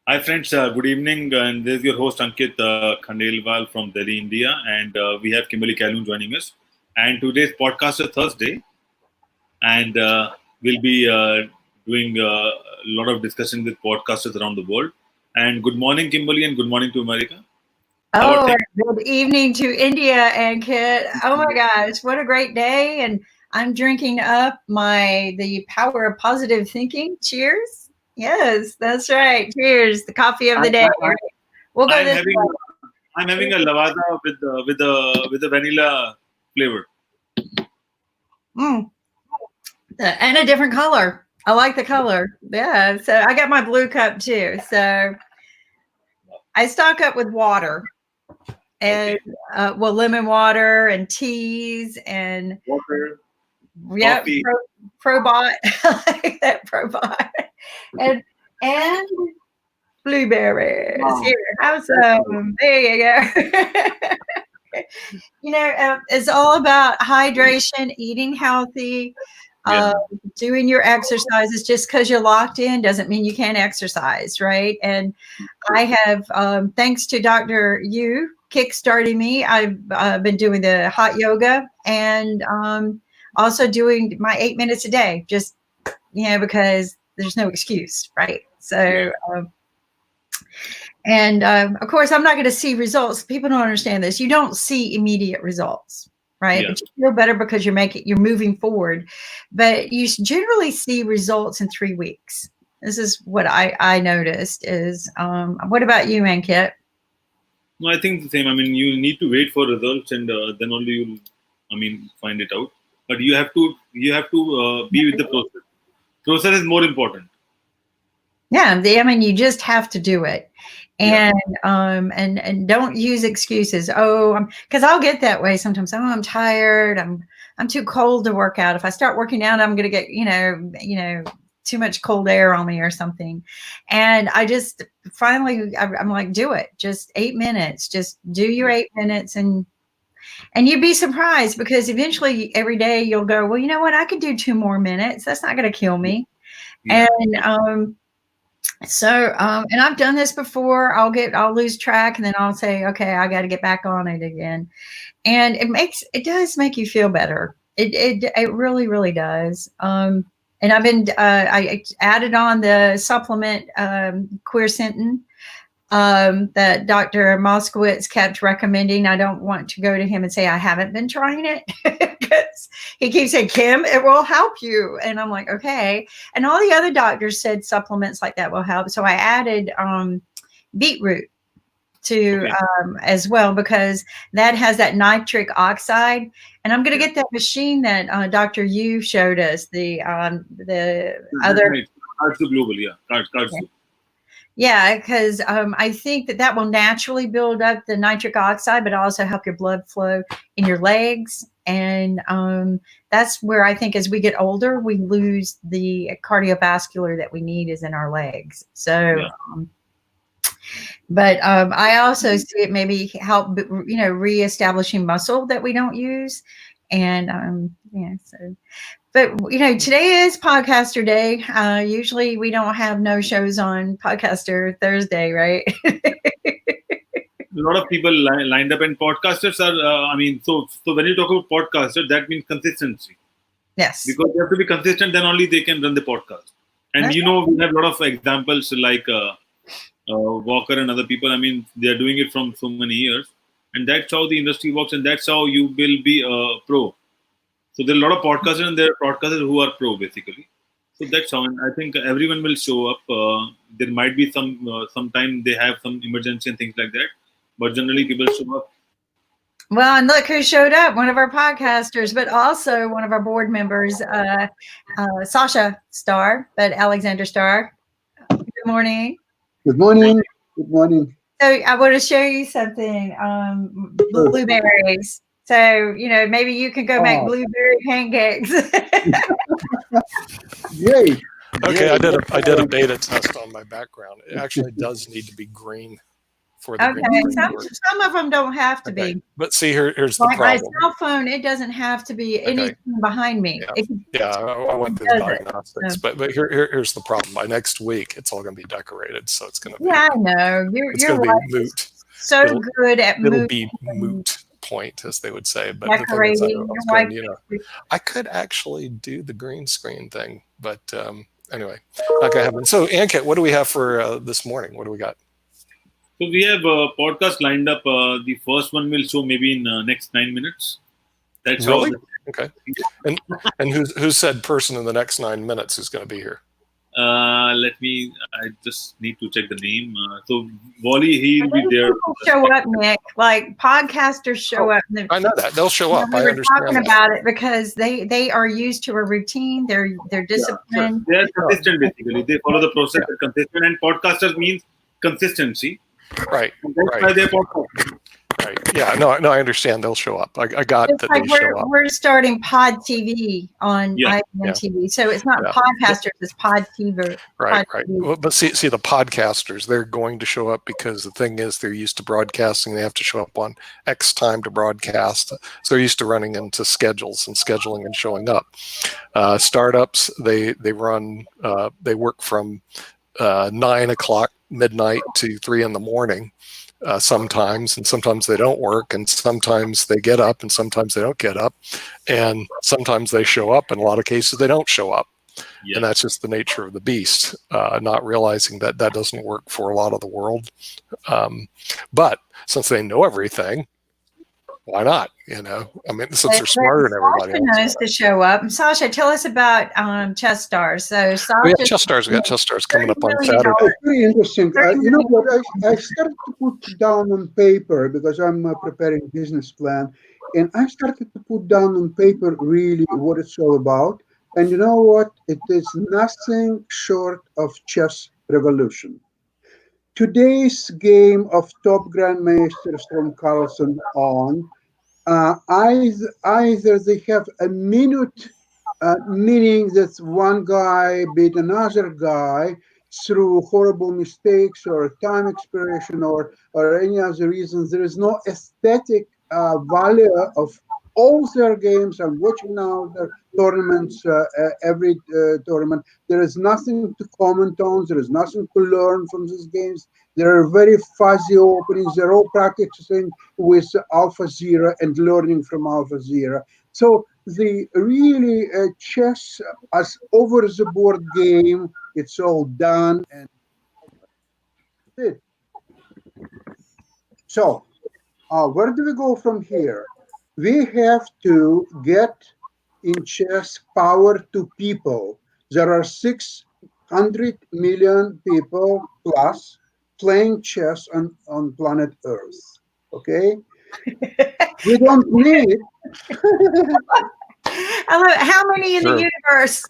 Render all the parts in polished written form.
Hi friends, good evening, and this is your host Ankit Khandelwal from Delhi, India, and we have Kimberly Kalun joining us. And today's podcast is Thursday, and we'll be doing a lot of discussion with podcasters around the world. And good morning, Kimberly, and good morning to America. How are Oh, things? good evening to India and Kit. Oh my gosh, what a great day. And I'm drinking up the power of positive thinking. Cheers. Yes, that's right. Cheers. The coffee of I, the day. I, We'll go I'm this having I'm having a lavazza with a vanilla flavor. way. And a different color. I like the color. Yeah. So I got my blue cup too. So I stock up with water and Okay, lemon water and teas and water, yep, coffee. Probot. I like that Probot. And and blueberries. Wow, Here, have that's good. some. There you go. It's all about hydration, eating healthy, Yeah, uh, doing your exercises. Just because you're locked in doesn't mean you can't exercise, right? And I have, thanks to Dr. Yu kickstarting me, I've been doing the hot yoga and also doing my 8 minutes a day, just, because there's no excuse, right? yeah, So, and of course, I'm not going to see results. People don't understand this. You don't see immediate results, right? yeah. But you feel better because you're moving forward. But you generally see results in 3 weeks. This is what I noticed. Is what about you, Ankit? No, I think the same. I mean, you need to wait for results, and then only you'll, find it out. But you have to be with the process. Process is more important. Yeah, I mean, you just have to do it, Yeah, and don't use excuses. Oh, because I'll get that way sometimes. Oh, I'm tired. I'm too cold to work out. If I start working out, I'm gonna get too much cold air on me or something. And I just finally I'm like, do it. Just 8 minutes. Just do your yeah, 8 minutes, and you'd be surprised because eventually every day you'll go, well, you know what? I could do 2 more minutes. That's not gonna kill me. yeah, And and I've done this before. I'll lose track and then I'll say, okay, I got to get back on it again. And it does make you feel better. It really, really does. And I added on the supplement, quercetin, that Dr. Moskowitz kept recommending. I don't want to go to him and say I haven't been trying it because he keeps saying, Kim, it will help you. And I'm like, okay. And all the other doctors said supplements like that will help. So I added beetroot to okay, as well because that has that nitric oxide. And I'm going to yeah. get that machine that Dr. Yu showed us, the That's other. nice. Cards to global, yeah. Cards to. Yeah, because I think that will naturally build up the nitric oxide, but also help your blood flow in your legs. And that's where I think as we get older, we lose the cardiovascular that we need is in our legs. So, Yeah, but I also see it maybe help, reestablishing muscle that we don't use. And yeah, so but today is podcaster day. Usually we don't have no shows on podcaster Thursday, right? a lot of people lined up, and podcasters are. So when you talk about podcasters, that means consistency Yes. because they have to be consistent. Then only they can run the podcast. And That's we have a lot of examples like Walker and other people. I mean, they are doing it from so many years, and that's how the industry works, and that's how you will be a pro. So there are a lot of podcasters, and there are podcasters who are pro basically. So that's how, and I think everyone will show up. There might be sometime they have some emergency and things like that, but generally people show up. well, and look who showed up, one of our podcasters, but also one of our board members, Sasha Starr, but Alexander Starr. Good morning. Good morning. Good morning. So I want to show you something, blueberries. So, maybe you can go make Oh, blueberry pancakes. great. Okay, Great. I did a beta test on my background. It actually does need to be green. for the Okay, green screen to work. some of them don't have to Okay. be. But see, here's the Like my problem. cell phone, it doesn't have to be anything behind me. Yeah. It can- Yeah, I went through does the it. diagnostics, So- but here's the problem. By next week, it's all going to be decorated, so it's going to be yeah, I know. it's Your going to wife be is moot. so It'll- good at It'll moving be and moot point, as they would say. But the thing is, decorating. I Your was wife, going, I could actually do the green screen thing, but anyway, not gonna happen. So, Ankit, what do we have for this morning? What do we got? So we have a podcast lined up. The first one will show maybe in next 9 minutes. That's Really? all. Okay. And who said person in the next 9 minutes who's going to be here? I just need to check the name. So Wally, he'll be there. people show up, Nick. Like podcasters show up. And I know that they'll show up. we I were understand talking that. about it because they are used to a routine. They're disciplined. They are consistent basically. They follow the process. They're consistent, and podcasters means consistency. Right. And that's Right. why they're podcasters. Right. Yeah. No. I understand. They'll show up. I got It's that like they show up. we're starting Pod TV on Yeah. IBM TV, so it's not Yeah. podcasters, it's Pod TV. Right. Pod Right. TV. Well, but see, the podcasters, they're going to show up because the thing is, they're used to broadcasting. They have to show up on X time to broadcast. So they're used to running into schedules and scheduling and showing up. Startups, they run. They work from 9 o'clock midnight to 3 in the morning. Sometimes, and sometimes they don't work, and sometimes they get up, and sometimes they don't get up, and sometimes they show up. In a lot of cases, they don't show up, Yeah. and that's just the nature of the beast. Not realizing that that doesn't work for a lot of the world, but since they know everything, why not? You know, I mean, since they're smarter than everybody Sasha knows else. to show up. And Sasha, tell us about Chess Stars. So Sasha, We got chess stars. We got chess stars coming up on $30 Saturday. million. Very interesting. You know what? I started to put down on paper because I'm preparing a business plan, and I started to put down on paper really what it's all about. And you know what? It is nothing short of chess revolution. Today's game of top grandmasters from Carlsen on, either they have a minute, meaning that one guy beat another guy through horrible mistakes or time expiration or any other reasons. There is no aesthetic value of all their games. I'm watching now the tournaments, every tournament. There is nothing to comment on. There is nothing to learn from these games. There are very fuzzy openings. They're all practicing with Alpha Zero and learning from Alpha Zero. So the really chess as over the board game, it's all done and that's it. So where do we go from here? We have to get in chess power to people. There are 600 million people plus playing chess on planet Earth. Okay? We don't need I love it. How many in Sure. the universe?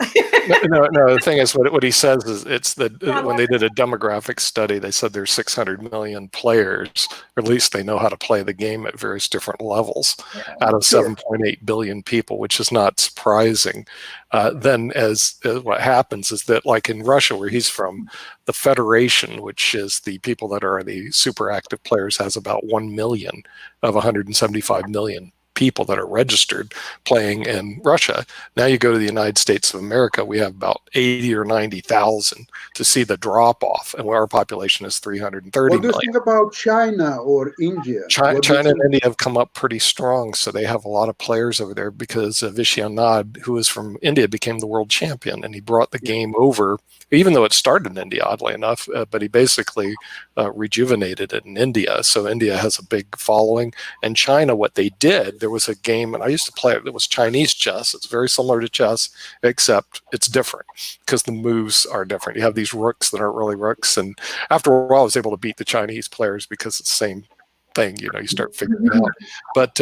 No. The thing is, what he says is, it's Yeah, when they did a demographic study, they said there's 600 million players, or at least they know how to play the game at various different levels, out of 7.8 billion people, which is not surprising. Then, as what happens is that, like in Russia, where he's from, the Federation, which is the people that are the super active players, has about 1 million of 175 million people that are registered playing in Russia. Now you go to the United States of America, we have about 80 or 90,000 to see the drop off, and our population is 330 what do you million. think about China or India? China, What do you China and think? India have come up pretty strong, so they have a lot of players over there because Vishwanath, who is from India, became the world champion, and he brought the game over, even though it started in India, oddly enough, but he basically rejuvenated it in India. So India has a big following. And China, what they did, there was a game, and I used to play it, it was Chinese chess. It's very similar to chess, except it's different because the moves are different. You have these rooks that aren't really rooks, and after a while I was able to beat the Chinese players because it's the same thing, you know, you start figuring it out. But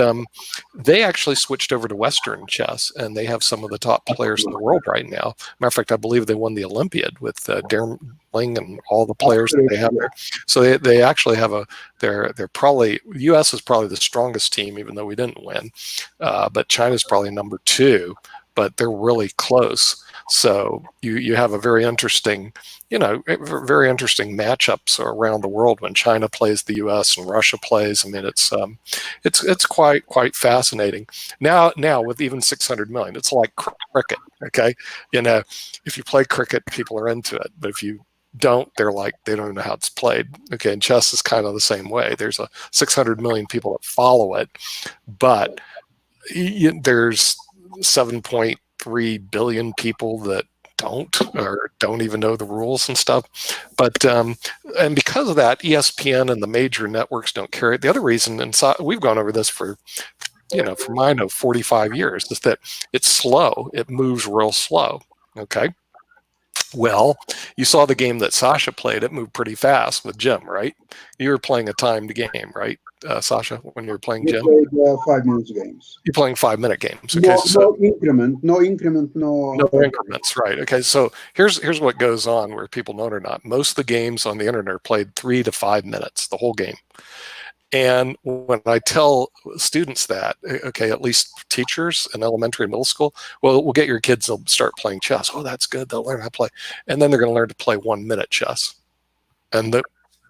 they actually switched over to Western chess, and they have some of the top players in the world right now. Matter of fact, I believe they won the Olympiad with Darren Ling and all the players that they have there. So they actually have they're probably, the U.S. is probably the strongest team, even though we didn't win. But China's probably number 2. but they're really close. So you have a very interesting, very interesting matchups around the world when China plays the U.S. and Russia plays. I mean, it's quite fascinating. Now with even 600 million, it's like cricket. Okay, if you play cricket, people are into it, but if you don't, they don't know how it's played. Okay, and chess is kind of the same way. There's 600 million people that follow it, but there's 7.3 billion people that don't even know the rules and stuff. But and because of that, ESPN and the major networks don't carry it. The other reason, and we've gone over this for I know 45 years, is that it's slow. It moves real slow. Okay. Well, you saw the game that Sasha played. It moved pretty fast with Jim, right? You were playing a timed game, right, Sasha, when you were playing Jim? We played 5 minutes games. You're playing 5-minute games. Okay, no increment, no increments, right? Okay, so here's what goes on, where people know it or not. Most of the games on the internet are played 3 to 5 minutes, the whole game. And when I tell students that, okay, at least teachers in elementary and middle school, well, we'll get your kids to start playing chess. Oh, that's good. They'll learn how to play. And then they're going to learn to play 1 minute chess. And the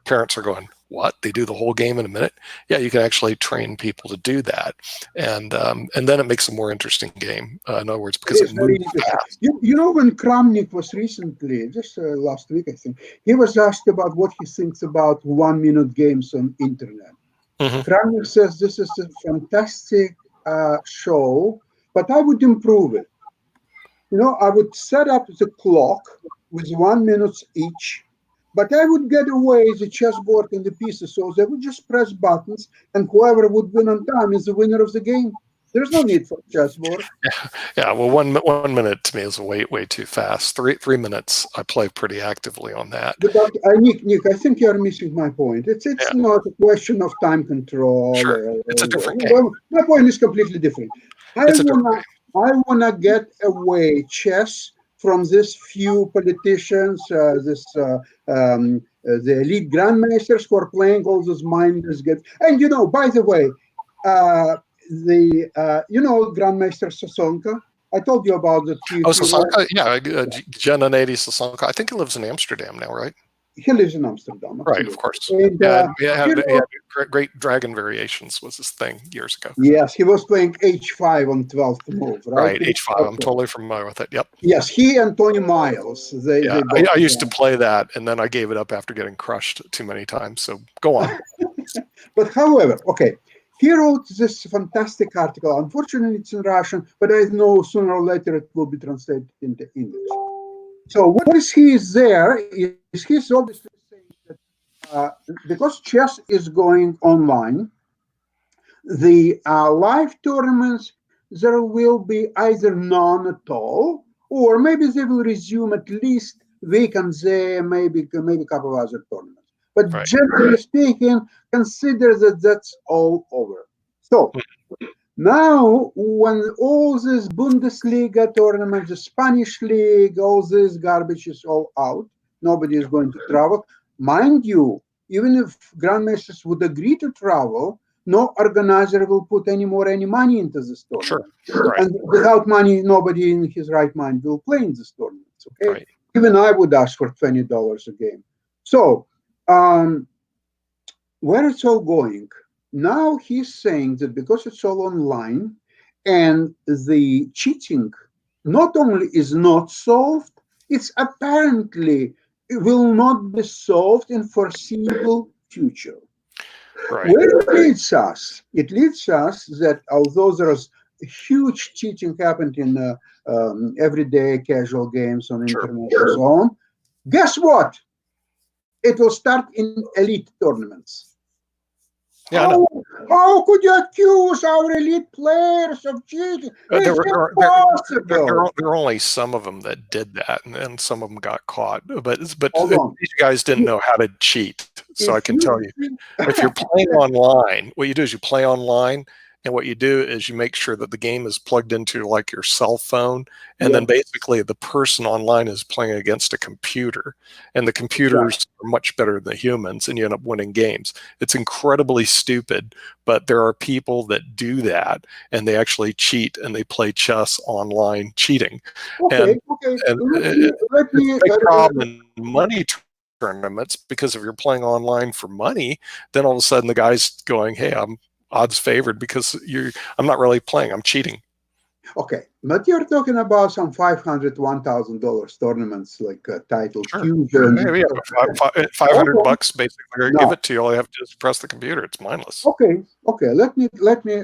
parents are going, what? They do the whole game in a minute? Yeah, you can actually train people to do that. And then it makes a more interesting game, in other words, because it moves fast. When Kramnik was recently, just last week, I think, he was asked about what he thinks about 1 minute games on internet. Mm-hmm. Kramnik says this is a fantastic show, but I would improve it. I would set up the clock with 1 minute each, but I would get away the chessboard and the pieces, so they would just press buttons, and whoever would win on time is the winner of the game. There's no need for chessboard. Yeah. Well, one minute to me is way too fast. 3 minutes, I play pretty actively on that. But Nick, I think you're missing my point. It's not a question of time control. Sure, it's a different game. My point is completely different. I want to get away chess from this few politicians, the elite grandmasters who are playing all those mindless games. And by the way, Grandmaster Sasonka. I told you about the. Sasonka, yeah, Gennady Sasonka. I think he lives in Amsterdam now, right? He lives in Amsterdam. Right, of course. And, he had great dragon variations was his thing years ago. Yes, he was playing H5 on 12th move, right? Right, H5. I'm totally familiar with it. Yep. Yes, he and Tony Miles. I used to play that, and then I gave it up after getting crushed too many times. So go on. But however, okay. He wrote this fantastic article. Unfortunately, it's in Russian, but I know sooner or later it will be translated into English. So what he is there is he's obviously saying that because chess is going online, the live tournaments, there will be either none at all, or maybe they will resume at least week and there, maybe a couple of other tournaments. But right. Generally speaking, consider that that's all over. So now, when all this Bundesliga tournament, the Spanish league, all this garbage is all out, nobody is going to travel. Mind you, even if grandmasters would agree to travel, no organizer will put any money into this tournament. Sure. Right. And without money, nobody in his right mind will play in this tournament. Okay, right. Even I would ask for $20 a game. So. Where it's all going now, he's saying that because it's all online and the cheating not only is not solved, it's apparently it will not be solved in foreseeable future. Right. Where it leads us? It leads us that although there's huge cheating happened in everyday casual games on internet and so on, guess what? It will start in elite tournaments. Yeah, how could you accuse our elite players of cheating? There were only some of them that did that, and some of them got caught. But these guys didn't know how to cheat. So I can tell you, if you're playing online, what you do is you play online, And what you do is you make sure that the game is plugged into like your cell phone, and then basically the person online is playing against a computer, and the computers are much better than the humans, and you end up winning games. It's incredibly stupid, but there are people that do that, and they actually cheat, and they play chess online cheating. Okay, And let me it's a big problem in money tournaments, because if you're playing online for money, then all of a sudden the guy's going, hey, I'm odds favored because I'm not really playing, I'm cheating. Okay, but you're talking about some $500, $1,000 tournaments like Title Fusion. Maybe $500 basically. Give it to you. All you have to do is press the computer. It's mindless. Okay. Let me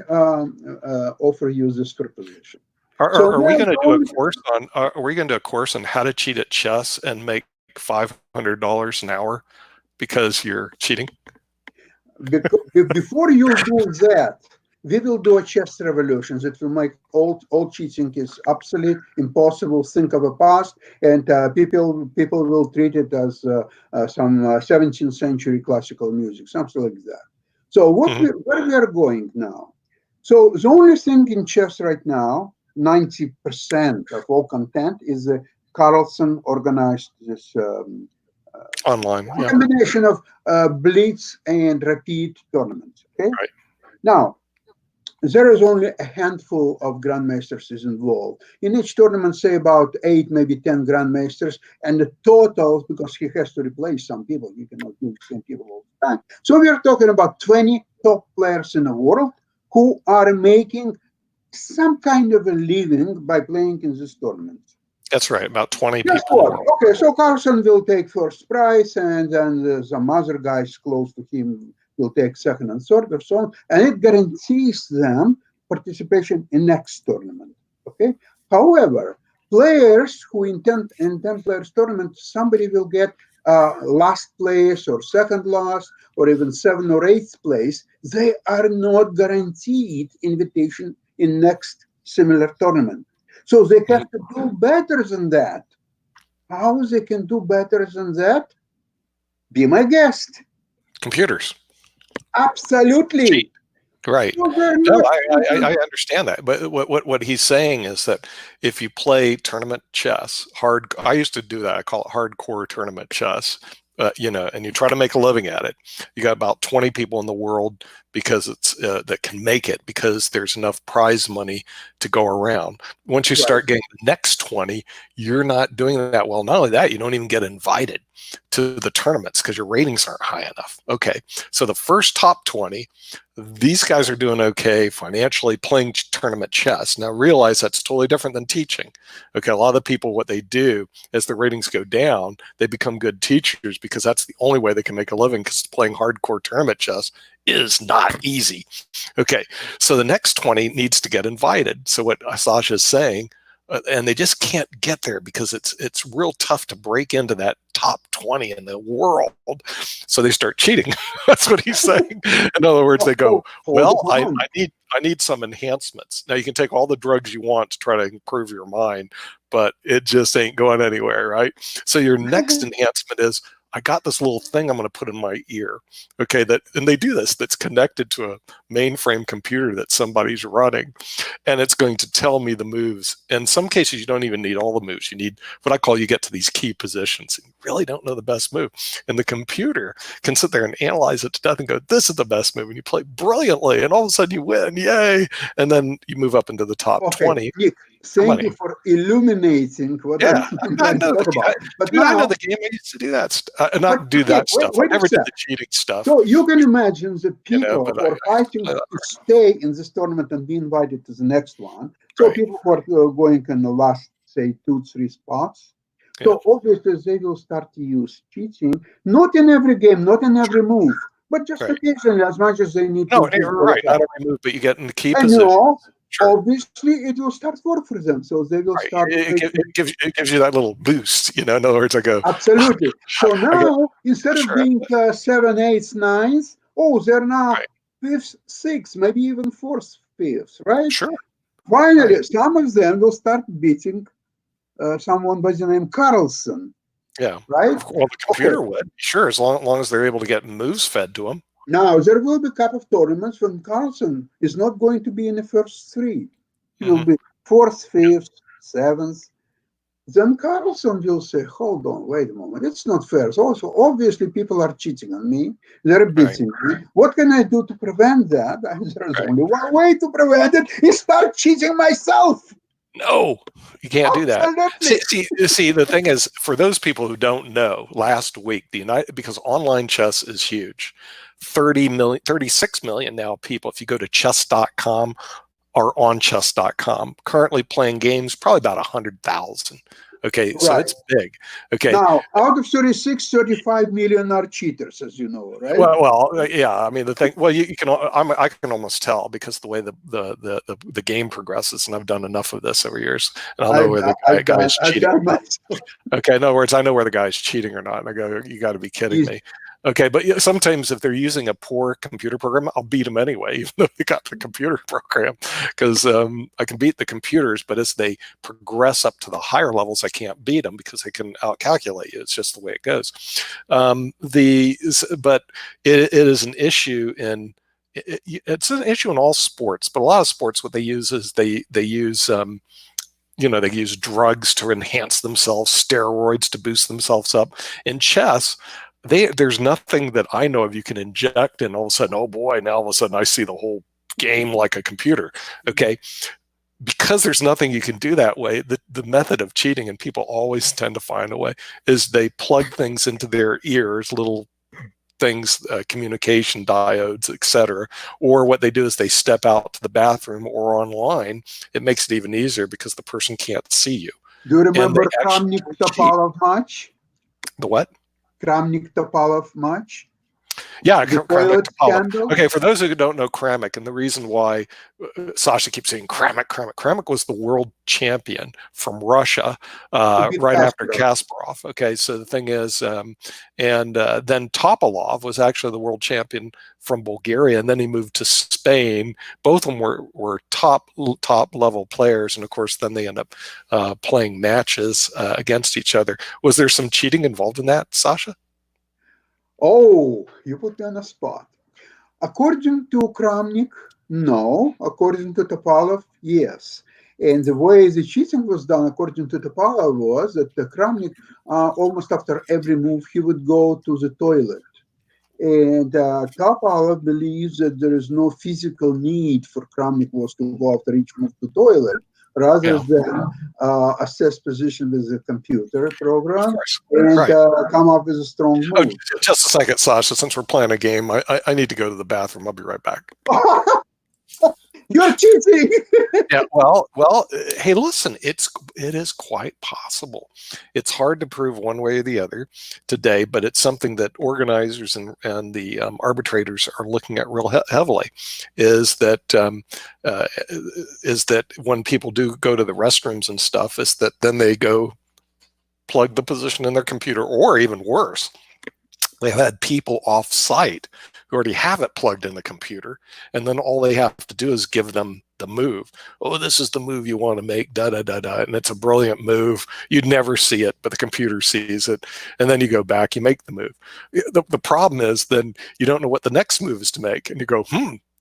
offer you this proposition. Are we going to do a course on? Are we going to do a course on how to cheat at chess and make $500 an hour because you're cheating? Before you do that, we will do a chess revolution. It will make all cheating is obsolete, impossible. Think of a past, and people will treat it as some 17th century classical music, something like that. So where we are going now? So the only thing in chess right now, 90% of all content is Carlsen organized this online combination of blitz and repeat tournaments. Okay. Right. Now, there is only a handful of grandmasters is involved. In each tournament, say about 8, maybe 10 grandmasters, and the total, because he has to replace some people, he cannot do the same people all the time. So we are talking about 20 top players in the world who are making some kind of a living by playing in this tournament. That's right, about 20 people. Okay, so Carlsen will take first prize, and then some other guys close to him will take second and third or so on, and it guarantees them participation in next tournament. Okay. However, players who in 10 players tournament, somebody will get last place or second last or even 7th or 8th place. They are not guaranteed invitation in next similar tournament. So they have to do better than that. How they can do better than that? Be my guest. Computers. Absolutely. Cheat. Right. No, I understand that. But what he's saying is that if you play tournament chess, I used to do that. I call it hardcore tournament chess. And you try to make a living at it. You got about 20 people in the world because it's that can make it, because there's enough prize money to go around. Once you start getting the next 20, you're not doing that well. Not only that, you don't even get invited to the tournaments because your ratings aren't high enough. Okay, so the first top 20, these guys are doing okay financially playing tournament chess. Now realize that's totally different than teaching. Okay, a lot of the people, what they do as the ratings go down, they become good teachers because that's the only way they can make a living, because playing hardcore tournament chess is not easy. Okay, so the next 20 needs to get invited. So what Sasha is saying, and they just can't get there because it's real tough to break into that top 20 in the world. So they start cheating. That's what he's saying. In other words, they go, well, I need some enhancements. Now you can take all the drugs you want to try to improve your mind, but it just ain't going anywhere, right? So your next enhancement is, I got this little thing I'm going to put in my ear. Okay, and they do this, that's connected to a mainframe computer that somebody's running, and it's going to tell me the moves. In some cases, you don't even need all the moves. You need what I call, you get to these key positions, and you really don't know the best move. And the computer can sit there and analyze it to death and go, this is the best move, and you play brilliantly, and all of a sudden you win, yay! And then you move up into the top 20. Nick, thank you for illuminating what I know the game. I used to do that stuff. Not do that stuff. I never did the cheating stuff. So you can imagine the people who are fighting to stay in this tournament and be invited to the next one. So people who are going in the last, say, 2-3 spots. So obviously they will start to use cheating, not in every game, not in every move, but just occasionally, as much as they need to. Not every move, but you get in the key position. Obviously, it will start work for them, so they will start. It gives you that little boost, In other words, I go. Absolutely. So now, instead of being 7, 8, 9s, they're now 5th, 6th, maybe even 4th, 5th, right? Sure. Finally, some of them will start beating someone by the name Carlsen. Yeah. Right. Well, the computer would, sure, as long as they're able to get moves fed to them. Now, there will be a couple of tournaments when Carlsen is not going to be in the first three. He will be fourth, fifth, seventh. Then Carlsen will say, hold on, wait a moment, it's not fair. So also, obviously, people are cheating on me. They're beating me. What can I do to prevent that? There's only one way to prevent it, is start cheating myself. No, you can't do that. Absolutely. See, the thing is, for those people who don't know, last week, because online chess is huge, 36 million now people, if you go to chess.com, are on chess.com, currently playing games, probably about 100,000. Okay, so it's big. Okay. Now, out of 36, 35 million are cheaters, as you know, right? Well, yeah. I mean, the thing. Well, you can. I can almost tell because the way the game progresses, and I've done enough of this over years, and I'll know where the guy's cheating. Okay, in other words, I know where the guy's cheating or not, and I go, "You got to be kidding me." Okay, but sometimes if they're using a poor computer program, I'll beat them anyway, even though they got the computer program, because I can beat the computers, but as they progress up to the higher levels, I can't beat them because they can outcalculate you. It's just the way it goes. But it is an issue in. It's an issue in all sports, but a lot of sports, what they use is they use. They use drugs to enhance themselves, steroids to boost themselves up. In chess, there's nothing that I know of you can inject and all of a sudden, oh boy, now all of a sudden I see the whole game like a computer. Okay. Because there's nothing you can do that way, the method of cheating, and people always tend to find a way, is they plug things into their ears, little things, communication diodes, etc. Or what they do is they step out to the bathroom or online. It makes it even easier because the person can't see you. Do you remember Kramnik-Topalov match? The what? Kramnik-Topalov match? Yeah, Kramnik-Topalov. Okay, for those who don't know Kramnik, and the reason why Sasha keeps saying Kramnik was the world champion from Russia right after Kasparov. Okay, so the thing is, then Topalov was actually the world champion from Bulgaria, and then he moved to Spain. Both of them were top level players, and of course, then they end up playing matches against each other. Was there some cheating involved in that, Sasha? Oh, you put me on a spot. According to Kramnik, no. According to Topalov, yes. And the way the cheating was done, according to Topalov, was that the Kramnik, almost after every move, he would go to the toilet. And Topalov believes that there is no physical need for Kramnik was to go after each move to toilet, rather than assess position with the computer program and come up with a strong move. Oh, just a second, Sasha. Since we're playing a game, I need to go to the bathroom. I'll be right back. You're cheating. Yeah. Well. Hey, listen. It is quite possible. It's hard to prove one way or the other today, but it's something that organizers and the arbitrators are looking at real heavily. Is that when people do go to the restrooms and stuff, is that then they go plug the position in their computer, or even worse, they've had people off-site who already have it plugged in the computer, and then all they have to do is give them the move. Oh, this is the move you want to make, da-da-da-da, and it's a brilliant move. You'd never see it, but the computer sees it, and then you go back, you make the move. The problem is then you don't know what the next move is to make, and you go,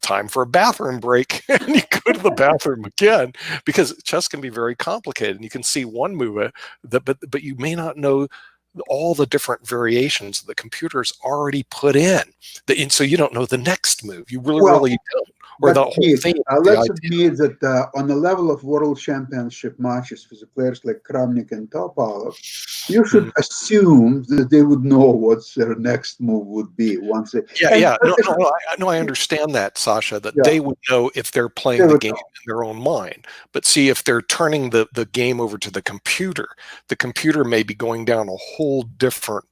time for a bathroom break, and you go to the bathroom again, because chess can be very complicated, and you can see one move, but you may not know all the different variations the computer's already put in, and so you don't know the next move. You really don't. Or the whole thing. Let's admit that on the level of world championship matches for the players like Kramnik and Topalov, you should assume that they would know what their next move would be once they. No, I understand that, Sasha. That they would know if they're playing the game in their own mind. But see, if they're turning the game over to the computer may be going down a whole different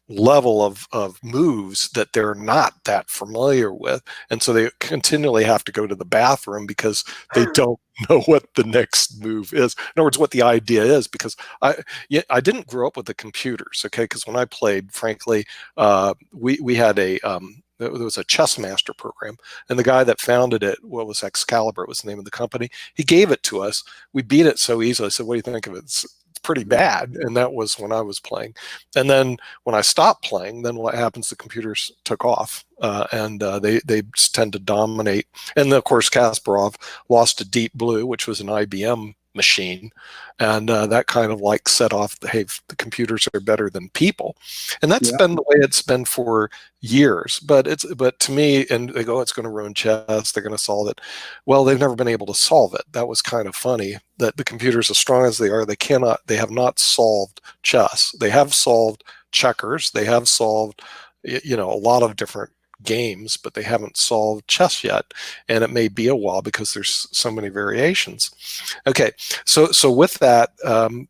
level of moves that they're not that familiar with, and so they continually have to go to the bathroom because they don't know what the next move is. In other words, what the idea is, because I didn't grow up with the computers, okay? Because when I played, frankly, we had there was a chess master program, and the guy that founded it, what was Excalibur, was the name of the company. He gave it to us. We beat it so easily. I said, "What do you think of it?" It's pretty bad, and that was when I was playing. And then when I stopped playing, then what happens? The computers took off, and they just tend to dominate. And then, of course, Kasparov lost to Deep Blue, which was an IBM machine, and that kind of like set off the, hey, the computers are better than people. And that's been the way it's been for years. But to me, and they go, it's going to ruin chess, they're going to solve it. Well, they've never been able to solve it. That was kind of funny, that the computers, as strong as they are, they have not solved chess. They have solved checkers, they have solved, you know, a lot of different games, but they haven't solved chess yet, and it may be a while because there's so many variations. Okay, so with that,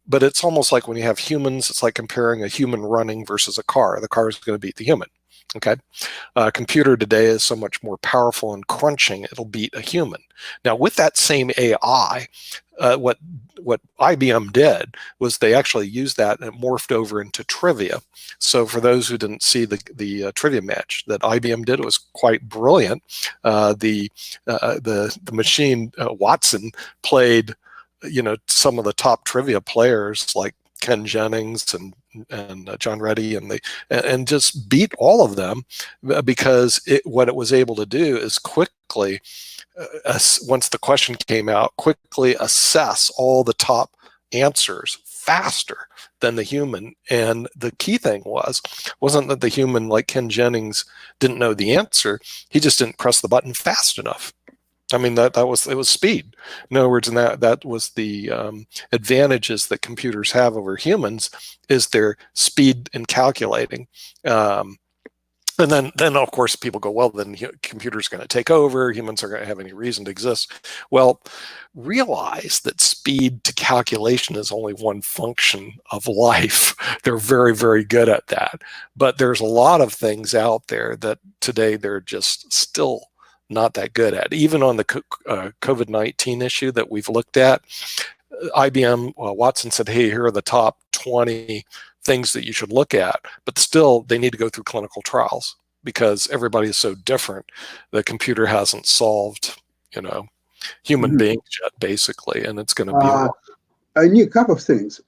but it's almost like when you have humans, it's like comparing a human running versus a car. The car is going to beat the human. Okay, a computer today is so much more powerful and crunching, it'll beat a human. Now, with that same AI, what IBM did was they actually used that and it morphed over into trivia. So for those who didn't see the trivia match that IBM did, it was quite brilliant. The machine, Watson, played, you know, some of the top trivia players like Ken Jennings and John Reddy, and just beat all of them, because what it was able to do is quickly, once the question came out, quickly assess all the top answers faster than the human. And the key thing wasn't that the human, like Ken Jennings, didn't know the answer, he just didn't press the button fast enough. I mean, it was speed. In other words, and that was the advantages that computers have over humans, is their speed in calculating. And then of course people go, well, then computers are going to take over, humans are going to have any reason to exist. Well, realize that speed to calculation is only one function of life. They're very, very good at that. But there's a lot of things out there that today they're just still not that good at. Even on the COVID-19 issue that we've looked at, IBM, Watson said, hey, here are the top 20 things that you should look at, but still they need to go through clinical trials because everybody is so different. The computer hasn't solved, you know, human beings yet, basically, and it's going to be I need a couple of things.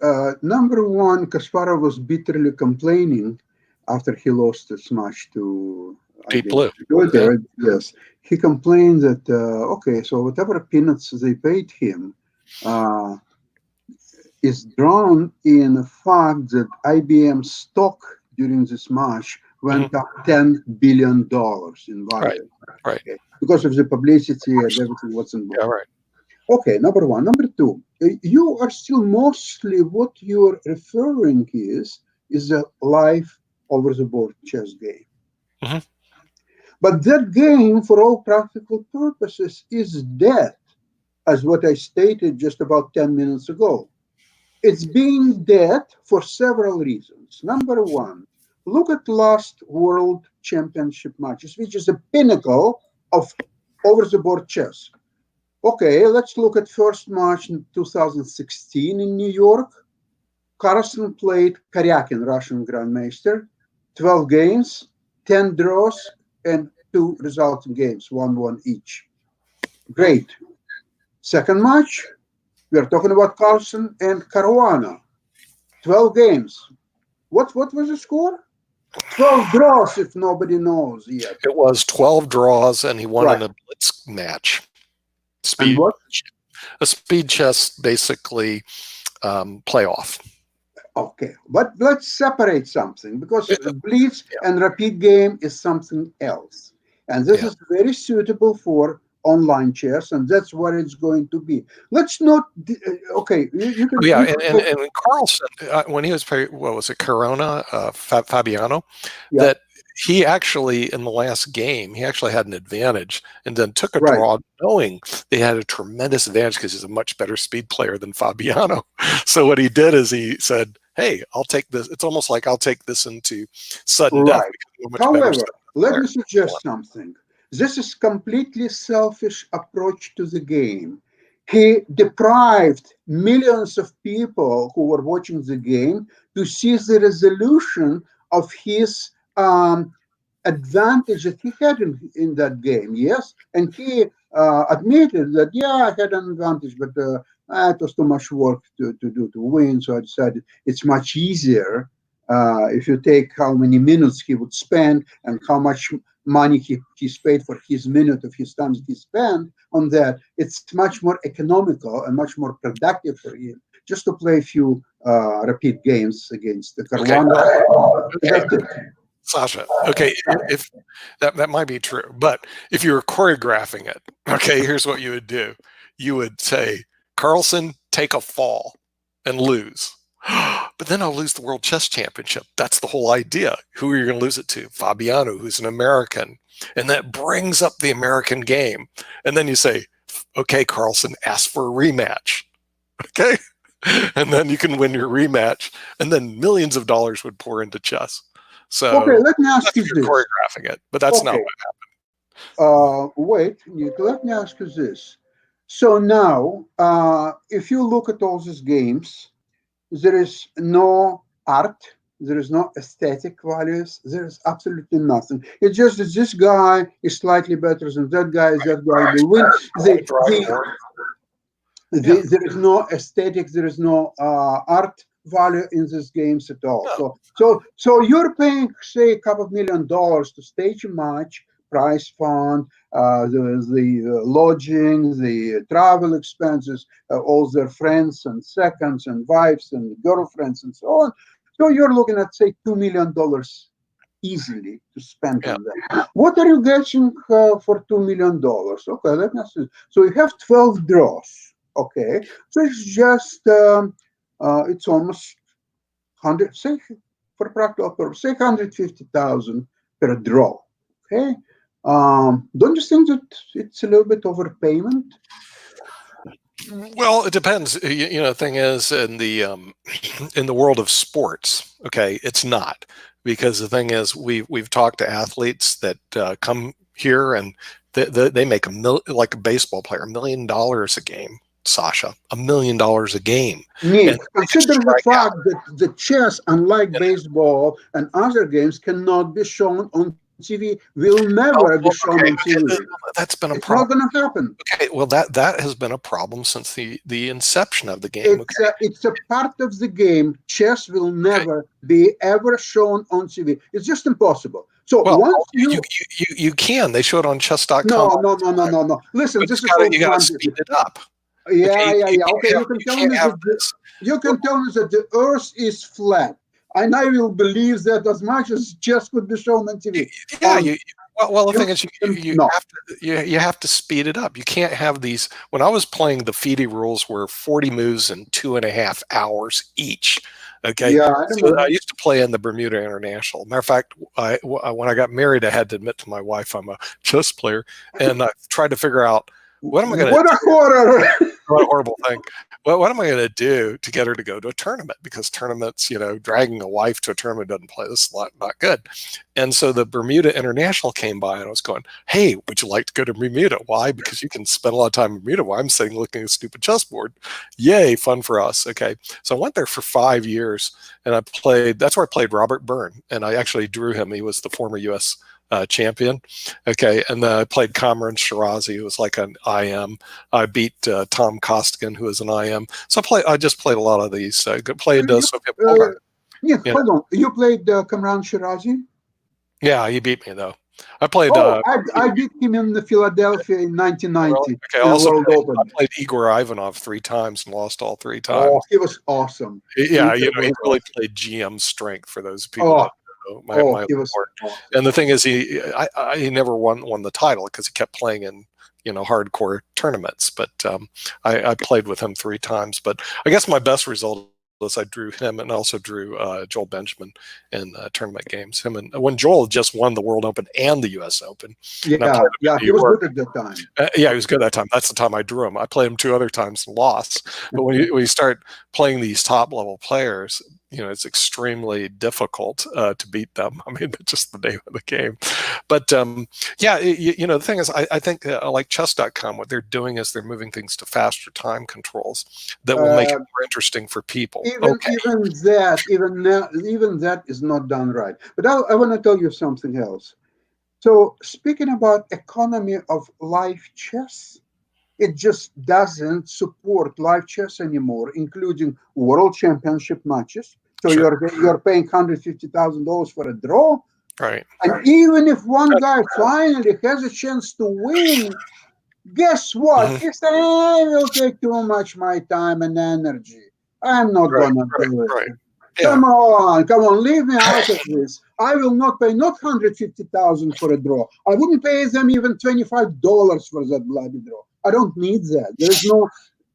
Number one, Kasparov was bitterly complaining after he lost this match to Deep Blue. Yes, he complained that okay, so whatever peanuts they paid him is drawn in the fact that IBM stock during this match went up $10 billion in value. Right. Okay, because of the publicity and everything what's involved. Yeah, right. Okay, number one. Number two, you are still mostly what you're referring is a live over-the-board chess game. But that game, for all practical purposes, is dead, as what I stated just about 10 minutes ago. It's being dead for several reasons. Number one, look at last World Championship matches, which is the pinnacle of over-the-board chess. Okay, let's look at first match in 2016 in New York. Carlsen played Karyakin, Russian Grandmaster, 12 games, 10 draws, and 2 resulting games, 1-1 each. Great. Second match, we are talking about Carlsen and Caruana. 12 games. What was the score? 12 draws, if nobody knows yet. It was 12 draws, and he won in a blitz match. And what? A speed chess, basically, playoff. Okay, but let's separate something, because blitz and rapid game is something else. And this is very suitable for online chess, and that's what it's going to be. Let's not, okay. You can, and Carlsen, when he was, what was it, Corona, Fabiano, that he actually, in the last game, he actually had an advantage and then took a draw, knowing they had a tremendous advantage because he's a much better speed player than Fabiano. So what he did is he said, hey, I'll take this. It's almost like I'll take this into sudden death. However, let me suggest something. This is completely selfish approach to the game. He deprived millions of people who were watching the game to see the resolution of his advantage that he had in that game. Yes, and he admitted that, yeah, I had an advantage, but It was too much work to do to win. So I decided it's much easier if you take how many minutes he would spend and how much money he's paid for his minute of his time he spent on that. It's much more economical and much more productive for him just to play a few repeat games against the Caruana. Okay. Sasha, okay, if that might be true, but if you were choreographing it, okay, here's what you would do. You would say, Carlsen, take a fall and lose. But then I'll lose the World Chess Championship. That's the whole idea. Who are you going to lose it to? Fabiano, who's an American. And that brings up the American game. And then you say, okay, Carlsen, ask for a rematch. Okay? And then you can win your rematch. And then millions of dollars would pour into chess. So okay, let me ask you this. Choreographing it, but that's not what happened. Wait, Nick, let me ask you this. So now, if you look at all these games, there is no art, there is no aesthetic values, there is absolutely nothing. It's just that this guy is slightly better than that guy, that guy will win. There is no aesthetic, there is no art value in these games at all. No. So you're paying, say, a couple of $1 million to stage a match, prize fund, the lodging, the travel expenses, all their friends and seconds and wives and girlfriends and so on. So you're looking at, say, $2 million easily to spend on that. What are you getting for $2 million? Okay, let me ask you. So you have 12 draws. Okay, so it's just it's almost 100. Say for practical purpose, say 150,000 per draw. Okay, don't you think that it's a little bit overpayment? Well, it depends. You know, the thing is, in the world of sports, okay, it's not, because the thing is, we've talked to athletes that come here and they make like a baseball player, $1 million a game. Sasha, $1 million a game. Nick, consider the fact that the chess, unlike baseball and other games, cannot be shown on TV. Will never be shown on TV. That's been a it's problem. It's not going to happen. Okay, well that has been a problem since the inception of the game. It's a part of the game. Chess will never be ever shown on TV. It's just impossible. So once you can. They show it on chess.com. No. Listen, this is you got to speed it up. Yeah. Okay, you can tell me that the Earth is flat, and I will believe that as much as chess could be shown on TV. Yeah, the thing is, you have to speed it up. You can't have these. When I was playing, the FIDE rules were 40 moves in 2.5 hours each. Okay. Yeah, I used to play in the Bermuda International. Matter of fact, when I got married, I had to admit to my wife I'm a chess player, and I tried to figure out what am I going to. What a horror! What a horrible thing. Well, what am I going to do to get her to go to a tournament? Because tournaments, dragging a wife to a tournament doesn't play. This is not good. And so the Bermuda International came by, and I was going, hey, would you like to go to Bermuda? Why? Because you can spend a lot of time in Bermuda while I'm sitting looking at a stupid chessboard. Yay, fun for us. Okay. So I went there for 5 years, and that's where I played Robert Byrne, and I actually drew him. He was the former U.S. Champion. Okay. And then I played Kamran Shirazi, who was like an IM. I beat Tom Costigan, who is an IM. So I just played a lot of these. Played Sophia Polgar. Hold on. You played Kamran Shirazi? Yeah, he beat me though. I played. I beat him in the Philadelphia in 1990. Okay, I played Igor Ivanov 3 times and lost all 3 times. Oh, he was awesome. Yeah, he really played GM strength for those people. And the thing is, he never won the title because he kept playing in hardcore tournaments. But I played with him 3 times. But I guess my best result was I drew him and also drew Joel Benjamin in tournament games. When Joel just won the World Open and the U.S. Open. Yeah, he was good at that time. Yeah, he was good that time. That's the time I drew him. I played him 2 other times and lost. But when you start playing these top level players, it's extremely difficult to beat them. I mean, it's just the name of the game. But the thing is, I think like chess.com, what they're doing is they're moving things to faster time controls that will make it more interesting for people. Even that is not done right. But I want to tell you something else. So speaking about economy of live chess, It just doesn't support live chess anymore, including world championship matches. So Sure. you're paying $150,000 for a draw. Right. And even if one guy finally has a chance to win, guess what? Mhm. He said, "I will take too much my time and energy. I'm not Right, gonna do it. right. Yeah. Come on, leave me out of this. I will not pay not 150,000 for a draw. I wouldn't pay them even $25 for that bloody draw. I don't need that. There is no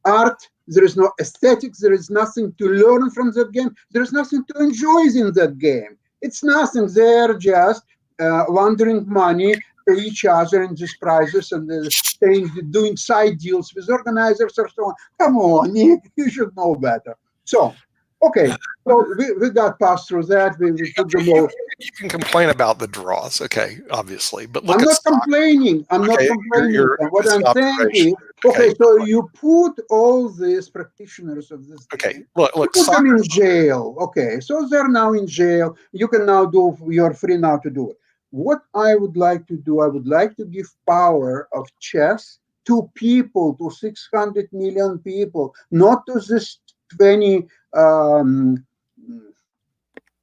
art, there is no aesthetics, there is nothing to learn from that game. There is nothing to enjoy in that game. It's nothing. They're just laundering money to each other in these prizes and doing side deals with organizers or so on. Come on, Nick, you should know better. So, okay, so we got past through that. We put them all. You can complain about the draws, okay, obviously, but look I'm at not stock. complaining. I'm not Okay, complaining. And what it's I'm an saying observation. is, okay, Okay. so you put all these practitioners of this Okay, game, look, you put them soccer. in jail. Okay, so they're now in jail. You can now do, you're free now to do it. What I would like to do, I would like to give power of chess to people, to 600 million people, not to this 20,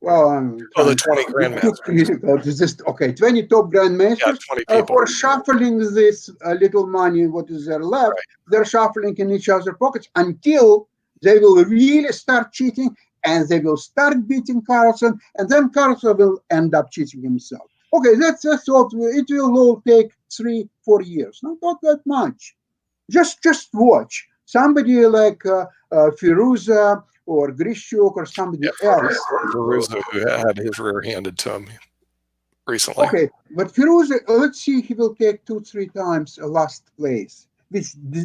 well, Oh, the 20 grandmasters. Just okay, 20 top grandmasters Yeah, 20 people. for shuffling this little money, what is there left, Right. they're shuffling in each other's pockets until they will really start cheating and they will start beating Carlsen, and then Carlsen will end up cheating himself. Okay, that's what it will all take 3-4 years, not that much. Just watch somebody like Firuza or Grishuk or somebody else. Veruza, who had his rear handed to him recently. Okay, but Firuza, let's see, he will take 2-3 times a last place. Which he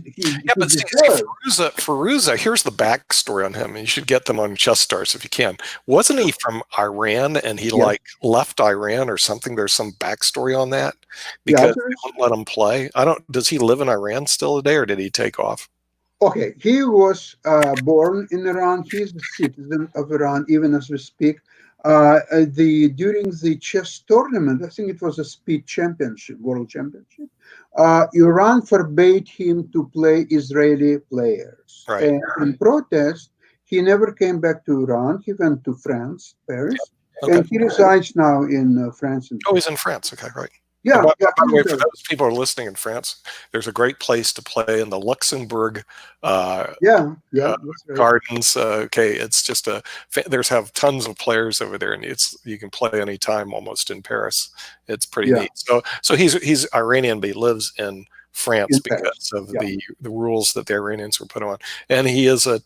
But see, Firuza, here's the backstory on him. You should get them on Chess Stars if you can. Wasn't he from Iran and he left Iran or something? There's some backstory on that because they won't let him play. Does he live in Iran still today or did he take off? Okay, he was born in Iran. He's a citizen of Iran, even as we speak. During the chess tournament, I think it was a speed championship, world championship, Iran forbade him to play Israeli players. Right. And in protest, he never came back to Iran. He went to France, Paris, and he resides now in France. He's in France. Okay, right. Yeah. By the way, for those people who are listening in France, there's a great place to play in the Luxembourg Gardens. Okay, it's just have tons of players over there, and you can play anytime almost in Paris. It's pretty neat. So he's Iranian, but he lives in France because of the rules that the Iranians were put on. And he's a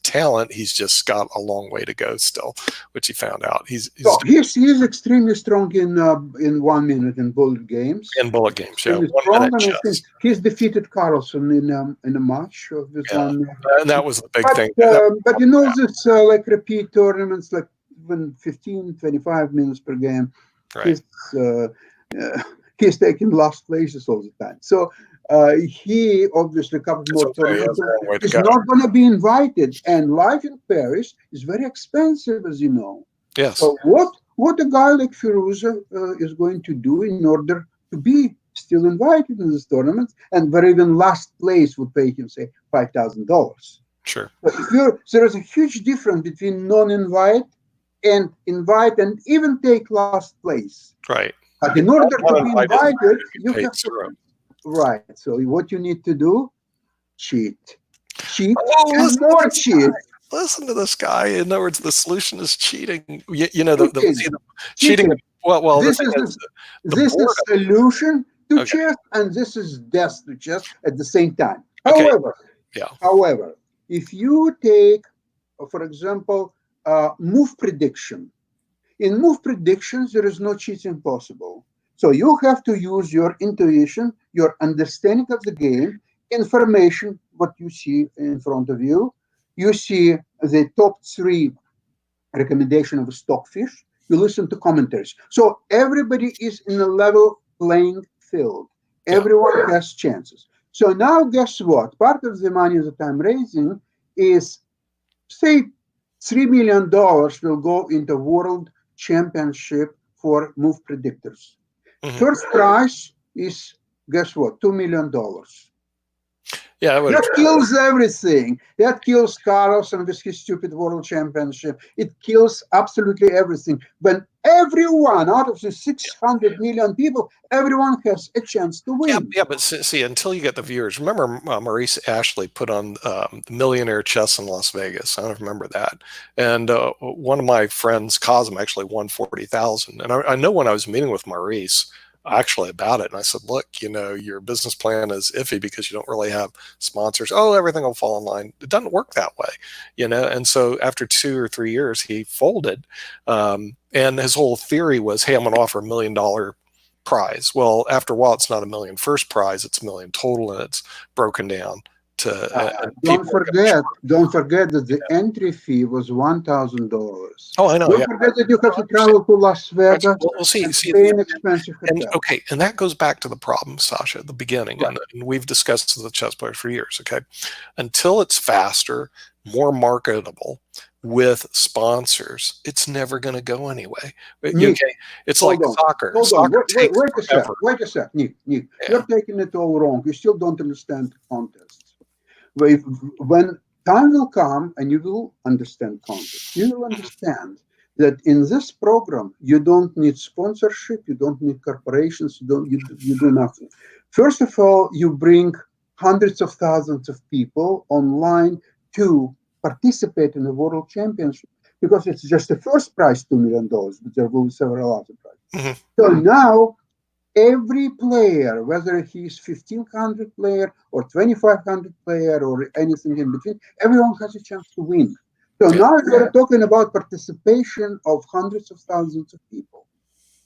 talent. He's just got a long way to go still, which he found out. He's extremely strong in 1 minute in bullet games. In bullet games, yeah. 1 minute chess. He's defeated Carlsen in a match of this one. And that was the big thing. But you know, this like repeat tournaments, like even 15, 25 minutes per game. Right. He's taking last places all the time. So he obviously a couple more tournaments is not going to be invited. And life in Paris is very expensive, as you know. Yes. So what a guy like Firuza is going to do in order to be still invited in this tournament, and where even last place would pay him, say, $5,000. Sure. But there is a huge difference between non-invite and invite and even take last place. Right. But in order to be invited, you have to. Right. So what you need to do, cheat and more cheat. Listen to this guy. In other words, the solution is cheating. Cheating. Well, this is solution to chess, and this is death to chess at the same time. However, if you take, for example, move prediction. In move predictions, there is no cheating possible. So you have to use your intuition, your understanding of the game, information, what you see in front of you. You see the top 3 recommendation of a stockfish. You listen to commentaries. So everybody is in a level playing field. Everyone has chances. So now guess what? Part of the money that I'm raising is, say, $3 million will go into World Championship for move predictors. First prize is, guess what, $2 million. Yeah, I would. That kills everything. That kills Carlsen with his stupid world championship. It kills absolutely everything. When everyone out of the 600 million people, everyone has a chance to win. Yeah, but see, until you get the viewers, remember Maurice Ashley put on Millionaire Chess in Las Vegas. I don't remember that. And one of my friends, Cosm, actually won 40,000. And I know when I was meeting with Maurice actually about it, and I said, look, your business plan is iffy because you don't really have sponsors. Oh, everything will fall in line. It doesn't work that way, And so after 2 or 3 years, he folded. And his whole theory was, hey, I'm going to offer $1 million prize. Well, after a while, it's not $1 million first prize, it's $1 million total, and it's broken down to. Don't forget that the entry fee was $1,000. Oh, I know. Don't forget that you have to travel to Las Vegas. We'll see. Pay an expensive and hotel. okay, and that goes back to the problem, Sasha, at the beginning, Right. and we've discussed with the chess players for years. Okay, until it's faster, more marketable, with sponsors, it's never going to go anyway. Nick, okay, it's hold like on. soccer. Hold Soccer on. takes forever. Wait a sec, Nick. Yeah. You're taking it all wrong. You still don't understand the contests. When time will come and you will understand contests, you will understand that in this program you don't need sponsorship, you don't need corporations, you do nothing. First of all, you bring hundreds of thousands of people online to participate in the World Championship, because it's just the first prize, $2 million, but there will be several other prizes. So now every player, whether he's 1,500 player or 2,500 player or anything in between, everyone has a chance to win. So now you're talking about participation of hundreds of thousands of people.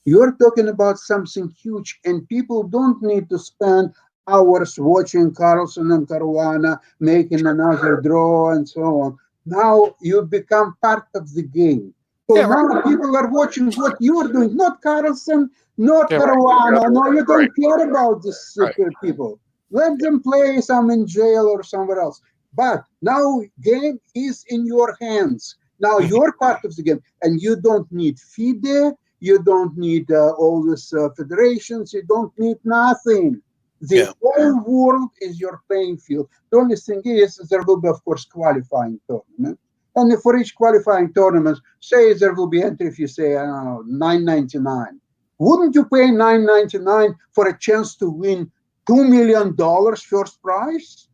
You're talking about something huge, and people don't need to spend hours watching Carlsen and Caruana making another draw and so on. Now you become part of the game. So now people are watching what you're doing, not Carlsen, not Caruana. No, you don't care about these people. Let them play some in jail or somewhere else. But now game is in your hands. Now you're part of the game, and you don't need FIDE. You don't need all these federations. You don't need nothing. The whole world is your playing field. The only thing is there will be, of course, qualifying tournament. And for each qualifying tournament, say there will be entry fee, say, I don't know, $9.99. Wouldn't you pay $9.99 for a chance to win $2 million first prize?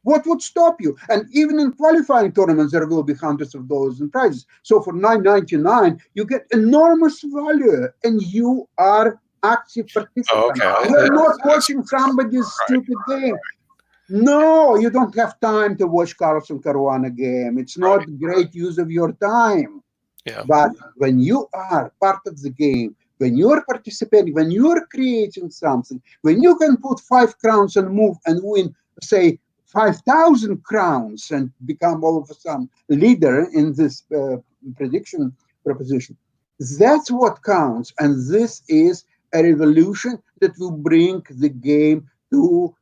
What would stop you? And even in qualifying tournaments, there will be hundreds of dollars in prizes. So for $9.99, you get enormous value, and you are active participant. You're not watching somebody's stupid game. No, you don't have time to watch Carlsen Caruana game. It's not great use of your time. But when you are part of the game, when you're participating, when you're creating something, when you can put 5 crowns and move and win, say, 5,000 crowns and become all of a sudden leader in this prediction proposition, that's what counts. And this is a revolution that will bring the game to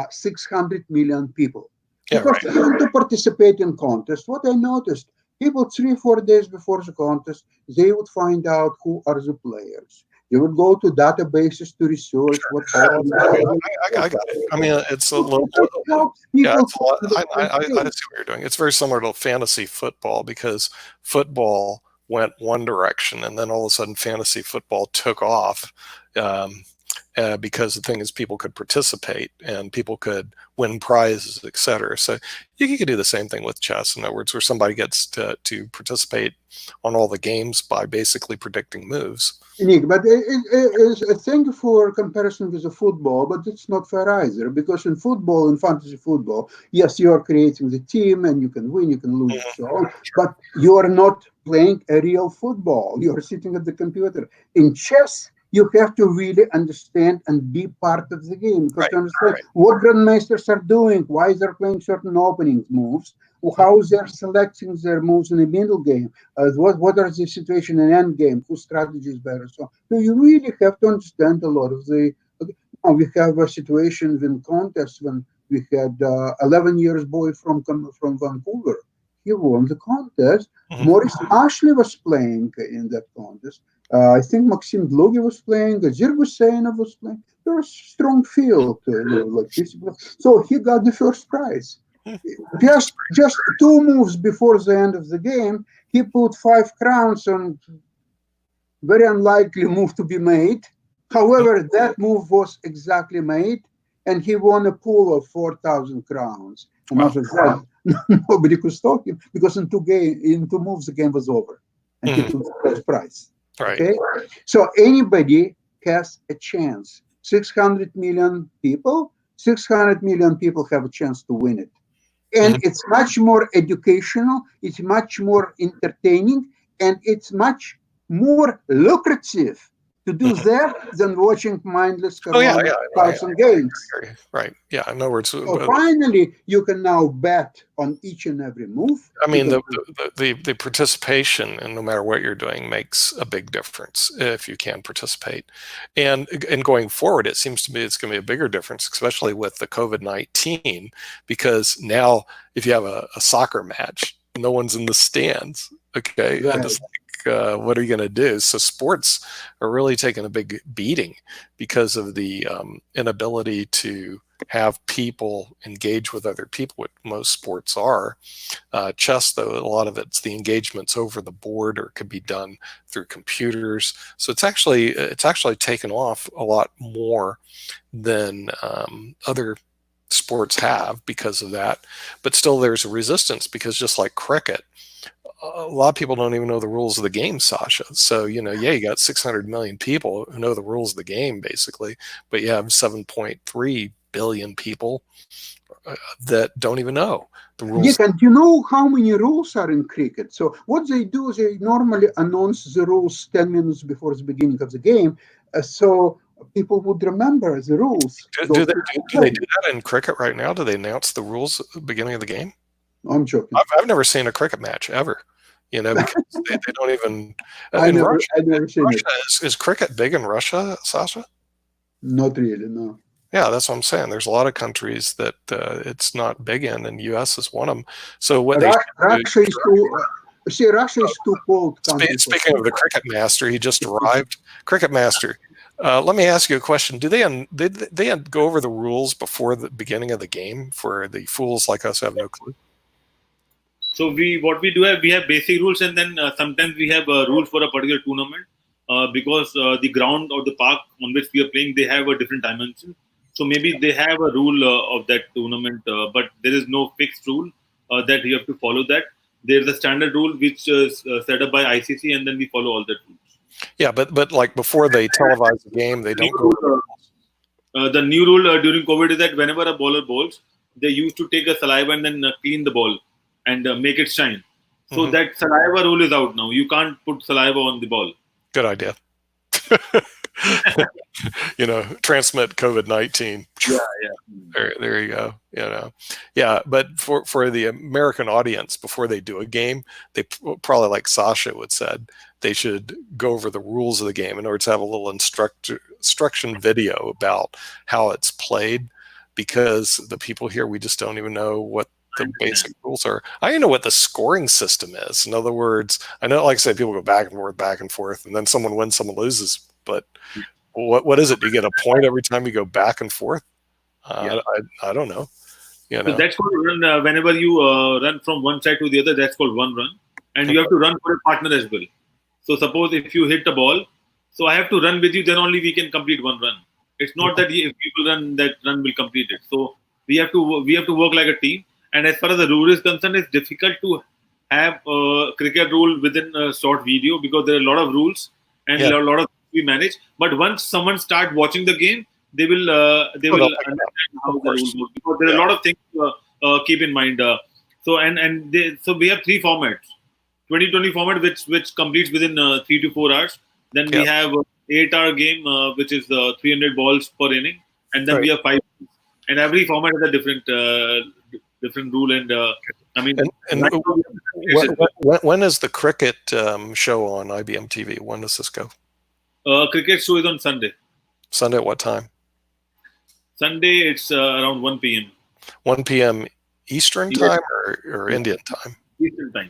600 million people. Because even to participate in contests, what I noticed, people 3-4 days before the contest, they would find out who are the players. They would go to databases to research what happened. I got it. I mean, it's a little. Yeah, it's a lot. I see what you're doing. It's very similar to fantasy football, because football went one direction, and then all of a sudden, fantasy football took off. Because the thing is, people could participate and people could win prizes, etc. So you could do the same thing with chess. In other words, where somebody gets to participate on all the games by basically predicting moves. Nick, but thank you for comparison with the football, but it's not fair either, because in football, in fantasy football, yes, you are creating the team and you can win, you can lose, and so on, but you are not playing a real football. You are sitting at the computer. In chess, you have to really understand and be part of the game, because to understand what grandmasters are doing, why they're playing certain opening moves, how they're selecting their moves in the middle game, what are the situation in end game, whose strategy is better. So you really have to understand a lot of the. Now we have a situation in contests when we had 11 years boy from Vancouver. He won the contest. Maurice Ashley was playing in that contest. I think Maxim Dlogi was playing. Zirgusenov was playing. There was a strong field, like 50. So he got the first prize. Just 2 moves before the end of the game, he put 5 crowns on very unlikely move to be made. However, that move was exactly made, and he won a pool of 4,000 crowns. And Wow. after that, nobody could stop him because in 2 moves the game was over, and he took the first prize. Right. Okay, so anybody has a chance. 600 million people have a chance to win it. And it's much more educational, it's much more entertaining, and it's much more lucrative to do that than watching mindless cards and games. Right. Yeah. In other words, So finally, you can now bet on each and every move. I mean, the participation, and no matter what you're doing, makes a big difference if you can participate. And going forward, it seems to me it's going to be a bigger difference, especially with the COVID-19, because now if you have a soccer match, no one's in the stands. Okay. Right. And it's like, what are you going to do? So sports are really taking a big beating because of the inability to have people engage with other people, what most sports are. Chess, though, a lot of it's the engagements over the board or could be done through computers. So it's actually taken off a lot more than other sports have because of that. But still there's a resistance because just like cricket, a lot of people don't even know the rules of the game, Sasha. So, you got 600 million people who know the rules of the game, basically, but you have 7.3 billion people that don't even know the rules. Yes, and you know how many rules are in cricket. So what they do, they normally announce the rules 10 minutes before the beginning of the game, so people would remember the rules. Do they do that in cricket right now? Do they announce the rules at the beginning of the game? I'm joking. I've never seen a cricket match ever. Because they don't even. I never seen Russia, it. is cricket big in Russia, Sasha? Not really, no. Yeah, that's what I'm saying. There's a lot of countries that it's not big in, and U.S. is one of them. So what Russia is too cold. Speaking of the cricket master, he just arrived. Cricket master, let me ask you a question. Did they go over the rules before the beginning of the game for the fools like us who have no clue? So we have basic rules, and then sometimes we have rules for a particular tournament because the ground or the park on which we are playing, they have a different dimension. So maybe they have a rule of that tournament, but there is no fixed rule that you have to follow that. There's a standard rule which is set up by ICC, and then we follow all that rules. Yeah, but like before they televise the game, they don't go over the rules. The new rule during COVID is that whenever a bowler bowls, they used to take a saliva and then clean the ball and make it shine. So that saliva rule is out now. You can't put saliva on the ball. Good idea. Transmit COVID-19. Yeah. There you go. Yeah. But for the American audience, before they do a game, they probably, like Sasha would said, they should go over the rules of the game in order to have a little instruction video about how it's played, because the people here, we just don't even know what the basic rules are. I don't know what the scoring system is. In other words, I know, like I said, people go back and forth, and then someone wins, someone loses. But what is it? Do you get a point every time you go back and forth? I don't know. So that's called run. Whenever you run from one side to the other, that's called one run. And you have to run for a partner as well. So suppose if you hit a ball, so I have to run with you, then only we can complete one run. It's not that if people run, that run will complete it. So we have to work like a team. And as far as the rule is concerned, it's difficult to have a cricket rule within a short video because there are a lot of rules and a lot of things we manage. But once someone start watching the game, they will understand how the rules work, because there are a lot of things to keep in mind. So we have 3 formats: 2020 format, which completes within 3 to 4 hours. Then we have 8-hour game, which is 300 balls per inning, and then we have 5. And every format has a different rule, and when is the cricket show on IBM TV? When does this go? Cricket show is on Sunday. Sunday at what time? Sunday it's around 1 p.m. 1 p.m. Eastern time or Indian time? Eastern time.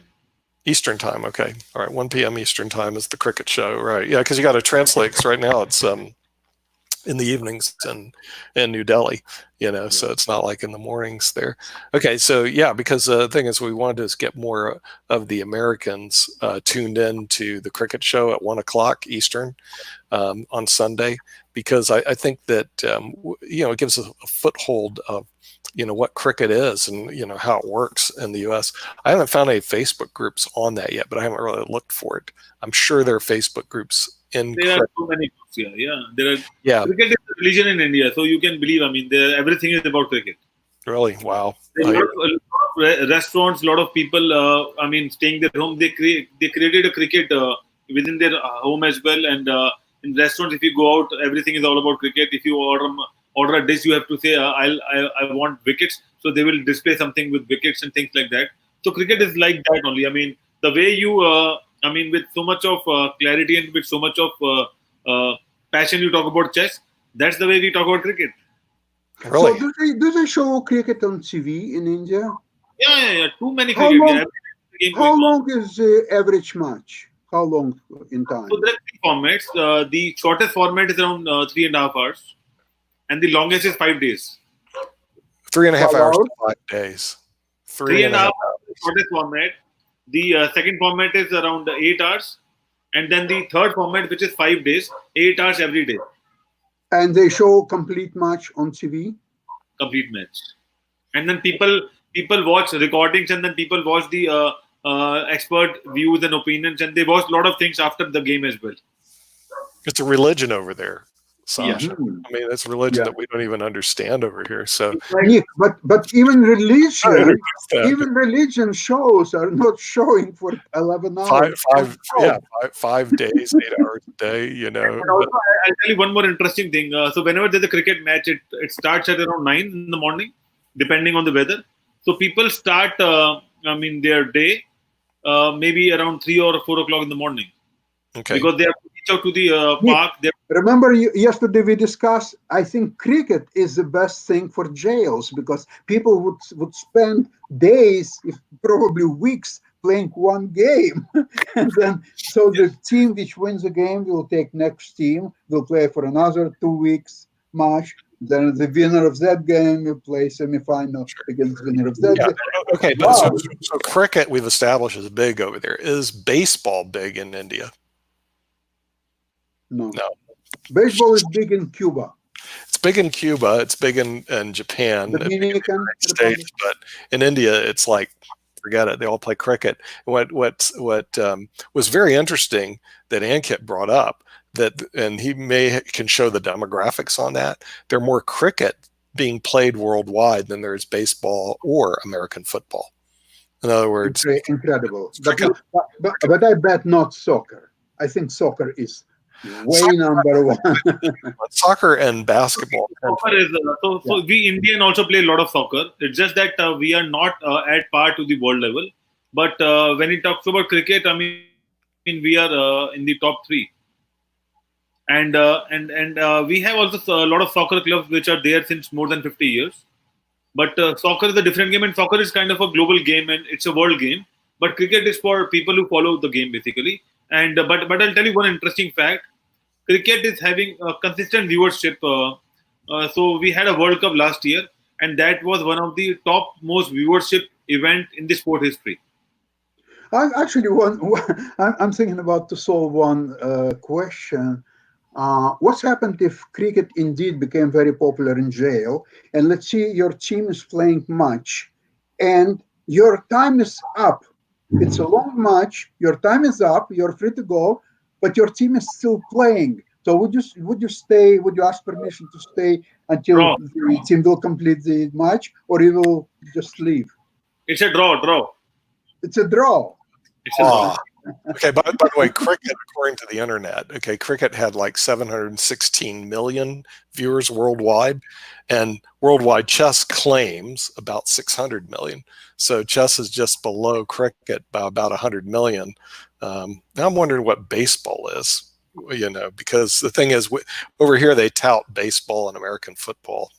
Eastern time. Okay. All right. 1 p.m. Eastern time is the cricket show. Right. Yeah. Because you got to translate. 'Cause right now it's in the evenings in New Delhi, so it's not like in the mornings there. Okay. So yeah, because the thing is, we wanted to get more of the Americans tuned in to the cricket show at 1 o'clock Eastern on Sunday, because I think that, it gives us a foothold of, what cricket is and, how it works in the US. I haven't found any Facebook groups on that yet, but I haven't really looked for it. I'm sure there are Facebook groups in There are cricket. so many groups here. Yeah, there are. Yeah, Cricket is a religion in India, so you can believe. I mean, everything is about cricket. really. Wow. There are a lot of restaurants, a lot of people. I mean, staying their home. They created a cricket within their home as well. And in restaurants, if you go out, everything is all about cricket. If you order a dish, you have to say, I want wickets. So they will display something with wickets and things like that. So cricket is like that only. I mean, the way you, with so much of clarity and with so much of passion, you talk about chess. That's the way we talk about cricket. Really? So do they show cricket on TV in India? Yeah. Too many How cricket. long, how long is the average match? How long in time? So there are three formats. The shortest format is around 3.5 hours, and the longest is 5 days. 3.5 hours hours? to 5 days. 3.5 hours is the shortest format. The second format is around 8 hours, and then the third format, which is 5 days, 8 hours every day. And they show complete match on TV? Complete match. And then people watch recordings, and then people watch the expert views and opinions, and they watch a lot of things after the game as well. It's a religion over there, Sasha. Mhm. I mean, it's a religion that we don't even understand over here. So Nick, but even religion shows are not showing for 11 hours. 5 days, 8 hours a day. And also, I'll tell you one more interesting thing. So whenever there's a cricket match, it starts at around 9 in the morning, depending on the weather. So people start, their day maybe around 3 or 4 o'clock in the morning. Okay. Because they have to reach out to the park. Remember, yesterday we discussed, I think cricket is the best thing for jails, because people would spend days, if probably weeks, playing one game. And then, so the team which wins the game will take next team, will play for another 2 weeks match. Then the winner of that game will play semi-final against the winner of that game. Okay, Wow. so cricket we've established is big over there. Is baseball big in India? No. No. Baseball is big in Cuba. It's big in Cuba. It's big in Japan, Dominican States, but in India, it's like, forget it. They all play cricket. What was very interesting that Ankit brought up, and he can show the demographics on that. There's more cricket being played worldwide than there is baseball or American football. In other words, incredible. But I bet not soccer. I think soccer is way number one. Soccer and basketball. Soccer is so we Indian also play a lot of soccer. It's just that we are not at par to the world level. But when it talks about cricket, we are in the top 3. And we have also a lot of soccer clubs which are there since more than 50 years. But soccer is a different game, and soccer is kind of a global game, and it's a world game. But cricket is for people who follow the game, basically. And but I'll tell you one interesting fact. Cricket is having a consistent viewership. So we had a World Cup last year, and that was one of the top most viewership event in the sport history. Actually, I'm thinking about to solve one question. What's happened if cricket indeed became very popular in jail, and let's see your team is playing match, and your time is up. It's a long match. Your time is up. You're free to go, but your team is still playing. So would you stay? Would you ask permission to stay until the team will complete the match, or you will just leave? It's a draw. It's a draw. It's a draw. Okay, by the way, cricket, according to the internet, cricket had like 716 million viewers worldwide, and worldwide chess claims about 600 million. So chess is just below cricket by about 100 million. Now I'm wondering what baseball is, because the thing is, over here they tout baseball and American football,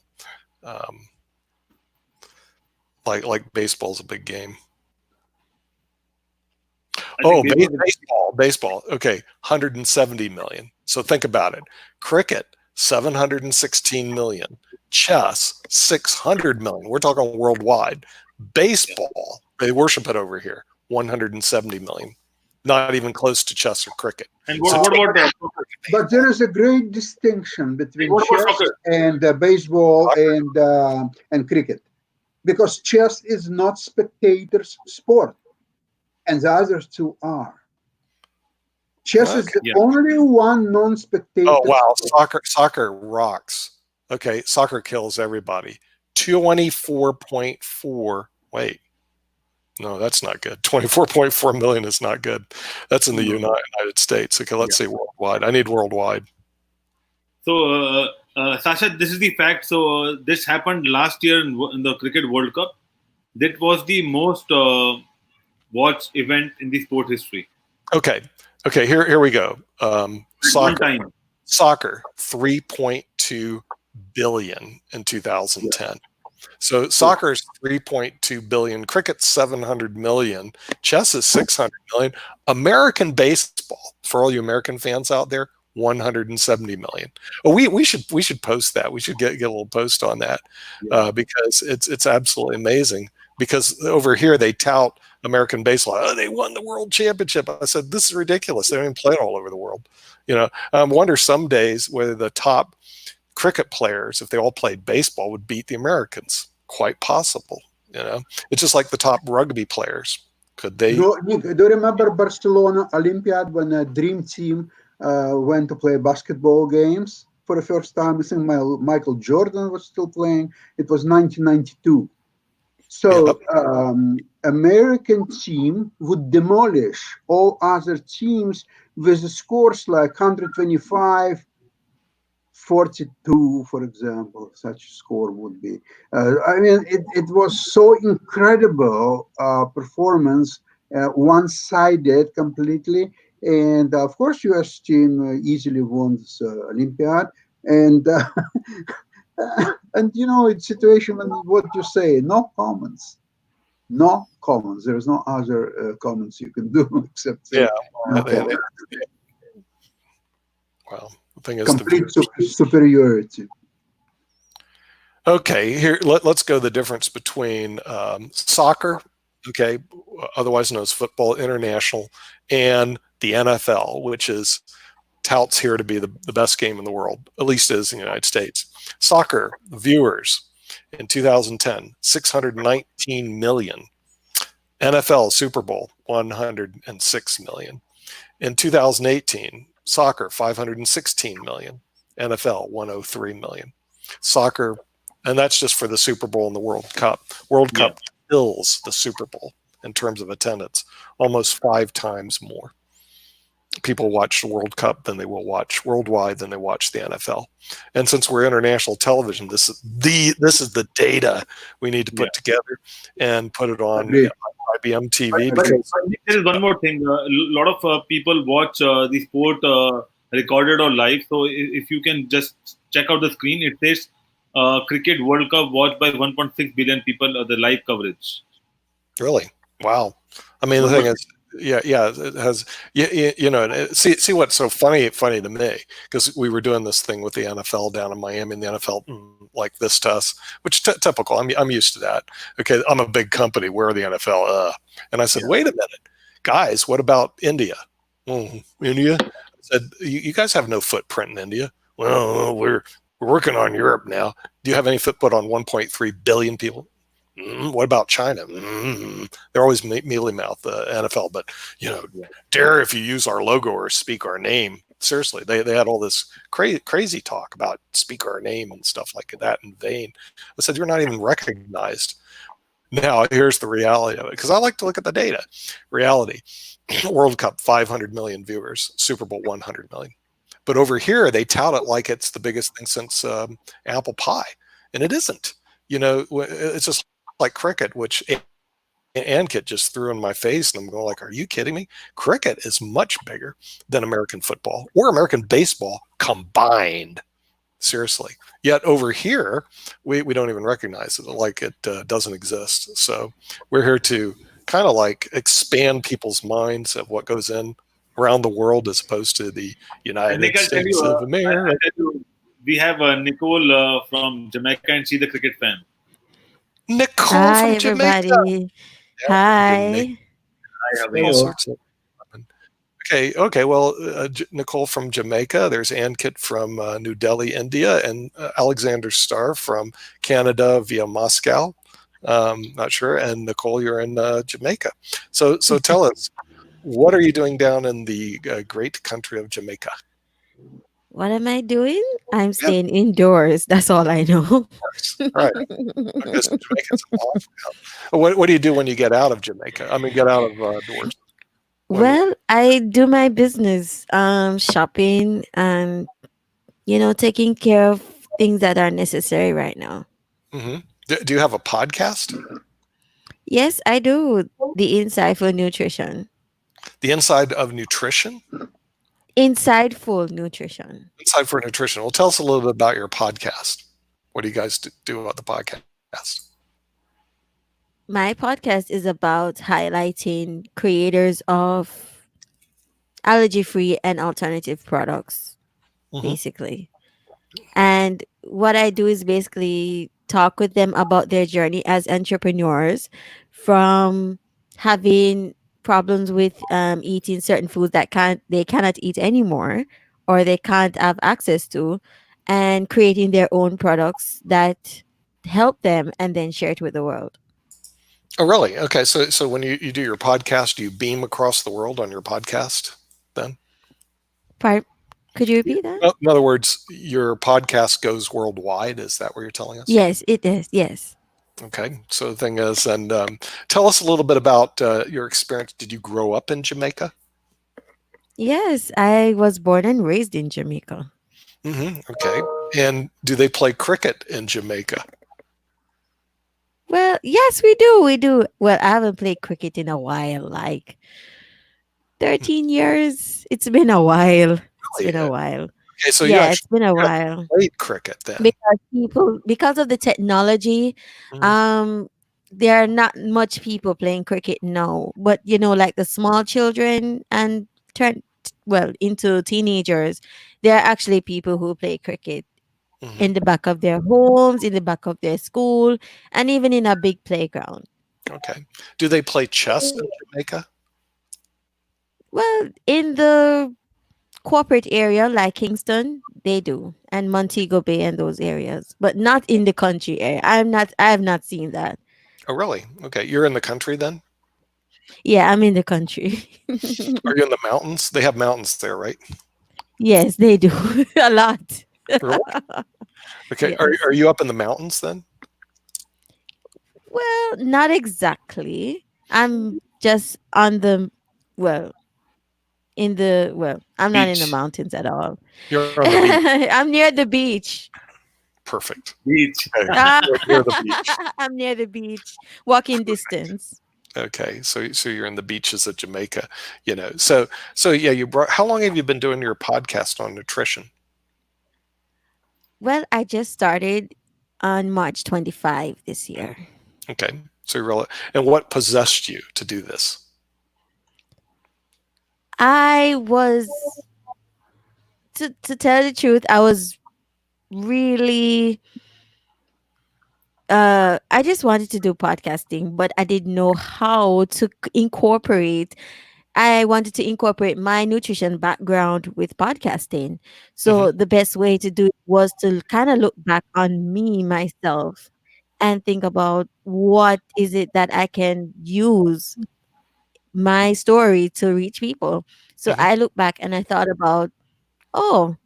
like baseball's a big game. I think Baseball. Okay, 170 million. So think about it. Cricket, 716 million. Chess, 600 million. We're talking worldwide. Baseball, they worship it over here, 170 million. Not even close to chess or cricket. And what about soccer? But there is a great distinction between What about chess soccer? and baseball and cricket, because chess is not spectators' sport, and the others two are. Chess is the Yeah. only one non-spectator. Oh wow, sport. soccer rocks. Okay, soccer kills everybody. 24.4. Wait. No, that's not good. 24.4 million is not good. That's in the United States. Okay, let's see worldwide. I need worldwide. So, Sasha, this is the fact. So, this happened last year in the Cricket World Cup. That was the most watched event in the sport history. Okay, here we go. One time. Soccer, 3.2 billion in 2010. So soccer is 3.2 billion, cricket's 700 million, chess is 600 million. American baseball, for all you American fans out there, 170 million. Well, we should post that. We should get a little post on that because it's absolutely amazing. Because over here they tout American baseball. Oh, they won the world championship. I said, this is ridiculous. They don't even play it all over the world. You know, I wonder some days whether the top cricket players, if they all played baseball, would beat the Americans. Quite possible. You know, it's just like the top rugby players. Could they? Do you remember Barcelona Olympiad when a dream team went to play basketball games for the first time? I think Michael Jordan was still playing. It was 1992. So American team would demolish all other teams with scores like 125, 42, for example. Such a score would be. I mean, it was so incredible performance, one-sided completely. And of course, U.S. team easily won this Olympiad. And and you know, it's situation when what you say, no comments. No comments. There's no other comments you can do except say, Well, the thing is, complete superiority. Okay, here let's go the difference between soccer, okay, otherwise known as football international, and the NFL, which is touts here to be the best game in the world, at least is in the United States. Soccer viewers in 2010, 619 million. NFL Super Bowl, 106 million. In 2018, soccer, 516 million. NFL, 103 million. Soccer, and that's just for the Super Bowl and the World Cup. World Cup kills the Super Bowl in terms of attendance, almost 5 times more. People watch the World Cup than they will watch worldwide than they watch the NFL. And since we're international television, this is the data we need to put together and put it on IBM TV. But there is one more thing. A lot of people watch the sport recorded or live. So if you can just check out the screen, it says Cricket World Cup watched by 1.6 billion people, the live coverage. Really? Wow. I mean, the thing is, it has, you know, see what's so funny to me, because we were doing this thing with the NFL down in Miami, and the NFL like this to us, which typical. I'm used to that. Okay, I'm a big company. We're the NFL. And I said, wait a minute, guys, what about India? India? I said, you guys have no footprint in India. Well, we're working on Europe now. Do you have any footprint on 1.3 billion people? What about China? They're always mealy mouth, the NFL, but you know, dare if you use our logo or speak our name. Seriously, they had all this crazy talk about speak our name and stuff like that in vain. I said, you're not even recognized. Now, here's the reality of it, because I like to look at the data. Reality, World Cup, 500 million viewers, Super Bowl, 100 million. But over here, they tout it like it's the biggest thing since apple pie, and it isn't. You know, it's just like cricket, which Ankit just threw in my face, and I'm going like, are you kidding me? Cricket is much bigger than American football or American baseball combined. Seriously. Yet over here, we don't even recognize it, like it doesn't exist. So we're here to kind of like expand people's minds of what goes in around the world as opposed to the United Nick, I'll tell States you, of America. I'll tell you, we have Nicole from Jamaica, and she's a cricket fan. Nicole Hi, from Jamaica. everybody. Hi. Hi, how are All you? sorts of. Okay. Well, Nicole from Jamaica. There's Ankit from New Delhi, India, and Alexander Starr from Canada via Moscow. Not sure. And Nicole, you're in Jamaica. So tell us, what are you doing down in the great country of Jamaica? What am I doing? I'm staying indoors. That's all I know. Right. Because Jamaicans are awful. What do you do when you get out of Jamaica? I mean, get out of doors. Well, I do my business, shopping and, taking care of things that are necessary right now. Mm-hmm. Do you have a podcast? Yes, I do. The Insightful Nutrition. The Inside of Nutrition? Insightful Nutrition. Inside for Nutrition. Well, tell us a little bit about your podcast. What do you guys do about the podcast? My podcast is about highlighting creators of allergy-free and alternative products, Mhm. basically. And what I do is basically talk with them about their journey as entrepreneurs, from having problems with eating certain foods that they cannot eat anymore, or they can't have access to, and creating their own products that help them and then share it with the world. Oh, really? Okay. So when you do your podcast, do you beam across the world on your podcast then? Could you repeat that? In other words, your podcast goes worldwide. Is that what you're telling us? Yes, it is. Yes. Okay. So the thing is, and tell us a little bit about your experience. Did you grow up in Jamaica? Yes, I was born and raised in Jamaica. Mm-hmm. Okay. And do they play cricket in Jamaica? Well, yes, we do. We do. Well, I haven't played cricket in a while, like 13 years. It's been a while. It's been a while. Okay. So you Yeah, it's actually been a while. played cricket then? Because of the technology, Mhm. there are not much people playing cricket now. But like the small children and into teenagers, there are actually people who play cricket Mhm. in the back of their homes, in the back of their school, and even in a big playground. Okay. Do they play chess in Jamaica? Well, in the corporate area like Kingston, they do, and Montego Bay and those areas, but not in the country area. I have not seen that. Oh, really? Okay. You're in the country then? Yeah, I'm in the country. Are you in the mountains? They have mountains there, right? Yes, they do. A lot. Really? Okay. Yes. Are you up in the mountains then? Well, not exactly. I'm just on the well, I'm not in the Beach. mountains at all. You're on the beach. I'm near the beach. Perfect. Beach. Okay. You're near the beach. I'm near the beach, walking distance. Okay. So you're in the beaches of Jamaica, So yeah, how long have you been doing your podcast on nutrition? Well, I just started on March 25 this year. Okay. So and what possessed you to do this? I was, to tell the truth, I was really, I just wanted to do podcasting, but I didn't know how to incorporate. I wanted to incorporate my nutrition background with podcasting. So the best way to do it was to kind of look back on myself, and think about what is it that I can use my story to reach people. So I looked back and I thought about, oh,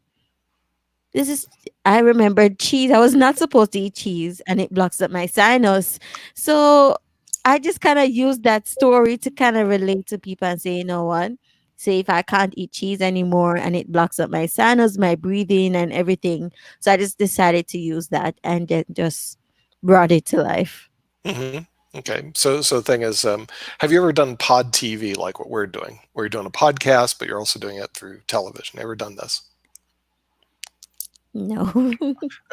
I remembered cheese. I was not supposed to eat cheese and it blocks up my sinus. So I just kind of used that story to kind of relate to people and say, you know what? Say if I can't eat cheese anymore and it blocks up my sinus, my breathing and everything. So I just decided to use that and then just brought it to life. Mm-hmm. Okay. So the thing is, have you ever done pod TV like what we're doing, where you're doing a podcast, but you're also doing it through television? Ever done this? No.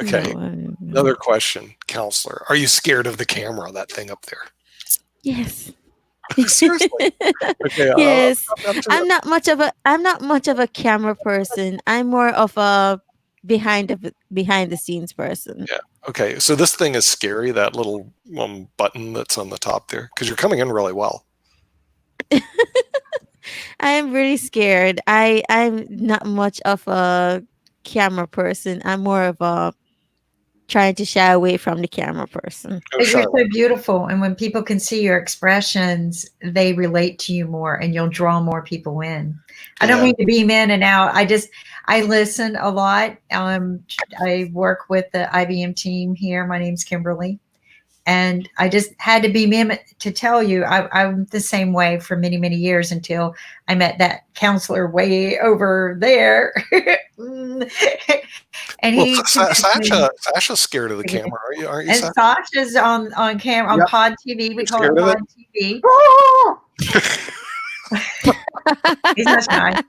Okay. No. Another question, counselor. Are you scared of the camera, that thing up there? Yes. Seriously. Okay. Yes. I'm to- I'm not much of a camera person. I'm more of a behind the scenes person. Yeah. Okay. So this thing is scary. That little button that's on the top there, because you're coming in really well. I am really scared. I'm not much of a camera person. I'm more of a trying to shy away from the camera person. Oh, But you're Charlotte. so beautiful, and when people can see your expressions, they relate to you more, and you'll draw more people in. I don't Yeah. mean to beam in and out. I listen a lot. I work with the IBM team here. My name's Kimberly, and I just had to beam in to tell you I'm the same way for many, many years until I met that counselor way over there. And Well, he Sasha's scared of the camera. Aren't you, and Sasha? Sasha's on camera on Yep. Pod TV. We call Scared it of it? Pod TV. Oh! He's not shy.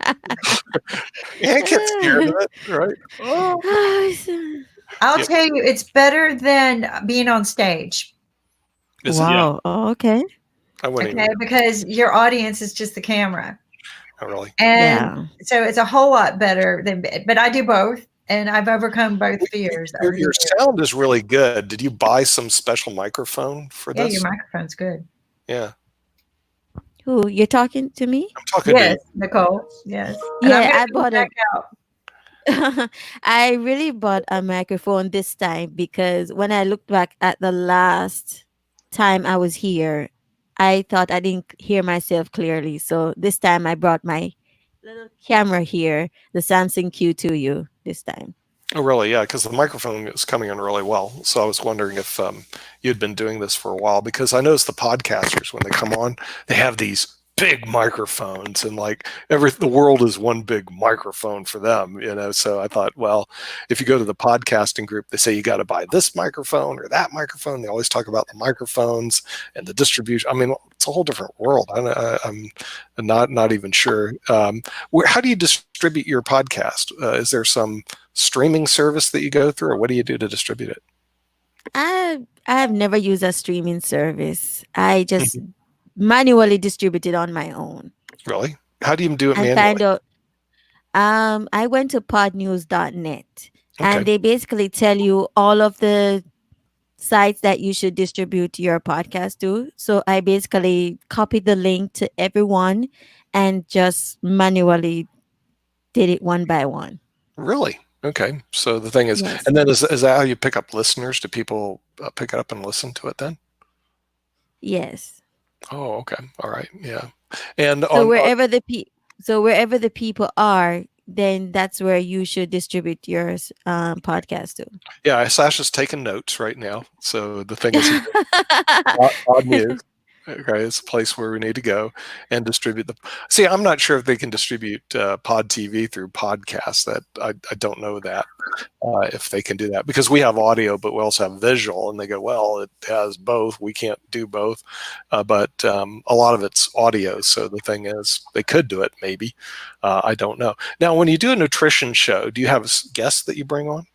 Hank gets scared of it, right? Oh. I'll Yep. tell you, it's better than being on stage. Is it? Wow. Oh, okay. I wouldn't Okay, even. because your audience is just the camera. Oh, really? And Yeah. so it's a whole lot better than, but I do both, and I've overcome both fears. over the Your years. sound is really good. Did you buy some special microphone for Yeah, this? your microphone's good. Yeah. Who you're talking to me? I'm talking Yes, Nicole. Yes. Yeah, I I bought a back out. I really bought a microphone this time because when I looked back at the last time I was here, I thought I didn't hear myself clearly. So this time I brought my little camera here, the Samsung Q2U this time. Oh, really? Yeah, because the microphone is coming in really well. So I was wondering if you'd been doing this for a while, because I noticed the podcasters, when they come on, they have these big microphones, and like the world is one big microphone for them, you know. So I thought, well, if you go to the podcasting group, they say you got to buy this microphone or that microphone. They always talk about the microphones and the distribution. I mean, it's a whole different world. I'm not even sure. How do you distribute your podcast? Is there some streaming service that you go through, or what do you do to distribute it? I've never used a streaming service. I just manually distribute it on my own. Really? How do you do it And manually? find out I went to podnews.net Okay. and they basically tell you all of the sites that you should distribute your podcast to. So I basically copied the link to everyone and just manually did it one by one. Really? Okay. So the thing is, Yes. and then is that how you pick up listeners? Do people pick it up and listen to it then? Yes. Oh, okay. All right. Yeah. And So wherever the people are, then that's where you should distribute your podcast to. yeah, Sasha's taking notes right now. So the thing is, Pod News. Okay, it's a place where we need to go and distribute them. See, I'm not sure if they can distribute Pod TV through podcasts. That I don't know that if they can do that, because we have audio, but we also have visual. And they go, well, it has both. We can't do both, but a lot of it's audio. So the thing is, they could do it. Maybe I don't know. Now, when you do a nutrition show, do you have guests that you bring on?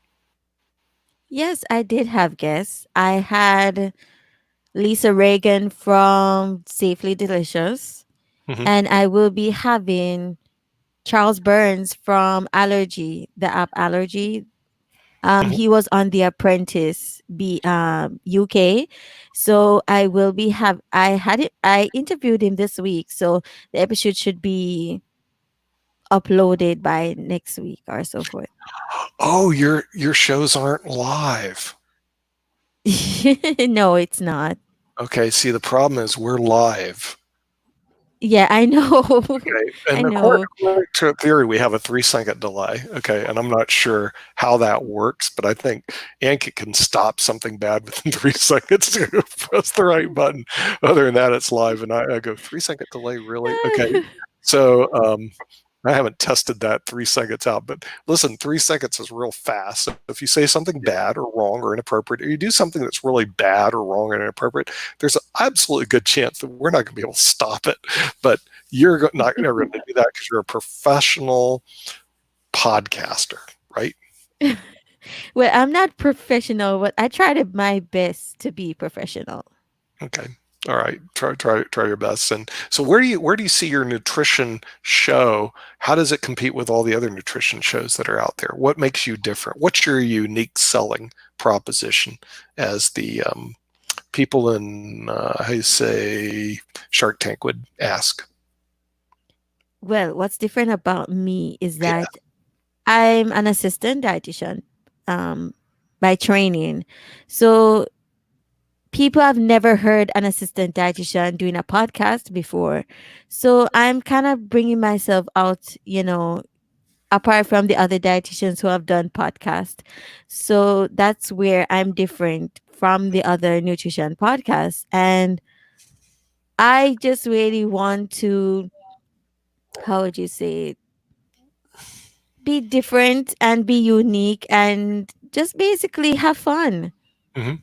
Yes, I did have guests. I had Lisa Reagan from Safely Delicious, Mhm. and I will be having Charles Burns from Allergy, the app Allergy. Mhm. He was on The Apprentice, UK. So I will be I interviewed him this week. So the episode should be uploaded by next week or so forth. Oh, your shows aren't live. No, it's not. Okay, see, the problem is we're live. Yeah, I know. Okay, and I know. according to theory, we have a 3-second delay. Okay, and I'm not sure how that works, but I think Ankit can stop something bad within 3 seconds to press the right button. Other than that, it's live, and I go 3-second delay, really? Okay, so I haven't tested that 3 seconds out, but listen, 3 seconds is real fast. So if you say something bad or wrong or inappropriate, or you do something that's really bad or wrong and inappropriate, there's an absolutely good chance that we're not going to be able to stop it. But you're not never going to do that because you're a professional podcaster, right? Well, I'm not professional, but I tried my best to be professional. Okay. All right, try your best. And so, where do you see your nutrition show? How does it compete with all the other nutrition shows that are out there? What makes you different? What's your unique selling proposition, as the people in how you say Shark Tank would ask? Well, what's different about me is Yeah. that I'm an assistant dietitian by training. So people have never heard an assistant dietitian doing a podcast before. So I'm kind of bringing myself out, apart from the other dietitians who have done podcasts. So that's where I'm different from the other nutrition podcasts. And I just really want to, how would you say it? Be different and be unique and just basically have fun. Mm-hmm.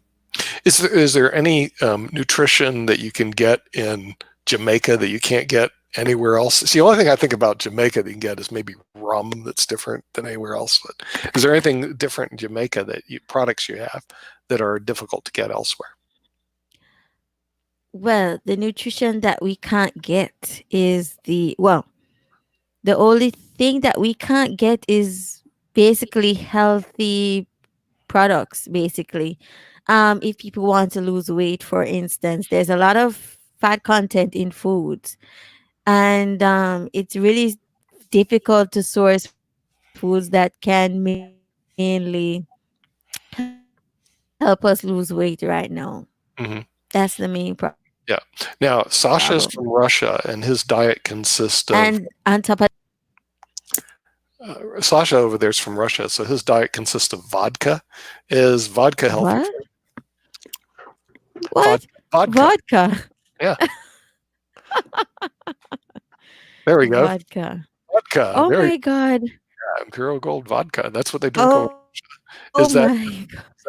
Is there any nutrition that you can get in Jamaica that you can't get anywhere else? See, the only thing I think about Jamaica that you can get is maybe rum that's different than anywhere else. But is there anything different in Jamaica that products you have that are difficult to get elsewhere? Well, the nutrition that we can't get is the only thing that we can't get is basically healthy products, basically. If people want to lose weight, for instance, there's a lot of fat content in foods, and it's really difficult to source foods that can mainly help us lose weight right now. Mm-hmm. That's the main problem. Yeah. Now, Sasha's from Russia, and his diet consists of. And on top of Sasha over there's from Russia, so his diet consists of vodka. Is vodka healthy? What? Vodka. Yeah. There we go. Vodka. Oh my God. Yeah, Imperial Gold vodka. That's what they drink. Is that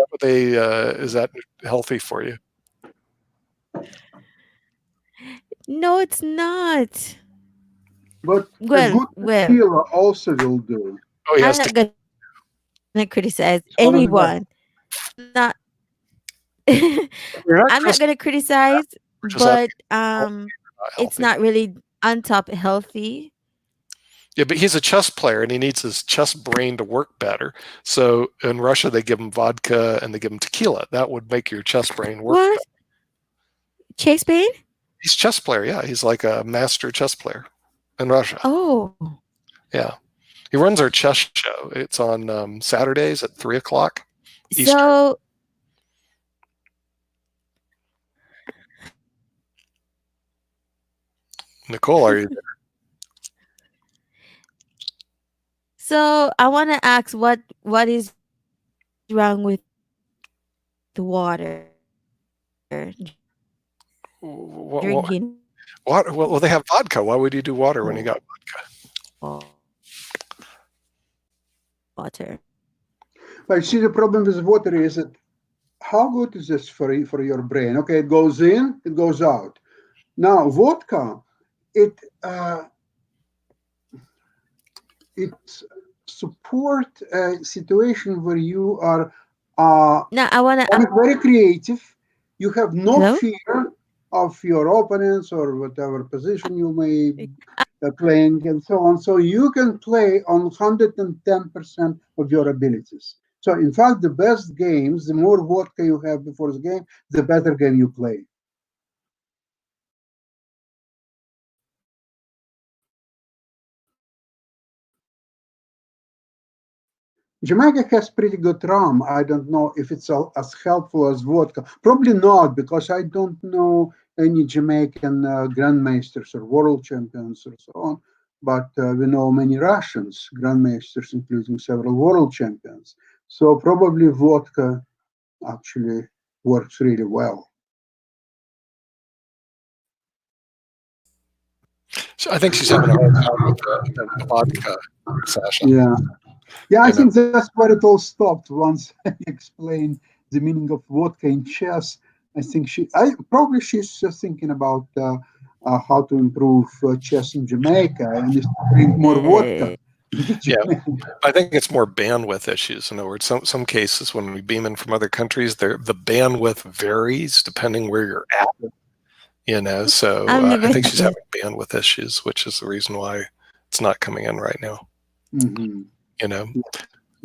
what they? Is that healthy for you? No, it's not. But a good tequila also will do. Oh, yes. I'm not going to criticize anyone. I'm not going to criticize, but it's not really on top healthy. Yeah, but he's a chess player and he needs his chess brain to work better. So in Russia, they give him vodka and they give him tequila. That would make your chess brain work. What? Chess brain? He's a chess player. Yeah, he's like a master chess player in Russia. Oh. Yeah. He runs our chess show. It's on Saturdays at 3:00 Eastern. So Nicole, are you there? So I want to ask what is wrong with the water? Drinking water. Well, they have vodka. Why would you do water when you got vodka? Water. But see, the problem with water is that how good is this for your brain? Okay, it goes in, it goes out. Now, vodka, it support a situation where you are now I want to very creative. You have no fear of your opponents or whatever position you may be playing and so on. So you can play on 110% of your abilities. So in fact, the best games, the more vodka you have before the game, the better game you play. Jamaica has pretty good rum. I don't know if it's as helpful as vodka. Probably not, because I don't know any Jamaican grandmasters or world champions or so on. But we know many Russians grandmasters, including several world champions. So probably vodka actually works really well. So I think she's having a hard time with the vodka, Sasha. Yeah. Yeah, I think that's where it all stopped once I explained the meaning of vodka in chess. I think she's just thinking about how to improve chess in Jamaica and just drink more vodka. Yeah, I think it's more bandwidth issues. In other words, some cases when we beam in from other countries, the bandwidth varies depending where you're at. So I've I never think she's had having bandwidth issues, which is the reason why it's not coming in right now. Mhm. Um,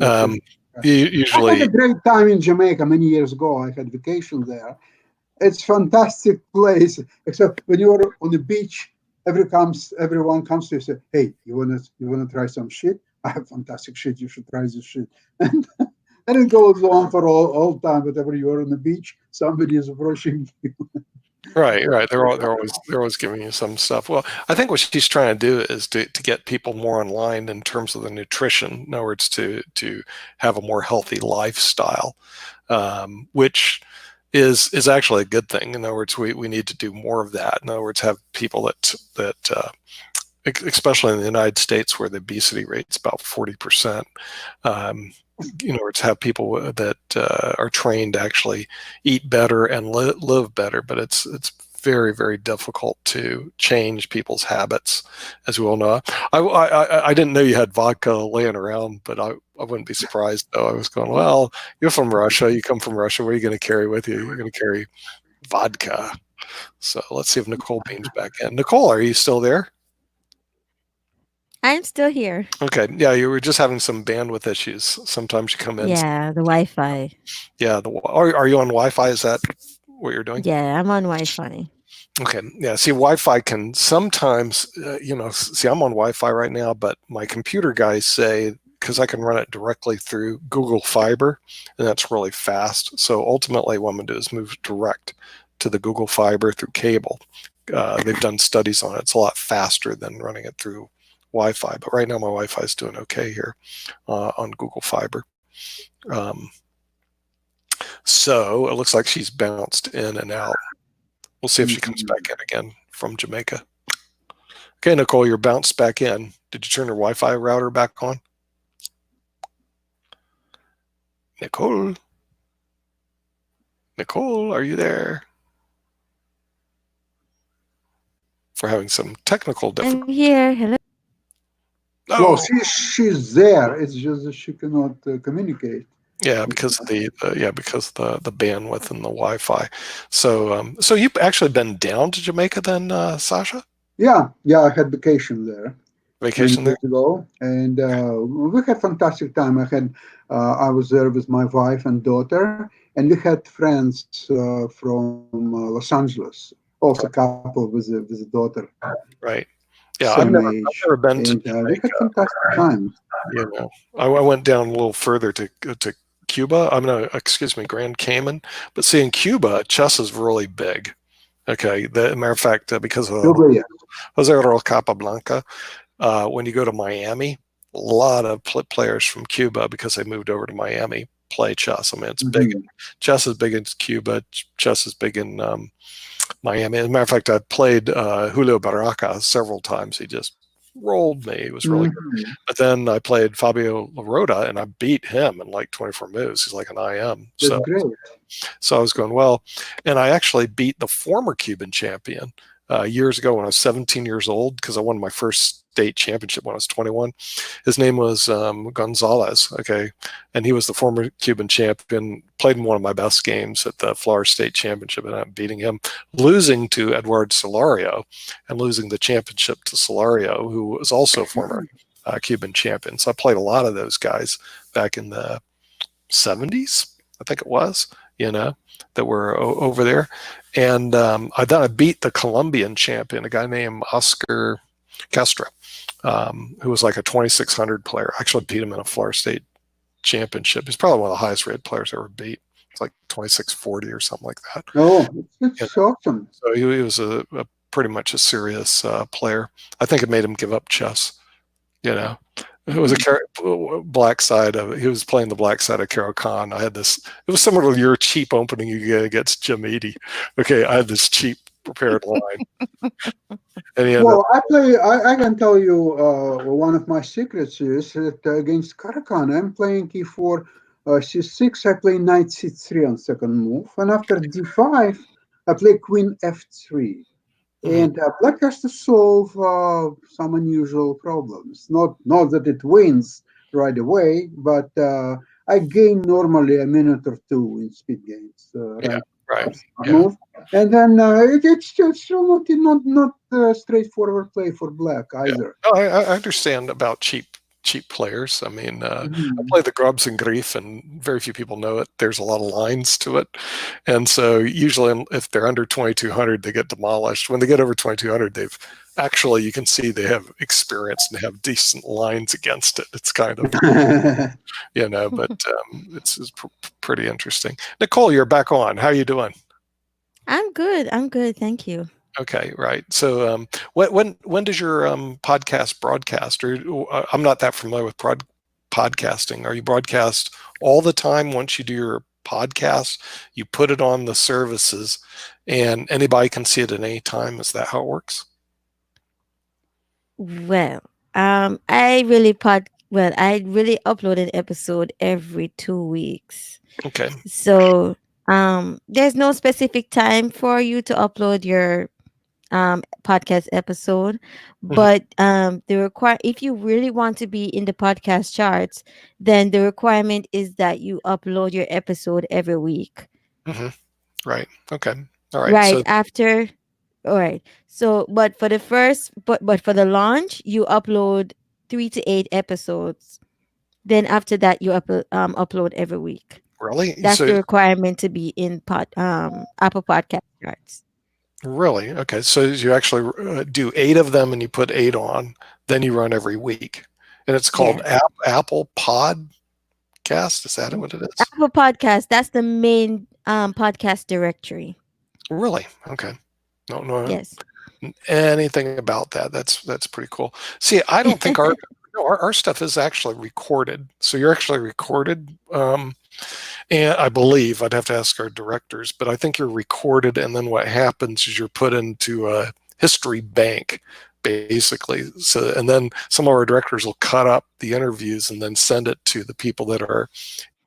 I had usually, a great time in Jamaica many years ago. I had vacation there. It's fantastic place. Except when you're on the beach, everyone comes to you and say, "Hey, you wanna try some shit? I have fantastic shit. You should try this shit." And it goes on for all time. Whenever you're on the beach, somebody is approaching you. right. They're always giving you some stuff. Well, I think what she's trying to do is to get people more online in terms of the nutrition. In other words, to have a more healthy lifestyle, which is actually a good thing. In other words, we need to do more of that. In other words, have people that especially in the United States where the obesity rate's about 40%. To have people that are trained to actually eat better and live better, but it's very, very difficult to change people's habits, as we all know. I didn't know you had vodka laying around, but I wouldn't be surprised though. I was going, well, you're from Russia, you come from Russia, what are you going to carry with you? You're going to carry vodka. So let's see if Nicole beams back in. Nicole, are you still there? I'm still here. Okay. Yeah, you were just having some bandwidth issues. Sometimes you come in. Yeah, the Wi-Fi. Yeah. Are you on Wi-Fi? Is that what you're doing? Yeah, I'm on Wi-Fi. Okay. Yeah. See, Wi-Fi can sometimes, see, I'm on Wi-Fi right now, but my computer guys say, because I can run it directly through Google Fiber, and that's really fast. So ultimately, what I'm going to do is move direct to the Google Fiber through cable. They've done studies on it. It's a lot faster than running it through Wi-Fi, but right now my Wi-Fi is doing okay here on Google Fiber. So it looks like she's bounced in and out. We'll see if she comes back in again from Jamaica. Okay, Nicole, you're bounced back in. Did you turn your Wi-Fi router back on? Nicole, are you there? We're having some technical difficulties. I'm here. Hello. Well, she's there. It's just that she cannot communicate. Yeah, because of the bandwidth and the Wi-Fi. So so you've actually been down to Jamaica then, Sasha? Yeah, I had vacation there. Vacation there? Years ago, and we had fantastic time. I was there with my wife and daughter, and we had friends from Los Angeles, also a couple with a daughter. Right. Yeah, I've never been to Jamaica. We had fantastic time. I went down a little further to Cuba. Excuse me, Grand Cayman. But see, in Cuba, chess is really big. Okay. Matter of fact, because of Jose Capablanca, when you go to Miami, a lot of players from Cuba, because they moved over to Miami, play chess. I mean, it's big. Chess is big in Cuba. Chess is big in Miami. As a matter of fact, I played Julio Barraca several times. He just rolled me. It was really good. But then I played Fabio Larota, and I beat him in like 24 moves. He's like an IM. That's great. So I was going, well, and I actually beat the former Cuban champion years ago when I was 17 years old, because I won my first state championship when I was 21. His name was Gonzalez, okay, and he was the former Cuban champion, played in one of my best games at the Florida State Championship, and I'm beating him, losing to Eduardo Solario, and losing the championship to Solario, who was also a former Cuban champion. So I played a lot of those guys back in the 70s, I think it was, that were over there. And I beat the Colombian champion, a guy named Oscar Castro, who was like a 2,600 player. I actually beat him in a Florida State championship. He's probably one of the highest rated players I ever beat. It's like 2,640 or something like that. Oh, it's awesome. So he was a pretty much a serious player. I think it made him give up chess. It was a black side of it. He was playing the black side of Carol Khan. I had this. It was similar to your cheap opening you get against Jim Eadie. Okay, I had this cheap prepared line. Well, I can tell you one of my secrets is that against Caracan, I'm playing e4, c6. I play knight c3 on second move, and after d5, I play queen f3. And black has to solve some unusual problems. Not that it wins right away, but I gain normally a minute or two in speed games. Right. Yeah. move. And then it's still not straightforward play for black Yeah. either. No, I understand about cheap players. I mean, I Mhm. play the Grubs and Grief, and very few people know it. There's a lot of lines to it, and so usually, if they're under 2,200, they get demolished. When they get over 2,200, they've actually, you can see they have experience and have decent lines against it. It's kind of, but it's pretty interesting. Nicole, you're back on. How you doing? I'm good. I'm good. Thank you. Okay, right. So, when does your podcast broadcast? Or I'm not that familiar with podcasting. Are you broadcast all the time once you do your podcast? You put it on the services, and anybody can see it at any time. Is that how it works? Well, I really upload an episode every 2 weeks. Okay. So there's no specific time for you to upload your podcast episode, but if you really want to be in the podcast charts, then the requirement is that you upload your episode every week. Mm-hmm. Right. Okay. All right. Right So, after. All right. So, but for the launch, you upload 3 to 8 episodes. Then after that, you upload every week. really? That's So, the requirement to be in Apple Podcast charts. really? Okay. So you actually do 8 of them, and you put 8 on. Then you run every week, and it's called Yes. Apple Podcast. Is that what it is? Apple Podcast. That's the main podcast directory. Really? Okay. No, Yes. anything about that. That's pretty cool. See, I don't think our stuff is actually recorded. So you're actually recorded, and I believe I'd have to ask our directors, but I think you're recorded, and then what happens is you're put into a history bank, basically. So, and then some of our directors will cut up the interviews and then send it to the people that are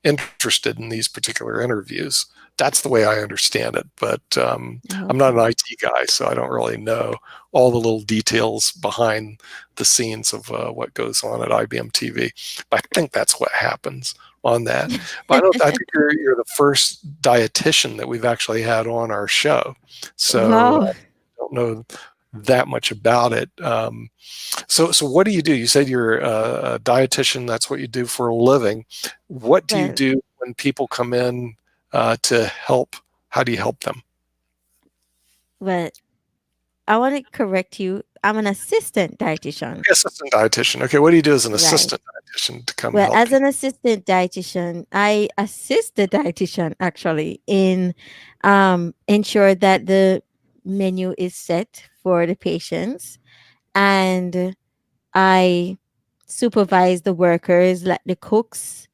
interested in these particular interviews. That's the way I understand it, but I'm not an IT guy, so I don't really know all the little details behind the scenes of what goes on at IBM TV. But I think that's what happens on that. But I think you're the first dietitian that we've actually had on our show, so Wow. I don't know that much about it. So what do? You said you're a dietitian. That's what you do for a living. What do you do when people come in to help? How do you help them? Well, I want to correct you. I'm an assistant dietitian. Assistant dietitian. Okay, what do you do as an Right. assistant dietitian to come Well, help as you? an assistant dietitian, I assist the dietitian actually in ensure that the menu is set for the patients, and I supervise the workers like the cooks,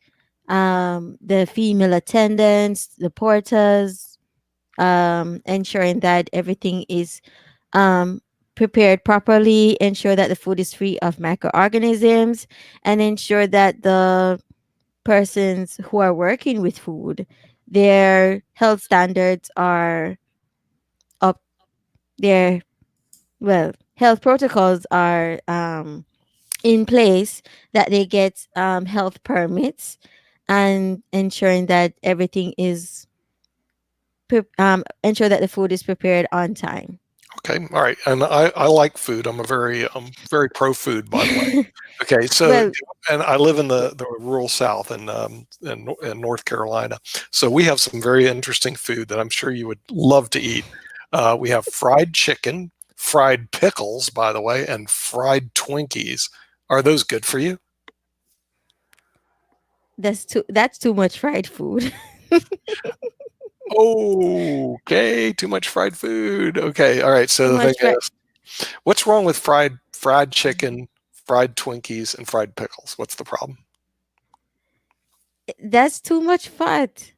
the female attendants, the porters, ensuring that everything is prepared properly, ensure that the food is free of microorganisms, and ensure that the persons who are working with food, their health standards are up. Their health protocols are in place, that they get health permits, and ensuring that everything is ensure that the food is prepared on time. Okay, all right. And I like food. I'm a very pro food, by the way. Okay, so Well, and I live in the rural South in North Carolina. So we have some very interesting food that I'm sure you would love to eat. We have fried chicken, fried pickles, by the way, and fried Twinkies. Are those good for you? that's too much fried food. Okay, too much fried food. Okay, all right. So Too the much thing is, what's wrong with fried chicken, fried Twinkies, and fried pickles? What's the problem? That's too much fat.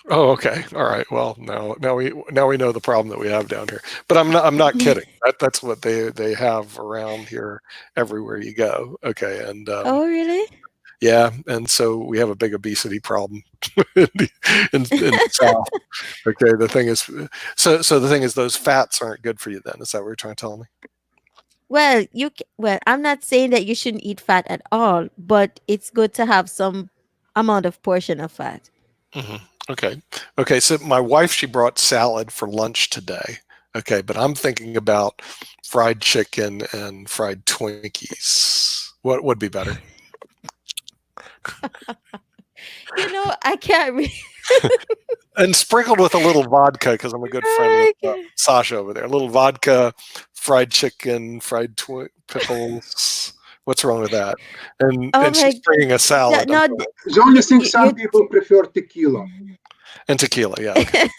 Oh, okay. All right. Well, now we know the problem that we have down here. But I'm not kidding. That's what they have around here everywhere you go. Okay, and Oh, really? yeah, and so we have a big obesity problem in the South. Okay, the thing is, so the thing is, those fats aren't good for you. Then is that what you're trying to tell me? Well, I'm not saying that you shouldn't eat fat at all, but it's good to have some amount of portion of fat. Mm-hmm. Okay. Okay. So my wife, she brought salad for lunch today. Okay. But I'm thinking about fried chicken and fried Twinkies. What would be better? I can't read. And sprinkled with a little vodka because I'm a good friend with Sasha over there. A little vodka, fried chicken, fried pickles. What's wrong with that? And Oh and she's my bringing a salad no, The only thing some you people prefer tequila. and tequila. Yeah. Okay.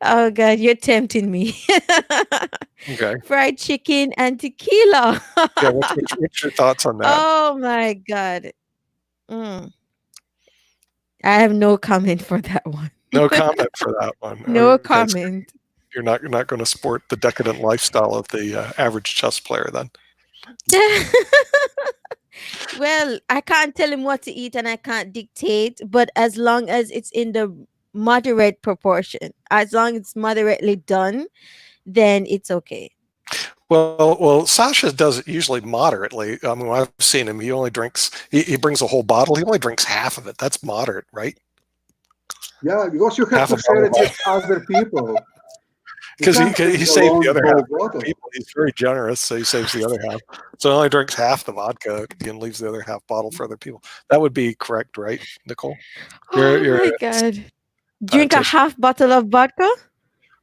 oh God, you're tempting me. Okay. Fried chicken and tequila. Yeah. What's your thoughts on that? Oh my God. Mm. I have no comment for that one. No comment for that one. No Okay, so comment. you're not going to sport the decadent lifestyle of the average chess player then. Well, I can't tell him what to eat and I can't dictate, but as long as it's in the moderate proportion, as long as it's moderately done, then it's okay. Well, Sasha does it usually moderately. I mean, when I've seen him, he only drinks. He brings a whole bottle. He only drinks half of it. That's moderate, right? Yeah, because you have Half to a share it bottle. with other people. Because he saves the other half for Bottle. people. He's very generous, so he saves the other half. So he only drinks half the vodka and leaves the other half bottle for other people. That would be correct, right, Nicole? Oh my God. Drink a dietitian. half bottle of vodka?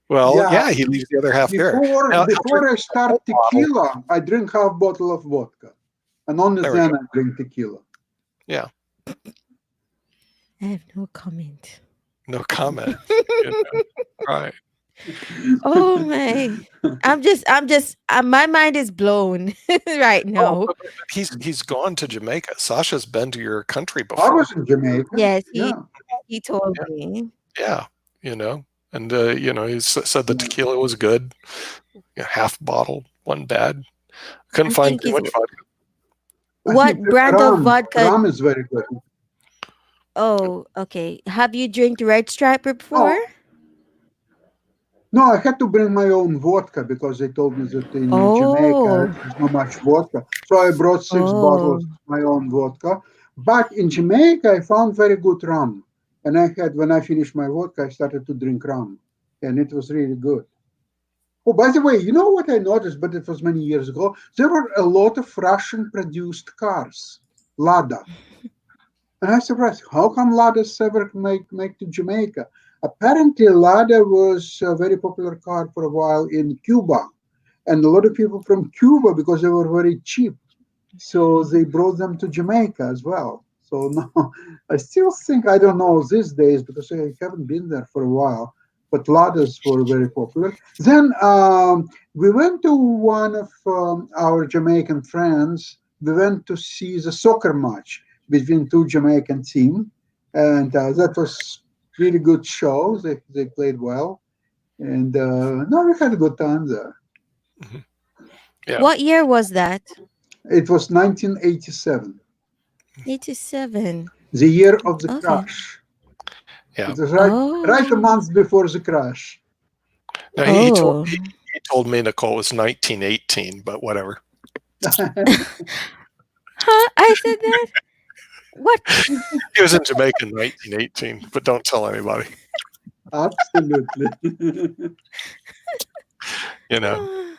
Well, yeah, he leaves the other half there. Now, Before I start tequila, I drink half bottle of vodka, and only There we then go. I drink tequila. Yeah, I have no comment. no comment. You know, right. Oh my. My mind is blown right now. Oh, but he's gone to Jamaica. Sasha's been to your country I before. was in Jamaica. Yes, Yeah. he told Yeah. me. Yeah, and he said the tequila was good. Half bottle, one bad. Couldn't I find think too much it's vodka. I what think brand of vodka? Rum is very good. Oh, okay. Have you drank Red Stripe before? No, I had to bring my own vodka because they told me that in Jamaica Oh, there's not much vodka. So I brought 6 bottles of my own vodka. But in Jamaica, I found very good rum. And when I finished my vodka, I started to drink rum. And it was really good. Oh, by the way, you know what I noticed, but it was many years ago? There were a lot of Russian-produced cars, Lada. And I was surprised, how come Lada's ever make to Jamaica? Apparently, Lada was a very popular car for a while in Cuba. And a lot of people from Cuba, because they were very cheap, so they brought them to Jamaica as well. So now, I still think, I don't know these days, because I haven't been there for a while, but Ladas were very popular. Then we went to one of our Jamaican friends. We went to see the soccer match between 2 Jamaican teams, and that was really good show. They played well, and no, we had a good time there. Mm-hmm. Yeah. What year was that? It was 1987. 87. The year of the Okay. crash. Yeah. It was right a month before the crash. No, he told me, Nicole, it was 1918, but whatever. Huh? I said that? What? He was in Jamaica in 1918, but don't tell anybody. Absolutely.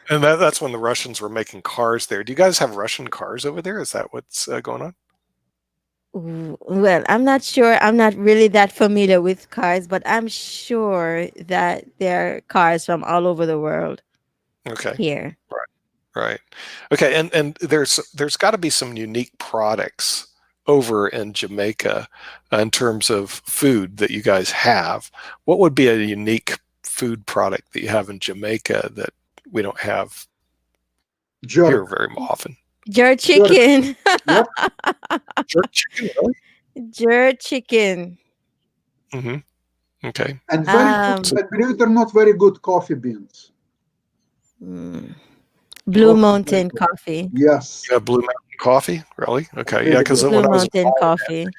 And that's when the Russians were making cars there. Do you guys have Russian cars over there? Is that what's going on? Well, I'm not sure. I'm not really that familiar with cars, but I'm sure that there are cars from all over the world. Okay. Here. Right. Okay. And there's got to be some unique products over in Jamaica in terms of food that you guys have. What would be a unique food product that you have in Jamaica that we don't have here very often? Jerk chicken. Yep. Jerk chicken, really? Jerk chicken. Mm-hmm. Okay. And believe it or not, very good coffee beans. Blue Mountain coffee. Yes. Yeah, Blue Mountain coffee, really? Okay. Yeah, because Blue Mountain coffee. In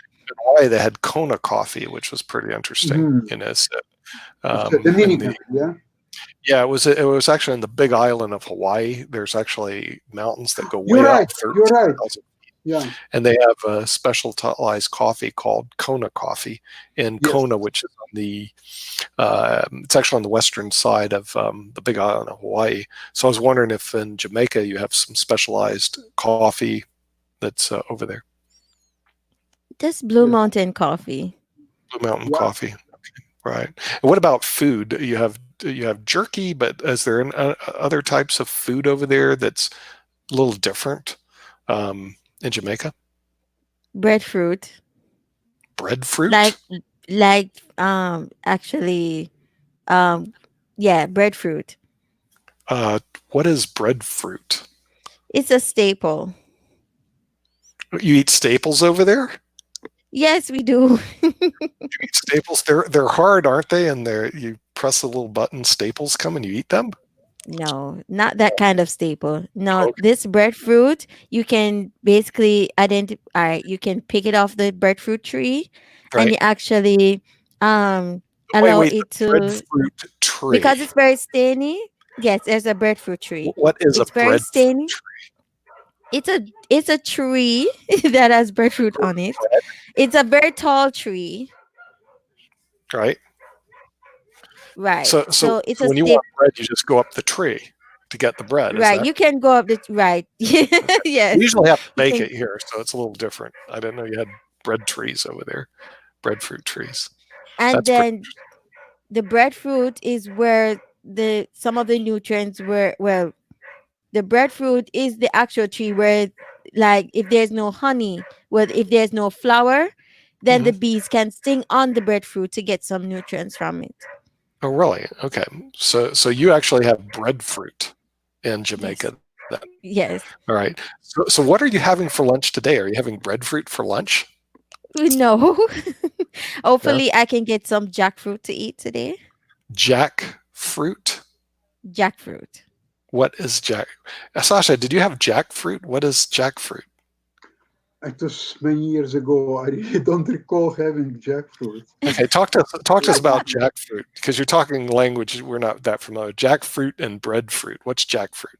Hawaii, they had Kona coffee, which was pretty interesting. The mini coffee, yeah. Yeah, it was actually in the Big Island of Hawaii. There's actually mountains that go way You're up. right. You're right. Yeah. And they have a specialized coffee called Kona coffee in Yes. Kona, which is on the it's actually on the western side of the Big Island of Hawaii. So I was wondering if in Jamaica you have some specialized coffee that's over there. Just Blue Yes. Mountain coffee. Blue Mountain Yeah. coffee, right? And what about food? You have jerky, but is there other types of food over there that's a little different in Jamaica? Breadfruit. Breadfruit? Actually, yeah, breadfruit. What is breadfruit? It's a staple. You eat staples over there? Yes, we do. You eat staples? They're hard, aren't they? And you press a little button, staples come and you eat them? No, not that kind of staple. No, Okay. this breadfruit, you can basically identify, you can pick it off the breadfruit tree and Right. you actually allow Wait, it the to, breadfruit tree. because it's very stainy. Yes, there's a breadfruit tree. What is It's a very breadfruit stainy. tree? It's a tree that has breadfruit on it. It's a very tall tree. Right. Right. So it's a when you staple. want bread, you just go up the tree to get the bread. Right. You can go up the right. Yes. We usually have to bake can- it here, so it's a little different. I didn't know you had bread trees over there, breadfruit trees. And That's then the breadfruit is where some of the nutrients the breadfruit is the actual tree where, like, if there's no honey, if there's no flour, then the bees can sting on the breadfruit to get some nutrients from it. Oh, really? Okay. So you actually have breadfruit in Jamaica. Then. Yes. All right. So what are you having for lunch today? Are you having breadfruit for lunch? No. Hopefully I can get some jackfruit to eat today. Jackfruit? Jackfruit. What is Sasha, did you have jackfruit? What is jackfruit? It was many years ago. I really don't recall having jackfruit. Okay, talk to us about jackfruit, because you're talking language we're not that familiar. Jackfruit and breadfruit. What's jackfruit?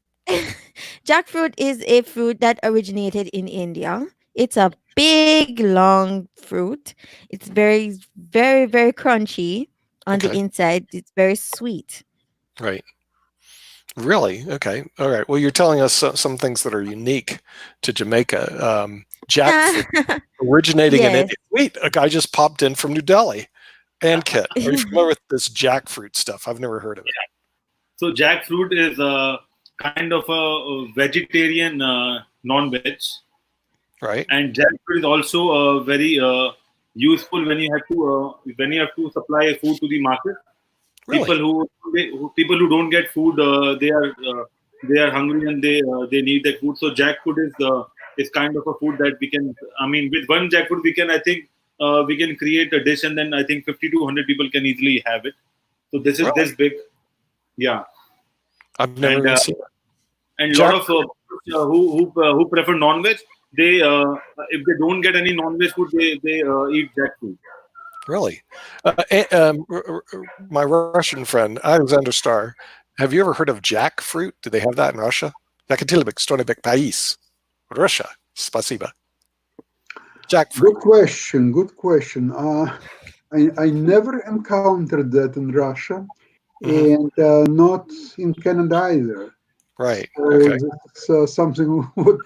Jackfruit is a fruit that originated in India. It's a big, long fruit. It's very, very, very crunchy on the inside. It's very sweet. Right. Really? Okay. All right. Well, you're telling us some things that are unique to Jamaica. Jackfruit originating in India. Wait, a guy just popped in from New Delhi. Ankit, are you familiar with this jackfruit stuff? I've never heard of it. So jackfruit is a kind of a vegetarian non-veg. Right. And jackfruit is also very useful when you have to supply food to the market. Really? People who don't get food, they are hungry and they need that food. So jackfruit is kind of a food that we can. I mean, with one jackfruit, we can create a dish, and then I think 50 to 100 people can easily have it. So this is this big. Yeah. I've never even seen it. And a lot of who prefer non-veg, they if they don't get any non-veg food, they eat jackfruit. Really? My Russian friend, Alexander Starr, have you ever heard of jackfruit? Do they have that in Russia? Russia. Spasiba. Jackfruit. Good question. I never encountered that in Russia, and not in Canada either. Right. So okay. It's something what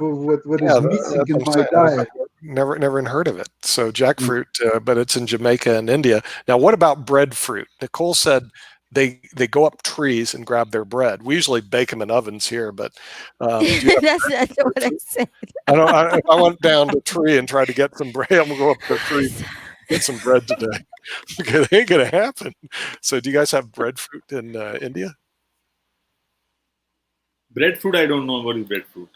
is missing in my diet. Never heard of it. So jackfruit, but it's in Jamaica and India. Now, what about breadfruit? Nicole said they go up trees and grab their bread. We usually bake them in ovens here, but that's what I said. I went down the tree and tried to get some bread. I'm gonna go up the tree, get some bread today. It ain't gonna happen. So, do you guys have breadfruit in India? Breadfruit, I don't know what is breadfruit.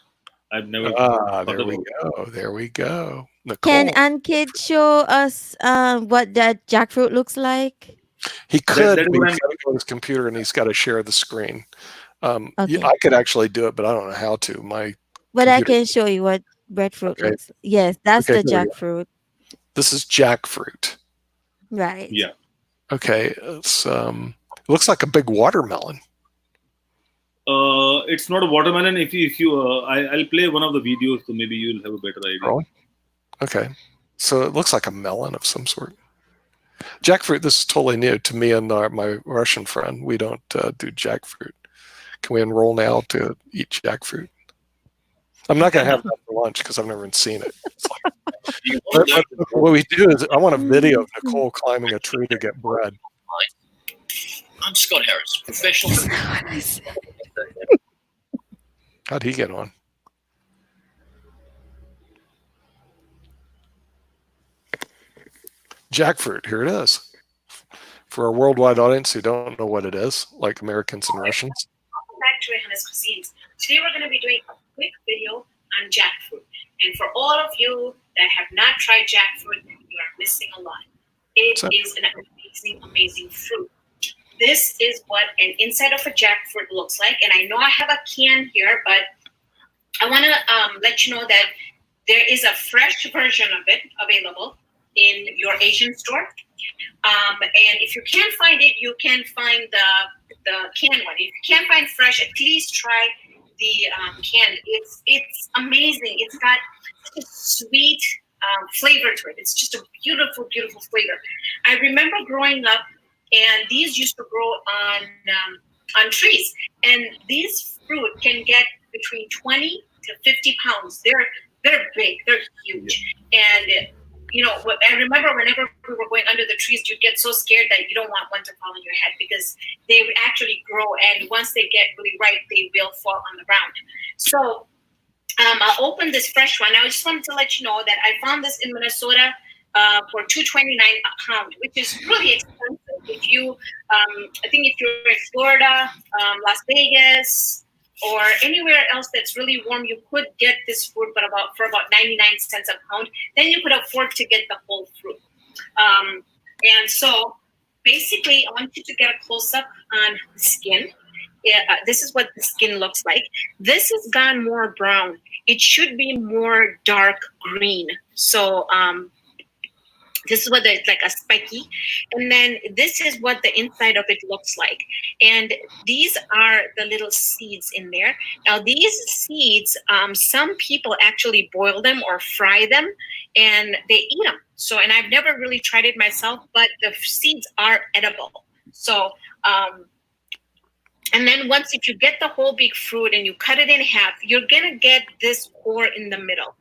I've never. There we go. Nicole. Can Ankit show us what that jackfruit looks like? He could, but he's got to go on his computer and he's got to share the screen. I could actually do it, but I don't know how to. But I can show you what breadfruit looks like. Yes, that's the jackfruit. This is jackfruit. Right. Yeah. Okay. It's it looks like a big watermelon. it's not a watermelon. If you I'll play one of the videos, so maybe you'll have a better idea. Really? Okay. So it looks like a melon of some sort. Jackfruit, this is totally new to me and my Russian friend. We don't do jackfruit. Can we enroll now to eat jackfruit? I'm not going to have that for lunch because I've never seen it. It's like, but what we do is I want a video of Nicole climbing a tree to get bread. I'm Scott Harris, professional. How'd he get on? Jackfruit, here it is. For a worldwide audience who don't know what it is, like Americans and Russians. Welcome back to Rehan's Cuisines. Today we're going to be doing a quick video on jackfruit. And for all of you that have not tried jackfruit, you are missing a lot. It is an amazing, amazing fruit. This is what an inside of a jackfruit looks like. And I know I have a can here, but I want to let you know that there is a fresh version of it available in your Asian store. And if you can't find it, you can find the canned one. If you can't find fresh, at least try the canned. It's amazing. It's got a sweet flavor to it. It's just a beautiful, beautiful flavor. I remember growing up, and these used to grow on trees. And these fruit can get between 20 to 50 pounds. They're big. They're huge. And you know, I remember whenever we were going under the trees, you'd get so scared that you don't want one to fall on your head because they would actually grow, and once they get really ripe, they will fall on the ground. So I'll open this fresh one. I just wanted to let you know that I found this in Minnesota for $2.29 a pound, which is really expensive. If you, I think if you're in Florida, Las Vegas, or anywhere else that's really warm, you could get this fruit, but for about 99 cents a pound. Then you could afford to get the whole fruit. And so basically, I want you to get a close-up on the skin. This is what the skin looks like. This has gone more brown. It should be more dark green. So this is what it's like, a spiky. And then this is what the inside of it looks like. And these are the little seeds in there. Now these seeds, some people actually boil them or fry them and they eat them. So, and I've never really tried it myself, but the seeds are edible. So, and then once, if you get the whole big fruit and you cut it in half, you're gonna get this core in the middle.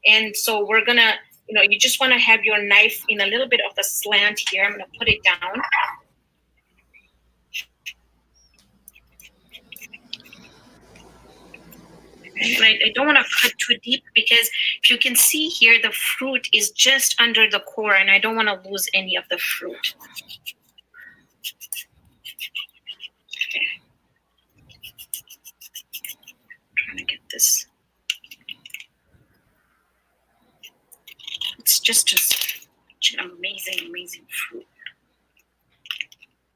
And so we're gonna, you know, you just want to have your knife in a little bit of a slant here. I'm going to put it down. And I don't want to cut too deep because if you can see here, the fruit is just under the core and I don't want to lose any of the fruit. Okay. I'm trying to get this. It's just such an amazing, amazing fruit.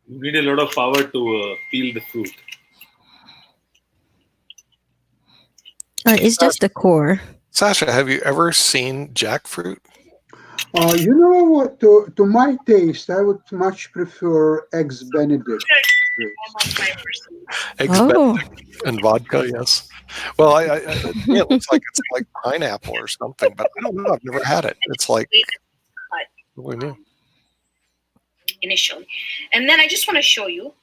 You need a lot of power to peel the fruit. It's just the core. Sasha, have you ever seen jackfruit? You know what? To my taste, I would much prefer eggs Benedict. Almost 5%. Eggs Benedict and vodka, yes. Well, it looks like it's like pineapple or something, but I don't know. I've never had it. It's like really new. Initially, and then I just want to show you.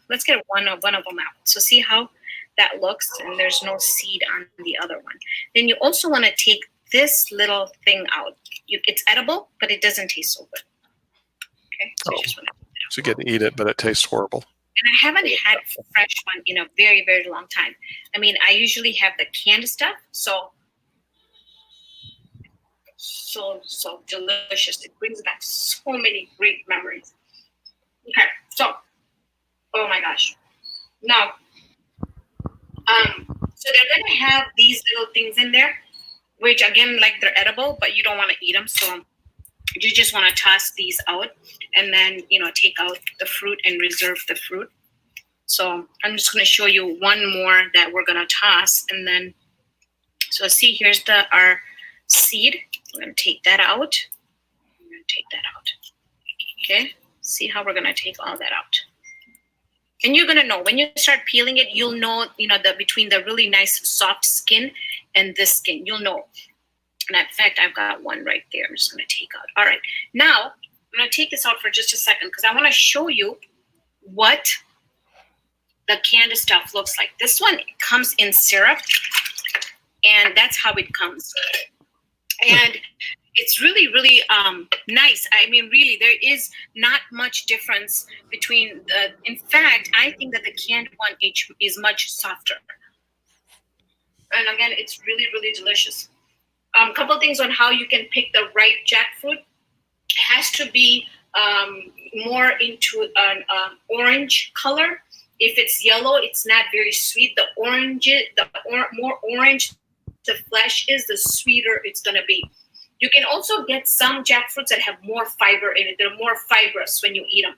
Let's get one of them out. So see how that looks, and there's no seed on the other one. Then you also want to take this little thing out. It's edible, but it doesn't taste so good. Okay, so you just want to. So you get to eat it, but it tastes horrible. And I haven't had a fresh one in a very, very long time. I mean, I usually have the canned stuff, so delicious. It brings back so many great memories. Okay, so, oh my gosh. Now, so they're going to have these little things in there, which again, like they're edible, but you don't want to eat them. So you just want to toss these out and then, you know, take out the fruit and reserve the fruit. So I'm just going to show you one more that we're going to toss. And then, so see, here's our seed. We're going to take that out. Okay. See how we're going to take all that out. And you're gonna know when you start peeling it. You'll know, the between the really nice soft skin and this skin. You'll know. And in fact, I've got one right there. I'm just gonna take out. All right, now I'm gonna take this out for just a second because I want to show you what the canned stuff looks like. This one comes in syrup, and that's how it comes. And it's really, really nice. I mean, really, there is not much difference between the. In fact, I think that the canned one is much softer. And again, it's really, really delicious. A couple things on how you can pick the right jackfruit. It has to be more into an orange color. If it's yellow, it's not very sweet. The more orange the flesh is, the sweeter it's gonna be. You can also get some jackfruits that have more fiber in it. They're more fibrous when you eat them.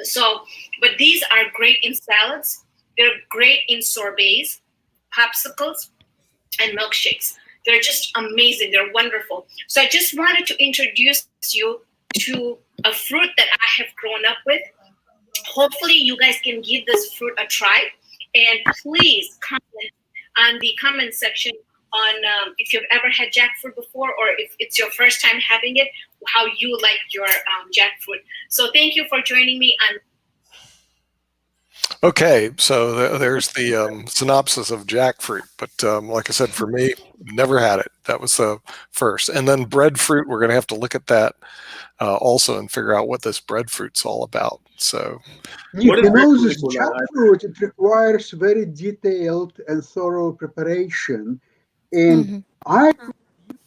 So, but these are great in salads. They're great in sorbets, popsicles, and milkshakes. They're just amazing. They're wonderful. So I just wanted to introduce you to a fruit that I have grown up with. Hopefully you guys can give this fruit a try. And please comment on the comment section on if you've ever had jackfruit before, or if it's your first time having it, how you like your jackfruit. So thank you for joining me on. Okay, so there's the synopsis of jackfruit. But like I said, for me, never had it. That was the first. And then breadfruit, we're going to have to look at that also and figure out what this breadfruit's all about. So, You is know, this breadfruit? jackfruit, it requires very detailed and thorough preparation. And I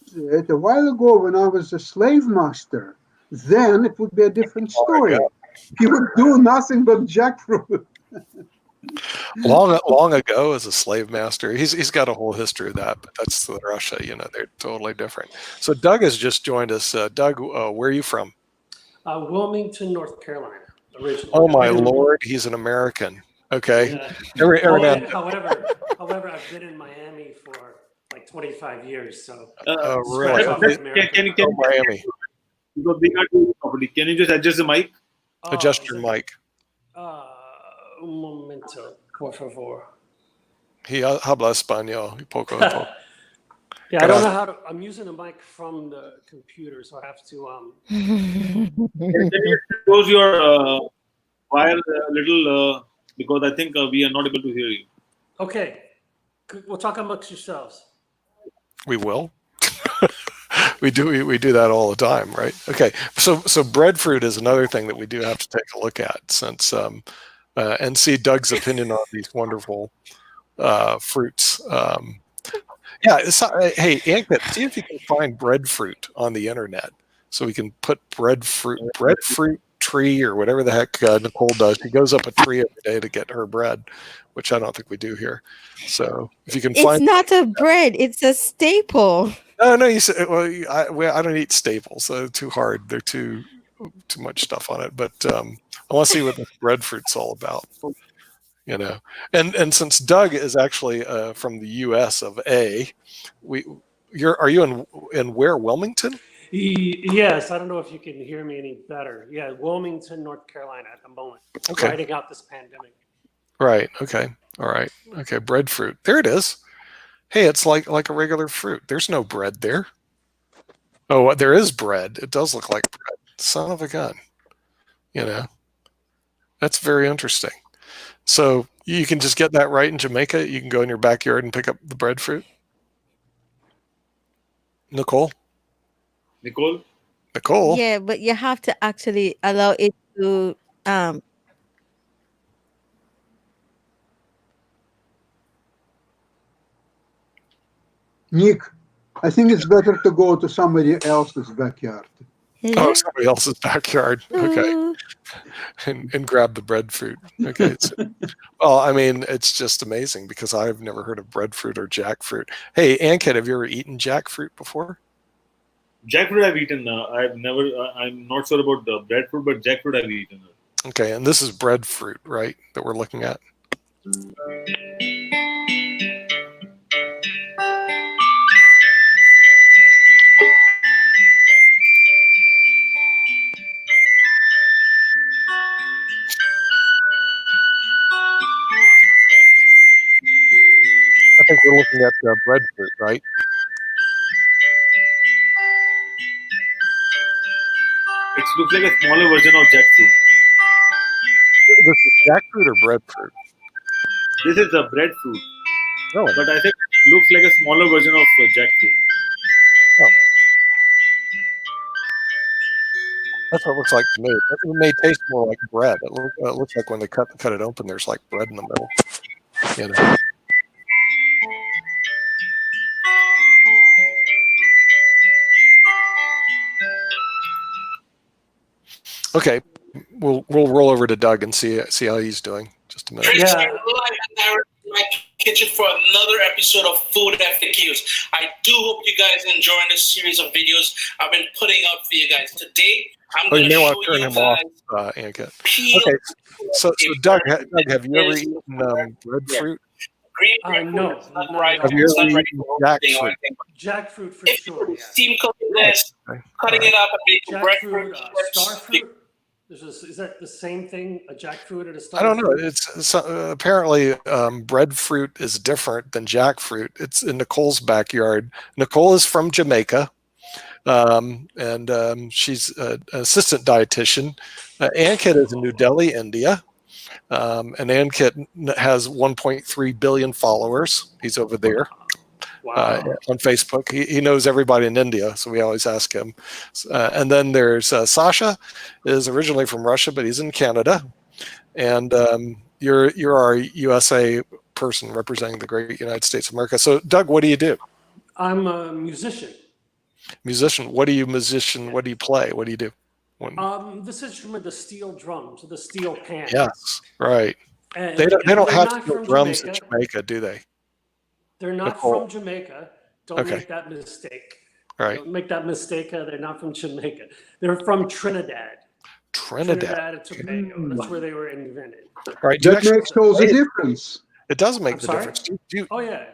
used it a while ago when I was a slave master. Then it would be a different story. He would do nothing but jackfruit. long ago as a slave master, he's got a whole history of that, but that's Russia. They're totally different. So Doug has just joined us. Doug, where are you from? Wilmington, North Carolina, originally. Oh my Lord, he's an American. Okay. Yeah. However, I've been in Miami for like 25 years. So really? Can you Miami? Because we can't do it properly. Can you just adjust the mic? Adjust your mic. Un momento, por favor. He habla español. Poco. Yeah, I don't know how to. I'm using the mic from the computer, so I have to. Can you close your wire a little because I think we are not able to hear you. Okay, we'll talk amongst yourselves. We will. We do that all the time, right? Okay, so breadfruit is another thing that we do have to take a look at, since and see Doug's opinion on these wonderful fruits. Hey, Ankit, see if you can find breadfruit on the internet, so we can put breadfruit tree or whatever the heck Nicole does. She goes up a tree every day to get her bread, which I don't think we do here. So if you can find, it's not a bread; it's a staple. No, you said, well, I don't eat staples. They're too hard. They're too much stuff on it. But I want to see what this breadfruit's all about. And since Doug is actually from the U.S. of A, are you in where, Wilmington? Yes, I don't know if you can hear me any better. Yeah, Wilmington, North Carolina at the moment. Okay. Riding out this pandemic. Right. Okay. All right. Okay. Breadfruit. There it is. Hey, it's like a regular fruit. There's no bread there. Oh, there is bread. It does look like bread. Son of a gun. That's very interesting. So you can just get that right in Jamaica. You can go in your backyard and pick up the breadfruit. Nicole? Yeah, but you have to actually allow it to Nick, I think it's better to go to somebody else's backyard. Oh, somebody else's backyard. Okay. And grab the breadfruit. Okay. Well, I mean, it's just amazing because I've never heard of breadfruit or jackfruit. Hey, Ankit, have you ever eaten jackfruit before? Jackfruit I've eaten. I've never. I'm not sure about the breadfruit, but jackfruit I've eaten. Okay, and this is breadfruit, right? That we're looking at. you're looking at breadfruit, right? It looks like a smaller version of jackfruit. This is jackfruit or breadfruit? This is a breadfruit, Really? but I think it looks like a smaller version of jackfruit. Oh. That's what it looks like to me. It may taste more like bread. It looks like when they cut it open, there's like bread in the middle. You know? Okay, we'll roll over to Doug and see how he's doing. Just a minute. Yeah. Live in my kitchen for another episode of Food FAQs. I do hope you guys are enjoying this series of videos I've been putting up for you guys. Today, I'm going to you may show want to turn you him guys off, Ankit. peel Okay, so Doug, have you ever eaten breadfruit? green No, breadfruit. It's not right. Have you It's ever not ready eaten for roasting or jackfruit? anything. Jackfruit for If sure. you Yeah. steam cooking this, Okay. cutting it up and making Jackfruit, breadfruit chips. starfruit. Is that the same thing? A jackfruit and a starfruit? I don't know. It's apparently breadfruit is different than jackfruit. It's in Nicole's backyard. Nicole is from Jamaica, and she's an assistant dietitian. Ankit is in New Delhi, India, and Ankit has 1.3 billion followers. He's over there. Wow. On Facebook. He knows everybody in India, so we always ask him. And then there's Sasha, is originally from Russia, but he's in Canada. And you're our USA person representing the great United States of America. So, Doug, what do you do? I'm a musician. Musician. What do you play? What do you do? This instrument, the steel drums, the steel pan. Yes, right. And They don't they're have not steel from drums in Jamaica. Jamaica, do they? They're not Nicole. from Jamaica. Don't Okay. make that mistake. Right. Don't make that mistake. They're not from Jamaica. They're from Trinidad. Trinidad. and Tobago. That's where they were invented. Right. Do you That actually makes all the play it? difference. It does make I'm the sorry? difference. Do Oh yeah.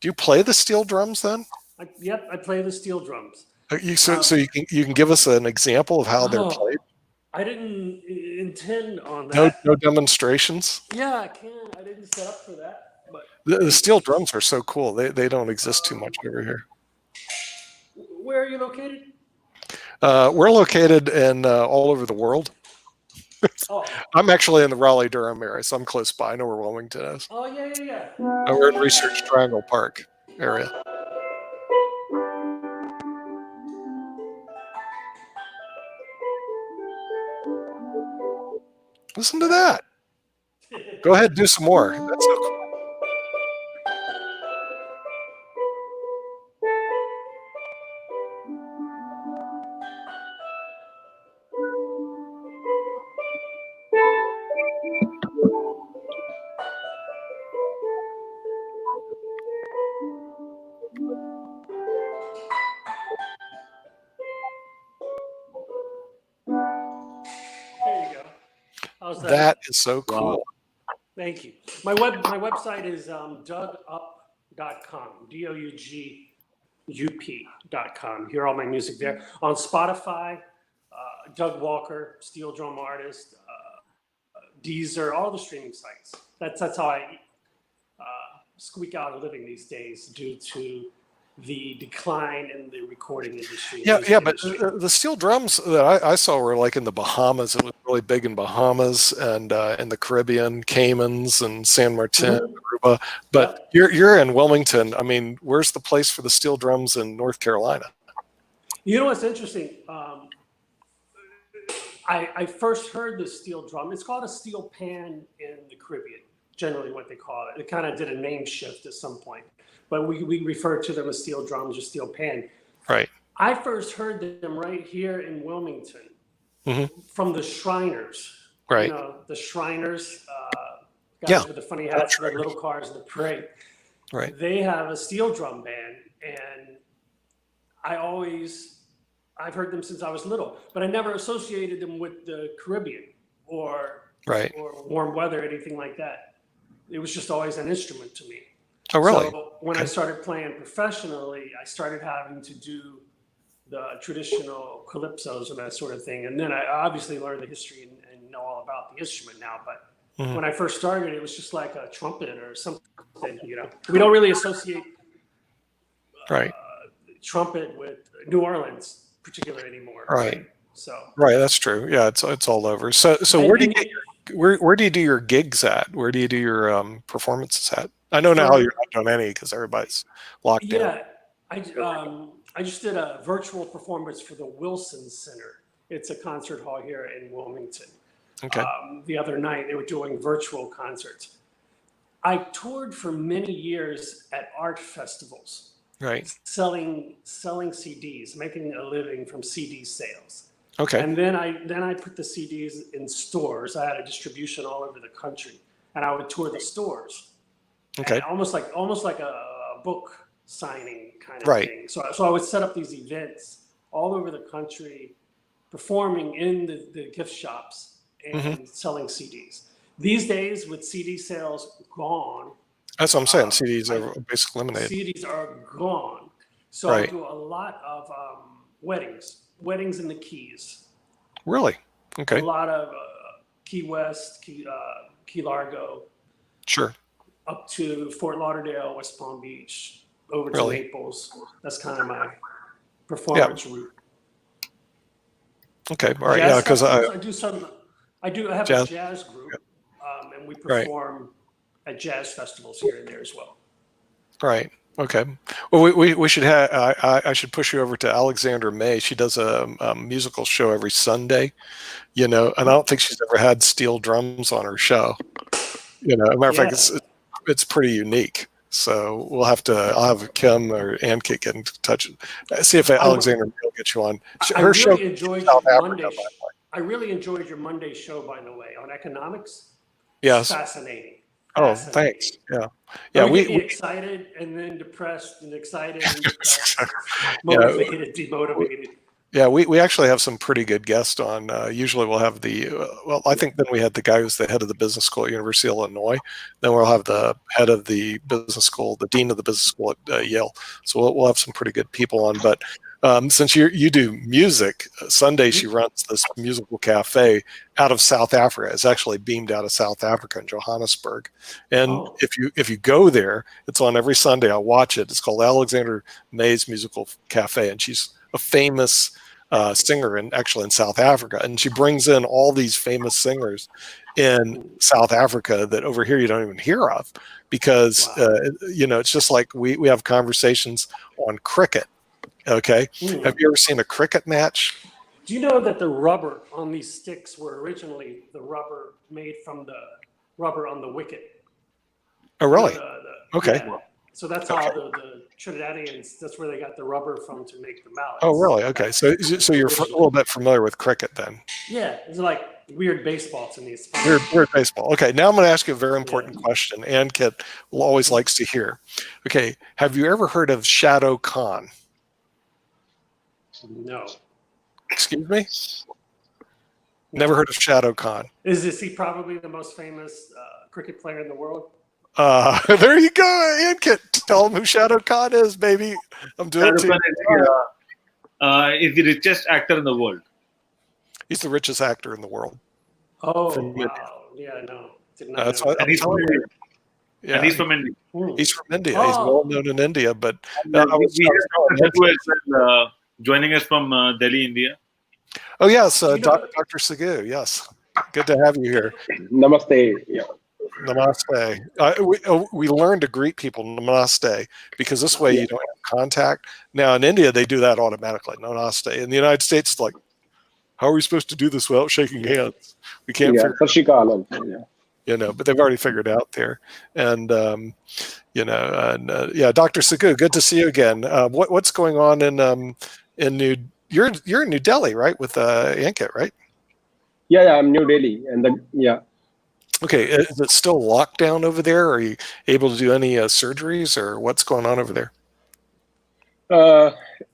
you play the steel drums then? Yep. I play the steel drums. So you can give us an example of how they're Oh, played. I didn't intend on No that. demonstrations. Yeah, I can. I didn't set up for that. But The steel drums are so cool. They don't exist too much over here. where are you located? We're located in all over the world. Oh, I'm actually in the Raleigh-Durham area, so I'm close by. I know where Wilmington is. oh yeah. We're in Research Triangle Park area. Listen to that. Go ahead, do some more. That's so cool. There you go. How's that? That is so cool. Thank you. My website is DougUp.com. DougUp.com. Hear all my music there. On Spotify, Doug Walker, steel drum artist, Deezer, all the streaming sites. That's how I squeak out a living these days due to the decline in the recording industry. Yeah, but the steel drums that I saw were like in the Bahamas. It was really big in Bahamas and in the Caribbean, Caymans and San Martin, Aruba. But you're in Wilmington. I mean, where's the place for the steel drums in North Carolina? You know what's interesting? I first heard the steel drum. It's called a steel pan in the Caribbean, generally what they call it. It kind of did a name shift at some point, but we refer to them as steel drums or steel pan. Right. I first heard them right here in Wilmington from the Shriners. Right. You know, the Shriners, guys Yeah. with the funny hats, the little cars, and the parade. Right. They have a steel drum band, and I've heard them since I was little, but I never associated them with the Caribbean or warm weather, anything like that. It was just always an instrument to me. Oh, really? So when I started playing professionally, I started having to do the traditional calypsos and that sort of thing. And then I obviously learned the history and know all about the instrument now. But when I first started, it was just like a trumpet or something Boston. You know, we don't really associate Right. trumpet with New Orleans, particularly anymore. Right. So. Right. That's true. Yeah. It's all over. So where do you get where do you do your gigs at? Where do you do your performances at? I know now you're not doing any because everybody's locked down. Yeah, I just did a virtual performance for the Wilson Center. It's a concert hall here in Wilmington. Okay. The other night they were doing virtual concerts. I toured for many years at art festivals, Right. selling CDs, making a living from CD sales. Okay. And then I put the CDs in stores. I had a distribution all over the country, and I would tour the stores. Okay. And almost like a book signing kind of Right. thing. So I would set up these events all over the country, performing in the gift shops and selling CDs. These days, with CD sales gone, That's what I'm saying. CDs are basically eliminated. CDs are gone. So Right. I do a lot of weddings in the Keys. Really? Okay. A lot of Key West, Key Largo, Sure. up to Fort Lauderdale, West Palm Beach, over to Really? Naples. That's kind of my performance route. Okay. All right. Jazz Yeah. Because festivals, I have Jazz. a jazz group, and we perform at jazz festivals here and there as well. Right. Okay. Well, we should have. I should push you over to Alexandra May. She does a musical show every Sunday. You know, and I don't think she's ever had steel drums on her show. You know, as a matter of fact, it's pretty unique. So we'll have to. I'll have Kim or Ankit get in touch. See if Alexandra May will get you on. Her show. Enjoyed South your Africa, Monday. by the way. I really enjoyed your Monday show, by the way, on economics. Yes. Fascinating. Oh, Fascinating. thanks. Yeah. Yeah. We We excited and then depressed and excited and depressed, motivated, demotivated. Yeah, we actually have some pretty good guests on. Usually we'll have I think then we had the guy who's the head of the business school at University of Illinois. Then we'll have the head of the business school, the dean of the business school at Yale. So we'll have some pretty good people on. But since you do music, Sunday she runs this musical cafe out of South Africa. It's actually beamed out of South Africa in Johannesburg. And if you go there, it's on every Sunday. I watch it. It's called Alexander May's Musical Cafe, and she's a famous singer in South Africa, and she brings in all these famous singers in South Africa that over here you don't even hear of, because it's just like we have conversations on cricket. Okay, have you ever seen a cricket match? Do you know that the rubber on these sticks were originally the rubber made from the rubber on the wicket? Oh, really? Okay. Yeah. So that's how the Trinidadians, that's where they got the rubber from to make the mallets. Oh, really? Okay. So you're a little bit familiar with cricket then? Yeah. It's like weird baseball to me. Weird baseball. Okay. Now I'm going to ask you a very important question. Ankit always likes to hear. Okay. Have you ever heard of Shadow Khan? No. Excuse me? Never heard of Shadow Khan. Is he probably the most famous cricket player in the world? There you go, Ankit. Tell him who Shadow Khan is, baby. I'm doing it. Is the richest actor in the world. He's the richest actor in the world. Oh, wow. Yeah, no. That's what I'm telling you. Yeah. And he's from India. He's from India. He's well known in India, but joining us from Delhi, India. Oh yes, Dr. Sagu. Yes, good to have you here. Namaste. Yeah. Namaste. We learn to greet people namaste, because this way you don't have contact. Now in India they do that automatically. Namaste. In the United States, it's like, how are we supposed to do this without shaking hands? We can't. Yeah, but they've already figured it out there. And Dr. Sagu, good to see you again. What's going on in you're in New Delhi, right? With Ankit, right? Yeah, I'm New Delhi, and Okay, is it still lockdown over there? Are you able to do any surgeries, or what's going on over there?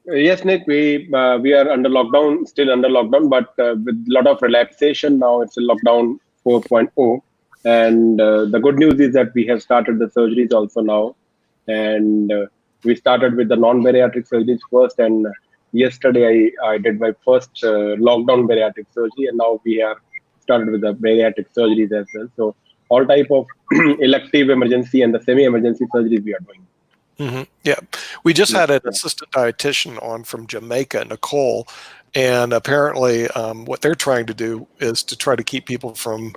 Yes, Nick, we are under lockdown, still under lockdown, but with a lot of relaxation now. It's a lockdown 4.0, and the good news is that we have started the surgeries also now, and we started with the non-bariatric surgeries first, and yesterday I did my first lockdown bariatric surgery, and now we have started with the bariatric surgeries as well. So all type of elective emergency and the semi-emergency surgeries we are doing. Yeah, we just had an assistant dietitian on from Jamaica, Nicole, and apparently what they're trying to do is to try to keep people from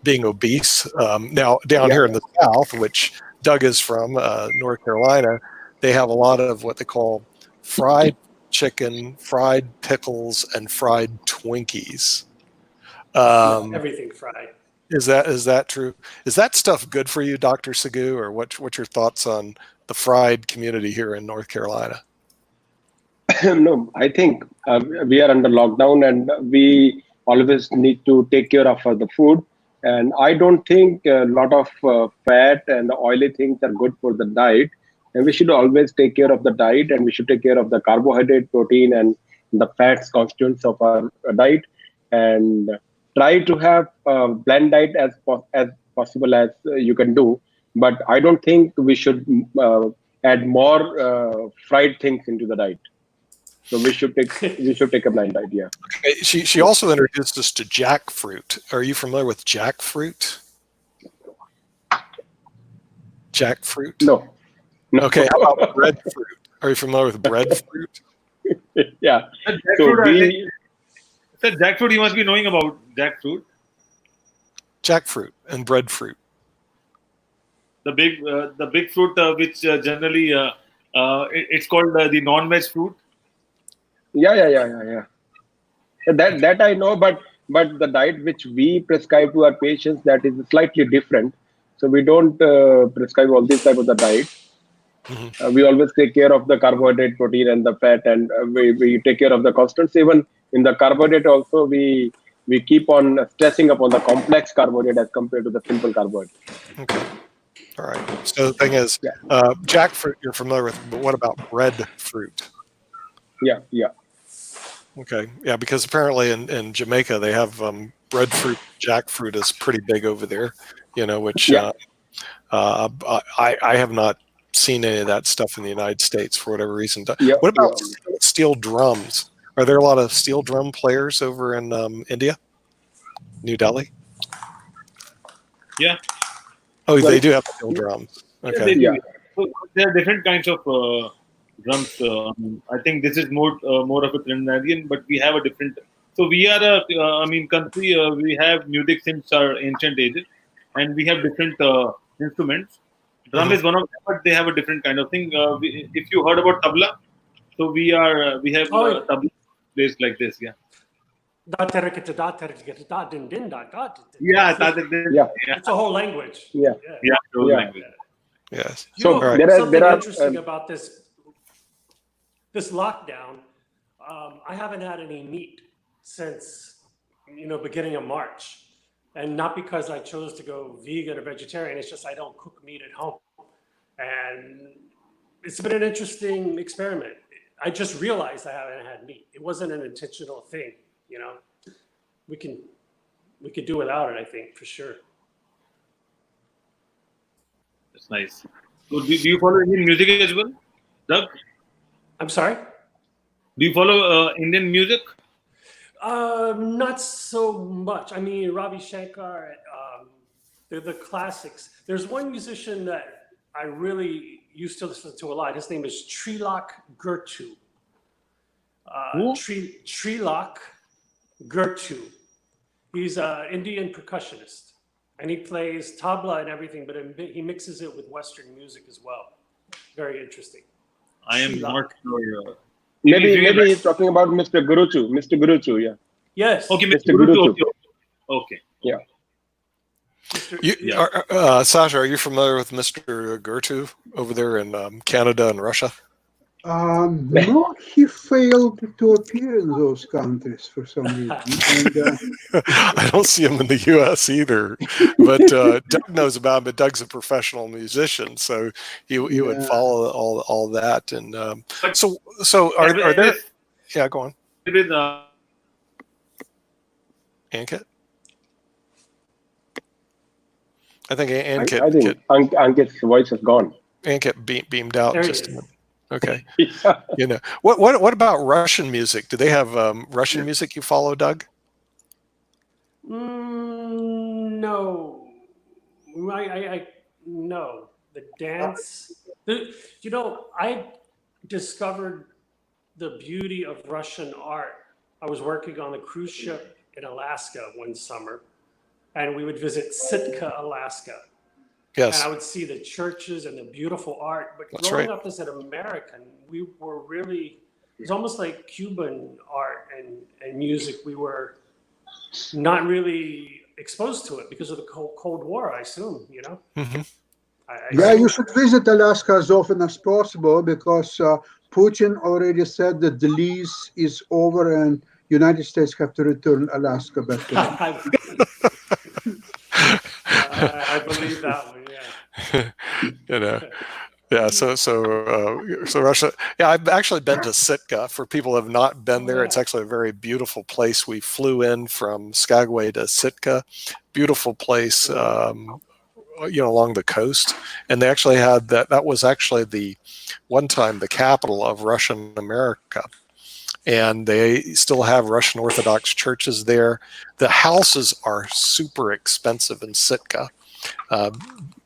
being obese. Now, down here in the South, which Doug is from, North Carolina, they have a lot of what they call fried chicken, fried pickles, and fried Twinkies. Everything fried. Is that true? Is that stuff good for you, Dr. Sagu, or what's your thoughts on the fried community here in North Carolina? No, I think we are under lockdown and we always need to take care of the food. And I don't think a lot of fat and oily things are good for the diet. And we should always take care of the diet, and we should take care of the carbohydrate, protein, and the fats constituents of our diet, and try to have a blend diet as possible as you can do. But I don't think we should add more fried things into the diet. So we should take a blind diet. Yeah. Okay. She also introduced us to jackfruit. Are you familiar with jackfruit? Jackfruit? No. Okay. How about breadfruit? Are you familiar with breadfruit? Yeah. Jackfruit, jackfruit, you must be knowing about jackfruit. Jackfruit and breadfruit. The big fruit, which generally it's called the non-veg fruit. Yeah. That I know, but the diet which we prescribe to our patients, that is slightly different. So we don't prescribe all these type of the diet. We always take care of the carbohydrate, protein, and the fat, and we take care of the constants. Even in the carbohydrate also, we keep on stressing upon the complex carbohydrate as compared to the simple carbohydrate. Okay. All right. So the thing is, jackfruit you're familiar with, but what about breadfruit? Yeah. Okay. Yeah, because apparently in Jamaica they have breadfruit, jackfruit is pretty big over there, which I have not seen any of that stuff in the United States for whatever reason. What about steel drums? Are there a lot of steel drum players over in India? New Delhi? Yeah. Oh, they do have steel drums. Okay. Yeah. So there are different kinds of drums. I think this is more of a Trinidadian, but we have a different. So we are a country. We have music since our ancient ages, and we have different instruments. Drum is one of them, but they have a different kind of thing. If you heard about tabla, so we have tabla placed like this. Yeah. Yeah. It's a whole language. Yeah. Language. Yes. So something interesting about this lockdown. I haven't had any meat since beginning of March. And not because I chose to go vegan or vegetarian, it's just I don't cook meat at home. And it's been an interesting experiment. I just realized I haven't had meat. It wasn't an intentional thing, We could do without it, I think, for sure. That's nice. So do you follow Indian music as well, Doug? I'm sorry? Do you follow Indian music? Not so much. I mean, Ravi Shankar, the classics. There's one musician that I really used to listen to a lot. His name is Trilok Gurtu. Trilok Gurtu. He's an Indian percussionist, and he plays tabla and everything, but he mixes it with Western music as well. Very interesting. I am not sure. Maybe he's talking about Mr. Guruchu. Mr. Guruchu, yeah. Yes. Okay, Mr. Guruchu. Okay. Yeah. Sasha, are you familiar with Mr. Gurtu over there in Canada and Russia? No, he failed to appear in those countries for some reason. And, I don't see him in the U.S. either, but Doug knows about him. But Doug's a professional musician, so he would follow all that. And so are there? Yeah, go on. Ankit? I think Ankit. I think Ankit's voice is gone. Ankit beamed out just a minute. Okay. Yeah. What about Russian music? Do they have Russian music you follow, Doug? No. I no, the dance. I discovered the beauty of Russian art. I was working on a cruise ship in Alaska one summer, and we would visit Sitka, Alaska. Yes. And I would see the churches and the beautiful art. But That's growing right. up as an American, we were really, it was almost like Cuban art and music. We were not really exposed to it because of the Cold War, I assume, you know? Mhm. Yeah, you should visit Alaska as often as possible because Putin already said that the lease is over and United States have to return Alaska back to them. I believe that one, yeah. Yeah, so Russia. Yeah, I've actually been to Sitka. For people who have not been there, it's actually a very beautiful place. We flew in from Skagway to Sitka, beautiful place, along the coast. And they actually had that was actually the one time the capital of Russian America. And they still have Russian Orthodox churches there. The houses are super expensive in Sitka.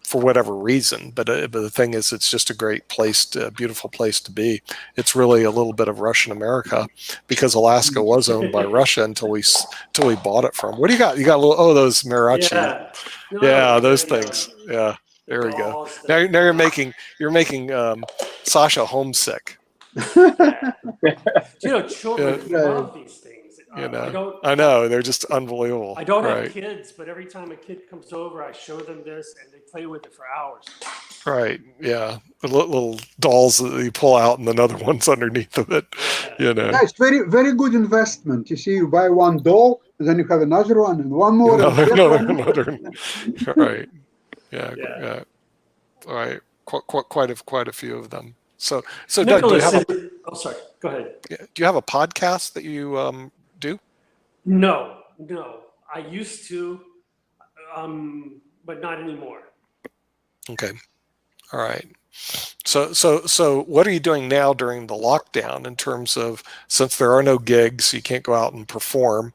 For whatever reason, but the thing is, it's just a great place, beautiful place to be. It's really a little bit of Russian America because Alaska was owned by Russia until we bought it from. What do you got? You got those Mariachi, those things. Yeah, there we go. Now you're making Sasha homesick. Children love these things. I know they're just unbelievable. I don't have kids, but every time a kid comes over, I show them this, and they play with it for hours. Right. Yeah. The little dolls that you pull out, and another one's underneath of it. Yeah, it's very, very good investment. You see, you buy one doll, and then you have another one, and one more. Another. Right. Yeah. All right. Quite a few of them. So Doug, do you have sorry. Go ahead. Do you have a podcast that you do? No. I used to, but not anymore. Okay. All right. So what are you doing now during the lockdown in terms of, since there are no gigs, you can't go out and perform,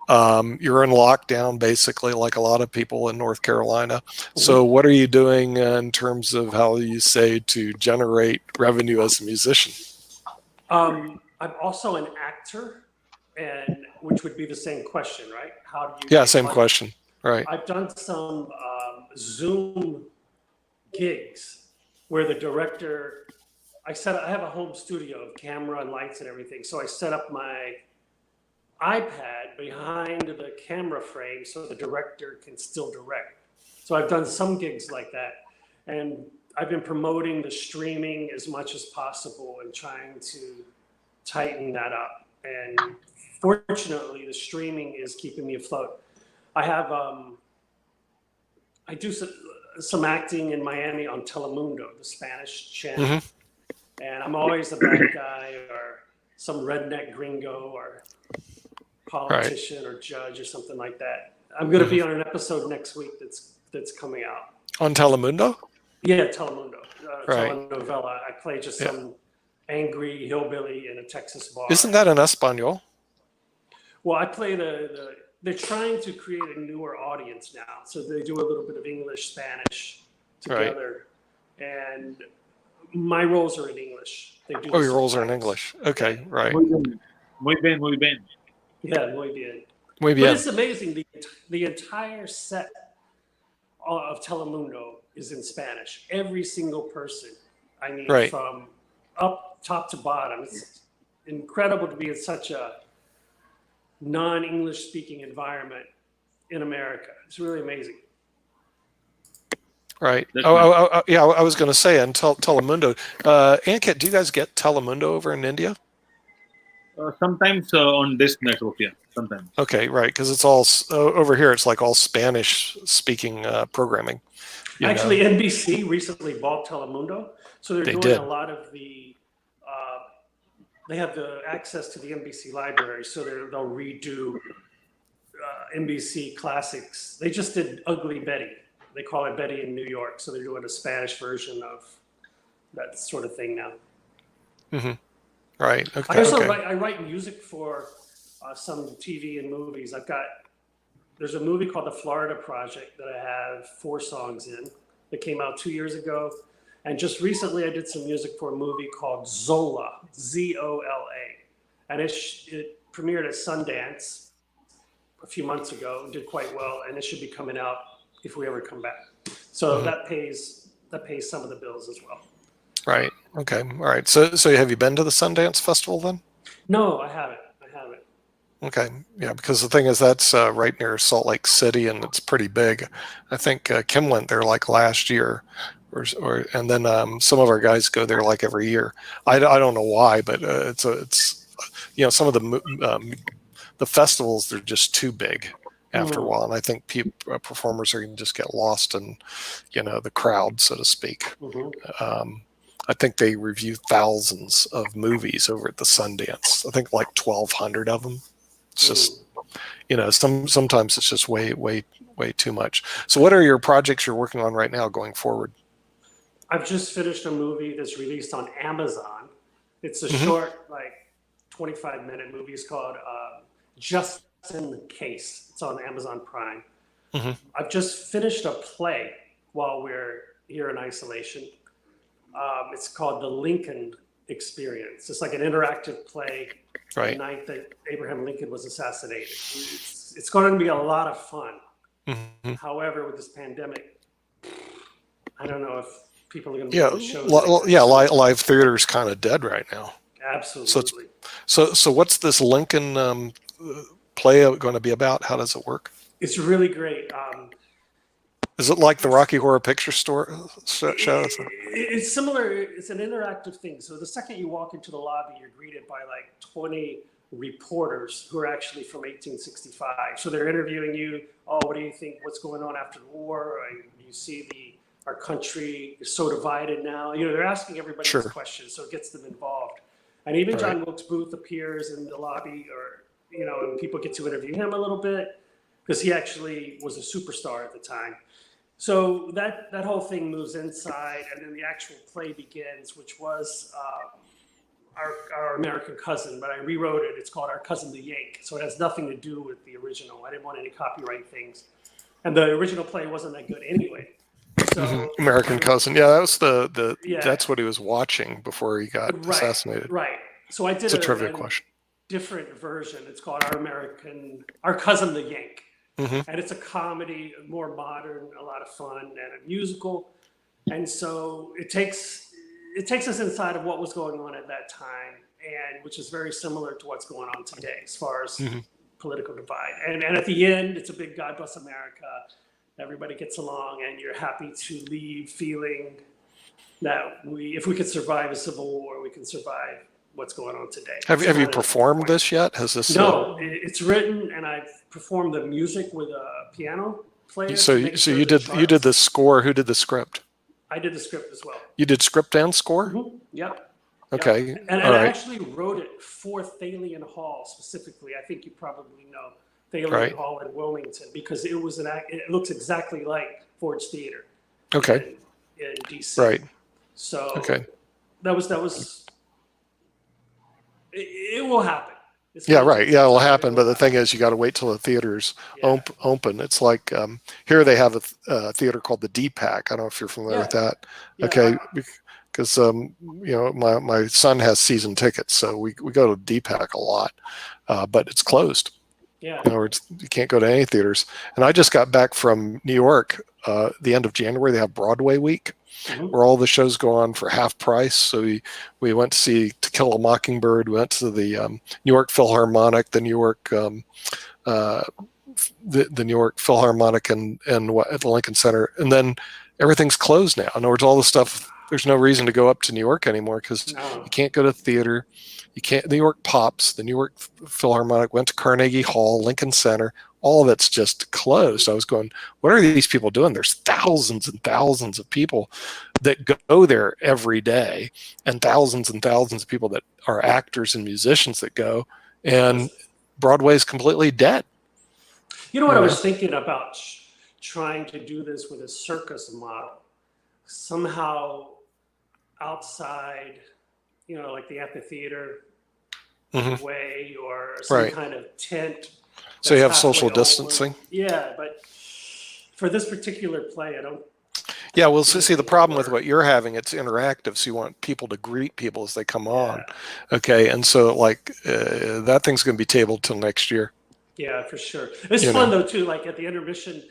you're in lockdown basically like a lot of people in North Carolina. So what are you doing in terms of how you say to generate revenue as a musician? I'm also an actor, and which would be the same question, right? How do you? Yeah, same question. Right. I've done some Zoom gigs where the director, I have a home studio of camera and lights and everything. So I set up my iPad behind the camera frame so the director can still direct. So I've done some gigs like that. And I've been promoting the streaming as much as possible and trying to tighten that up. And fortunately, the streaming is keeping me afloat. I have, I do some acting in Miami on Telemundo, the Spanish channel. And I'm always the bad guy or some redneck gringo or politician or judge or something like that. I'm going to be on an episode next week that's coming out. On Telemundo? Yeah, Telemundo. Telenovela. I play just some angry hillbilly in a Texas bar. Isn't that in Espanol? Well, I play they're trying to create a newer audience now. So they do a little bit of English, Spanish together. And my roles are in English. They do your roles are in English. Okay, right. Muy bien. Yeah, muy bien. Muy bien. But it's amazing. The entire set of Telemundo is in Spanish. Every single person. I mean, from up top to bottom. It's incredible to be in such a non-English speaking environment in America. It's really amazing. Right. Yeah, I was going to say, and Telemundo. Ankit, do you guys get Telemundo over in India? Sometimes on this network, yeah. Sometimes. Okay, right, because it's all over here. It's like all Spanish-speaking programming. Actually, NBC recently bought Telemundo, so they're doing a lot of the. They have the access to the NBC library, so they'll redo NBC classics. They just did Ugly Betty. They call it Betty in New York, so they're doing a Spanish version of that sort of thing now. Right. Okay. I also write music for some TV and movies. I've got there's a movie called The Florida Project that I have 4 songs in. It came out 2 years ago. And just recently I did some music for a movie called Zola, Z-O-L-A. And it premiered at Sundance a few months ago and did quite well. And it should be coming out if we ever come back. So that pays some of the bills as well. Right. Okay. All right. So have you been to the Sundance Festival then? No, I haven't. Okay. Yeah, because the thing is that's right near Salt Lake City, and it's pretty big. I think Kim went there like last year, and then some of our guys go there like every year. I don't know why, but it's some of the festivals, they're just too big after a while, and I think performers are going to just get lost in the crowd, so to speak. I think they review thousands of movies over at the Sundance. I think like 1,200 of them. It's just, sometimes it's just way too much. So what are your projects you're working on right now going forward? I've just finished a movie that's released on Amazon. It's a short, 25-minute movie. It's called Just in Case. It's on Amazon Prime. I've just finished a play while we're here in isolation. It's called The Lincoln Experience. It's like an interactive play the night that Abraham Lincoln was assassinated. It's going to be a lot of fun. However, with this pandemic, I don't know if people are going to be able to show. Live theater is kind of dead right now. Absolutely. So what's this Lincoln play going to be about? How does it work? It's really great. Is it like the Rocky Horror Picture Show? It's similar. It's an interactive thing. So the second you walk into the lobby, you're greeted by like 20 reporters who are actually from 1865. So they're interviewing you. Oh, what do you think? What's going on after the war? You see our country is so divided now. They're asking everybody these questions, so it gets them involved. And even John Wilkes Booth appears in the lobby, and people get to interview him a little bit because he actually was a superstar at the time. So that whole thing moves inside, and then the actual play begins, which was our American Cousin, but I rewrote it. It's called Our Cousin the Yank, so it has nothing to do with the original. I didn't want any copyright things, and the original play wasn't that good anyway. So, American Cousin, that was that's what he was watching before he got assassinated. Right. So I did a trivia question. Different version. It's called Our Cousin the Yank. And it's a comedy, more modern, a lot of fun, and a musical. And so it takes us inside of what was going on at that time, and which is very similar to what's going on today as far as political divide. And at the end, it's a big God Bless America. Everybody gets along, and you're happy to leave feeling that if we could survive a civil war, we can survive what's going on today. Have you performed this yet? Has this? No, it's written, and I've performed the music with a piano player. So you did the score. Who did the script? I did the script as well. You did script and score? Yep. Okay. Yep. And I actually wrote it for Thalian Hall specifically. I think you probably know Thalian Hall in Wilmington, because it looks exactly like Ford's Theater. Okay. In DC. Right. So that was. It will happen. It'll happen. But the thing is, you got to wait till the theaters open. It's like here they have a theater called the DPAC. I don't know if you're familiar with that. Yeah. Okay, because my son has season tickets, so we go to DPAC a lot, but it's closed. Yeah. In other words, you can't go to any theaters. And I just got back from New York. The end of January, they have Broadway Week, where all the shows go on for half price. So we went to see To Kill a Mockingbird. We went to the New York Philharmonic, the New York New York Philharmonic, and at the Lincoln Center. And then everything's closed now. In other words, all the stuff. There's no reason to go up to New York anymore because you can't go to theater. You can't. The New York Pops, the New York Philharmonic, went to Carnegie Hall, Lincoln Center. All of it's just closed. I was going, what are these people doing? There's thousands and thousands of people that go there every day, and thousands of people that are actors and musicians that go, and Broadway's completely dead. You know what I was thinking about trying to do this with a circus model, somehow outside, like the amphitheater way, or some kind of tent. So you have halfway social over. distancing? Yeah, but for this particular play, I don't. Yeah, well, see, the problem with what you're having, it's interactive, so you want people to greet people as they come on. Okay, and so like that thing's going to be tabled till next year. Yeah, for sure. It's fun though too. Like at the intermission,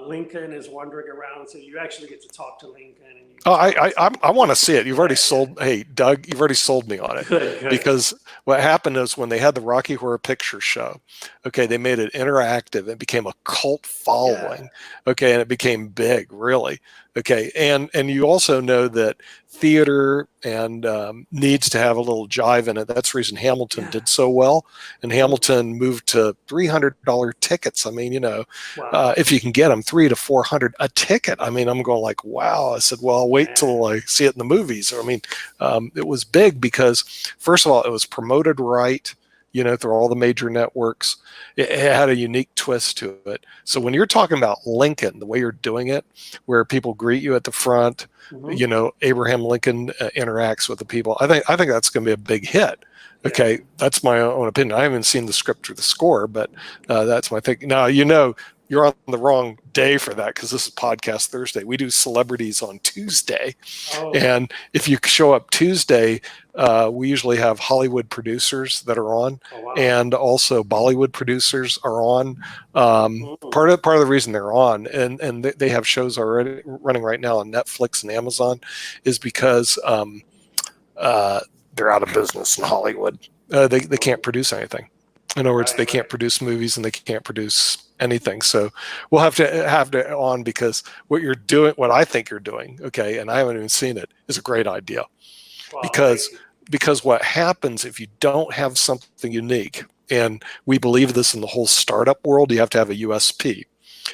Lincoln is wandering around, so you actually get to talk to Lincoln. And I want to see it. You've already sold. Hey, Doug, you've already sold me on it. Good. Because what happened is when they had the Rocky Horror Picture Show, okay, they made it interactive. It became a cult following. Okay, and it became big, really. Okay, and you also know that theater and needs to have a little jive in it. That's the reason Hamilton did so well. And Hamilton moved to $300 tickets. I mean, if you can get them, $300 to $400 a ticket. I mean, I'm going like, wow. I said, well, I'll wait till I see it in the movies. I mean, it was big because, first of all, it was promoted right, through all the major networks. It had a unique twist to it. So when you're talking about Lincoln, the way you're doing it, where people greet you at the front, Abraham Lincoln interacts with the people, I think that's going to be a big hit. Okay, that's my own opinion. I haven't seen the script or the score, but that's my thinking. Now, you're on the wrong day for that because this is Podcast Thursday. We do celebrities on Tuesday. And if you show up Tuesday, we usually have Hollywood producers that are on, and also Bollywood producers are on. Part of the reason they're on, and they have shows already running right now on Netflix and Amazon, is because they're out of business in Hollywood. They can't produce anything. In other words, they can't produce movies and they can't produce anything. So we'll have to on, because what you're doing, what I think you're doing, okay, and I haven't even seen it, is a great idea. Because what happens if you don't have something unique, and we believe this in the whole startup world, you have to have a USP,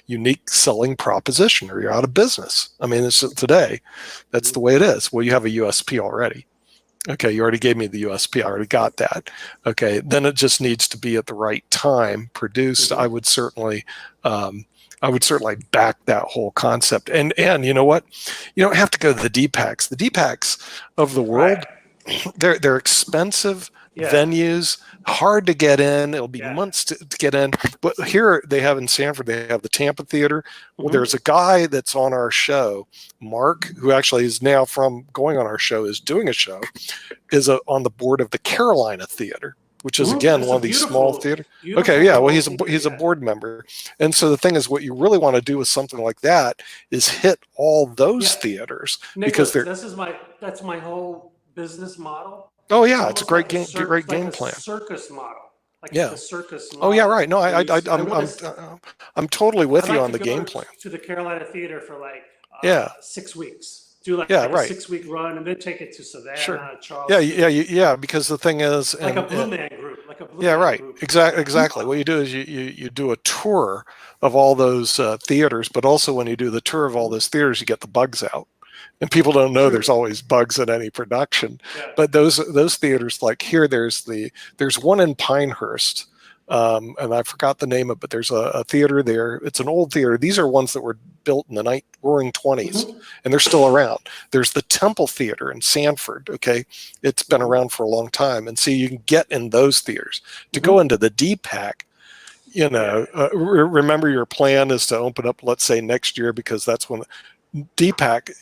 unique selling proposition, or you're out of business. I mean, today, that's the way it is. Well, you have a USP already. Okay, you already gave me the USP. I already got that. Okay, then it just needs to be at the right time produced. I would certainly back that whole concept. And you know what? You don't have to go to the DPACs. The DPACs of the world, they're expensive venues, hard to get in. It'll be months to get in. But here they have in Sanford, they have the Tampa Theater. Well, there's a guy that's on our show, Mark, who actually is now going on our show, is doing a show, is on the board of the Carolina Theater, which is again one of these small theaters. Okay, yeah. Well, he's a board member, and so the thing is, what you really want to do with something like that is hit all those theaters, Nicholas, because that's my whole business model. Oh yeah, it's a great game plan. Circus model. The circus model. Oh yeah, right. No, I'm totally with you on the game plan. To the Carolina Theater for 6 weeks. Do a 6-week run and then take it to Savannah, Charleston. Yeah. Because the thing is, like a Blue Man Group. Group. Exactly. What you do is you do a tour of all those theaters, but also when you do the tour of all those theaters, you get the bugs out. And people don't know there's always bugs in any production. But those theaters, like here, there's one in Pinehurst, and I forgot the name of it, but there's a theater there. It's an old theater. These are ones that were built in the roaring 20s, and they're still around. There's the Temple Theater in Sanford, okay? It's been around for a long time. And so you can get in those theaters. To go into the DPAC, remember your plan is to open up, let's say, next year, because that's when DPAC,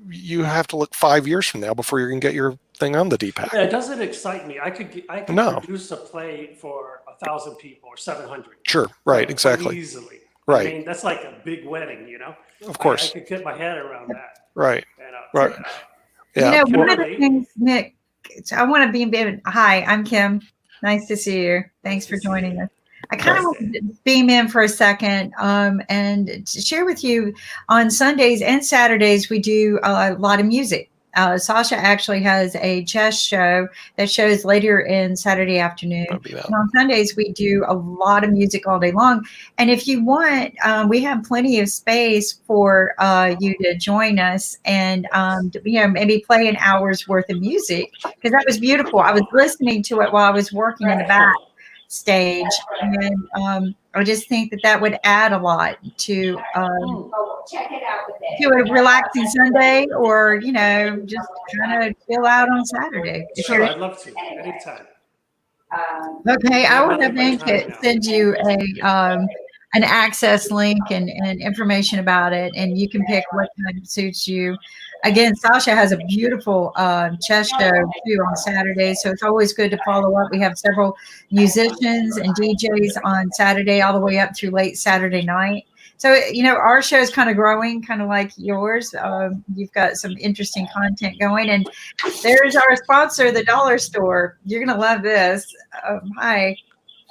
you have to look 5 years from now before you can get your thing on the DPAC. Yeah, it doesn't excite me. I could produce a play for 1,000 people or 700. Sure, right, exactly. Easily. Right. I mean, that's like a big wedding, Of course. I could get my head around that. Right. Right. Yeah. One of the things, Nick, I want to be hi, I'm Kim. Nice to see you. Thanks for joining us. I kind of want to beam in for a second and share with you on Sundays and Saturdays, we do a lot of music. Sasha actually has a chess show that shows later in Saturday afternoon. And on Sundays, we do a lot of music all day long. And if you want, we have plenty of space for you to join us and, maybe play an hour's worth of music, because that was beautiful. I was listening to it while I was working in the back stage, and I just think that would add a lot to check it out with it. To a relaxing Sunday, or just kind of chill out on Saturday. Sure, I'd love to anytime. Okay, I will have Everybody's Ankit now. send you an access link and information about it, and you can pick what kind of suits you. Again, Sasha has a beautiful chess show too on Saturday, so it's always good to follow up. We have several musicians and DJs on Saturday all the way up through late Saturday night. So, our show is kind of growing, kind of like yours. You've got some interesting content going. And there's our sponsor, the Dollar Store. You're going to love this. Hi.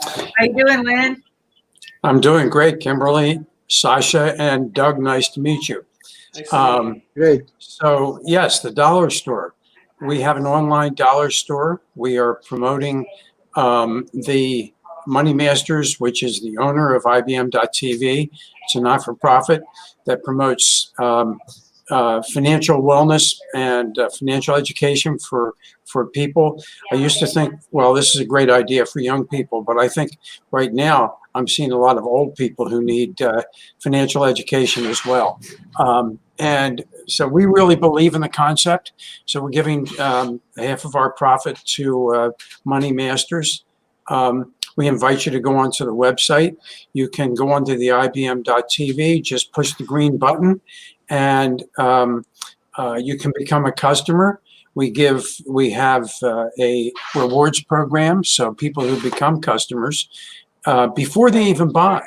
How you doing, Lynn? I'm doing great, Kimberly, Sasha, and Doug. Nice to meet you. Great. So, yes, the Dollar Store. We have an online dollar store. We are promoting the Money Masters, which is the owner of IBM.TV. It's a not-for-profit that promotes financial wellness and financial education for people. I used to think, well, this is a great idea for young people, but I think right now I'm seeing a lot of old people who need financial education as well. And so we really believe in the concept. So we're giving half of our profit to Money Masters. We invite you to go onto the website. You can go onto the IBM.TV, just push the green button, and you can become a customer. We have a rewards program, so people who become customers before they even buy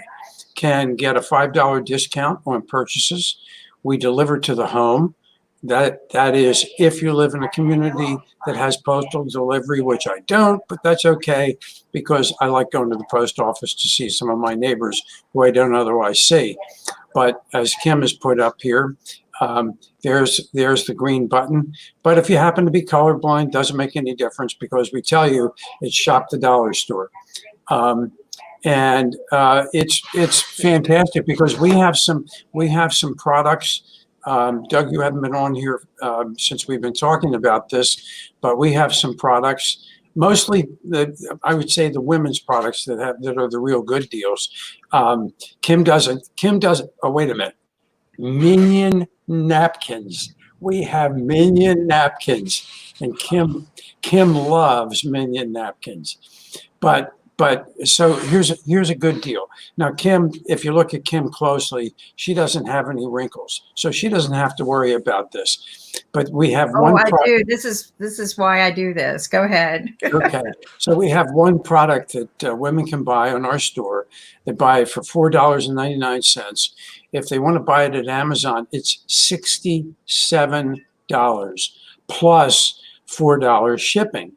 can get a $5 discount on purchases. We deliver to the home. That is if you live in a community that has postal delivery, which I don't, but that's okay because I like going to the post office to see some of my neighbors who I don't otherwise see. But as Kim has put up here, there's the green button. But if you happen to be colorblind, doesn't make any difference because we tell you it's Shop the Dollar Store. And it's fantastic because we have some products. Doug, you haven't been on here since we've been talking about this, but we have some products, mostly I would say the women's products that are the real good deals. Kim does. Oh, wait a minute. Minion napkins. We have Minion napkins, and Kim loves Minion napkins, but so here's a good deal. Now, Kim, if you look at Kim closely, she doesn't have any wrinkles, so she doesn't have to worry about this. But we have one. I do. This is why I do this. Go ahead. Okay, so we have one product that women can buy on our store. They buy it for $4.99. If they want to buy it at Amazon, it's $67 plus $4 shipping.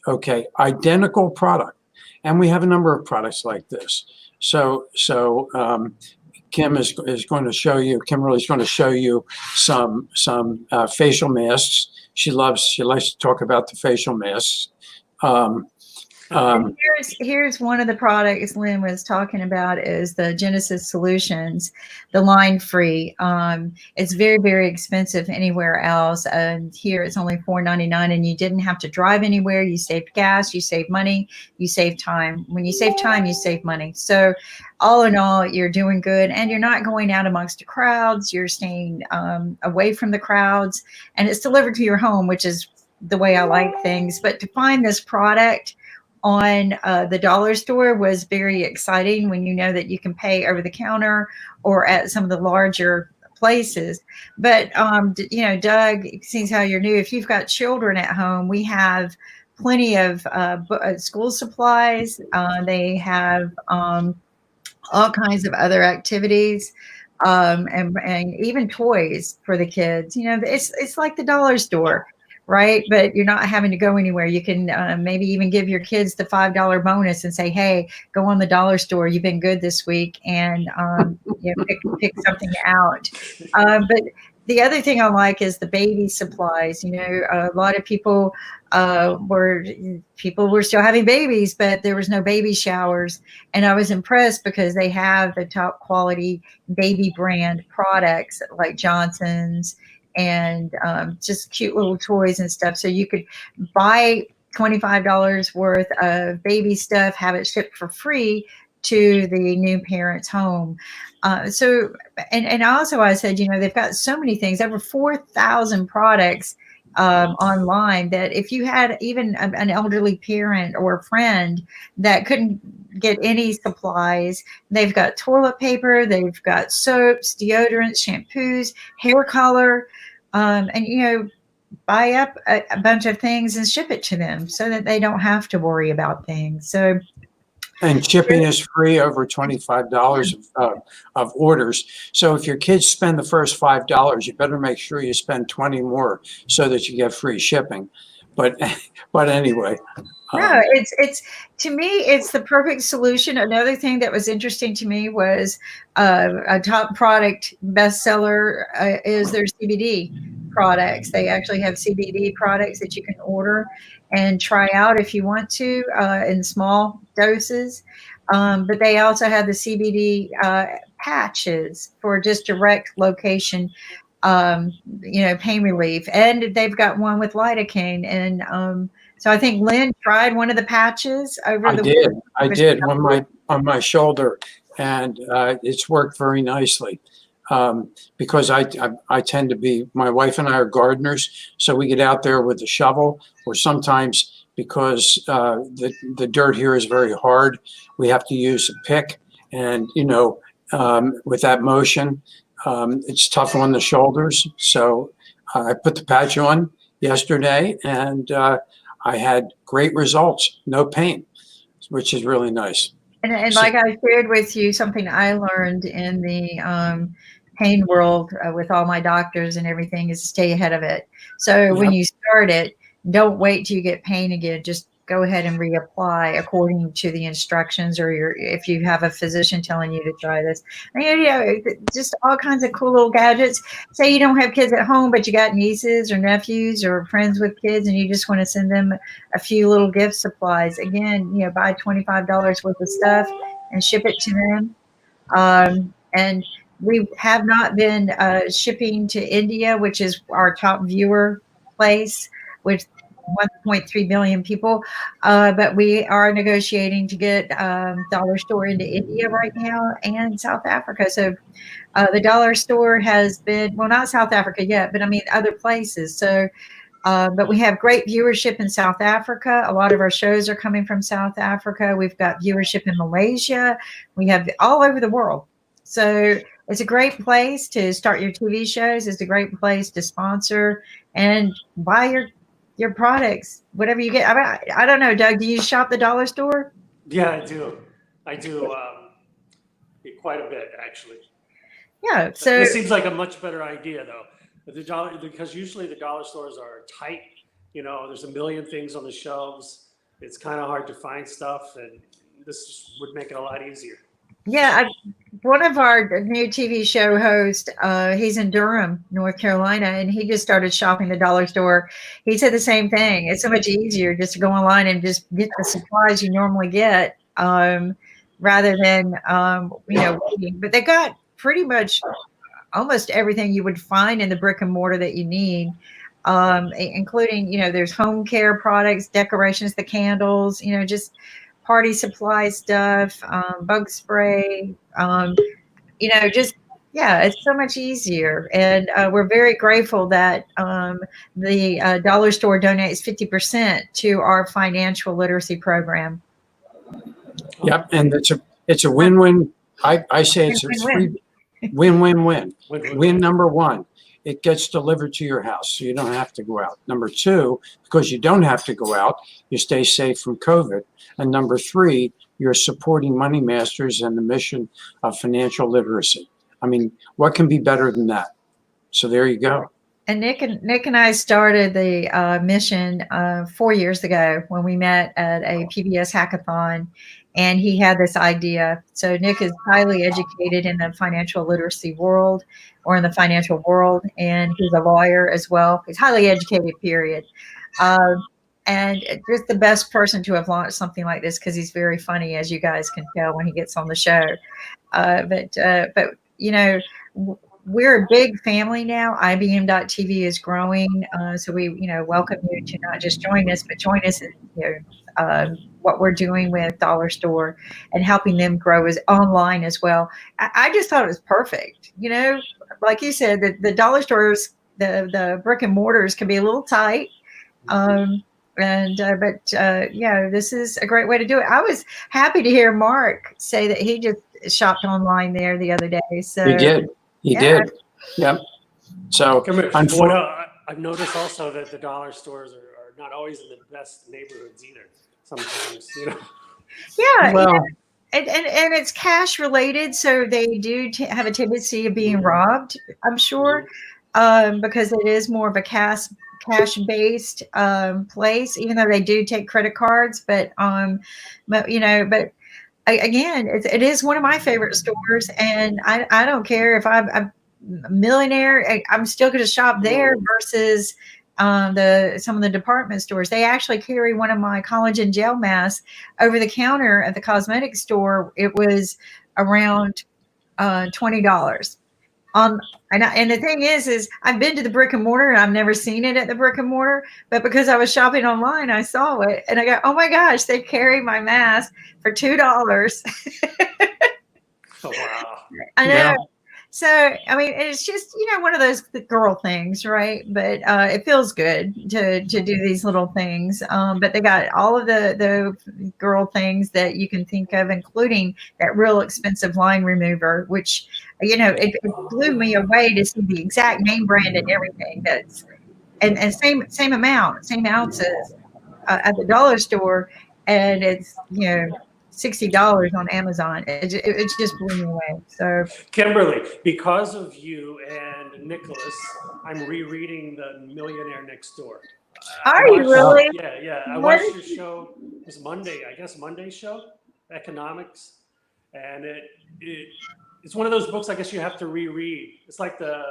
Okay, identical product. And we have a number of products like this. So Kim is going to show you. Kimberly's going to show you some facial masks. She likes to talk about the facial masks. Here's one of the products Lynn was talking about is the Genesis Solutions, the line free. It's very, very expensive anywhere else. And here it's only $4.99 and you didn't have to drive anywhere. You saved gas, you saved money, you save time. When you save time, you save money. So all in all, you're doing good and you're not going out amongst the crowds. You're staying away from the crowds and it's delivered to your home, which is the way I like things. But to find this product on the dollar store was very exciting when you know that you can pay over the counter or at some of the larger places. But, Doug, seeing how you're new, if you've got children at home, we have plenty of school supplies. They have all kinds of other activities and even toys for the kids. It's like the dollar store. Right. But you're not having to go anywhere. You can maybe even give your kids the $5 bonus and say, hey, go on the dollar store. You've been good this week and pick something out. But the other thing I like is the baby supplies. A lot of people were still having babies, but there was no baby showers. And I was impressed because they have the top quality baby brand products like Johnson's and just cute little toys and stuff. So you could buy $25 worth of baby stuff, have it shipped for free to the new parent's home. And also I said, they've got so many things, over 4,000 products online, that if you had even an elderly parent or a friend that couldn't get any supplies, they've got toilet paper, they've got soaps, deodorants, shampoos, hair color, and buy up a bunch of things and ship it to them so that they don't have to worry about things. So, and shipping is free over $25 of orders. So if your kids spend the first $5, you better make sure you spend 20 more so that you get free shipping. But anyway. No, it's to me, it's the perfect solution. Another thing that was interesting to me was a top product bestseller is their CBD products. They actually have CBD products that you can order and try out if you want to in small doses. But they also have the CBD patches for just direct location, pain relief. And they've got one with lidocaine. And so I think Lynn tried one of the patches over the weekend. I did on my shoulder, and it's worked very nicely. Because I tend to be, my wife and I are gardeners, so we get out there with the shovel, or sometimes because the dirt here is very hard, we have to use a pick, and with that motion, it's tough on the shoulders. So I put the patch on yesterday, and I had great results, no pain, which is really nice. And like I shared with you, something I learned in the pain world with all my doctors and everything is to stay ahead of it. So when you start it, don't wait till you get pain again. Just go ahead and reapply according to the instructions, or if you have a physician telling you to try this. Just all kinds of cool little gadgets. Say you don't have kids at home, but you got nieces or nephews or friends with kids, and you just want to send them a few little gift supplies. Again, buy $25 worth of stuff and ship it to them. And we have not been shipping to India, which is our top viewer place with 1.3 billion people. But we are negotiating to get Dollar Store into India right now and South Africa. So the Dollar Store has been, well, not South Africa yet, but I mean other places. So, but we have great viewership in South Africa. A lot of our shows are coming from South Africa. We've got viewership in Malaysia. We have all over the world. So it's a great place to start your TV shows. It's a great place to sponsor and buy your products, whatever you get. I don't know, Doug, do you shop the Dollar Store? Yeah, I do quite a bit, actually. Yeah. So it seems like a much better idea, though. Because usually the dollar stores are tight. There's a million things on the shelves. It's kind of hard to find stuff, and this would make it a lot easier. Yeah, one of our new TV show hosts, he's in Durham, North Carolina, and he just started shopping the Dollar Store. He said the same thing. It's so much easier just to go online and just get the supplies you normally get, rather than waiting. But they got pretty much almost everything you would find in the brick and mortar that you need, including there's home care products, decorations, the candles, just party supply stuff, bug spray, it's so much easier. And we're very grateful that the Dollar Store donates 50% to our financial literacy program. Yep, and it's a win-win. I say it's a free win-win-win. Win number one, it gets delivered to your house, so you don't have to go out. Number two, because you don't have to go out, you stay safe from COVID. And number three, you're supporting Money Masters and the mission of financial literacy. I mean, what can be better than that? So there you go. And Nick and I started the mission 4 years ago when we met at a PBS hackathon, and he had this idea. So Nick is highly educated in the financial literacy world, or in the financial world, and he's a lawyer as well. He's highly educated, period. And just the best person to have launched something like this, because he's very funny, as you guys can tell when he gets on the show. But we're a big family now. IBM.TV is growing, so we welcome you to not just join us, but join us in what we're doing with Dollar Store and helping them grow as online as well. I just thought it was perfect. Like you said, the Dollar Stores the brick and mortars can be a little tight. Yeah, this is a great way to do it. I was happy to hear Mark say that he just shopped online there the other day. So He did. He did. Yep. So I've noticed also that the dollar stores are not always in the best neighborhoods either. Sometimes, you know. Yeah. Well, And it's cash related, so they do have a tendency of being robbed, I'm sure, because it is more of a cash based place, even though they do take credit cards. But again, it is one of my favorite stores, and I don't care if I'm a millionaire, I'm still going to shop there versus some of the department stores. They actually carry one of my collagen gel masks over the counter at the cosmetic store. It was around $20. And the thing is I've been to the brick and mortar and I've never seen it at the brick and mortar, but because I was shopping online, I saw it and I go, oh my gosh, they carry my mask for $2. Oh, wow. I know. Yeah. So, I mean, it's just, one of those girl things, right? But it feels good to do these little things. But they got all of the girl things that you can think of, including that real expensive line remover, which, it blew me away to see the exact name brand and everything. And same amount, same ounces at the dollar store. And it's, $60 on Amazon. It just blew me away. So, Kimberly, because of you and Nicholas, I'm rereading The Millionaire Next Door. Are you really? Yeah. I watched your show. It was Monday's show, Economics, and it's one of those books I guess you have to reread. It's like the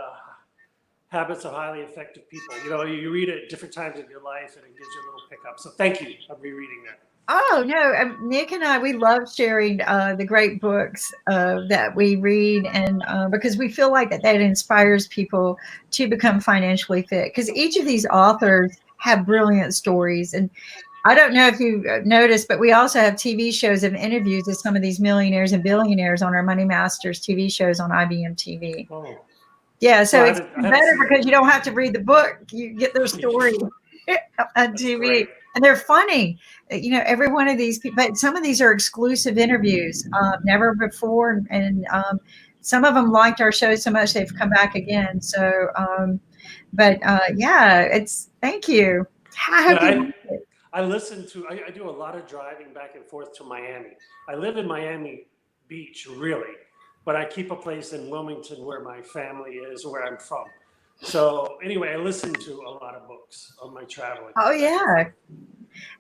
Habits of Highly Effective People. You read it at different times of your life, and it gives you a little pickup. So thank you. I'm rereading that. Oh no, Nick and I, we love sharing the great books that we read, and because we feel like that inspires people to become financially fit. Because each of these authors have brilliant stories, and I don't know if you noticed, but we also have TV shows and interviews with some of these millionaires and billionaires on our Money Masters TV shows on IBM TV. Oh. Yeah, so Well, it's better because you don't have to read the book; you get their story on TV. Great. And they're funny, every one of these people, but some of these are exclusive interviews, never before. And some of them liked our show so much, they've come back again. So, thank you. I listen I do a lot of driving back and forth to Miami. I live in Miami Beach, really, but I keep a place in Wilmington where my family is, where I'm from. So anyway, I listen to a lot of books on my traveling. Oh yeah.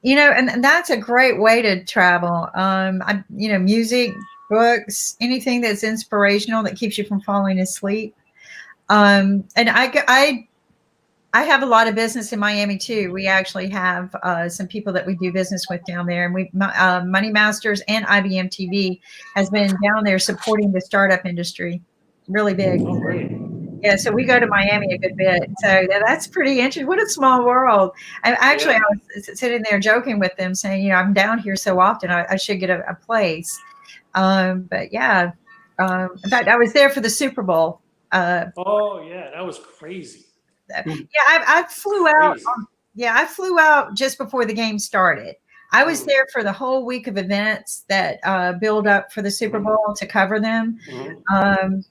And that's a great way to travel. Music, books, anything that's inspirational that keeps you from falling asleep. And I have a lot of business in Miami too. We actually have some people that we do business with down there, and Money Masters and IBM TV has been down there supporting the startup industry, really big. Oh, great. Yeah, so we go to Miami a good bit. So that's pretty interesting. What a small world. I was sitting there joking with them saying, I'm down here so often, I should get a place. But yeah, in fact, I was there for the Super Bowl. Oh yeah, that was crazy. Yeah, I flew out. I flew out just before the game started. I was there for the whole week of events that build up for the Super Bowl to cover them,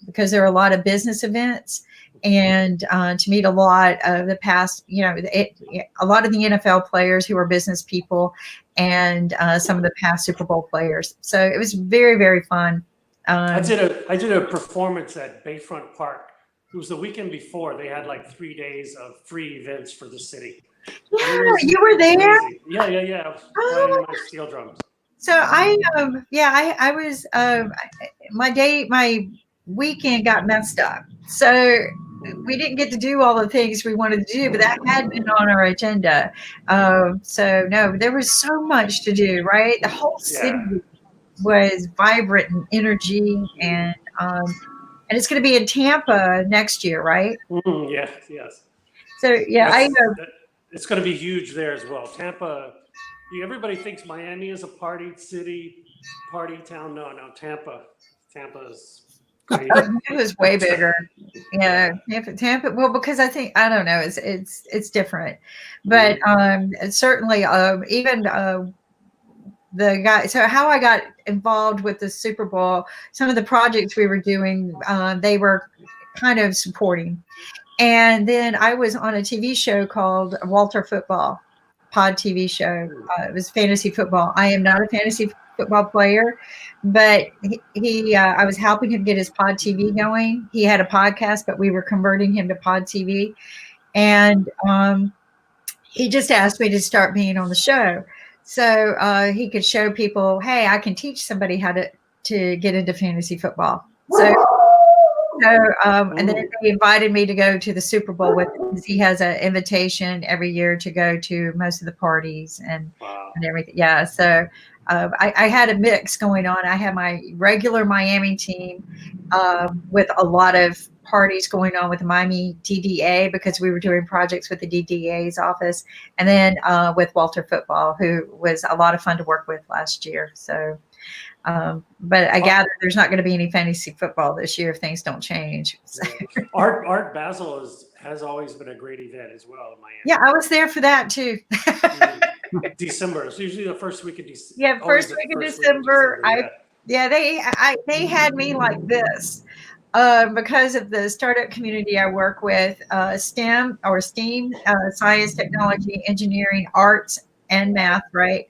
because there are a lot of business events, and to meet a lot of the past, a lot of the NFL players who are business people, and some of the past Super Bowl players. So it was very, very fun. I did a performance at Bayfront Park. It was the weekend before. They had like 3 days of free events for the city. Yeah, you were there? Crazy. Yeah. I was playing my steel drums. So I was, my weekend got messed up. So we didn't get to do all the things we wanted to do, but that had been on our agenda. So no, there was so much to do, right? The whole city was vibrant and energy, and it's going to be in Tampa next year, right? Yes. So yeah, it's going to be huge there as well. Tampa, everybody thinks Miami is a party city, party town. No, Tampa's It was way bigger. Yeah, Tampa. Well, because I think I don't know. It's different, but certainly even the guy. So how I got involved with the Super Bowl, some of the projects we were doing, they were kind of supporting, and then I was on a TV show called Walter Football, Pod TV show. It was fantasy football. I am not a fantasy football player, but I was helping him get his Pod TV going. He had a podcast, but we were converting him to Pod TV, and he just asked me to start being on the show, so he could show people, hey, I can teach somebody how to get into fantasy football. And then they invited me to go to the Super Bowl with him, because he has an invitation every year to go to most of the parties and everything. Yeah, so I had a mix going on. I had my regular Miami team with a lot of parties going on with the Miami DDA, because we were doing projects with the DDA's office, and then with Walter Football, who was a lot of fun to work with last year. So. But I gather there's not going to be any fantasy football this year if things don't change. So. Art Basel has always been a great event as well in Miami. Yeah, I was there for that too. December. It's usually the first week of December. Yeah, first week of December. They had me like this because of the startup community I work with, STEM, science, technology, engineering, arts, and math, right?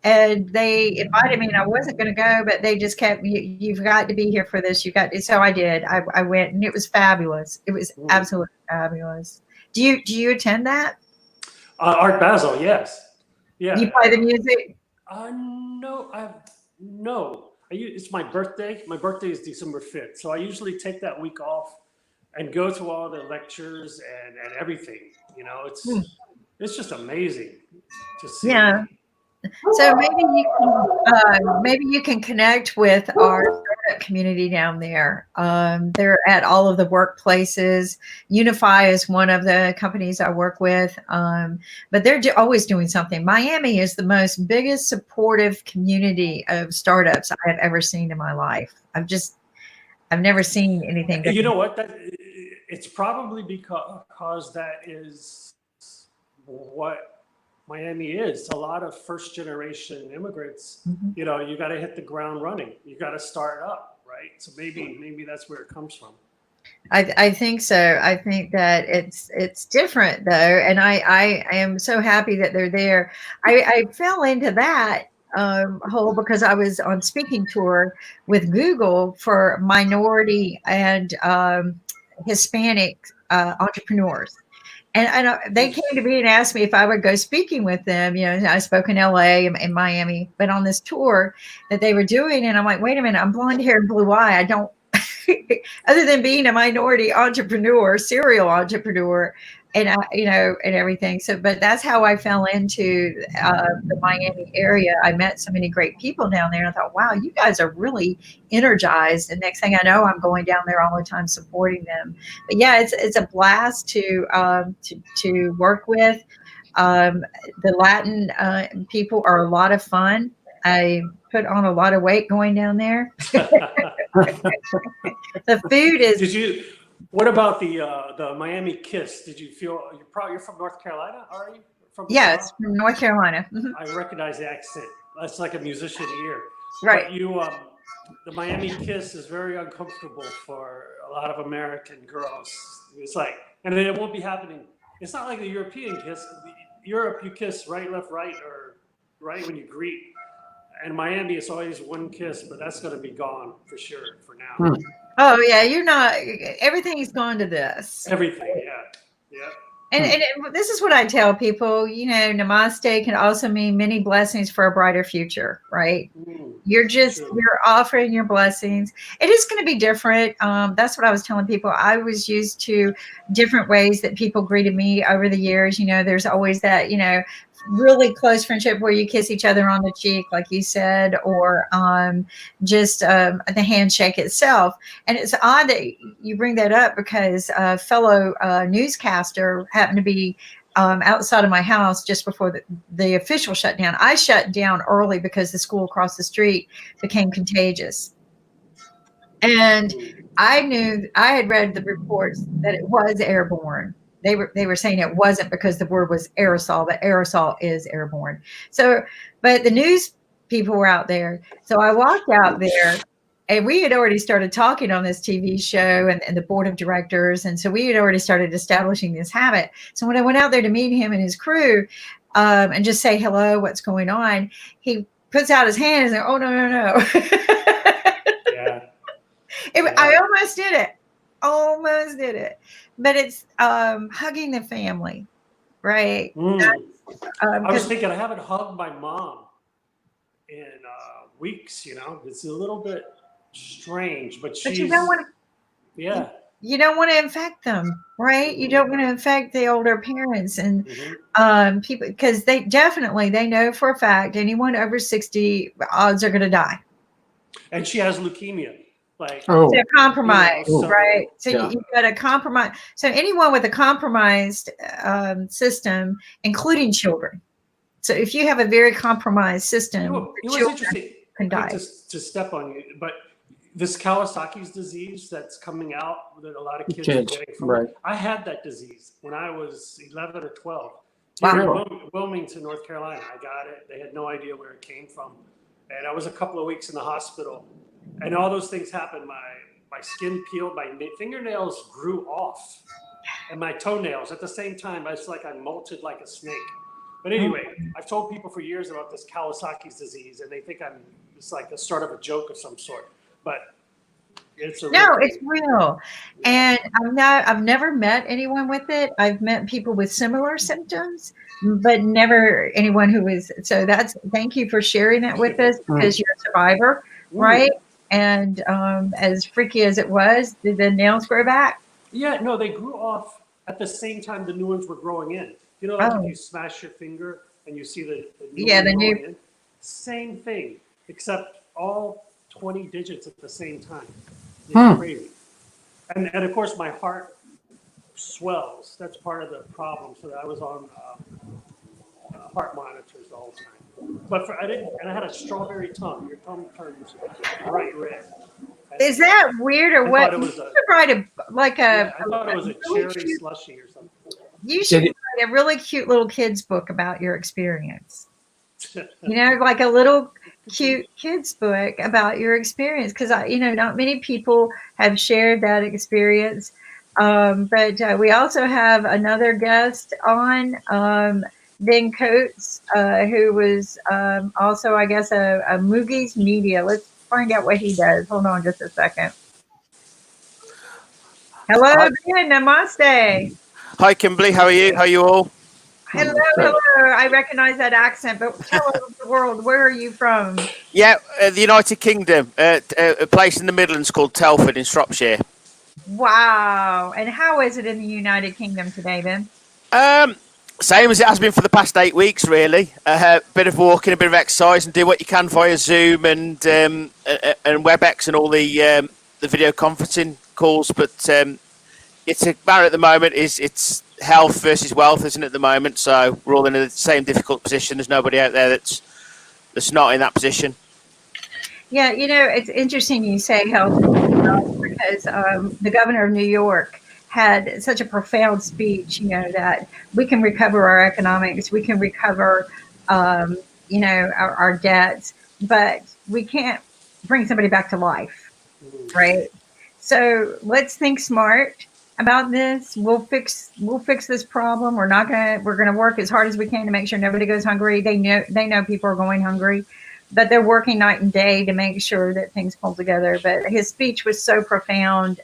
And they invited me, and I wasn't going to go, but they just kept, you've got to be here for this. So I did. I went, and it was fabulous. It was absolutely fabulous. Do you attend that? Art Basel, yes. Yeah. You play the music? No. It's my birthday. My birthday is December 5th. So I usually take that week off and go to all the lectures and everything. You know, it's just amazing to see. Yeah. So maybe you can connect with our startup community down there. They're at all of the workplaces. Unify is one of the companies I work with, but they're always doing something. Miami is the biggest supportive community of startups I have ever seen in my life. I've never seen anything. You know what? It's probably because that is what Miami is. A lot of first generation immigrants, you know, you got to hit the ground running. You got to start up, right? So maybe that's where it comes from. I think so. I think that it's different though. And I am so happy that they're there. I fell into that whole because I was on speaking tour with Google for minority and Hispanic entrepreneurs. And they came to me and asked me if I would go speaking with them. You know, I spoke in LA and Miami, but on this tour that they were doing. And I'm like, wait a minute, I'm blonde hair and blue eye. I don't, other than being a minority entrepreneur, serial entrepreneur, and and everything. So, but that's how I fell into the Miami area. I met so many great people down there. And I thought, wow, you guys are really energized. And next thing I know, I'm going down there all the time supporting them. But yeah, it's a blast to work with. The Latin people are a lot of fun. I put on a lot of weight going down there. The food is. What about the Miami Kiss? Did you feel you're from North Carolina? Are you from? Yes, from North Carolina. I recognize the accent. That's like a musician ear. Right. But the Miami Kiss is very uncomfortable for a lot of American girls. It's like, and it won't be happening. It's not like the European kiss. Europe, you kiss right, left, right, or right when you greet. And Miami, it's always one kiss, but that's going to be gone for sure for now. Oh yeah, you're not. Everything's gone to this. Everything, yeah. And this is what I tell people. You know, namaste can also mean many blessings for a brighter future, right? You're offering your blessings. It is going to be different. That's what I was telling people. I was used to different ways that people greeted me over the years. You know, there's always that, really close friendship where you kiss each other on the cheek, like you said, or just the handshake itself. And it's odd that you bring that up because a fellow newscaster happened to be outside of my house just before the official shutdown. I shut down early because the school across the street became contagious. And I had read the reports that it was airborne. They were saying it wasn't because the word was aerosol, but aerosol is airborne. So, but the news people were out there. So I walked out there, and we had already started talking on this TV show and the board of directors. And so we had already started establishing this habit. So when I went out there to meet him and his crew and just say, hello, what's going on? He puts out his hand and says, oh, no. Yeah. I almost did it. But it's hugging the family, right? I was thinking, I haven't hugged my mom in weeks, It's a little bit strange, but you don't want to, you don't want to infect them, right? You don't want to infect the older parents and people, because they know for a fact anyone over 60 odds are going to die. And she has leukemia. They're compromised, right? So you've got a compromise. So anyone with a compromised system, including children. So if you have a very compromised system, it was interesting. Can die. To step on you, but this Kawasaki's disease that's coming out that a lot of kids are getting from. Right. I had that disease when I was 11 or 12. Wow. In Wilmington, North Carolina. I got it. They had no idea where it came from. And I was a couple of weeks in the hospital. And all those things happened. My skin peeled, my fingernails grew off, and my toenails at the same time. It's like I molted like a snake. But anyway, I've told people for years about this Kawasaki's disease, and they think it's like the start of a joke of some sort. But it's it's real. And I've never met anyone with it. I've met people with similar symptoms, but never anyone who is. So thank you for sharing that with us, because you're a survivor, right? And as freaky as it was, did the nails grow back? Yeah, no, they grew off at the same time the new ones were growing in. If you smash your finger and you see the new one in? Same thing, except all 20 digits at the same time. It's crazy. And of course, my heart swells. That's part of the problem. So I was on heart monitors the whole time. But I had a strawberry tongue. Your tongue turns bright red. Is that weird or what? I You should write I thought it was a cherry slushy or something. You should write a really cute little kids book about your experience. Like a little cute kids book about your experience, because not many people have shared that experience. But we also have another guest on, Ben Coates, who was also, I guess, a Moogie's Media. Let's find out what he does. Hold on just a second. Hello, Ben. Namaste. Hi, Kimberly. How are you? How are you all? Hello. I recognize that accent, but tell the world, where are you from? Yeah, the United Kingdom, a place in the Midlands called Telford in Shropshire. Wow. And how is it in the United Kingdom today, Ben? Same as it has been for the past 8 weeks, really. A bit of walking, a bit of exercise, and do what you can via Zoom and WebEx and all the video conferencing calls. But it's about at the moment it's health versus wealth, isn't it? At the moment, so we're all in the same difficult position. There's nobody out there that's not in that position. Yeah, it's interesting you say health, because the governor of New York had such a profound speech, that we can recover our economics, we can recover, our debts, but we can't bring somebody back to life, right? So let's think smart about this. We'll fix this problem. We're going to work as hard as we can to make sure nobody goes hungry. They know people are going hungry, but they're working night and day to make sure that things pull together. But his speech was so profound.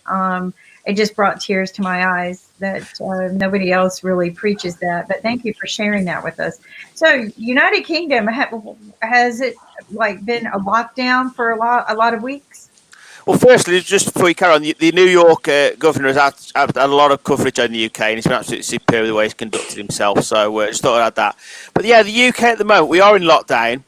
It just brought tears to my eyes that nobody else really preaches that. But thank you for sharing that with us. So United Kingdom, has it been a lockdown for a lot of weeks? Well, firstly, just before you carry on, the New York governor has had a lot of coverage on the UK, and he's been absolutely superb the way he's conducted himself. So just thought I'd add that. But yeah, the UK at the moment, we are in lockdown.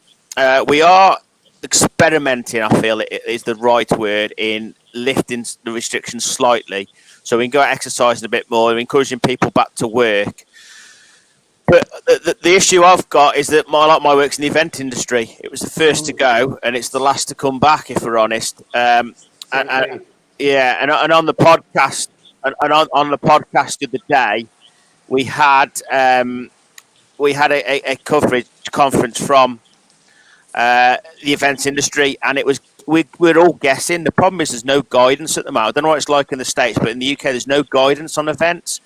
We are experimenting, I feel it is the right word, in lifting the restrictions slightly. So we can go out exercising a bit more. We're encouraging people back to work. But the issue I've got is that my work's in the event industry. It was the first to go, and it's the last to come back, if we're honest. And Yeah, and on the podcast, and on the podcast the other day, we had a coverage conference from the events industry, and it was we're all guessing. The problem is there's no guidance at the moment. I don't know what it's like in the States, but in the UK there's no guidance on events.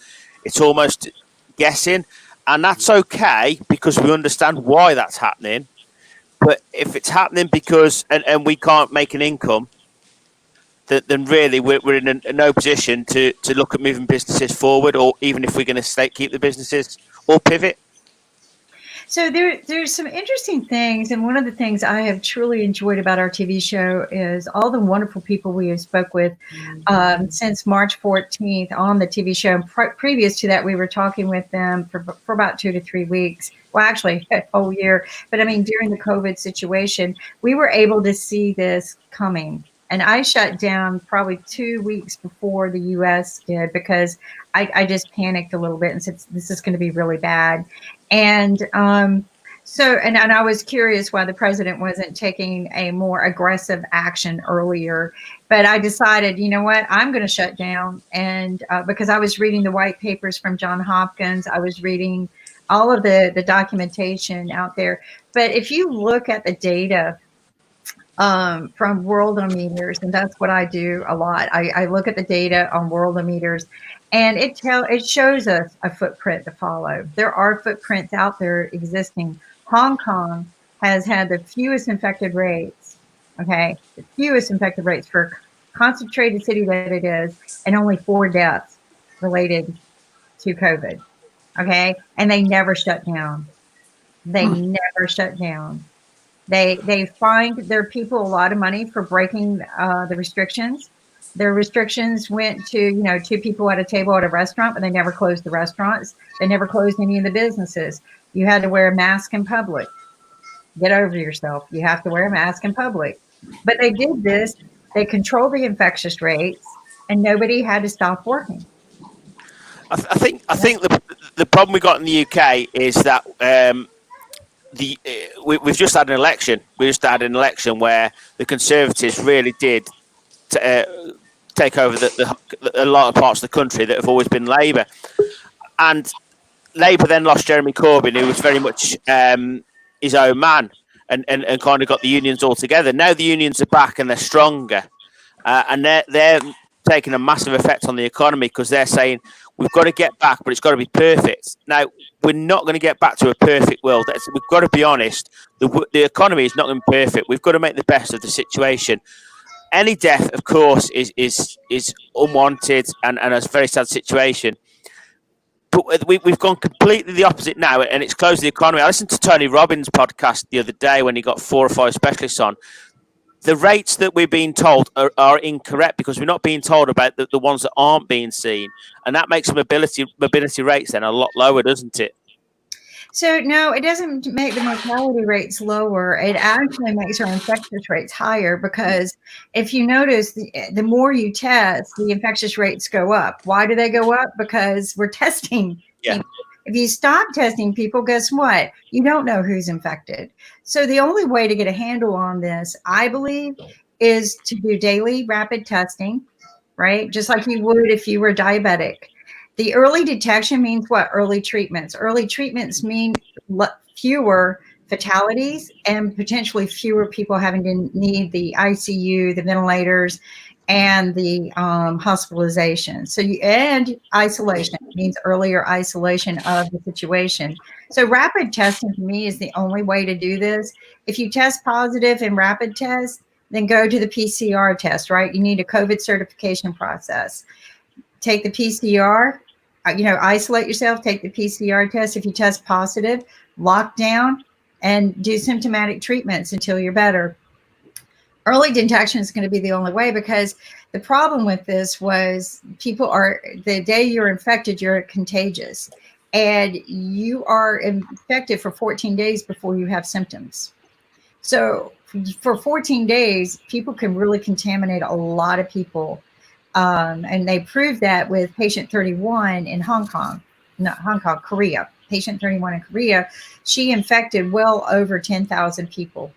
It's almost guessing, and that's okay because we understand why that's happening. But if it's happening because and we can't make an income, then really we're in no position to look at moving businesses forward, or even if we're going to keep the businesses or pivot. So there's some interesting things, and one of the things I have truly enjoyed about our TV show is all the wonderful people we have spoke with since March 14th on the TV show. And previous to that, we were talking with them for about 2 to 3 weeks. Well, actually, a whole year. But I mean, during the COVID situation, we were able to see this coming. And I shut down probably 2 weeks before the U.S. did because I just panicked a little bit and said, this is going to be really bad. And so I was curious why the president wasn't taking a more aggressive action earlier. But I decided, you know what, I'm going to shut down. And because I was reading the white papers from Johns Hopkins, I was reading all of the documentation out there. But if you look at the data from Worldometers, and that's what I do a lot. I look at the data on Worldometers, and it shows us a footprint to follow. There are footprints out there existing. Hong Kong has had the fewest infected rates, okay? The fewest infected rates for a concentrated city that it is, and only 4 deaths related to COVID, okay? And they never shut down. They never shut down. They find their people a lot of money for breaking the restrictions. Their restrictions went to, 2 people at a table at a restaurant, but they never closed the restaurants. They never closed any of the businesses. You had to wear a mask in public. Get over yourself. You have to wear a mask in public. But they did this. They controlled the infectious rates, and nobody had to stop working. I think the problem we got in the UK is that we've just had an election. We just had an election where the Conservatives really did take over a lot of parts of the country that have always been Labour, and Labour then lost Jeremy Corbyn, who was very much his own man, and kind of got the unions all together. Now the unions are back and they're stronger, and they're taking a massive effect on the economy because they're saying we've got to get back, but it's got to be perfect. Now, we're not going to get back to a perfect world. We've got to be honest. The economy is not going to be perfect. We've got to make the best of the situation. Any death, of course, is unwanted and a very sad situation. But we've gone completely the opposite now, and it's closed the economy. I listened to Tony Robbins' podcast the other day when he got 4 or 5 specialists on. The rates that we're being told are incorrect because we're not being told about the ones that aren't being seen. And that makes mobility rates then a lot lower, doesn't it? So, no, it doesn't make the mortality rates lower. It actually makes our infectious rates higher because if you notice, the more you test, the infectious rates go up. Why do they go up? Because we're testing people. If you stop testing people, guess what? You don't know who's infected. So the only way to get a handle on this, I believe, is to do daily rapid testing, right? Just like you would if you were diabetic. The early detection means what? Early treatments. Early treatments mean fewer fatalities and potentially fewer people having to need the ICU, the ventilators, and the hospitalization. And isolation means earlier isolation of the situation. So rapid testing to me is the only way to do this. If you test positive in rapid test, then go to the PCR test, right? You need a COVID certification process. Take the PCR, isolate yourself, take the PCR test. If you test positive, lock down and do symptomatic treatments until you're better. Early detection is going to be the only way because the problem with this was the day you're infected, you're contagious and you are infected for 14 days before you have symptoms. So for 14 days, people can really contaminate a lot of people. And they proved that with patient 31 in Korea. Patient 31 in Korea, she infected well over 10,000 people.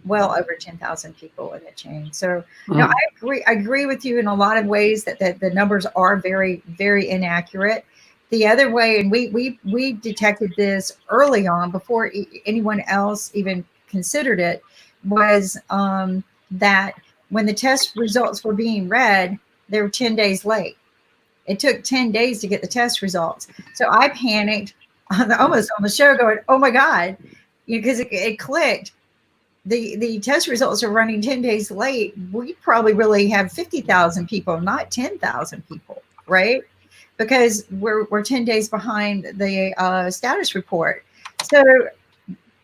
well over 10,000 people in the chain. So no, I agree with you in a lot of ways that the numbers are very, very inaccurate. The other way, and we detected this early on before anyone else even considered it, was that when the test results were being read, they were 10 days late. It took 10 days to get the test results. So I panicked almost on the show going, oh my God, because it clicked. The test results are running 10 days late. We probably really have 50,000 people, not 10,000 people, right? Because we're 10 days behind the status report. So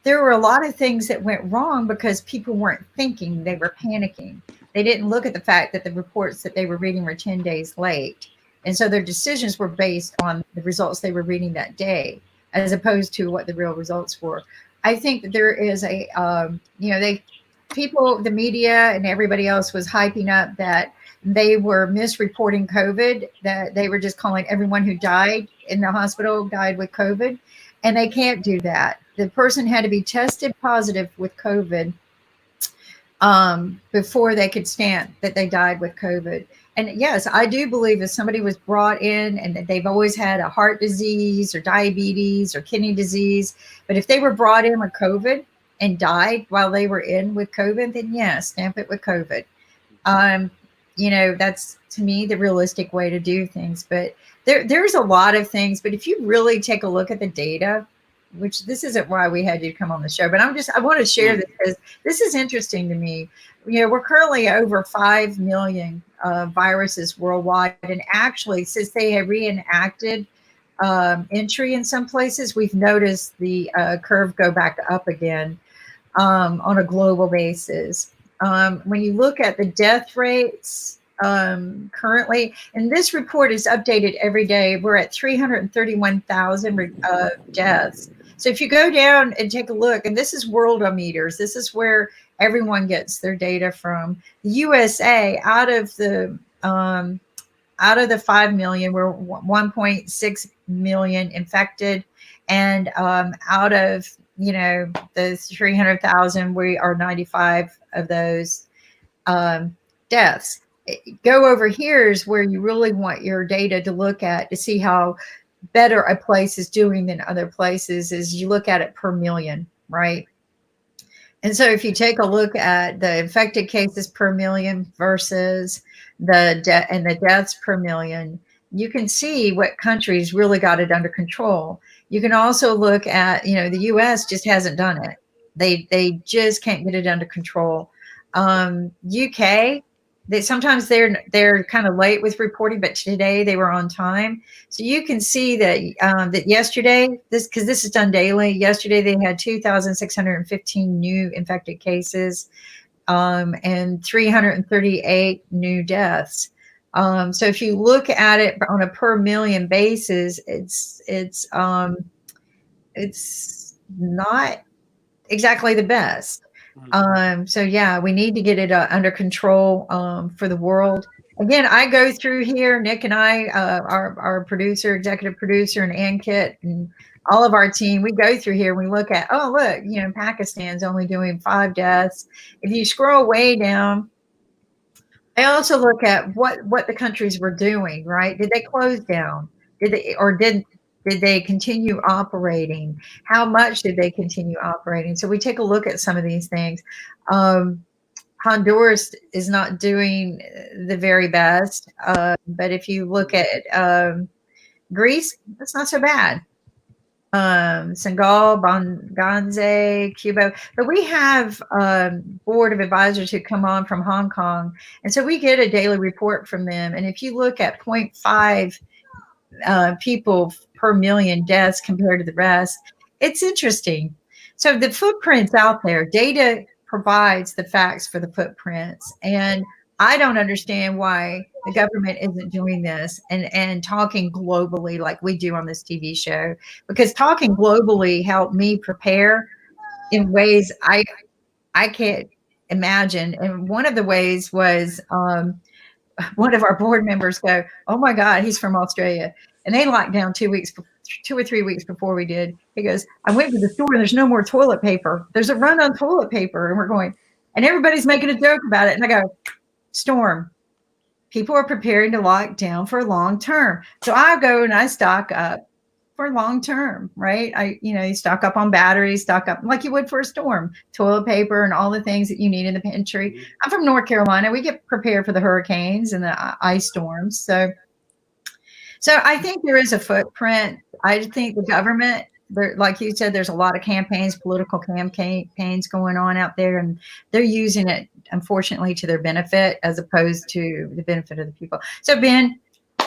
there were a lot of things that went wrong because people weren't thinking, they were panicking. They didn't look at the fact that the reports that they were reading were 10 days late. And so their decisions were based on the results they were reading that day, as opposed to what the real results were. I think that there is a, the media and everybody else was hyping up that they were misreporting COVID, that they were just calling everyone who died in the hospital died with COVID. And they can't do that. The person had to be tested positive with COVID before they could stand that they died with COVID. And yes, I do believe if somebody was brought in and they've always had a heart disease or diabetes or kidney disease, but if they were brought in with COVID and died while they were in with COVID, then yes, stamp it with COVID. That's to me the realistic way to do things. But there's a lot of things. But if you really take a look at the data, which this isn't why we had you come on the show, but I want to share this because this is interesting to me. We're currently over 5 million viruses worldwide. And actually, since they have reenacted entry in some places, we've noticed the curve go back up again on a global basis. When you look at the death rates currently, and this report is updated every day, we're at 331,000 deaths. So if you go down and take a look, and this is Worldometers, this is where everyone gets their data from. The USA, out of the 5 million, we're 1.6 million infected, and out of the 300,000, we are 95 of those deaths. Go over here is where you really want your data to look at to see how better a place is doing than other places. Is you look at it per million, right? And so if you take a look at the infected cases per million versus the deaths per million, you can see what countries really got it under control. You can also look at, the US just hasn't done it. They just can't get it under control. UK, sometimes they're kind of late with reporting, but today they were on time. So you can see that that yesterday, because this is done daily, yesterday they had 2,615 new infected cases and 338 new deaths. So if you look at it on a per million basis, it's not exactly the best. So yeah, we need to get it under control for the world. Again, I go through here, Nick and I, our producer, executive producer, and Ankit, and all of our team, we go through here. We look at, oh, look, Pakistan's only doing 5 deaths. If you scroll way down, I also look at what the countries were doing, right? Did they close down? Did they continue operating? How much did they continue operating? So we take a look at some of these things. Honduras is not doing the very best, but if you look at Greece, that's not so bad. Senegal, Bangladesh, Cuba, but we have board of advisors who come on from Hong Kong, and so we get a daily report from them. And if you look at 0.5 people per million deaths compared to the rest, it's interesting. So the footprint's out there. Data provides the facts for the footprints, and I don't understand why the government isn't doing this and talking globally like we do on this TV show, because talking globally helped me prepare in ways I can't imagine. And one of the ways was one of our board members go, oh my God, he's from Australia. And they locked down 2 or 3 weeks before we did. He goes, I went to the store and there's no more toilet paper. There's a run on toilet paper. And we're going, And everybody's making a joke about it. And I go, Storm, people are preparing to lock down for long term. So I go and I stock up for long term, right? You stock up on batteries, stock up like you would for a storm, toilet paper and all the things that you need in the pantry. I'm from North Carolina. We get prepared for the hurricanes and the ice storms. So I think there is a footprint. I think the government, like you said, there's a lot of campaigns, political campaigns going on out there, and they're using it, unfortunately, to their benefit as opposed to the benefit of the people. So, Ben,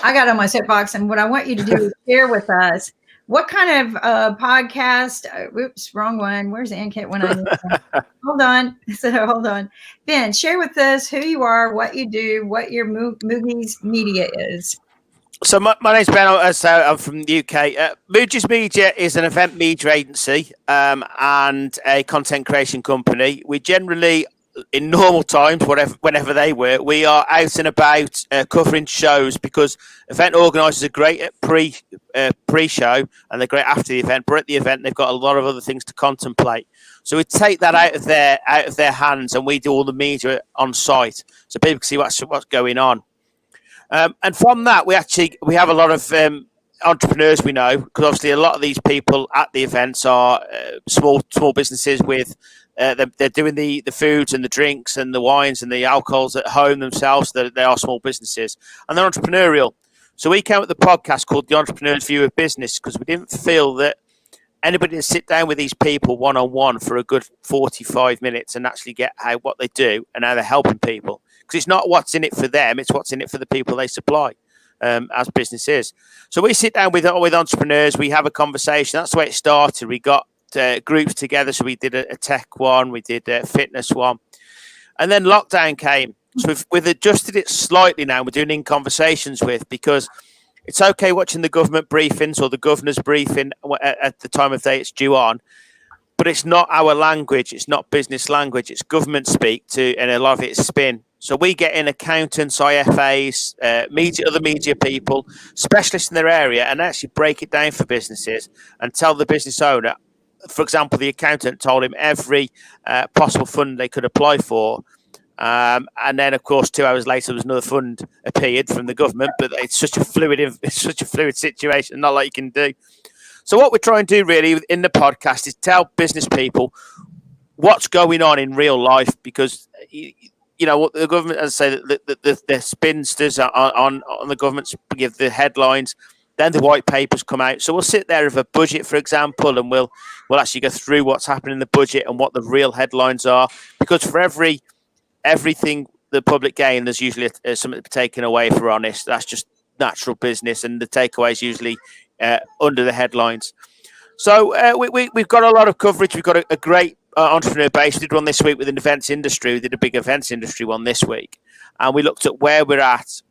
I got on my soapbox, and what I want you to do is share with us what kind of podcast. Whoops, wrong one. Where's the NCAT when I need it? Hold on. So hold on. Ben, share with us who you are, what you do, what your movies media is. So my name's Ben. I'm from the UK. Moody's Media is an event media agency and a content creation company. We generally, in normal times, whenever they were, we are out and about covering shows, because event organisers are great at pre-show and they're great after the event. But at the event, they've got a lot of other things to contemplate. So we take that out of their hands, and we do all the media on site, so people can see what's going on. And from that, we have a lot of entrepreneurs we know, because obviously a lot of these people at the events are small businesses with they're doing the foods and the drinks and the wines and the alcohols at home themselves. They are small businesses and they're entrepreneurial. So we came up with a podcast called The Entrepreneur's View of Business, because we didn't feel that anybody to sit down with these people one-on-one for a good 45 minutes and actually get what they do and how they're helping people. Because it's not what's in it for them, it's what's in it for the people they supply as businesses. So we sit down with entrepreneurs, we have a conversation. That's the way it started. We got groups together. So we did a tech one, we did a fitness one. And then lockdown came. So we've adjusted it slightly now. We're doing in conversations with, because it's okay watching the government briefings or the governor's briefing at the time of day it's due on. But it's not our language. It's not business language. It's government speak and a lot of it is spin. So we get in accountants, IFAs, other media people, specialists in their area, and actually break it down for businesses and tell the business owner. For example, the accountant told him every possible fund they could apply for. And then, of course, 2 hours later, there was another fund appeared from the government. But it's such a fluid situation, not like you can do. So what we're trying to do really in the podcast is tell business people what's going on in real life, because what the government, as I say, the spinsters on the government give the headlines, then the white papers come out. So we'll sit there with a budget, for example, and we'll actually go through what's happening in the budget and what the real headlines are, because for everything the public gain, there's usually something taken away. If we're honest, that's just natural business, and the takeaway is usually under the headlines. So we've got a lot of coverage. We've got a great entrepreneur base. We did one this week with an events industry. We did a big events industry one this week, and we looked at where we're at,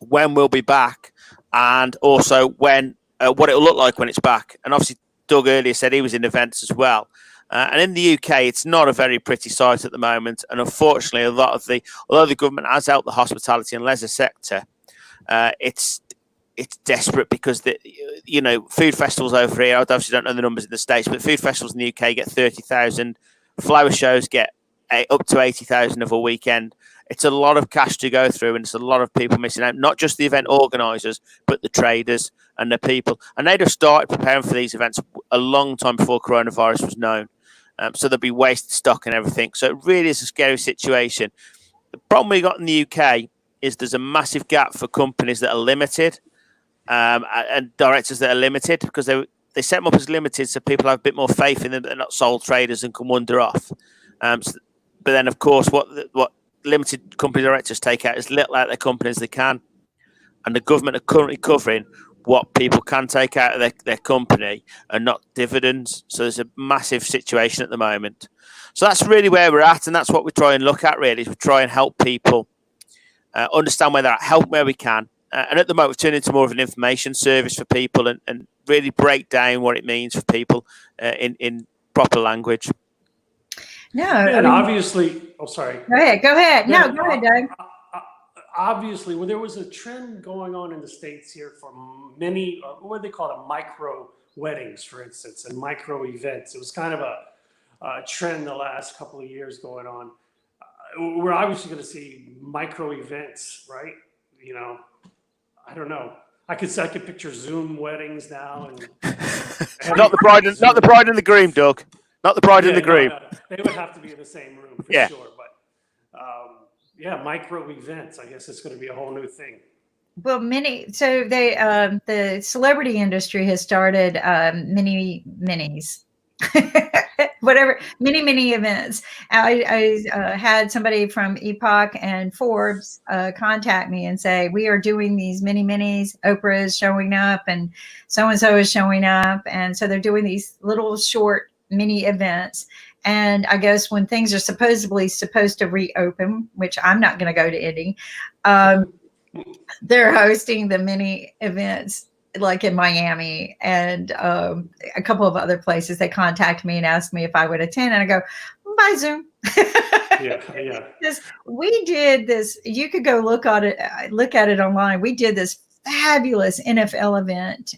when we'll be back, and also when what it'll look like when it's back. And obviously, Doug earlier said he was in events as well. And in the UK, it's not a very pretty sight at the moment. And unfortunately, although the government has helped the hospitality and leisure sector, it's desperate, because food festivals over here, I obviously don't know the numbers in the States, but food festivals in the UK get 30,000. Flower shows get up to 80,000 of a weekend. It's a lot of cash to go through, and it's a lot of people missing out, not just the event organisers, but the traders and the people. And they'd have started preparing for these events a long time before coronavirus was known. So there'd be wasted stock and everything. So it really is a scary situation. The problem we got in the UK is there's a massive gap for companies that are limited and directors that are limited, because they set them up as limited so people have a bit more faith in them. They're not sole traders and can wander off. But then, of course, what limited company directors take out as little out of their company as they can. And the government are currently covering what people can take out of their company and not dividends. So there's a massive situation at the moment. So that's really where we're at, and that's what we try and look at, really, is we try and help people understand where they're at, help where we can. And at the moment, we've turned into more of an information service for people and really break down what it means for people in proper language. No. And obviously, sorry. Go ahead. No, go ahead, Doug. Obviously, well, there was a trend going on in the States here for many, what do they call it, micro weddings, for instance, and micro events. It was kind of a trend the last couple of years going on. we're obviously going to see micro events, right? You know, I don't know. I could picture Zoom weddings now, and not the bride and the groom, Doug. Not the bride and the groom. No. They would have to be in the same room for sure. But micro events. I guess it's going to be a whole new thing. Well, the celebrity industry has started mini minis. Whatever, mini events. I had somebody from Epoch and Forbes contact me and say, we are doing these mini minis. Oprah is showing up and so is showing up. And so they're doing these little short mini events. And I guess when things are supposed to reopen, which I'm not going to go to any, they're hosting the mini events like in Miami and a couple of other places. They contact me and ask me if I would attend, and I go, bye Zoom. Yeah. We did this. You could go look at it online. We did this fabulous NFL event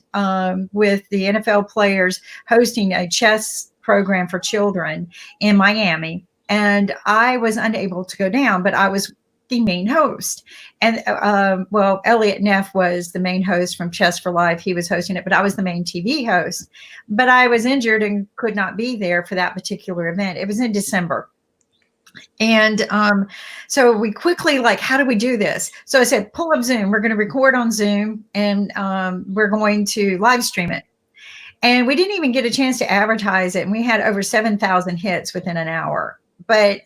with the NFL players hosting a chess program for children in Miami, and I was unable to go down, but I was the main host. And Elliot Neff was the main host from Chess for Life. He was hosting it, but I was the main TV host. But I was injured and could not be there for that particular event. It was in December. And so we quickly, how do we do this? So I said, pull up Zoom. We're going to record on Zoom, and we're going to live stream it. And we didn't even get a chance to advertise it. And we had over 7,000 hits within an hour. But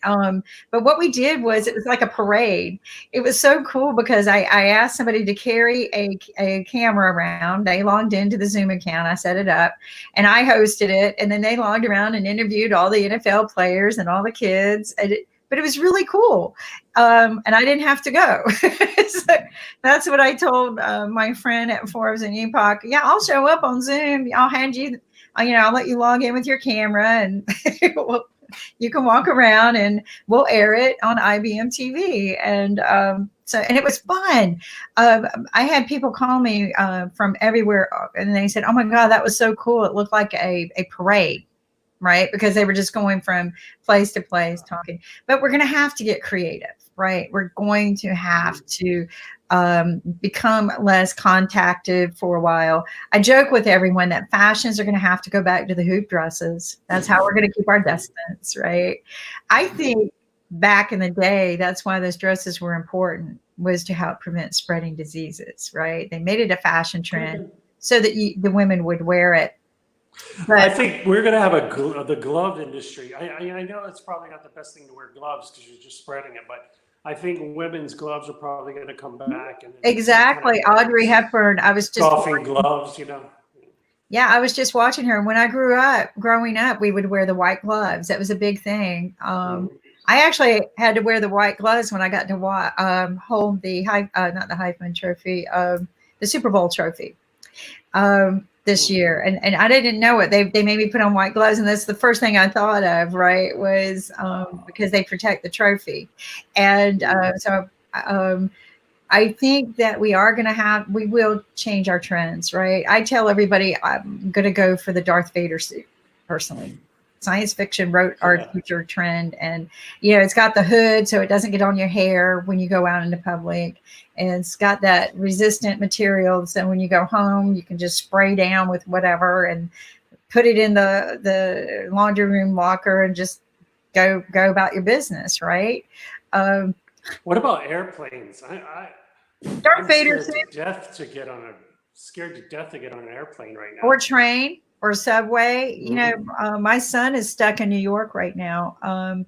what we did was, it was like a parade. It was so cool because I asked somebody to carry a camera around. They logged into the Zoom account. I set it up and I hosted it. And then they logged around and interviewed all the NFL players and all the kids. But it was really cool. And I didn't have to go. So that's what I told my friend at Forbes and Epoch. Yeah, I'll show up on Zoom. I'll hand you, I'll let you log in with your camera, and you can walk around and we'll air it on IBM TV. And and it was fun. I had people call me from everywhere, and they said, oh my God, that was so cool. It looked like a parade, right? Because they were just going from place to place talking. But we're going to have to get creative, right? We're going to have to become less contacted for a while. I joke with everyone that fashions are going to have to go back to the hoop dresses. That's how we're going to keep our distance, right? I think back in the day, that's why those dresses were important, was to help prevent spreading diseases, right? They made it a fashion trend so that the women would wear it. But I think we're going to have the glove industry. I know it's probably not the best thing to wear gloves because you're just spreading it, but I think women's gloves are probably going to come back. Exactly. Audrey Hepburn. I was just golfing gloves, Yeah, I was just watching her. When I growing up, we would wear the white gloves. That was a big thing. I actually had to wear the white gloves when I got to hold the not the Heisman Trophy, the Super Bowl trophy this year. And I didn't know it. They made me put on white gloves, and that's the first thing I thought of, right, was because they protect the trophy. And so I think that we will change our trends, right? I tell everybody I'm going to go for the Darth Vader suit personally. Science fiction wrote our future trend, and it's got the hood so it doesn't get on your hair when you go out into public, and it's got that resistant material so when you go home you can just spray down with whatever and put it in the laundry room locker and just go about your business, right? What about airplanes? Darth Vader scared to death to get on an airplane right now, or train or subway. My son is stuck in New York right now.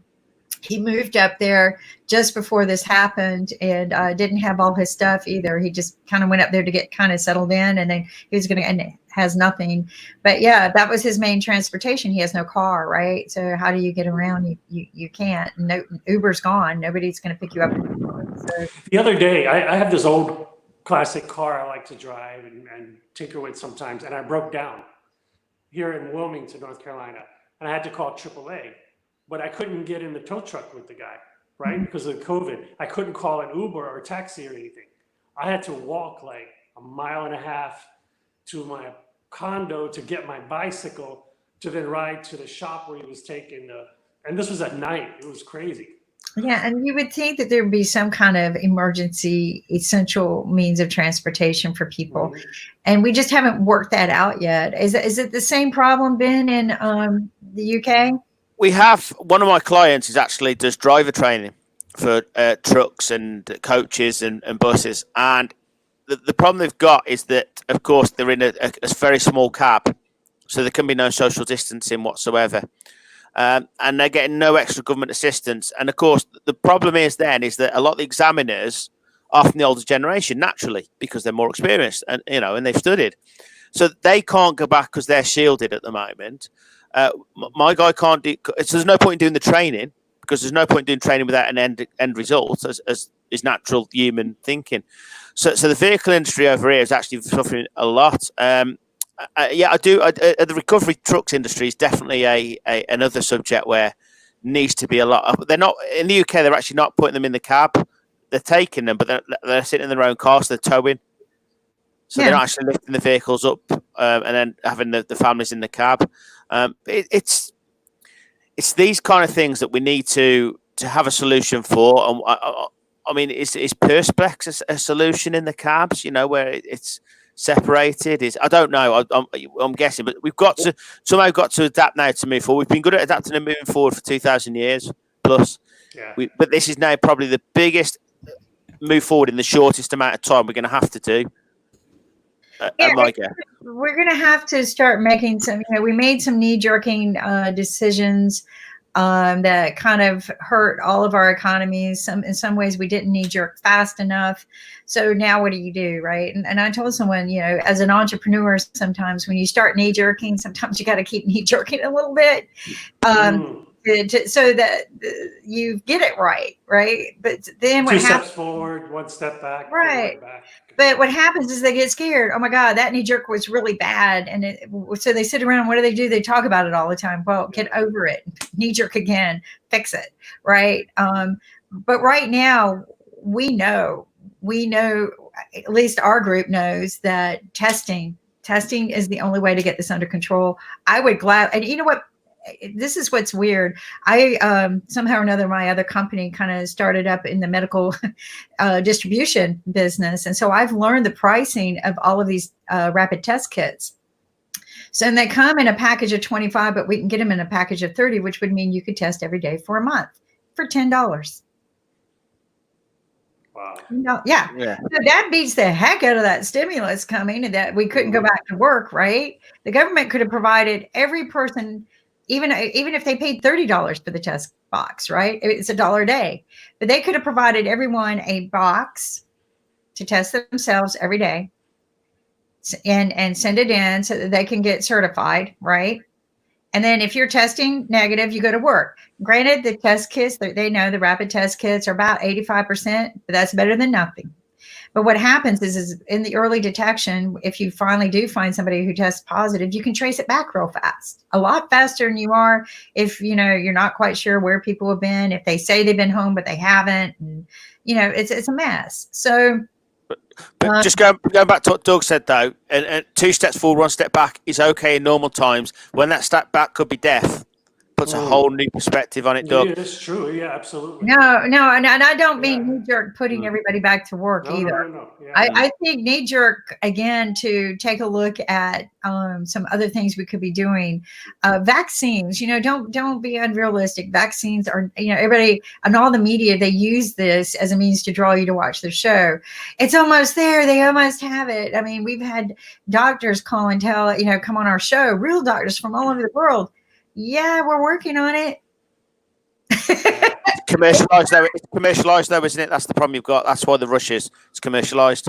He moved up there just before this happened, and didn't have all his stuff either. He just kind of went up there to get kind of settled in, and then he was and has nothing. But yeah, that was his main transportation. He has no car, right? So how do you get around? You can't. No, Uber's gone. Nobody's going to pick you up. So, the other day, I have this old classic car I like to drive and tinker with sometimes, and I broke down here in Wilmington, North Carolina, and I had to call AAA, but I couldn't get in the tow truck with the guy, right? Because of COVID. I couldn't call an Uber or a taxi or anything. I had to walk like a mile and a half to my condo to get my bicycle to then ride to the shop where he was taking and this was at night. It was crazy. Yeah, and you would think that there would be some kind of emergency essential means of transportation for people, and we just haven't worked that out yet. Is it the same problem, Ben, in the UK? We have one of my clients is actually does driver training for trucks and coaches and buses, and the problem they've got is that, of course, they're in a very small cab, so there can be no social distancing whatsoever. And they're getting no extra government assistance. And of course, the problem is that a lot of the examiners are from the older generation, naturally, because they're more experienced and and they've studied. So they can't go back because they're shielded at the moment. My guy can't do. So there's no point in doing the training, because there's no point in doing training without an end result, as is natural human thinking. So the vehicle industry over here is actually suffering a lot. I do. The recovery trucks industry is definitely another subject where needs to be a lot. They're not in the UK. They're actually not putting them in the cab. They're taking them, but they're sitting in their own cars. They're towing, so they're not actually lifting the vehicles up and then having the families in the cab. It's these kind of things that we need to have a solution for. And I mean, is Perspex a solution in the cabs? Where it's separated? I don't know. I'm guessing, but we've got to somehow adapt now to move forward. We've been good at adapting and moving forward for 2,000 years plus. Yeah. But this is now probably the biggest move forward in the shortest amount of time we're going to have to do. We're going to have to start making some. We made some knee-jerking decisions that kind of hurt all of our economies. In some ways, we didn't knee-jerk fast enough. So now what do you do, right? And I told someone, as an entrepreneur, sometimes when you start knee-jerking, sometimes you got to keep knee-jerking a little bit so that you get it right? But then what happens? 2 steps forward, 1 step back. Right. Back. But what happens is they get scared. Oh my God, that knee jerk was really bad. And so they sit around. What do? They talk about it all the time. Well, get over it. Knee jerk again. Fix it. Right. But right now we know, at least our group knows, that testing is the only way to get this under control. And you know what? This is what's weird. I somehow or another, my other company kind of started up in the medical distribution business. And so I've learned the pricing of all of these rapid test kits. So they come in a package of 25, but we can get them in a package of 30, which would mean you could test every day for a month for $10. Wow. Yeah. So that beats the heck out of that stimulus coming, and that we couldn't go back to work, right? The government could have provided every person, even if they paid $30 for the test box, right? It's $1 a day, but they could have provided everyone a box to test themselves every day and send it in so that they can get certified, right? And then if you're testing negative, you go to work. Granted, the test kits, they know the rapid test kits are about 85%, but that's better than nothing. But what happens is in the early detection, if you finally do find somebody who tests positive, you can trace it back real fast, a lot faster than you are if, you're not quite sure where people have been, if they say they've been home, but they haven't. And, it's a mess. So, but just going back to what Doug said, though, and 2 steps forward, 1 step back is okay in normal times. When that step back could be death, puts a whole new perspective on it, Doug. Yeah, that's true. Yeah, absolutely. No, and I don't mean knee-jerk putting everybody back to work either. No. Yeah, I think knee-jerk, again, to take a look at some other things we could be doing. Vaccines, don't be unrealistic. Vaccines are, everybody and all the media, they use this as a means to draw you to watch their show. It's almost there. They almost have it. I mean, we've had doctors call and tell, come on our show, real doctors from all over the world. Yeah, we're working on it. Commercialized though, isn't it? That's the problem you've got. That's why the rush is. It's commercialized.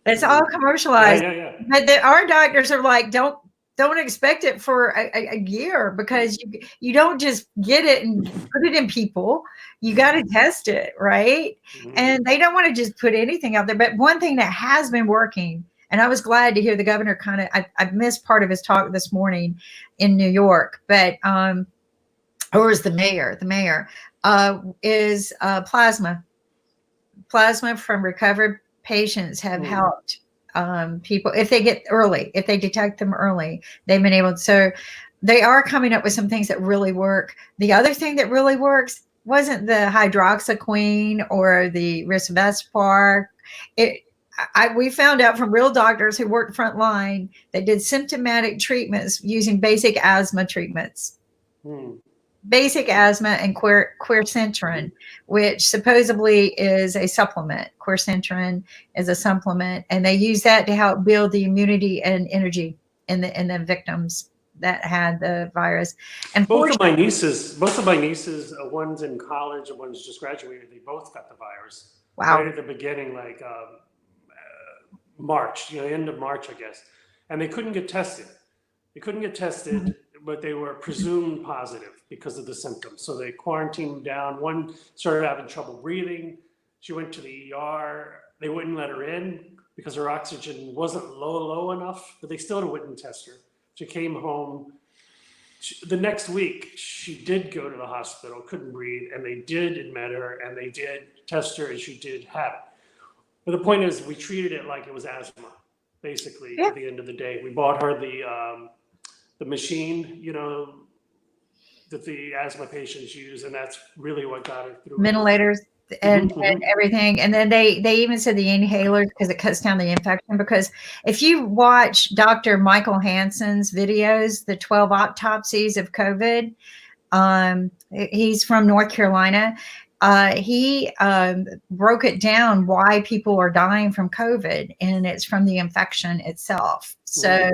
It's all commercialized. Yeah. But our doctors are like, don't expect it for a year, because you don't just get it and put it in people. You got to test it, right? Mm-hmm. And they don't want to just put anything out there. But one thing that has been working, and I was glad to hear the governor kind of, I missed part of his talk this morning in New York, but, or is the mayor, is plasma. Plasma from recovered patients have helped people if they detect them early, they've been able to. So they are coming up with some things that really work. The other thing that really works, wasn't the hydroxyquine or the Risperidone. We found out from real doctors who worked front line that did symptomatic treatments using basic asthma treatments. Basic asthma and quercentrin, which supposedly is a supplement. Quercentrin is a supplement, and they use that to help build the immunity and energy in the victims that had the virus. And both of my nieces, one's in college and one's just graduated, they both got the virus. Wow. Right at the beginning, like March, end of March, I guess. And they couldn't get tested. But they were presumed positive because of the symptoms. So they quarantined them down. One started having trouble breathing. She went to the ER. They wouldn't let her in because her oxygen wasn't low enough, but they still wouldn't test her. She came home. The next week, she did go to the hospital, couldn't breathe, and they did admit her, and they did test her, and she did have it. But the point is, we treated it like it was asthma, basically, at the end of the day. We bought her the machine, that the asthma patients use, and that's really what got her through. Ventilators and everything. And then they even said the inhalers because it cuts down the infection. Because if you watch Dr. Michael Hansen's videos, the 12 autopsies of COVID, he's from North Carolina. He broke it down why people are dying from COVID, and it's from the infection itself. So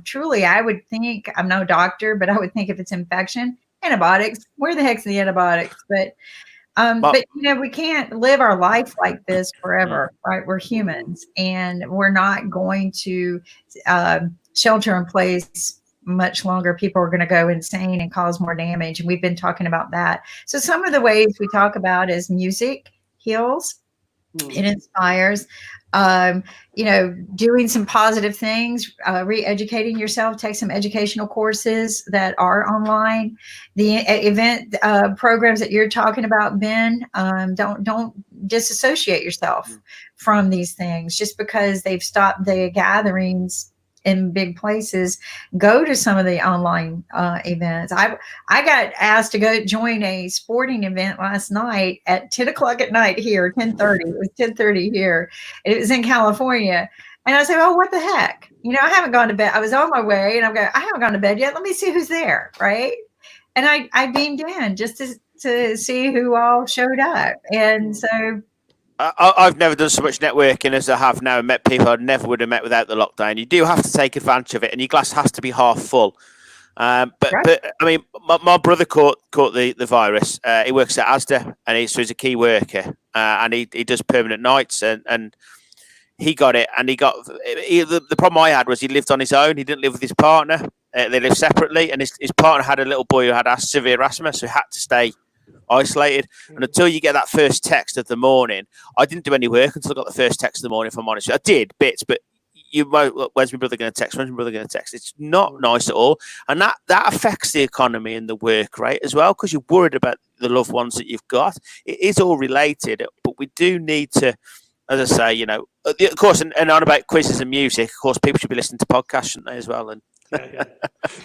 truly, I would think, I'm no doctor, but I would think if it's infection, antibiotics, where the heck's the antibiotics? But we can't live our life like this forever, right? We're humans, and we're not going to shelter in place much longer. People are going to go insane and cause more damage. And we've been talking about that. So some of the ways we talk about is music heals, it inspires, doing some positive things, re-educating yourself, take some educational courses that are online. The event programs that you're talking about, Ben, don't disassociate yourself from these things just because they've stopped the gatherings in big places. Go to some of the online events. I got asked to go join a sporting event last night at 10 o'clock at night here, 10:30. It was 10:30 here. It was in California. And I said, oh, what the heck? I haven't gone to bed. I was on my way and I'm going, I haven't gone to bed yet. Let me see who's there, right? And I beamed in just to see who all showed up. And so I've never done so much networking as I have now and met people I never would have met without the lockdown. You do have to take advantage of it, and your glass has to be half full. But I mean, my brother caught the virus. He works at Asda, and so he's a key worker, and he does permanent nights, and he got it. And the problem I had was he lived on his own. He didn't live with his partner. They lived separately, and his partner had a little boy who had severe asthma, so he had to stay isolated. And until you get that first text of the morning, I didn't do any work until I got the first text of the morning, if I'm honest. I did bits, but when's my brother going to text? When's my brother going to text? It's not nice at all. And that affects the economy and the work rate as well, because you're worried about the loved ones that you've got. It is all related, but we do need to, as I say, of course, and on about quizzes and music, of course, people should be listening to podcasts, shouldn't they, as well? And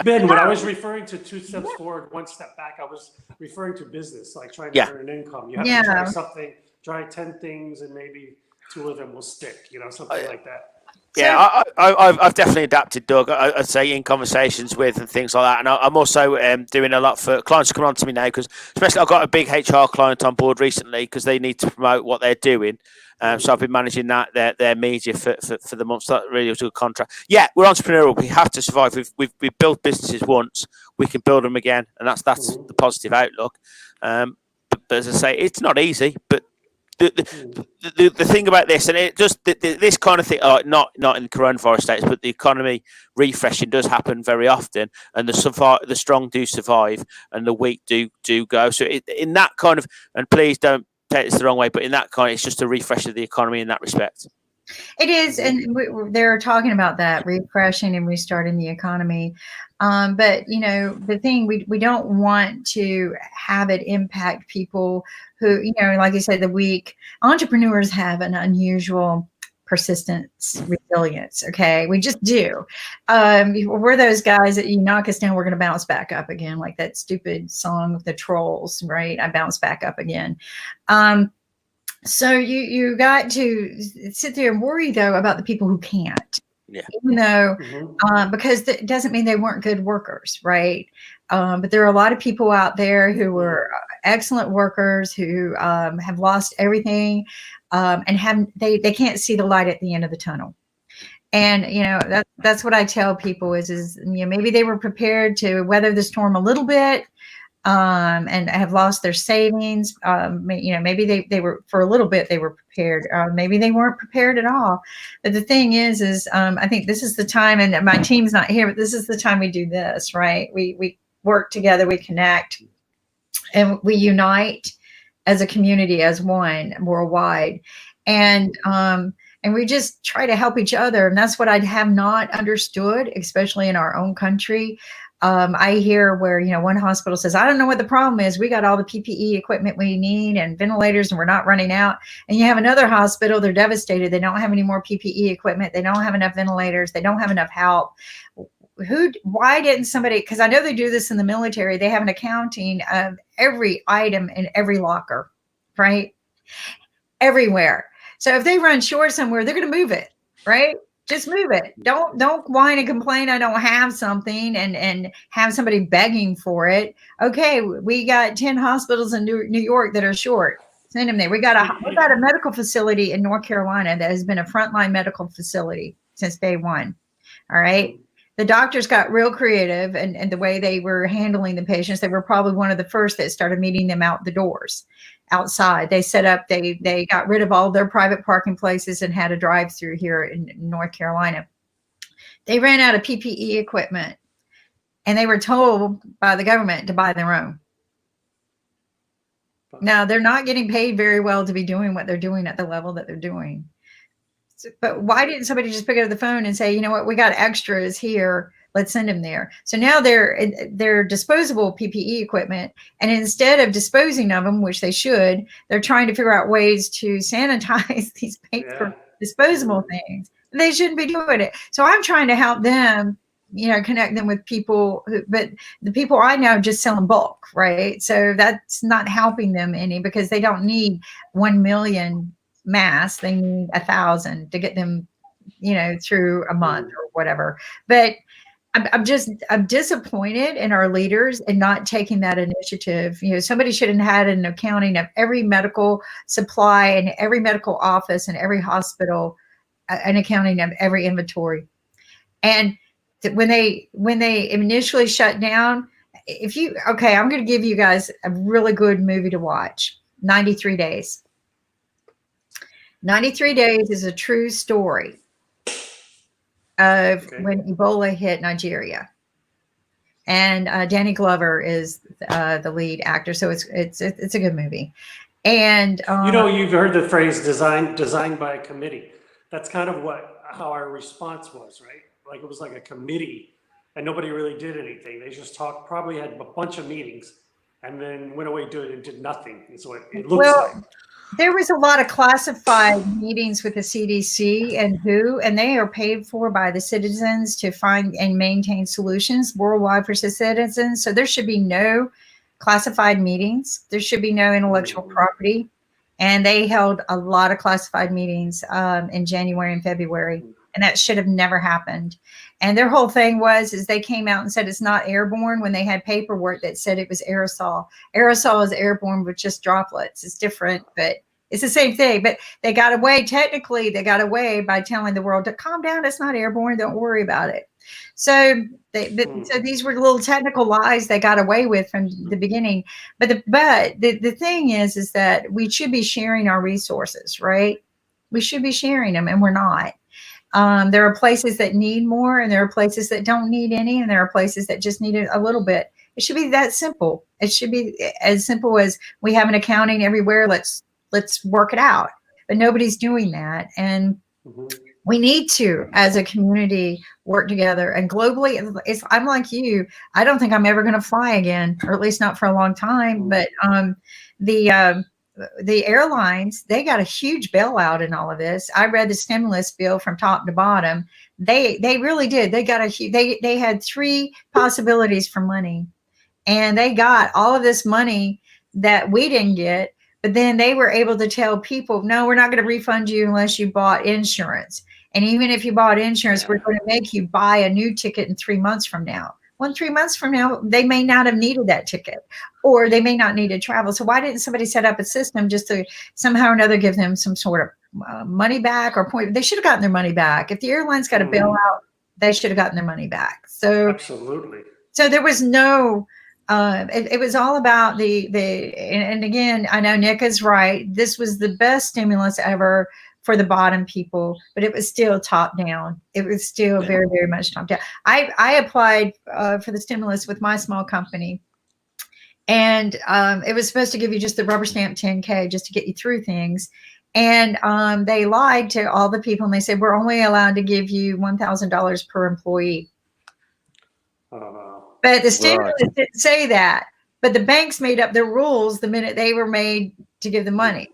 Ben, when I was referring to 2 steps forward, 1 step back, I was referring to business, like trying to earn an income. You have to try something, try 10 things, and maybe 2 of them will stick, something like that. Yeah, I've definitely adapted, Doug. I'd say in conversations with and things like that. And I'm also doing a lot for clients coming on to me now, because especially I've got a big HR client on board recently because they need to promote what they're doing. So I've been managing their media for the months. So that really was a good contract. Yeah, we're entrepreneurial. We have to survive. We've built businesses once. We can build them again, and that's the positive outlook. But as I say, it's not easy. But the thing about this, and it just this kind of thing, not in the coronavirus states, but the economy refreshing does happen very often, and the strong do survive, and the weak do go. So in that kind of, and please don't take this the wrong way, but in that kind, it's just a refresh of the economy in that respect. It is, and they're talking about that refreshing and restarting the economy. But the thing we don't want to have it impact people who, like you said, the weak. Entrepreneurs have an unusual persistence, resilience. Okay, we just do. We're those guys that you knock us down, we're going to bounce back up again, like that stupid song of the Trolls, right? I bounce back up again. So you got to sit there and worry though about the people who can't. Yeah. Even though, because that doesn't mean they weren't good workers, right? But there are a lot of people out there who were excellent workers who have lost everything and they can't see the light at the end of the tunnel. And that's what I tell people is maybe they were prepared to weather the storm a little bit. And have lost their savings. Maybe they were, for a little bit, they were prepared. Maybe they weren't prepared at all. But the thing is I think this is the time, and my team's not here, but this is the time we do this, right? We work together, we connect, and we unite as a community, as one worldwide. And we just try to help each other. And that's what I have not understood, especially in our own country. I hear where, one hospital says, I don't know what the problem is. We got all the PPE equipment we need and ventilators and we're not running out. And you have another hospital, they're devastated. They don't have any more PPE equipment. They don't have enough ventilators. They don't have enough help. Why didn't somebody, because I know they do this in the military, they have an accounting of every item in every locker, right? Everywhere. So if they run short somewhere, they're going to move it, right? Just move it. Don't whine and complain I don't have something and have somebody begging for it. Okay, we got 10 hospitals in New York that are short. Send them there. We got a medical facility in North Carolina that has been a frontline medical facility since day one. All right. The doctors got real creative and the way they were handling the patients. They were probably one of the first that started meeting them out the doors. Outside, they set up, they got rid of all their private parking places and had a drive-through here in North Carolina. They ran out of PPE equipment and they were told by the government to buy their own. Now, they're not getting paid very well to be doing what they're doing at the level that they're doing. But why didn't somebody just pick up the phone and say, you know what, we got extras here. Let's send them there. So now they're disposable PPE equipment. And instead of disposing of them, which they should, they're trying to figure out ways to sanitize these paper disposable things. They shouldn't be doing it. So I'm trying to help them, connect them with people, but the people I know just sell in bulk, right? So that's not helping them any because they don't need 1 million masks. They need 1,000 to get them, through a month or whatever. But I'm disappointed in our leaders in not taking that initiative. Somebody should have had an accounting of every medical supply and every medical office and every hospital, an accounting of every inventory. And when they initially shut down, I'm going to give you guys a really good movie to watch, 93 Days. 93 Days is a true story of when Ebola hit Nigeria, and Danny Glover is the lead actor. So it's a good movie. And you've heard the phrase designed by a committee. That's kind of how our response was, right? Like it was like a committee, and nobody really did anything. They just talked, probably had a bunch of meetings, and then went away and did nothing. Is what it looks like. There was a lot of classified meetings with the CDC and WHO, and they are paid for by the citizens to find and maintain solutions worldwide for citizens. So there should be no classified meetings. There should be no intellectual property. And they held a lot of classified meetings in January and February, and that should have never happened. And their whole thing is they came out and said it's not airborne when they had paperwork that said it was aerosol. Aerosol is airborne with just droplets. It's different, but it's the same thing. But they got away by telling the world to calm down. It's not airborne. Don't worry about it. So so these were little technical lies they got away with from the beginning. But the thing is that we should be sharing our resources, right? We should be sharing them, and we're not. There are places that need more, and there are places that don't need any, and there are places that just need a little bit. It should be that simple. It should be as simple as we have an accounting everywhere. Let's work it out. But nobody's doing that, and we need to, as a community, work together. And globally, I'm like you. I don't think I'm ever going to fly again, or at least not for a long time. But the airlines, they got a huge bailout in all of this. I read the stimulus bill from top to bottom. They really did. They got they had 3 possibilities for money, and they got all of this money that we didn't get. But then they were able to tell people, no, we're not going to refund you unless you bought insurance. And even if you bought insurance, we're going to make you buy a new ticket in 3 months from now. Well, 3 months from now, they may not have needed that ticket, or they may not need to travel. So why didn't somebody set up a system just to somehow or another give them some sort of money back or point? They should have gotten their money back. If the airlines got a bailout, they should have gotten their money back. So absolutely. So there was no. It was all about and again, I know Nick is right. This was the best stimulus ever for the bottom people, but it was still top down. It was still very, very much top down. I applied for the stimulus with my small company, and it was supposed to give you just the rubber stamp 10K just to get you through things. And they lied to all the people, and they said, we're only allowed to give you $1,000 per employee. But the stimulus didn't say that. But the banks made up their rules the minute they were made to give the money.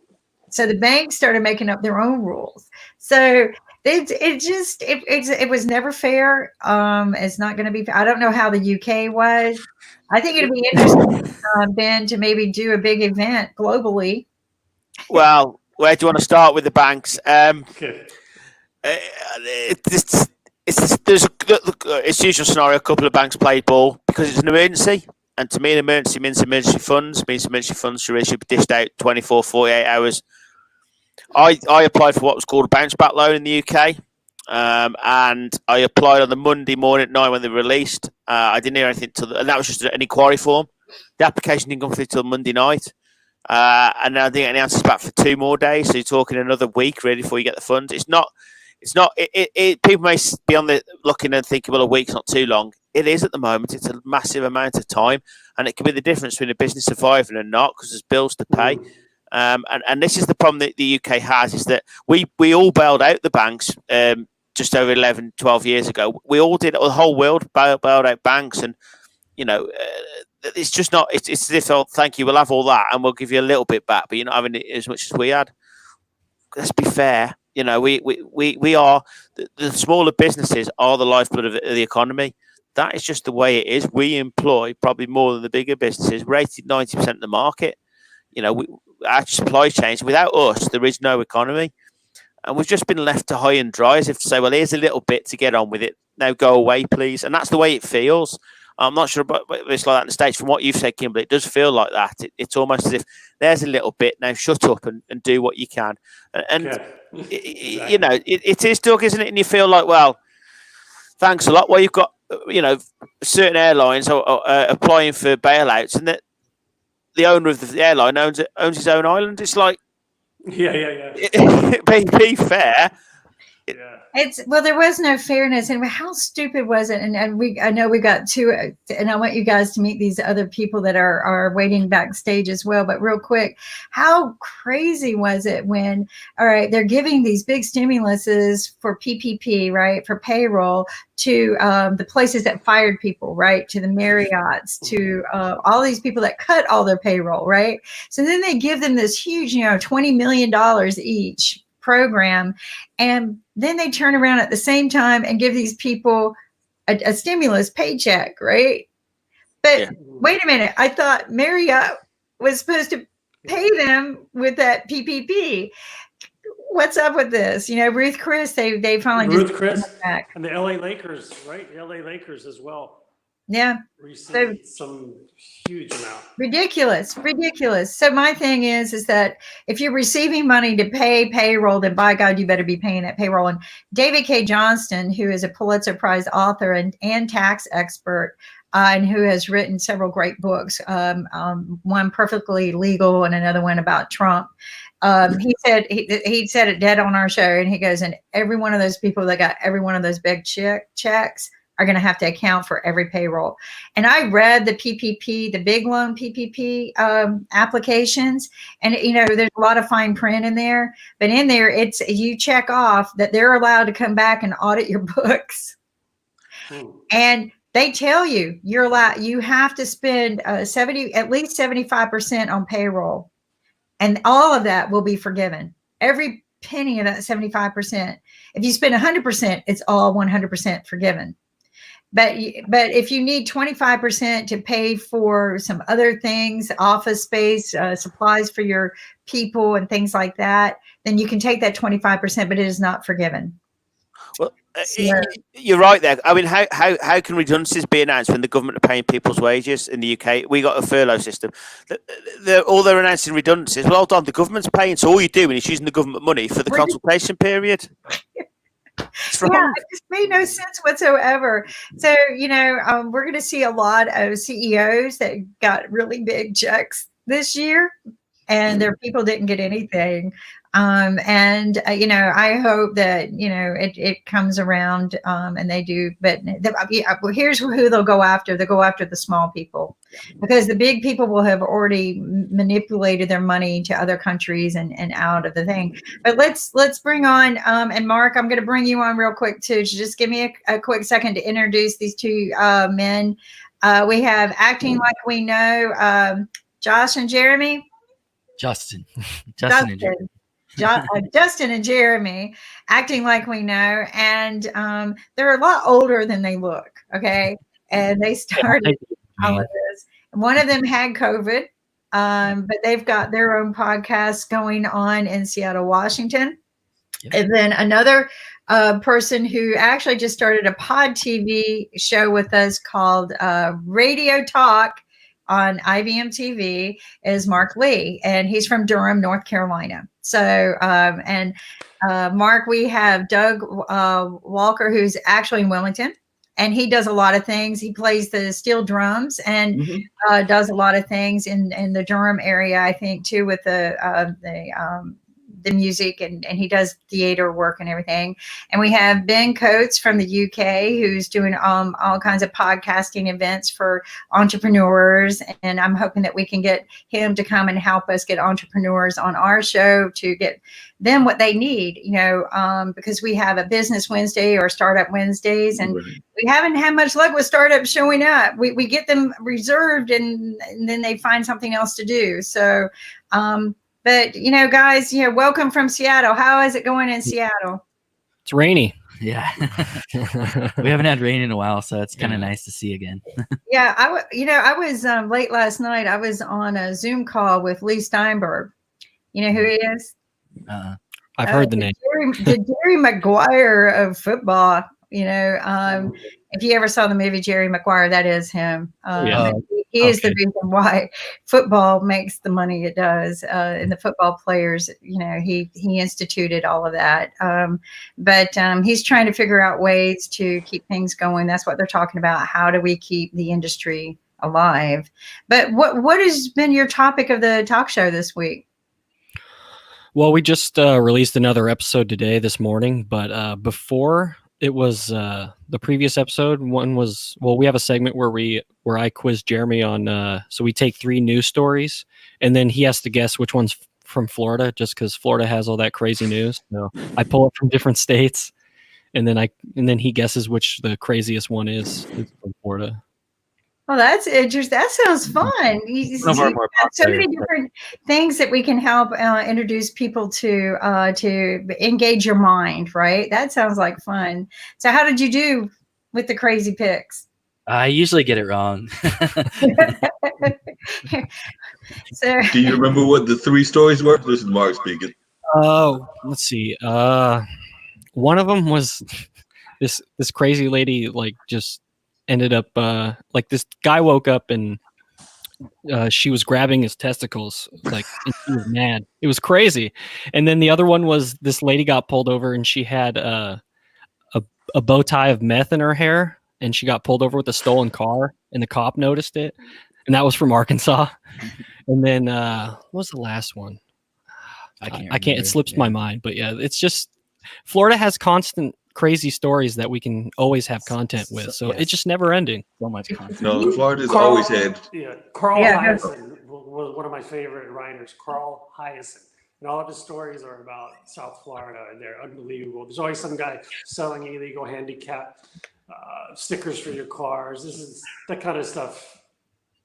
So the banks started making up their own rules. So it was never fair. It's not going to be. I don't know how the UK was. I think it'd be interesting, Ben, to maybe do a big event globally. Well, where do you want to start with the banks? It's usual scenario. A couple of banks played ball because it's an emergency, and to me, an emergency means emergency funds. Means emergency funds should be dished out 24, 48 hours. I applied for what was called a bounce back loan in the UK, and I applied on the Monday morning at 9 when they were released. I didn't hear anything and that was just an inquiry form. The application didn't come through till Monday night, and I didn't get any answers back for 2 more days. So you're talking another week really before you get the funds. It's not. People may be on the looking and thinking, well, a week's not too long. It is at the moment. It's a massive amount of time, and it can be the difference between a business surviving and not because there's bills to pay. And this is the problem that the UK has, is that we all bailed out the banks just over 11, 12 years ago. We all did. The whole world bailed out banks, and it's just not. It's as if, oh, thank you, we'll have all that, and we'll give you a little bit back, but you're not having it as much as we had. Let's be fair. We are the smaller businesses are the lifeblood of the economy. That is just the way it is. We employ probably more than the bigger businesses. We're 90% of the market. Our supply chains. Without us, there is no economy, and we've just been left to high and dry, as if to say, "Well, here's a little bit to get on with it. Now go away, please." And that's the way it feels. I'm not sure about it's like that in the States. From what you've said, Kimberly, it does feel like that. It's almost as if there's a little bit, now shut up and do what you can. And it is, Doug, isn't it? And you feel like, well, thanks a lot. Well, you've got, certain airlines are applying for bailouts, and that the owner of the airline owns his own island. It's like, be fair. There was no fairness, and how stupid was it? And I know we got to, and I want you guys to meet these other people that are waiting backstage as well. But real quick, how crazy was it when, all right, they're giving these big stimuluses for PPP, right, for payroll to the places that fired people, right, to the Marriotts, to all these people that cut all their payroll, right? So then they give them this huge, $20 million each program, and then they turn around at the same time and give these people a stimulus paycheck, right? But wait a minute, I thought Marriott was supposed to pay them with that PPP. What's up with this? Ruth Chris, they finally Ruth Chris back. And the LA Lakers, right? The LA Lakers as well. Yeah. Received some huge amount. Ridiculous. So my thing is that if you're receiving money to pay payroll, then by God, you better be paying that payroll. And David K. Johnston, who is a Pulitzer Prize author and tax expert, and who has written several great books, one Perfectly Legal and another one about Trump. He said it dead on our show, and he goes, and every one of those people that got every one of those big checks are going to have to account for every payroll. And I read the PPP, the big loan PPP applications, and there's a lot of fine print in there. But in there, it's you check off that they're allowed to come back and audit your books, and they tell you you have to spend at least 75% on payroll. and all of that will be forgiven. Every penny of that 75%. If you spend 100%, it's all 100% forgiven. But if you need 25% to pay for some other things, office space, supplies for your people and things like that, then you can take that 25%, but it is not forgiven. Well, you're right there. I mean, how can redundancies be announced when the government are paying people's wages in the UK? We got a furlough system. They're announcing redundancies. Well, hold on, the government's paying, so all you're doing is using the government money for the consultation period. Yeah, it just made no sense whatsoever. So, we're going to see a lot of CEOs that got really big checks this year, and their people didn't get anything. I hope that, it comes around and they do. But here's who they'll go after. They'll go after the small people, because the big people will have already manipulated their money to other countries and out of the thing. But let's bring on, and Mark, I'm going to bring you on real quick too. Just give me a quick second to introduce these two men. We have Acting Like We Know, Josh and Jeremy. Justin and Jeremy. Justin and Jeremy, Acting Like We Know, and they're a lot older than they look. Okay, and they started all of this. One of them had COVID, but they've got their own podcast going on in Seattle, Washington. Yep. And then another person who actually just started a pod TV show with us called Radio Talk on IBM TV is Mark Lee, and he's from Durham, North Carolina. So, Mark, we have Doug Walker, who's actually in Wilmington, and he does a lot of things. He plays the steel drums and does a lot of things in the Durham area, I think, too, with the music, and he does theater work and everything. And we have Ben Coates from the UK, who's doing all kinds of podcasting events for entrepreneurs. And I'm hoping that we can get him to come and help us get entrepreneurs on our show to get them what they need, because we have a Business Wednesday or Startup Wednesdays, and we haven't had much luck with startups showing up. We get them reserved and then they find something else to do. So, but, guys, welcome from Seattle. How is it going in Seattle? It's rainy. Yeah. We haven't had rain in a while, so it's kind of nice to see again. Yeah. I was late last night. I was on a Zoom call with Lee Steinberg. You know who he is? I've heard the name. The Jerry Maguire of football. If you ever saw the movie Jerry Maguire, that is him. He is the reason why football makes the money it does. And the football players, he instituted all of that. But he's trying to figure out ways to keep things going. That's what they're talking about. How do we keep the industry alive? But what has been your topic of the talk show this week? Well, we just released another episode today, this morning. But before it was the previous episode, we have a segment where I quiz Jeremy on, so we take 3 news stories and then he has to guess which one's from Florida, just because Florida has all that crazy news. So I pull it from different states and then he guesses which the craziest one is from Florida. Oh, that's interesting. That sounds fun. So many different things that we can help introduce people to engage your mind, right? That sounds like fun. So how did you do with the crazy picks? I usually get it wrong. So, do you remember what the 3 stories were? This is Mark speaking. Oh, let's see. One of them was this crazy lady, just ended up this guy woke up and she was grabbing his testicles, and she was mad. It was crazy. And then the other one was this lady got pulled over and she had a bow tie of meth in her hair, and she got pulled over with a stolen car, and the cop noticed it. And that was from Arkansas. And then what was the last one? I can't. It slips my mind. But yeah, it's just Florida has constant crazy stories that we can always have content with, so it's just never ending. So much content. No, Florida's always had. Carl Hyacin was one of my favorite writers. Carl Hyacin, and all of his stories are about South Florida, and they're unbelievable. There's always some guy selling illegal handicap stickers for your cars. This is that kind of stuff.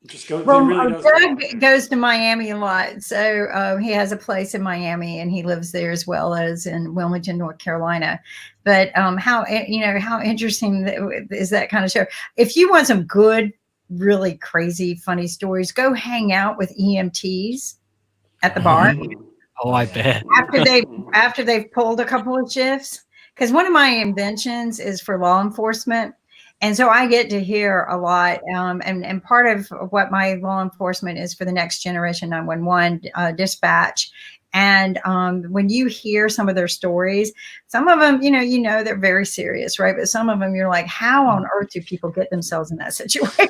Just go. Well, he really does. Doug goes to Miami a lot, so he has a place in Miami, and he lives there as well as in Wilmington, North Carolina. But how interesting is that kind of show? If you want some good, really crazy, funny stories, go hang out with EMTs at the bar. Oh, I bet. After they've pulled a couple of shifts, because one of my inventions is for law enforcement. And so I get to hear a lot, and part of what my law enforcement is for the next generation 911 dispatch. And when you hear some of their stories, some of them, they're very serious, right? But some of them, you're like, how on earth do people get themselves in that situation?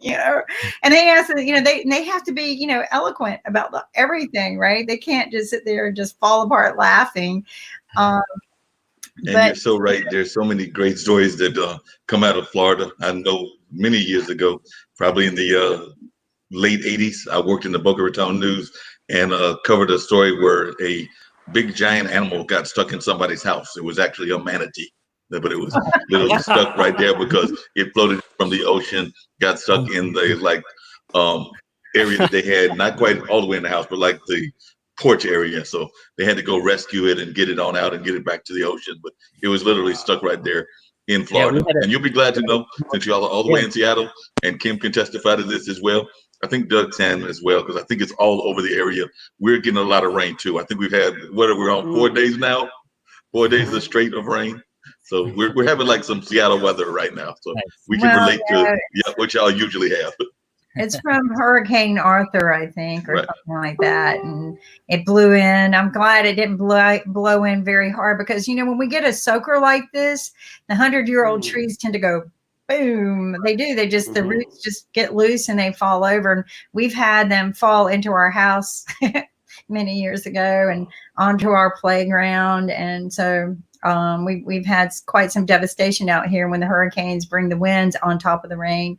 And they have to, they have to be, eloquent about everything, right? They can't just sit there and just fall apart laughing. And you're so right. There's so many great stories that come out of Florida. I know many years ago, probably in the late 80s, I worked in the Boca Raton News and covered a story where a big giant animal got stuck in somebody's house. It was actually a manatee, but it was literally stuck right there because it floated from the ocean, got stuck in the area that they had, not quite all the way in the house, but like the porch area. So they had to go rescue it and get it on out and get it back to the ocean. But it was literally stuck right there in Florida. And you'll be glad to know, since y'all are all the way in Seattle, and Kim can testify to this as well. I think Doug can as well, because I think it's all over the area. We're getting a lot of rain too. I think we've had, we're on 4 days now? 4 days of straight of rain. So we're having like some Seattle weather right now. So we can relate to what y'all usually have. It's from Hurricane Arthur, I think, or something like that. And it blew in. I'm glad it didn't blow in very hard because, when we get a soaker like this, the 100-year-old trees tend to go boom. They do. They just, the roots just get loose and they fall over. And we've had them fall into our house many years ago and onto our playground. And so we've had quite some devastation out here when the hurricanes bring the winds on top of the rain.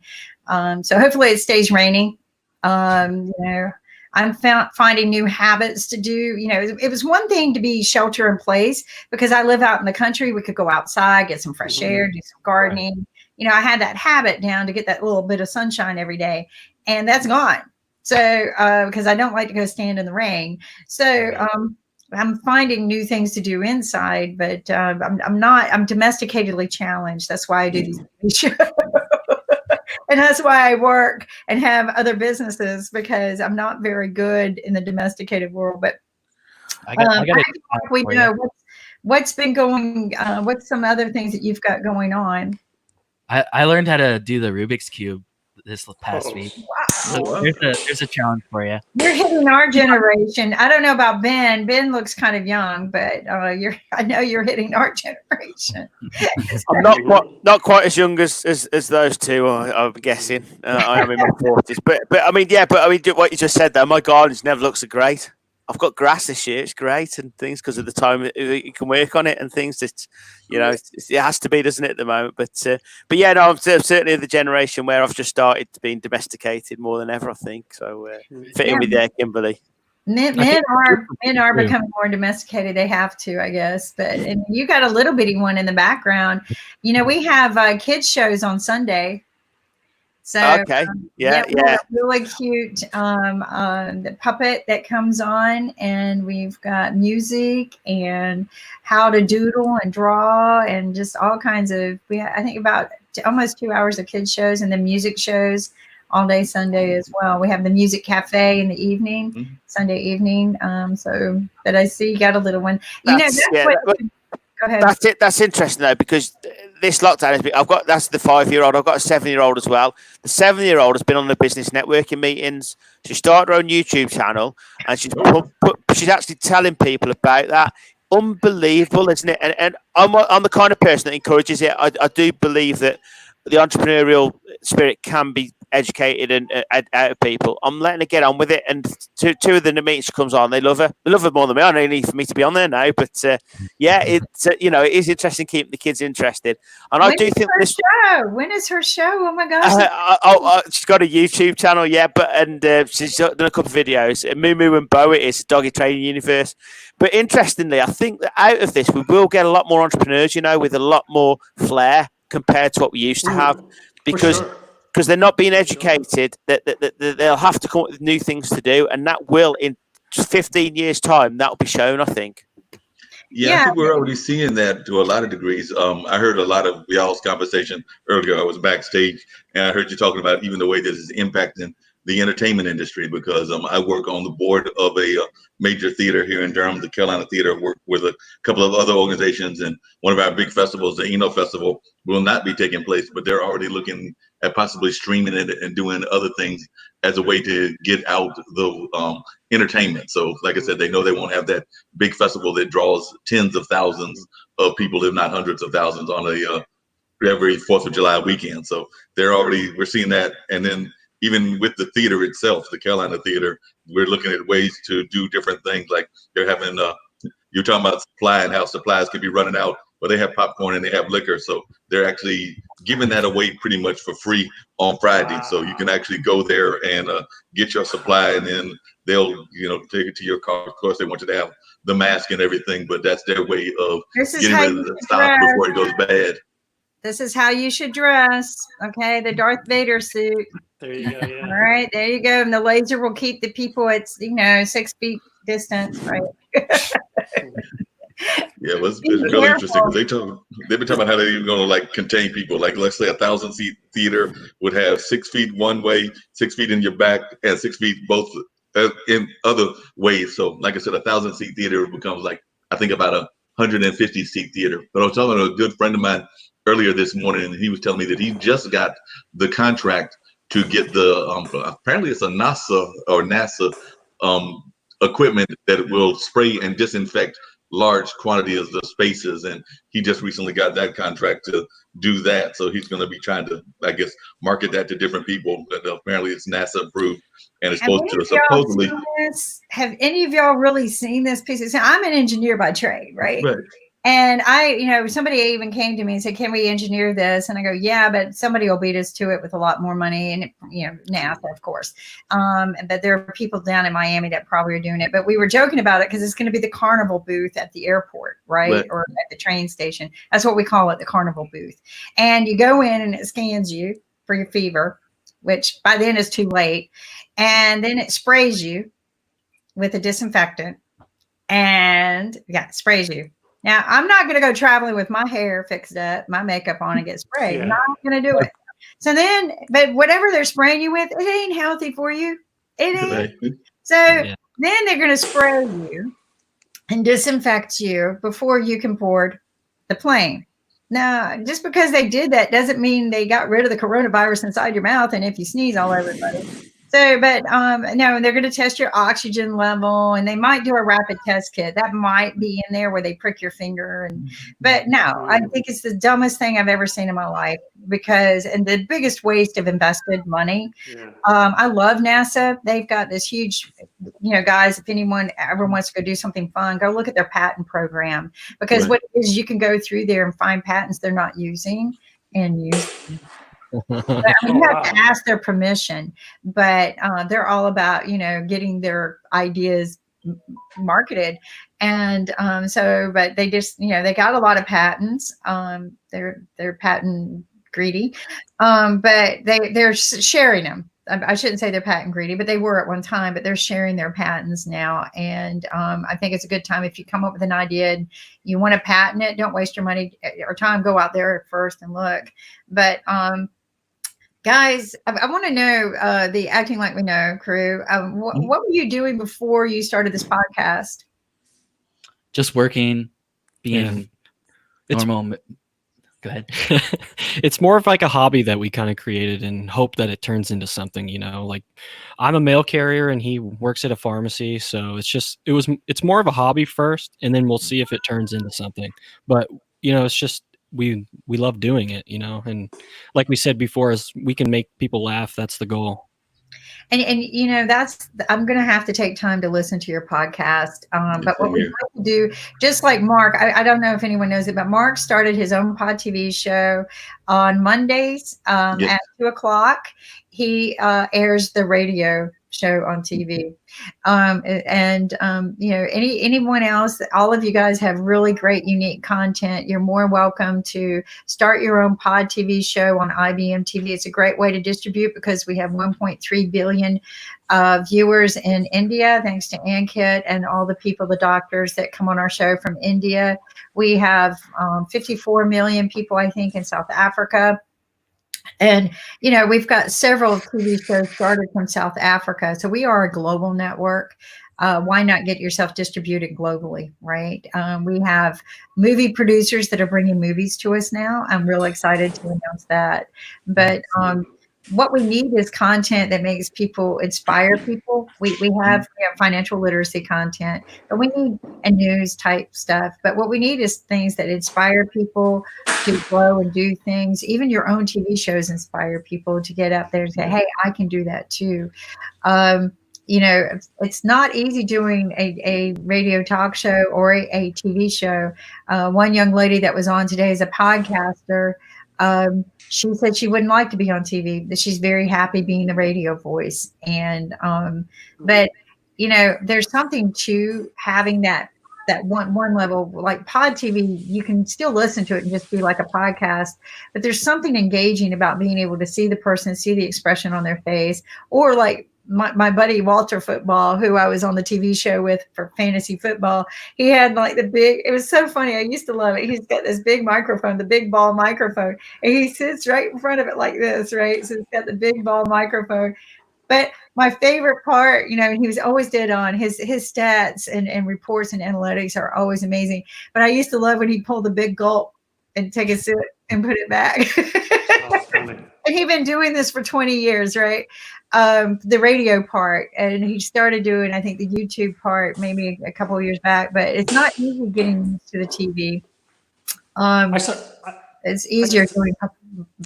So hopefully it stays rainy. I'm finding new habits to do. It was one thing to be shelter in place because I live out in the country. We could go outside, get some fresh air, do some gardening. I had that habit down to get that little bit of sunshine every day, and that's gone. So because I don't like to go stand in the rain. So I'm finding new things to do inside, but I'm domesticatedly challenged. That's why I do these shows. And that's why I work and have other businesses, because I'm not very good in the domesticated world. But we know what's been going. What's some other things that you've got going on? I learned how to do the Rubik's Cube this past week. Wow. So there's a challenge for you. You're hitting our generation. I don't know about Ben. Ben looks kind of young, but I know you're hitting our generation. I'm not quite as young as those two. I'm guessing. I am in my 40s, but what you just said there. My garden's never looked so great. I've got grass this year. It's great and things because of the time you can work on it and things. It's it has to be, doesn't it, at the moment? But yeah, no, I'm certainly the generation where I've just started being domesticated more than ever. I think so. Fitting with there, Kimberly. Men are becoming more domesticated. They have to, I guess. But and you got a little bitty one in the background. We have kids shows on Sunday. So okay, really cute the puppet that comes on, and we've got music and how to doodle and draw and just all kinds of. I think about almost 2 hours of kids shows and then music shows all day Sunday as well. We have the music cafe in the evening, Sunday evening. But I see you got a little one. Go ahead. That's it. That's interesting though, because this lockdown that's the 5-year-old. I've got a 7-year-old as well. The 7-year-old has been on the business networking meetings. She started her own YouTube channel, and she's actually telling people about that. Unbelievable, isn't it? And I'm the kind of person that encourages it. I do believe that the entrepreneurial spirit can be educated and out of people. I'm letting her get on with it, and two of the meetings she comes on, they love her. They love her more than me. I don't need for me to be on there now, but it's it is interesting keeping the kids interested. And I do think this show. When is her show? Oh my gosh! She's got a YouTube channel, and she's done a couple of videos. Moo Moo and Bo, it is Doggy Training Universe. But interestingly, I think that out of this, we will get a lot more entrepreneurs, with a lot more flair compared to what we used to have, because because they're not being educated, that they'll have to come up with new things to do, and that will, in 15 years' time, that'll be shown, I think. Yeah, I think we're already seeing that to a lot of degrees. I heard a lot of y'all's conversation earlier. I was backstage, and I heard you talking about even the way this is impacting the entertainment industry, because I work on the board of a major theater here in Durham, the Carolina Theater. Work with a couple of other organizations, and one of our big festivals, the Eno Festival, will not be taking place, but they're already looking at possibly streaming it and doing other things as a way to get out the entertainment. So like I said, they know they won't have that big festival that draws tens of thousands of people, if not hundreds of thousands, on every 4th of July weekend. So we're seeing that. And then even with the theater itself, the Carolina Theater, we're looking at ways to do different things. Like they're having, you're talking about supply and how supplies can be running out, but they have popcorn and they have liquor. So they're actually giving that away pretty much for free on Friday. So you can actually go there and get your supply, and then they'll, take it to your car. Of course, they want you to have the mask and everything, but that's their way of getting rid of the stock before it goes bad. This is how you should dress. Okay, the Darth Vader suit. There you go. Yeah. All right, there you go. And the laser will keep the people at 6 feet distance, right? Yeah, it's really interesting because they've been talking about how they're even going to contain people. Like, let's say 1,000-seat theater would have 6 feet one way, 6 feet in your back, and 6 feet both in other ways. So, like I said, 1,000-seat theater becomes I think about a 150-seat theater. But I was talking to a good friend of mine earlier this morning, and he was telling me that he just got the contract to get the apparently it's a NASA equipment that will spray and disinfect large quantities of the spaces, and he just recently got that contract to do that. So he's going to be trying to, I guess, market that to different people. But apparently it's NASA approved, and it's supposed to supposedly. Have any of y'all really seen this piece? I'm an engineer by trade, right? And somebody even came to me and said, "Can we engineer this?" And I go, "Yeah, but somebody will beat us to it with a lot more money." And NASA, of course. But there are people down in Miami that probably are doing it. But we were joking about it because it's going to be the Carnival booth at the airport, right? Or at the train station. That's what we call it, the Carnival booth. And you go in and it scans you for your fever, which by then is too late. And then it sprays you with a disinfectant, and sprays you. Now, I'm not going to go traveling with my hair fixed up, my makeup on, and get sprayed. I'm not going to do it. So then, but whatever they're spraying you with, it ain't healthy for you. It ain't. So then they're going to spray you and disinfect you before you can board the plane. Now, just because they did that doesn't mean they got rid of the coronavirus inside your mouth and if you sneeze all over everybody. So, but no, they're going to test your oxygen level, and they might do a rapid test kit. That might be in there where they prick your finger. But no, I think it's the dumbest thing I've ever seen in my life, and the biggest waste of invested money. I love NASA. They've got this huge, guys, if anyone ever wants to go do something fun, go look at their patent program, because what it is, you can go through there and find patents they're not using and use. You have to ask their permission, but they're all about getting their ideas marketed, and but they just they got a lot of patents. They're patent greedy, but they're sharing them. I shouldn't say they're patent greedy, but they were at one time. But they're sharing their patents now, and I think it's a good time if you come up with an idea and you want to patent it. Don't waste your money or time. Go out there first and look, but. Guys, I want to know the Acting Like We Know crew. What were you doing before you started this podcast? Just working, being normal. Go ahead. It's more of like a hobby that we kind of created and hope that it turns into something. Like I'm a mail carrier and he works at a pharmacy, so it's more of a hobby first, and then we'll see if it turns into something. But it's just. We love doing it, and like we said before, is we can make people laugh. That's the goal. And I'm going to have to take time to listen to your podcast. But what we like to do, just like Mark, I don't know if anyone knows it, but Mark started his own Pod TV show on Mondays at 2:00. He airs the radio show on TV. Anyone else, all of you guys have really great, unique content. You're more welcome to start your own pod TV show on IBM TV. It's a great way to distribute because we have 1.3 billion viewers in India, thanks to Ankit and all the people, the doctors that come on our show from India. We have 54 million people, I think, in South Africa. And, we've got several TV shows started from South Africa. So we are a global network. Why not get yourself distributed globally, right? We have movie producers that are bringing movies to us now. I'm real excited to announce that. But what we need is content that makes people, inspire people. We have financial literacy content, but we need a news type stuff. But what we need is things that inspire people to grow and do things. Even your own TV shows inspire people to get up there and say, hey, I can do that too. It's not easy doing a radio talk show or a TV show. One young lady that was on today is a podcaster. She said she wouldn't like to be on TV, that she's very happy being the radio voice. And, but there's something to having that one level, like pod TV, you can still listen to it and just be like a podcast, but there's something engaging about being able to see the person, see the expression on their face, or like my buddy Walter Football, who I was on the TV show with for fantasy football. He had like it was so funny. I used to love it. He's got this big microphone, the big ball microphone, and he sits right in front of it like this, right? So he's got the big ball microphone. But my favorite part, he was always dead on. His stats and reports and analytics are always amazing. But I used to love when he'd pull the big gulp and take a sip and put it back. And he'd been doing this for 20 years, right? The radio part, and he started doing, I think, the YouTube part maybe a couple of years back. But it's not easy getting used to the TV. It's easier doing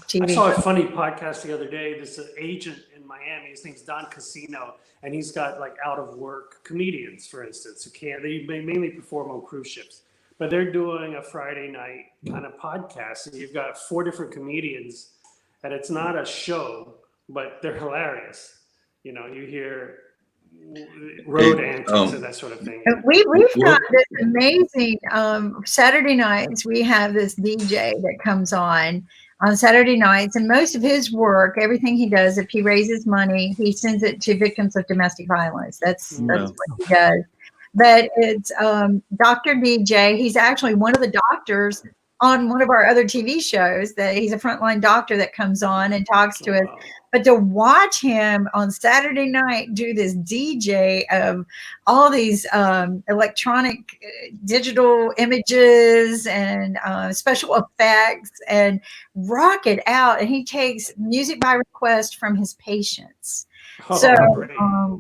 TV. I saw a funny podcast the other day. There's an agent in Miami. His name's Don Casino, and he's got like out of work comedians, for instance, they mainly perform on cruise ships, but they're doing a Friday night kind of podcast. And you've got 4 different comedians, and it's not a show, but they're hilarious. You hear road antics and that sort of thing. We've got this amazing Saturday nights. We have this DJ that comes on Saturday nights, and most of his work, everything he does, if he raises money, he sends it to victims of domestic violence. That's what he does. But it's Dr. DJ. He's actually one of the doctors on one of our other TV shows. That he's a frontline doctor that comes on and talks to us. But to watch him on Saturday night do this DJ of all these electronic digital images and special effects and rock it out. And he takes music by request from his patients.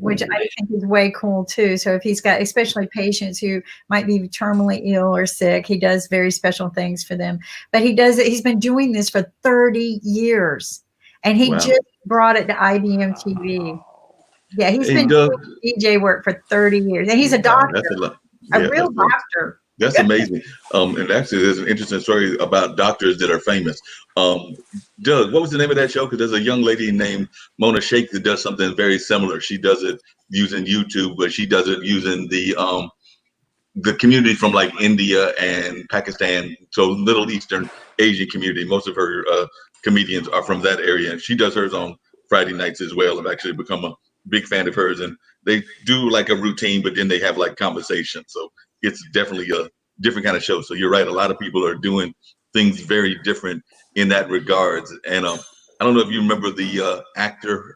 Which I think is way cool too. So if he's got especially patients who might be terminally ill or sick, he does very special things for them. But he's been doing this for 30 years. And he just brought it to IBM TV. Yeah, he's been doing DJ work for 30 years. And he's a doctor, a real doctor. That's amazing. And actually, there's an interesting story about doctors that are famous. Doug, what was the name of that show? Because there's a young lady named Mona Sheikh that does something very similar. She does it using YouTube, but she does it using the community from like India and Pakistan, so Middle Eastern Asian community. Most of her comedians are from that area, and she does hers on Friday nights as well. I've actually become a big fan of hers, and they do like a routine, but then they have like conversation. So it's definitely a different kind of show. So you're right. A lot of people are doing things very different in that regards. And I don't know if you remember the actor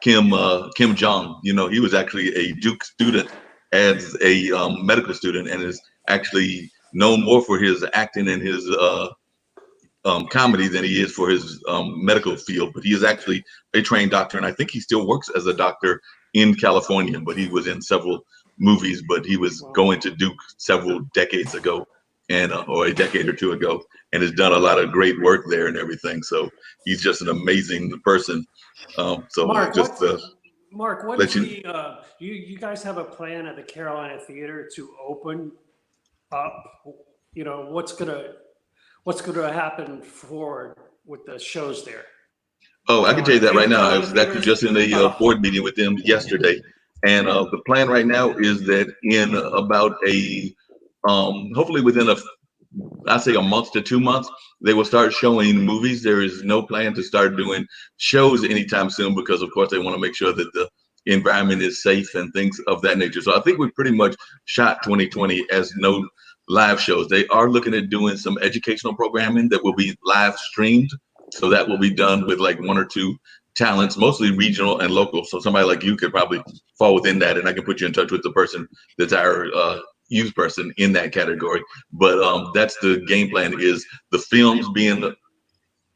Kim Jong. He was actually a Duke student as a medical student, and is actually known more for his acting and his comedy than he is for his medical field. But he is actually a trained doctor, and I think he still works as a doctor in California. But he was in several movies, but he was going to Duke several decades ago, and or a decade or two ago, and has done a lot of great work there and everything. So he's just an amazing person. Mark, what's you guys have a plan at the Carolina Theater to open up? What's gonna happen forward with the shows there? Oh, I can tell you that right now. I was actually just in a board meeting with them yesterday, and the plan right now is that in about hopefully within I say a month to 2 months, they will start showing movies. There is no plan to start doing shows anytime soon because, of course, they want to make sure that the environment is safe and things of that nature. So I think we pretty much shot 2020 as no live shows. They are looking at doing some educational programming that will be live streamed. So that will be done with like 1 or 2 talents, mostly regional and local. So somebody like you could probably fall within that, and I can put you in touch with the person that's our youth person in that category. But that's the game plan, is the films being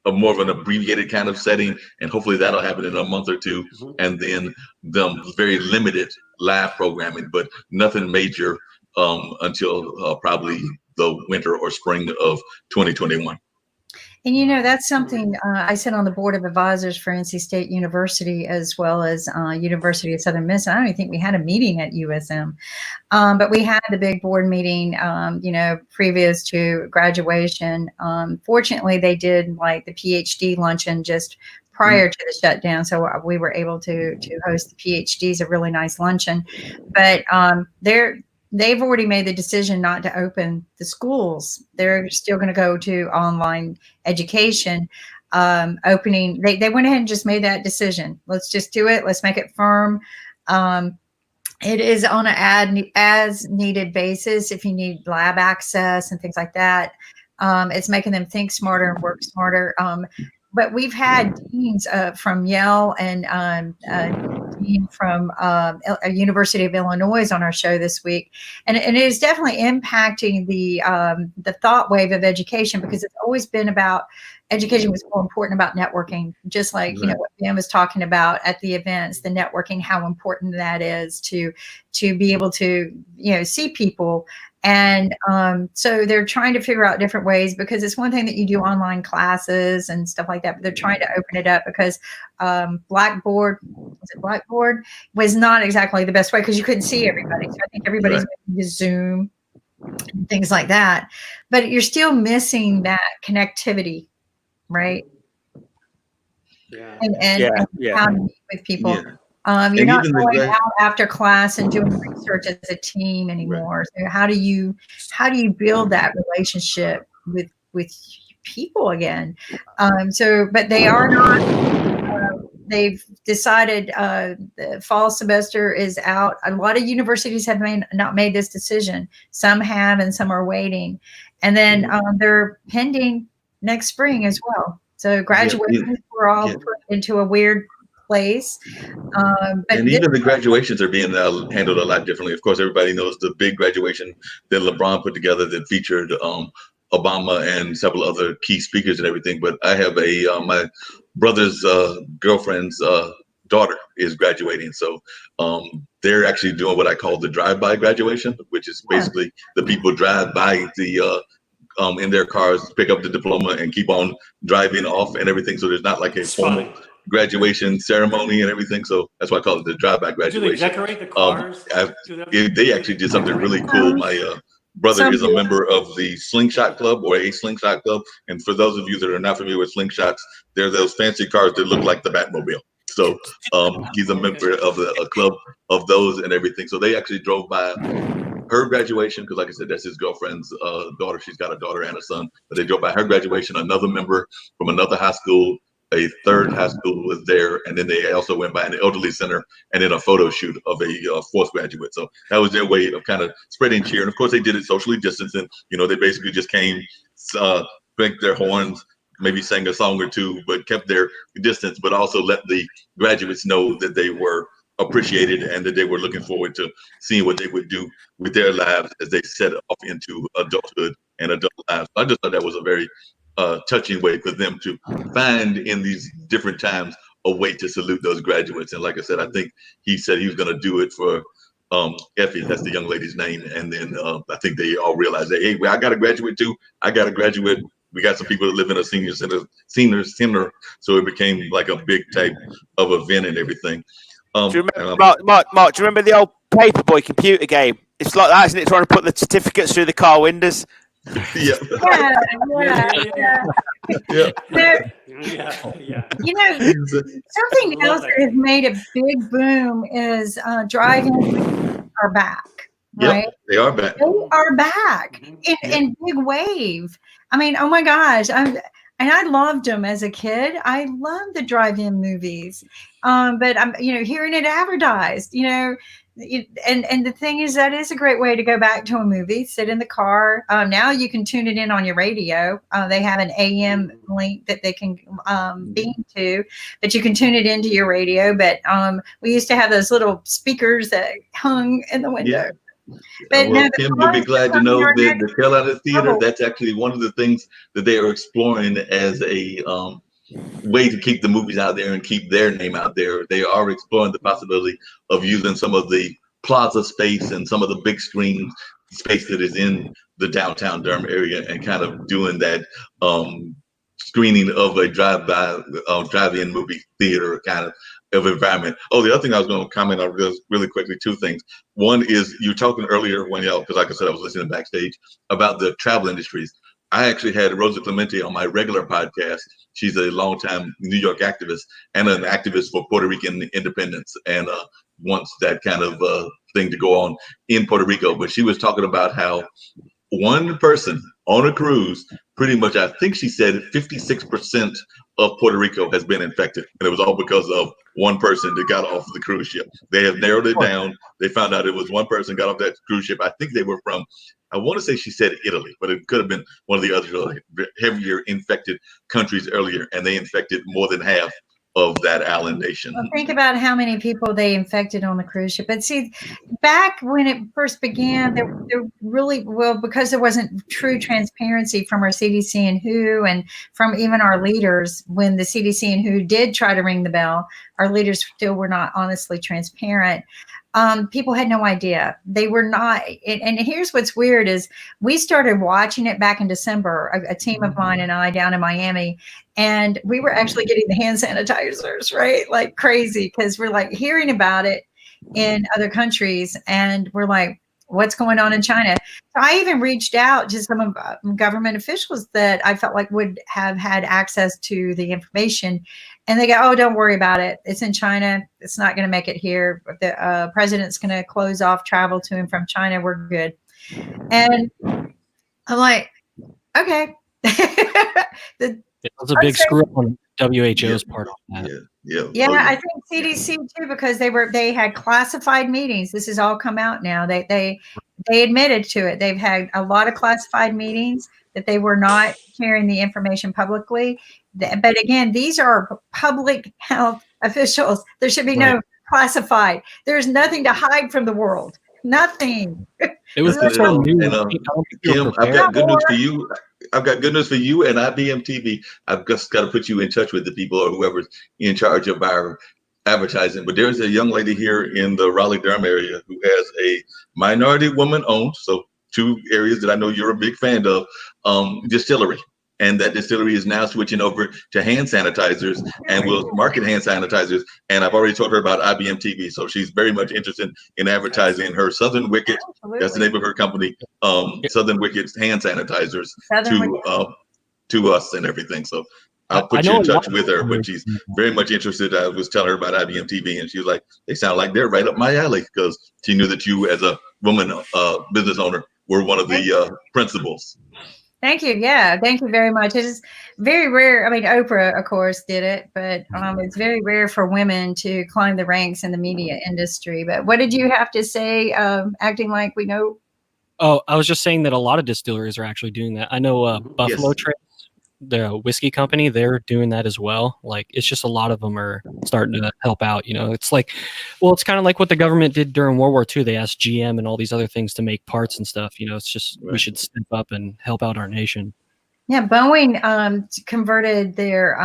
a more of an abbreviated kind of setting, and hopefully that'll happen in a month or 2, and then the very limited live programming, but nothing major until probably the winter or spring of 2021. And that's something I sit on the board of advisors for NC State University as well as University of Southern Miss. I don't even think we had a meeting at USM, but we had the big board meeting, previous to graduation. Fortunately, they did like the PhD luncheon just prior to the shutdown, so we were able to host the PhDs, a really nice luncheon. But they've already made the decision not to open the schools. They're still going to go to online education. Opening, they went ahead and just made that decision. Let's just do it. Let's make it firm. It is on an as needed basis. If you need lab access and things like that, it's making them think smarter and work smarter. But we've had deans from Yale and dean from University of Illinois on our show this week, and it is definitely impacting the thought wave of education, because it's always been about education was more important about networking, just like what Dan was talking about at the events, the networking, how important that is to be able to see people. And so they're trying to figure out different ways, because it's one thing that you do online classes and stuff like that, but they're trying to open it up because Blackboard was not exactly the best way, because you couldn't see everybody. So I think everybody's moving to Zoom and things like that, but you're still missing that connectivity, right? Yeah. And how to meet with people. Yeah. You're not going out after class and doing research as a team anymore. So how do you build that relationship with people again? But they are not. They've decided the fall semester is out. A lot of universities have not made this decision. Some have, and some are waiting. And then they're pending next spring as well. So graduations were all put into a weird place. And even the graduations are being handled a lot differently. Of course, everybody knows the big graduation that LeBron put together that featured Obama and several other key speakers and everything. But I have my brother's girlfriend's daughter is graduating. So they're actually doing what I call the drive-by graduation, which is basically the people drive by the in their cars, pick up the diploma and keep on driving off and everything. So there's not like a formal graduation ceremony and everything. So that's why I call it the drive-by graduation. Do they decorate the cars? They actually did something really cool. My brother is a member of the Slingshot Club, or a Slingshot Club. And for those of you that are not familiar with Slingshots, they're those fancy cars that look like the Batmobile. So he's a member of a club of those and everything. So they actually drove by her graduation, because like I said, that's his girlfriend's daughter. She's got a daughter and a son. But they drove by her graduation. Another member from another high school, a third high school, was there. And then they also went by an elderly center and then a photo shoot of a fourth graduate. So that was their way of kind of spreading cheer. And of course, they did it socially distancing. They basically just came, blanked their horns, maybe sang a song or two, but kept their distance, but also let the graduates know that they were appreciated and that they were looking forward to seeing what they would do with their lives as they set off into adulthood and adult lives. I just thought that was a very touching way for them to find in these different times a way to salute those graduates. And like I said, I think he said he was going to do it for Effie, that's the young lady's name. And then I think they all realized that, hey, I got a graduate too. I got a graduate. We got some people that live in a senior center. So it became like a big type of event and everything. Do you remember, Mark, do you remember the old Paperboy computer game? It's like that, isn't it? Trying to put the certificates through the car windows. Yeah. You know, something else that has made a big boom is drive-in are back. Right? Yep, they are back. They are back in big wave. I mean, oh my gosh, I loved them as a kid. I loved the drive-in movies, but I'm hearing it advertised. And the thing is, that is a great way to go back to a movie. Sit in the car. Now you can tune it in on your radio. They have an AM link that they can beam to, but you can tune it into your radio. But we used to have those little speakers that hung in the window. Yeah. But well, Kim, you'll be glad to know that the Carolina Theater, that's actually one of the things that they are exploring as a way to keep the movies out there and keep their name out there. They are exploring the possibility of using some of the plaza space and some of the big screen space that is in the downtown Durham area and kind of doing that screening of a drive-in movie theater kind of environment. Oh, the other thing I was going to comment on really quickly, two things. One is you talking earlier when because like I said, I was listening backstage about the travel industries. I actually had Rosa Clemente on my regular podcast. She's a longtime New York activist and an activist for Puerto Rican independence and wants that kind of thing to go on in Puerto Rico. But she was talking about how one person on a cruise, pretty much, I think she said 56% of Puerto Rico has been infected. And it was all because of one person that got off the cruise ship. They have narrowed it down. They found out it was one person got off that cruise ship. I think they were from, I want to say she said Italy, but it could have been one of the other heavier infected countries earlier. And they infected more than half of that island nation. Well, think about how many people they infected on the cruise ship. But see, back when it first began, there really, because there wasn't true transparency from our CDC and WHO and from even our leaders, when the CDC and WHO did try to ring the bell, our leaders still were not honestly transparent. People had no idea. They were not. And here's what's weird is we started watching it back in December, a team of mine and I down in Miami, and we were actually getting the hand sanitizers, right? Like crazy, because we're like hearing about it in other countries and we're like, what's going on in China? So I even reached out to some of government officials that I felt like would have had access to the information. And they go, oh, don't worry about it. It's in China. It's not going to make it here. The president's going to close off travel to and from China. We're good. And I'm like, okay. It was a big screw up on WHO's part on that. Yeah, I think CDC too, because they had classified meetings. This has all come out now. They admitted to it. They've had a lot of classified meetings that they were not sharing the information publicly. But again, these are public health officials. There should be no classified. There's nothing to hide from the world. Nothing. It was Kim, I've got good news for you. I've got good news for you and IBM TV. I've just got to put you in touch with the people or whoever's in charge of our advertising. But there's a young lady here in the Raleigh-Durham area who has a minority woman-owned, so two areas that I know you're a big fan of, distillery. And that distillery is now switching over to hand sanitizers and will market hand sanitizers. And I've already told her about IBM TV. So she's very much interested in advertising her Southern Wicket, that's the name of her company, Southern Wicket's hand sanitizers to us and everything. So I'll put you in touch with her, but she's very much interested. I was telling her about IBM TV and she was like, they sound like they're right up my alley, because she knew that you as a woman business owner were one of the principals. Thank you. Yeah, thank you very much. It is very rare. I mean, Oprah, of course, did it, but it's very rare for women to climb the ranks in the media industry. But what did you have to say, acting like we know? Oh, I was just saying that a lot of distilleries are actually doing that. I know Buffalo Trace, the whiskey company, they're doing that as well. Like, it's just a lot of them are starting to help out. You know, it's like, well, it's kind of like what the government did during World War II. They asked GM and all these other things to make parts and stuff. You know, it's just we should step up and help out our nation. Yeah, Boeing converted their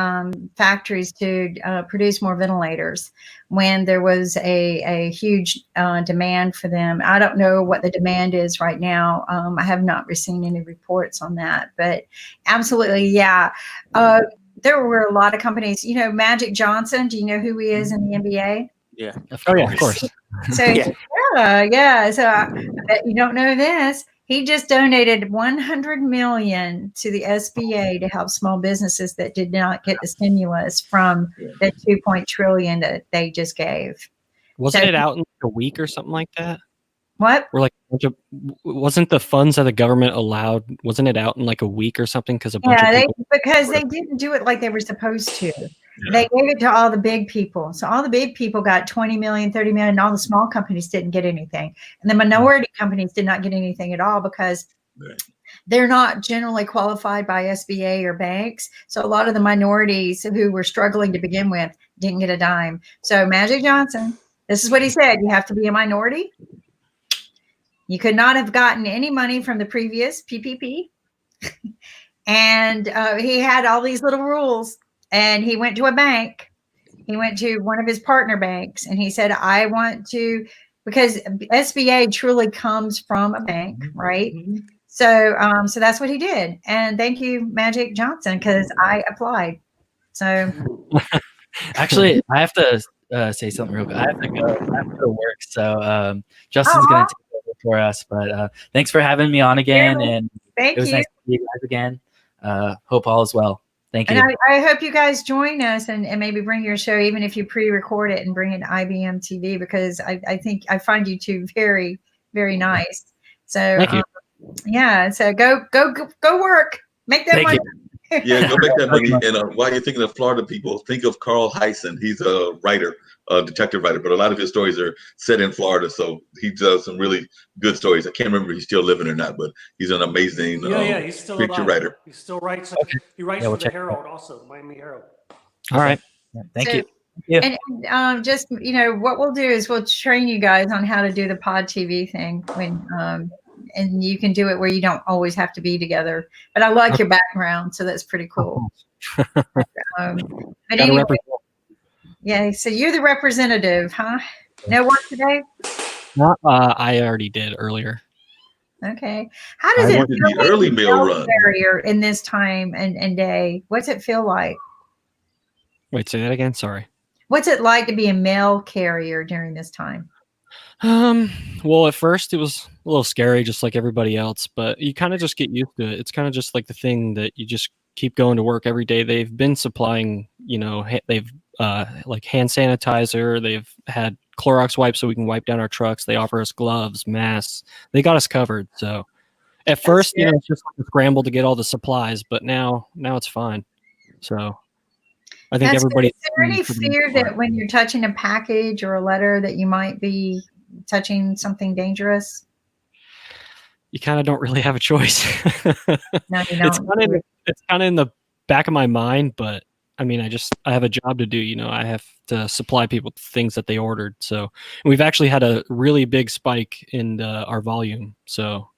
factories to produce more ventilators when there was a huge demand for them. I don't know what the demand is right now. I have not seen any reports on that, but absolutely, yeah. There were a lot of companies. You know, Magic Johnson. Do you know who he is in the NBA? Yeah. Oh yeah, of course. So yeah. So I bet you don't know this. He just donated 100 million to the SBA to help small businesses that did not get the stimulus from the 2 trillion that they just gave. Wasn't So- it out in like a week or something like that? What? Or like a bunch of, wasn't the funds that the government allowed? Wasn't it out in like a week or something? Because a bunch Yeah, of people. because they didn't do it like they were supposed to. They gave it to all the big people. So all the big people got 20 million, 30 million, and all the small companies didn't get anything. And the minority companies did not get anything at all because they're not generally qualified by SBA or banks. So a lot of the minorities who were struggling to begin with didn't get a dime. So Magic Johnson, this is what he said. You have to be a minority. You could not have gotten any money from the previous PPP. And he had all these little rules. And he went to a bank. He went to one of his partner banks. And he said, I want to, because SBA truly comes from a bank, right? So so that's what he did. And thank you, Magic Johnson, because I applied. So Actually, I have to say something real quick. I have to go work. So Justin's going to take over for us. But thanks for having me on again. And Thank it was you. nice to see you guys again. Hope all is well. Thank you. And I hope you guys join us and maybe bring your show, even if you pre-record it and bring it to IBM TV, because I think I find you two very, very nice. So Thank you. Yeah, so go work, make that Thank money. Yeah, go make that money. And while you're thinking of Florida people, think of Carl Hyson. He's a writer, a detective writer, but a lot of his stories are set in Florida. So he does some really good stories. I can't remember if he's still living or not, but he's an amazing Yeah, he's still picture alive. writer. He still writes. He writes Yeah, we'll for the check Herald also, Miami Herald. All right. Thank So- you. Yeah. And just, what we'll do is we'll train you guys on how to do the pod TV thing when and you can do it where you don't always have to be together. But I like your background, so that's pretty cool. But Gotta anyway, represent. yeah, so you're the representative, huh? No work today? I already did earlier. Okay. How does I it wanted feel the early being a mail mail run. carrier in this time and day? What's it feel like? Wait, say that again. Sorry. What's it like to be a mail carrier during this time? Well, at first it was a little scary, just like everybody else, but you kind of just get used to it. It's kind of just like the thing that you just keep going to work every day. They've been supplying, they've like hand sanitizer. They've had Clorox wipes so we can wipe down our trucks. They offer us gloves, masks. They got us covered. So at first, it's just like a scramble to get all the supplies, but now it's fine. So I think That's good. everybody. Is there any fear that when you're touching a package or a letter that you might be touching something dangerous? You kind of don't really have a choice. No, you don't. It's kind of in the back of my mind, but I mean, I have a job to do. I have to supply people things that they ordered. So and we've actually had a really big spike in our volume. So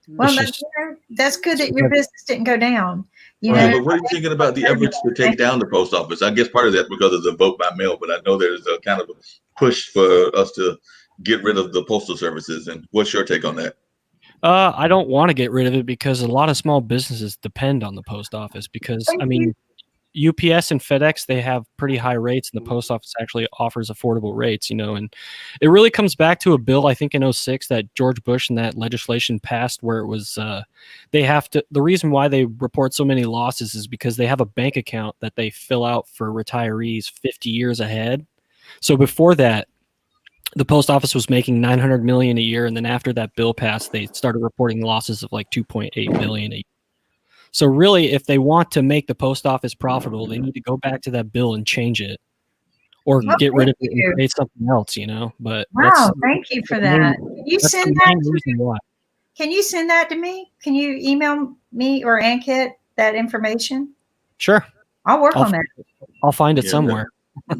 Well, that's good that your business didn't go down. Right, but what are you thinking about the efforts to take down the post office? I guess part of that because of the vote by mail, but I know there's a kind of a push for us to get rid of the postal services. And what's your take on that? I don't want to get rid of it because a lot of small businesses depend on the post office because, I mean, UPS and FedEx, they have pretty high rates and the post office actually offers affordable rates, and it really comes back to a bill, I think in 2006 that George Bush and that legislation passed where it was, the reason why they report so many losses is because they have a bank account that they fill out for retirees 50 years ahead. So before that, the post office was making $900 million a year. And then after that bill passed, they started reporting losses of like $2.8 billion a year. So really, if they want to make the post office profitable, they need to go back to that bill and change it, or get rid of it and create something else. But wow, thank you for that. Can you send that? Why. Can you send that to me? Can you email me or Ankit that information? Sure, I'll work on that. I'll find it somewhere.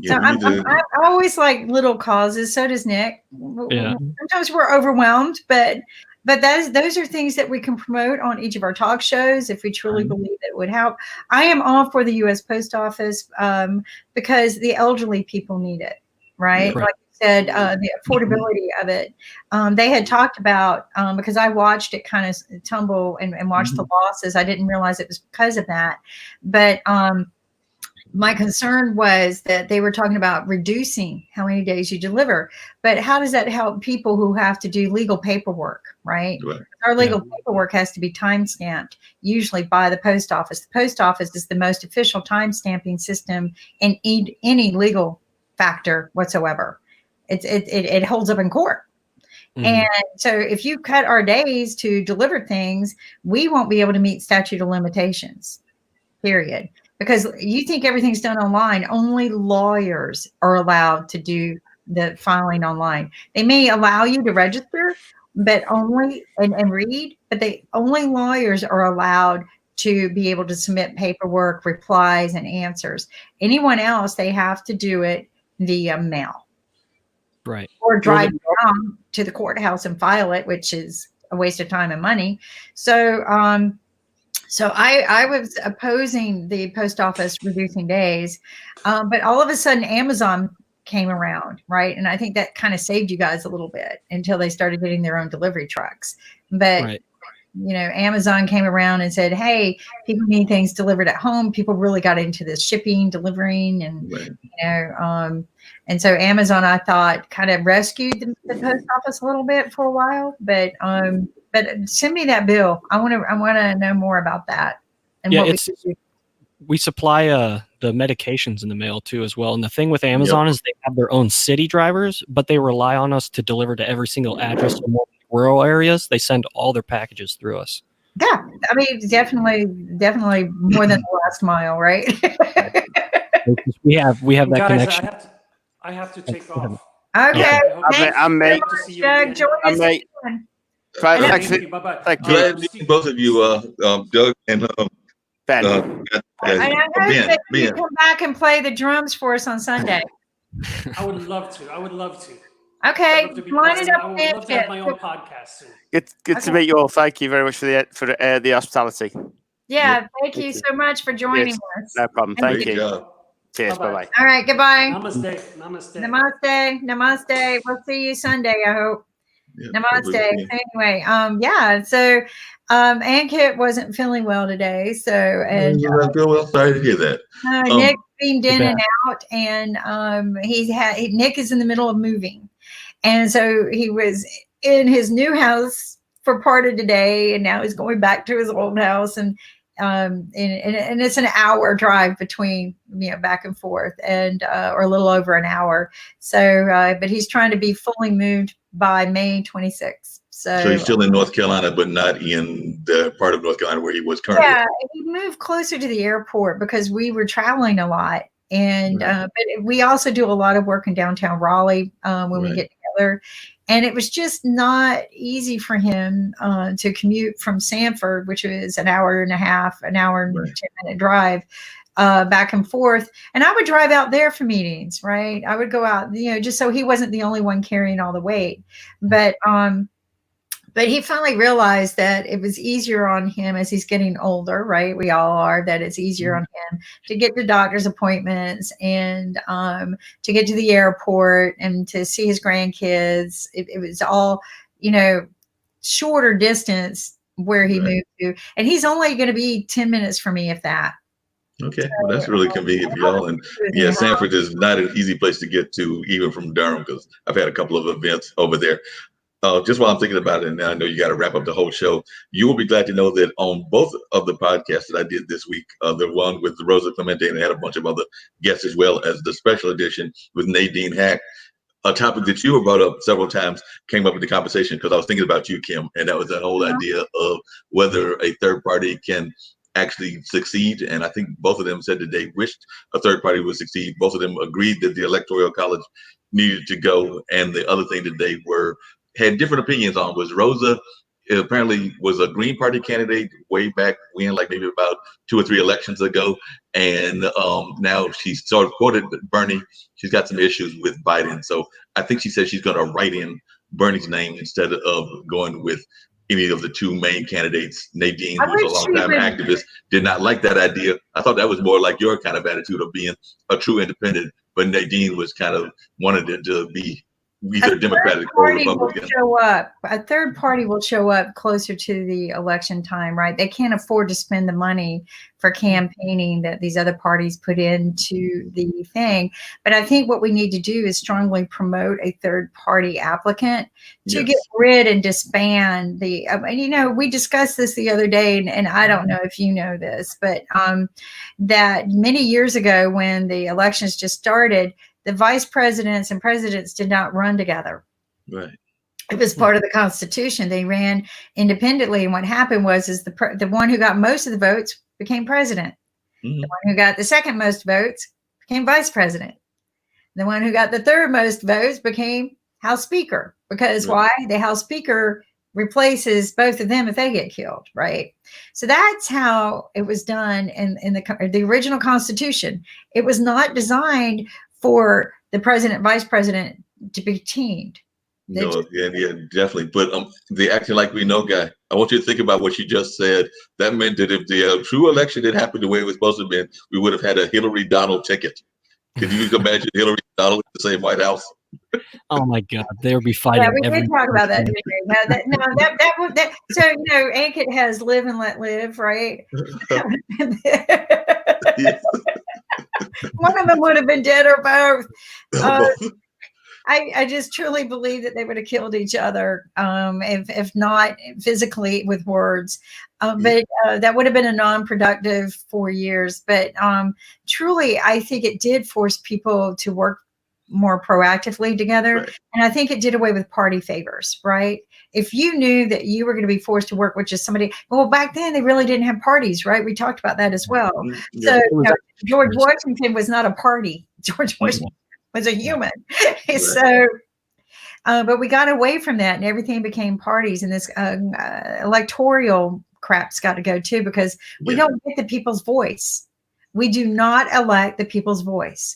So I always like little causes. So does Nick. Yeah. Sometimes we're overwhelmed, but those are things that we can promote on each of our talk shows if we truly believe it would help. I am all for the U.S. Post Office because the elderly people need it, right? Like you said, the affordability of it. They had talked about, because I watched it kind of tumble and watched the losses. I didn't realize it was because of that. But my concern was that they were talking about reducing how many days you deliver, but how does that help people who have to do legal paperwork, right? Our legal paperwork has to be time stamped, usually by the post office. The post office is the most official time stamping system in any legal factor whatsoever. It holds up in court. Mm-hmm. And so if you cut our days to deliver things, we won't be able to meet statute of limitations, period. Because you think everything's done online. Only lawyers are allowed to do the filing online. They may allow you to register, but only and read, but only lawyers are allowed to be able to submit paperwork, replies, and answers. Anyone else, they have to do it via mail. Right. Or drive down to the courthouse and file it, which is a waste of time and money. So I was opposing the post office reducing days, but all of a sudden Amazon came around, right? And I think that kind of saved you guys a little bit until they started getting their own delivery trucks. But you know, Amazon came around and said, hey, people need things delivered at home. People really got into this shipping, delivering, and you know, and so Amazon, I thought, kind of rescued the post office a little bit for a while. But send me that bill. I want to know more about that. And yeah, we supply the medications in the mail too as well. And the thing with Amazon is they have their own city drivers, but they rely on us to deliver to every single address. So more rural areas, they send all their packages through us. Yeah, I mean, definitely more than the last mile, right? we have that guys, connection. I have to take off. Okay. I'm mate. Doug, join us mate. Thank you. Bye-bye. Thank Glad to see both of you, Doug and Ben. And I hope that you come back and play the drums for us on Sunday. I would love to. Okay, line it up. I would love to have my own podcast soon. Good to meet you all. Thank you very much for the hospitality. Yeah, thank you so much for joining us. No problem. Thank you. Cheers. Bye-bye. All right, goodbye. Namaste. Namaste. We'll see you Sunday, I hope. Yeah, Namaste. Anyway, so Ankit wasn't feeling well today, so and I feel well. Sorry to hear that. Nick beamed in and out, and Nick is in the middle of moving, and so he was in his new house for part of today, and now he's going back to his old house, and it's an hour drive between, you know, back and forth, and or a little over an hour. So, but he's trying to be fully moved by May 26th. So he's still in North Carolina, but not in the part of North Carolina where he was currently. Yeah, he moved closer to the airport because we were traveling a lot, and but we also do a lot of work in downtown Raleigh when we get together. And it was just not easy for him to commute from Sanford, which is an hour and 10-minute drive back and forth. And I would drive out there for meetings, right? I would go out, you know, just so he wasn't the only one carrying all the weight. But he finally realized that it was easier on him as he's getting older, right? We all are, that it's easier on him to get to doctor's appointments and to get to the airport and to see his grandkids. It was all, you know, shorter distance where he moved to. And he's only going to be 10 minutes from me, if that. Okay, well, that's really convenient for y'all. And yeah, Sanford is not an easy place to get to, even from Durham, because I've had a couple of events over there. Just while I'm thinking about it, and I know you got to wrap up the whole show, you will be glad to know that on both of the podcasts that I did this week, the one with Rosa Clemente, and I had a bunch of other guests, as well as the special edition with Nadine Hack, a topic that you have brought up several times came up in the conversation because I was thinking about you, Kim, and that was that whole idea of whether a third party can actually succeed. And I think both of them said that they wished a third party would succeed. Both of them agreed that the Electoral College needed to go. And the other thing that they had different opinions on was Rosa apparently was a Green Party candidate way back when, like maybe about 2 or 3 elections ago. And now she's sort of quoted Bernie. She's got some issues with Biden. So I think she said she's going to write in Bernie's name instead of going with any of the 2 main candidates. Nadine, who's a longtime activist, did not like that idea. I thought that was more like your kind of attitude of being a true independent, but Nadine was kind of wanted it to be either Democratic or Republican. A third party will show up closer to the election time, right? They can't afford to spend the money for campaigning that these other parties put into the thing. But I think what we need to do is strongly promote a third party applicant to get rid and disband the, we discussed this the other day, and I don't know if you know this, but that many years ago when the elections just started, the vice presidents and presidents did not run together. Right. It was part of the Constitution. They ran independently, and what happened was the one who got most of the votes became president. The one who got the second most votes became vice president. The one who got the third most votes became House Speaker. Because why? The House Speaker replaces both of them if they get killed, right? So that's how it was done in the original Constitution. It was not designed for the president, vice president to be teamed. No, yeah, definitely. But the acting like we know guy, I want you to think about what you just said. That meant that if the true election had happened the way it was supposed to be, we would have had a Hillary Donald ticket. Can you imagine Hillary Donald in the same White House? Oh my God, they would be fighting. Yeah, we did talk about that. So Ankit has live and let live, right? One of them would have been dead or both. I just truly believe that they would have killed each other, if not physically with words. But that would have been a non-productive 4 years. But truly, I think it did force people to work more proactively together. Right. And I think it did away with party favors, right? If you knew that you were going to be forced to work with just somebody, well, back then they really didn't have parties, right? We talked about that as well. Yeah. So George Washington was not a party. George Washington was a human. Right. So, but we got away from that and everything became parties, and this electoral crap's got to go too, because we don't get the people's voice. We do not elect the people's voice.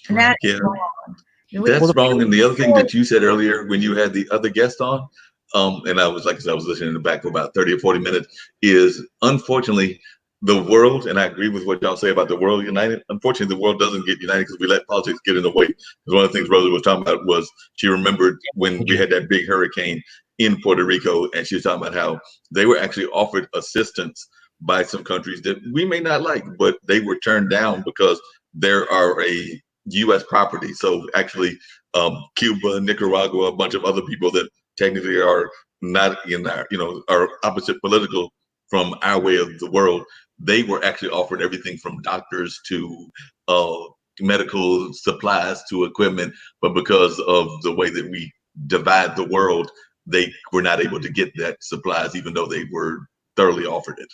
And that is wrong. That's wrong. And the other thing that you said earlier when you had the other guest on, and I was listening in the back for about 30 or 40 minutes, is unfortunately the world, and I agree with what y'all say about the world united. Unfortunately, the world doesn't get united because we let politics get in the way. Because one of the things Rosa was talking about was she remembered when we had that big hurricane in Puerto Rico, and she was talking about how they were actually offered assistance by some countries that we may not like, but they were turned down because there are a U.S. property. So actually, Cuba, Nicaragua, a bunch of other people that technically are not in our, are opposite political from our way of the world. They were actually offered everything from doctors to medical supplies to equipment, but because of the way that we divide the world, they were not able to get that supplies, even though they were thoroughly offered it.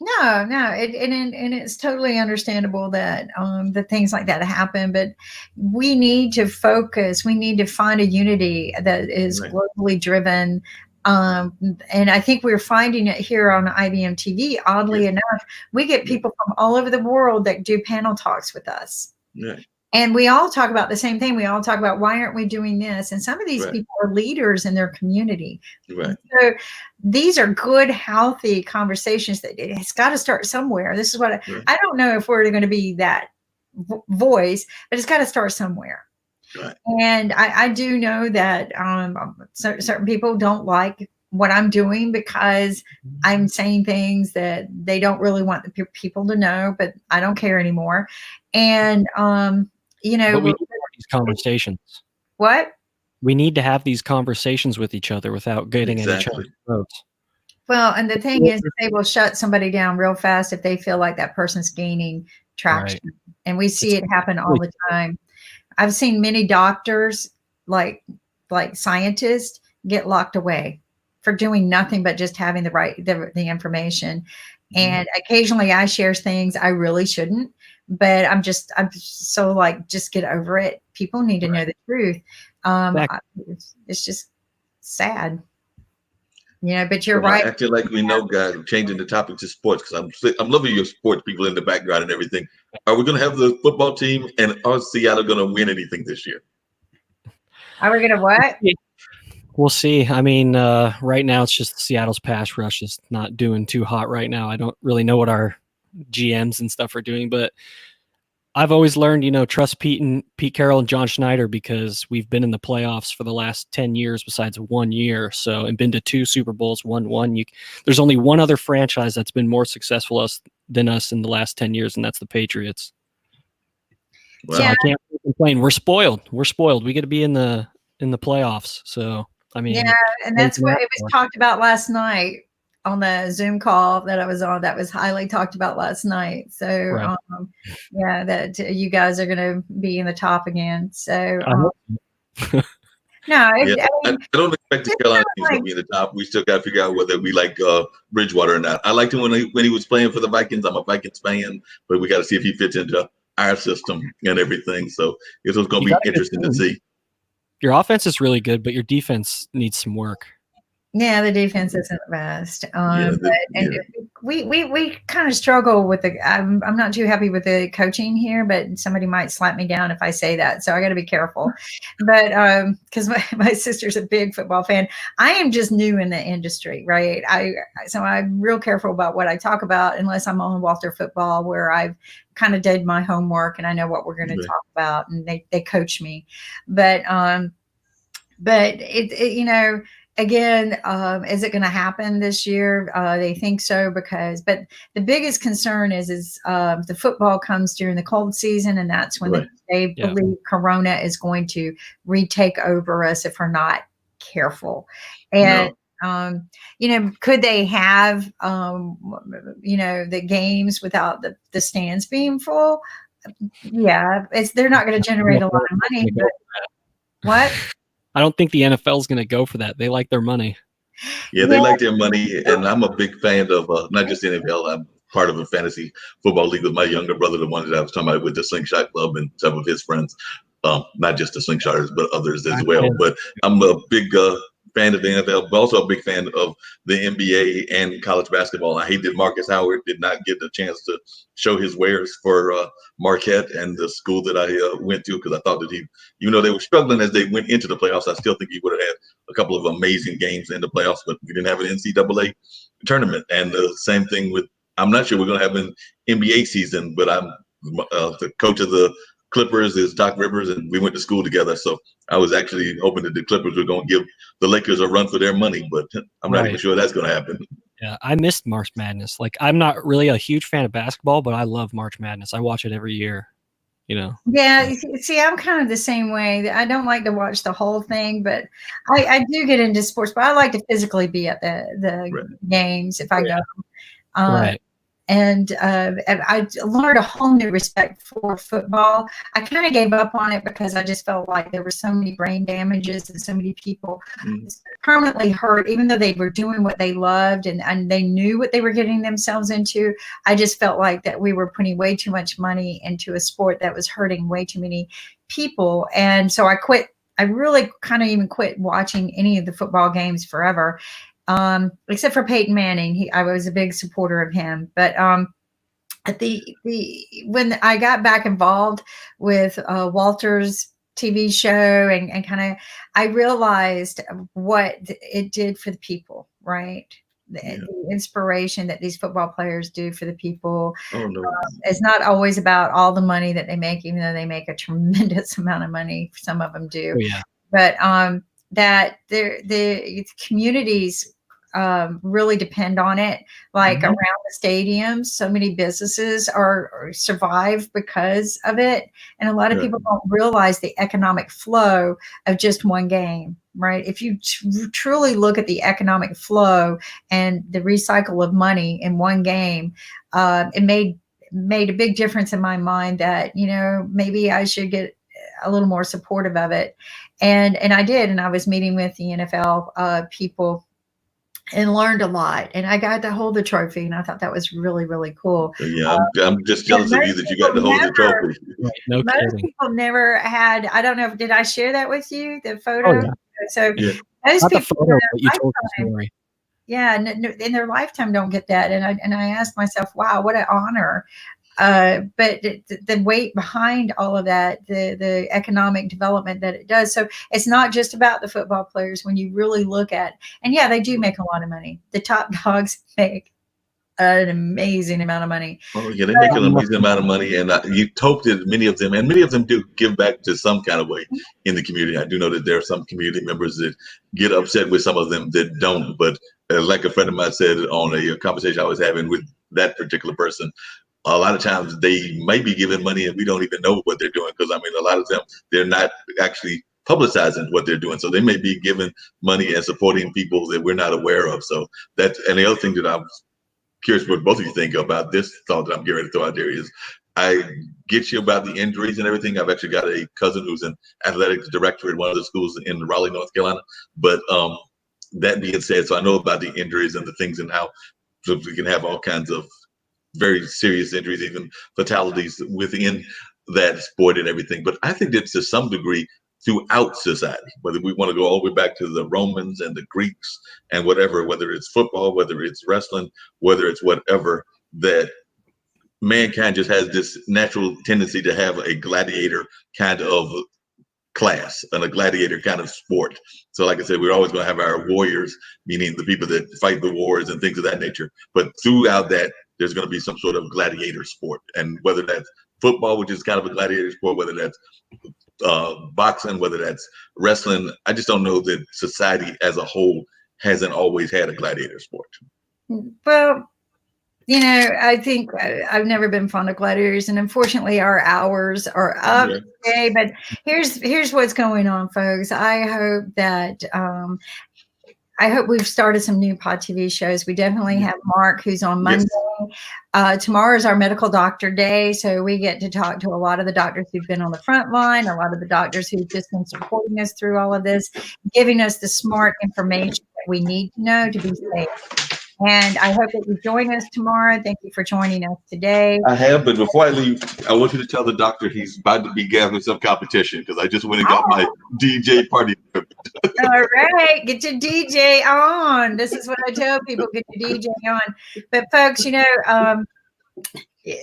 No, and it's totally understandable that that things like that happen, but we need to focus. We need to find a unity that is globally driven. And I think we're finding it here on IBM TV. Oddly enough, we get people from all over the world that do panel talks with us. Right. And we all talk about the same thing. We all talk about, why aren't we doing this? And some of these people are leaders in their community. Right. So these are good, healthy conversations that it's got to start somewhere. This is what I don't know if we're going to be that voice, but it's got to start somewhere. Right. And I do know that certain people don't like what I'm doing because I'm saying things that they don't really want the people to know, but I don't care anymore. And, we need to have these conversations. What? We need to have these conversations with each other without getting in each other's throats. Well, and the thing is, they will shut somebody down real fast if they feel like that person's gaining traction. Right. And we see it happen all the time. I've seen many doctors, like scientists, get locked away for doing nothing but just having the information. And occasionally I share things I really shouldn't, but I'm so like, just get over it. People need to know the truth. It's just sad, but you're right. Acting like we know, guys, changing the topic to sports, because I'm loving your sports people in the background and everything. Are we going to have the football team, and are Seattle going to win anything this year? Are we going to what? We'll see. I mean, right now it's just Seattle's pass rush is not doing too hot right now. I don't really know what our GMs and stuff are doing, but I've always learned, trust Pete Carroll and John Schneider, because we've been in the playoffs for the last 10 years besides 1 year. So, and been to 2 Super Bowls, won one. There's only one other franchise that's been more successful than us in the last 10 years, and that's the Patriots. Wow. So I can't complain. We're spoiled. We get to be in the playoffs. So, I mean, yeah, and that's what it was talked about last night on the Zoom call that I was on. That was highly talked about last night. So, Right. Yeah, that you guys are going to be in the top again. So, no, Yeah, I don't expect the Carolina team's going to be in the top. We still got to figure out whether we like Bridgewater or not. I liked him when he was playing for the Vikings. I'm a Vikings fan, but we got to see if he fits into our system and everything. So it's going to be interesting to see. Your offense is really good, but your defense needs some work. yeah, the defense isn't the best. We kind of struggle with I'm not too happy with the coaching here, but somebody might slap me down if I say that. So I got to be careful. But because my sister's a big football fan, I am just new in the industry, right? So I'm real careful about what I talk about, unless I'm on Walter Football, where I've kind of did my homework and I know what we're going to talk about, and they coach me. But it again, is it going to happen this year? They think so, but the biggest concern is the football comes during the cold season, and that's when they believe Corona is going to retake over us if we're not careful. And could they have the games without the stands being full? Yeah, they're not going to generate a lot of money, but what? I don't think the NFL is going to go for that. They like their money. Yeah, they like their money, and I'm a big fan of not just NFL. I'm part of a fantasy football league with my younger brother, the one that I was talking about with the Slingshot Club and some of his friends. Not just the Slingshotters, but others as well. But I'm a big fan of the NFL, but also a big fan of the NBA and college basketball. I hate that Marcus Howard did not get the chance to show his wares for Marquette and the school that I went to, because I thought that even though they were struggling as they went into the playoffs, I still think he would have had a couple of amazing games in the playoffs, but we didn't have an NCAA tournament. And the same thing with, I'm not sure we're going to have an NBA season, but I'm the coach of the Clippers is Doc Rivers, and we went to school together. So I was actually hoping that the Clippers were going to give the Lakers a run for their money, but I'm not even sure that's going to happen. Yeah, I missed March Madness. Like, I'm not really a huge fan of basketball, but I love March Madness. I watch it every year. Yeah, see, I'm kind of the same way. I don't like to watch the whole thing, but I do get into sports. But I like to physically be at the games if I go. Right. And I learned a whole new respect for football. I kind of gave up on it because I just felt like there were so many brain damages and so many people permanently hurt, even though they were doing what they loved and they knew what they were getting themselves into. I just felt like that we were putting way too much money into a sport that was hurting way too many people. And so I quit. I really kind of even quit watching any of the football games forever. Except for Peyton Manning. I was a big supporter of him, but at when I got back involved with Walter's TV show and kind of, I realized what it did for the people, right? The inspiration that these football players do for the people. Oh, no. It's not always about all the money that they make, even though they make a tremendous amount of money. Some of them do. Oh, yeah. But that the communities really depend on it. Like around the stadiums, so many businesses are survive because of it, and a lot of people don't realize the economic flow of just one game. Right? If you truly look at the economic flow and the recycle of money in one game, it made a big difference in my mind that maybe I should get a little more supportive of it. And I did, and I was meeting with the NFL people and learned a lot. And I got to hold the trophy, and I thought that was really, really cool. Yeah, I'm just jealous of you that you got to hold the trophy. No most kidding. people never had. I don't know. Did I share that with you? The photo. Oh, yeah. So Yeah. those Not the people, photo, in but you their told the lifetime, story. yeah, in their lifetime, don't get that. And I asked myself, wow, what an honor. But the weight behind all of that, the economic development that it does. So it's not just about the football players when you really look at, and yeah, they do make a lot of money. The top dogs make an amazing amount of money. Oh yeah, they make an amazing amount of money, and you hope that many of them do give back to some kind of way in the community. I do know that there are some community members that get upset with some of them that don't, but like a friend of mine said on a conversation I was having with that particular person, a lot of times they might be giving money and we don't even know what they're doing, because I mean, a lot of them, they're not actually publicizing what they're doing. So they may be giving money and supporting people that we're not aware of. So that's, and the other thing that I'm curious what both of you think about this thought that I'm getting ready to throw out there is, I get you about the injuries and everything. I've actually got a cousin who's an athletics director at one of the schools in Raleigh, North Carolina. But that being said, so I know about the injuries and the things and how we can have all kinds of very serious injuries, even fatalities within that sport and everything. But I think that to some degree throughout society, whether we want to go all the way back to the Romans and the Greeks and whatever, whether it's football, whether it's wrestling, whether it's whatever, that mankind just has this natural tendency to have a gladiator kind of class and a gladiator kind of sport. So like I said, we're always going to have our warriors, meaning the people that fight the wars and things of that nature. But throughout that, there's going to be some sort of gladiator sport. And whether that's football, which is kind of a gladiator sport, whether that's boxing, whether that's wrestling, I just don't know that society as a whole hasn't always had a gladiator sport. Well, you know, I think I've never been fond of gladiators, and unfortunately our hours are up today. But here's what's going on, folks. I hope that I hope we've started some new Pod TV shows. We definitely have Mark, who's on Monday. Tomorrow is our medical doctor day, so we get to talk to a lot of the doctors who've been on the front line, a lot of the doctors who've just been supporting us through all of this, giving us the smart information that we need to know to be safe. And I hope that you join us tomorrow. Thank you for joining us today. I have, but before I leave, I want you to tell the doctor he's about to be gathering some competition, because I just went and got my DJ party. All right, get your DJ on. This is what I tell people, get your DJ on. But folks, you know,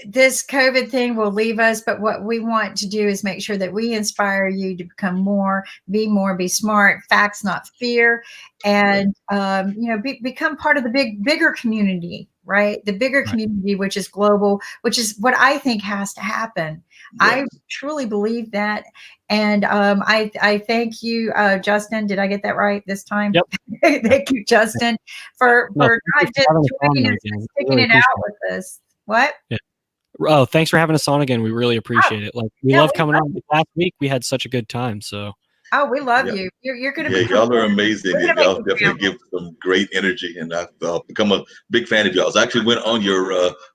this COVID thing will leave us, but what we want to do is make sure that we inspire you to become more, be smart, facts, not fear, and you know, become part of the bigger community, right? The bigger community, which is global, which is what I think has to happen. I truly believe that. And I thank you, Justin. Did I get that right this time? Yep. Thank you, Justin, for not just joining us and sticking it out with us. What? Yeah. Oh, thanks for having us on again. We really appreciate it. Like, we love coming on. Last week we had such a good time. So. Oh, we love you. You're going to be. Y'all are amazing. Y'all definitely give some great energy, and I've become a big fan of y'all. I actually went on your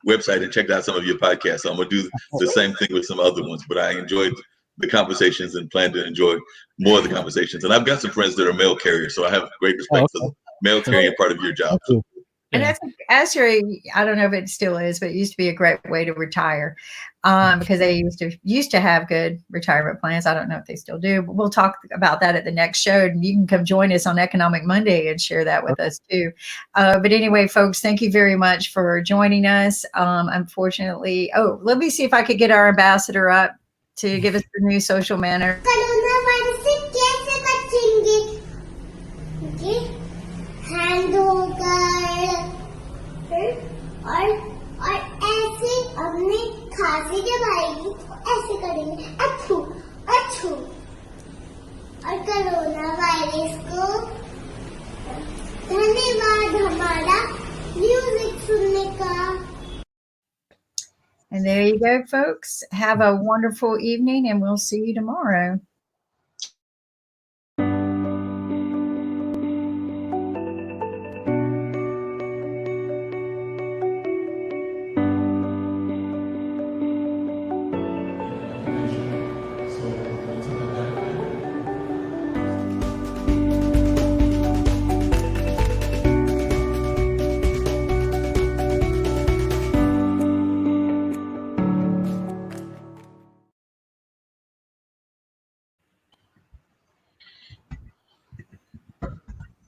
website and checked out some of your podcasts. So I'm going to do the same thing with some other ones. But I enjoyed the conversations and plan to enjoy more of the conversations. And I've got some friends that are mail carriers, so I have great respect for the mail carrying part of your job. And that's actually, I don't know if it still is, but it used to be a great way to retire, because they used to have good retirement plans. I don't know if they still do, but we'll talk about that at the next show. And you can come join us on Economic Monday and share that with us too. But anyway, folks, thank you very much for joining us. Unfortunately, let me see if I could get our ambassador up to give us the new social manner. और ऐसे अपने खांसी जब आएगी तो ऐसे करेंगे अच्छू अच्छू और कोरोना वायरस को धन्यवाद हमारा म्यूजिक सुनने का. And there you go, folks. Have a wonderful evening, and we'll see you tomorrow.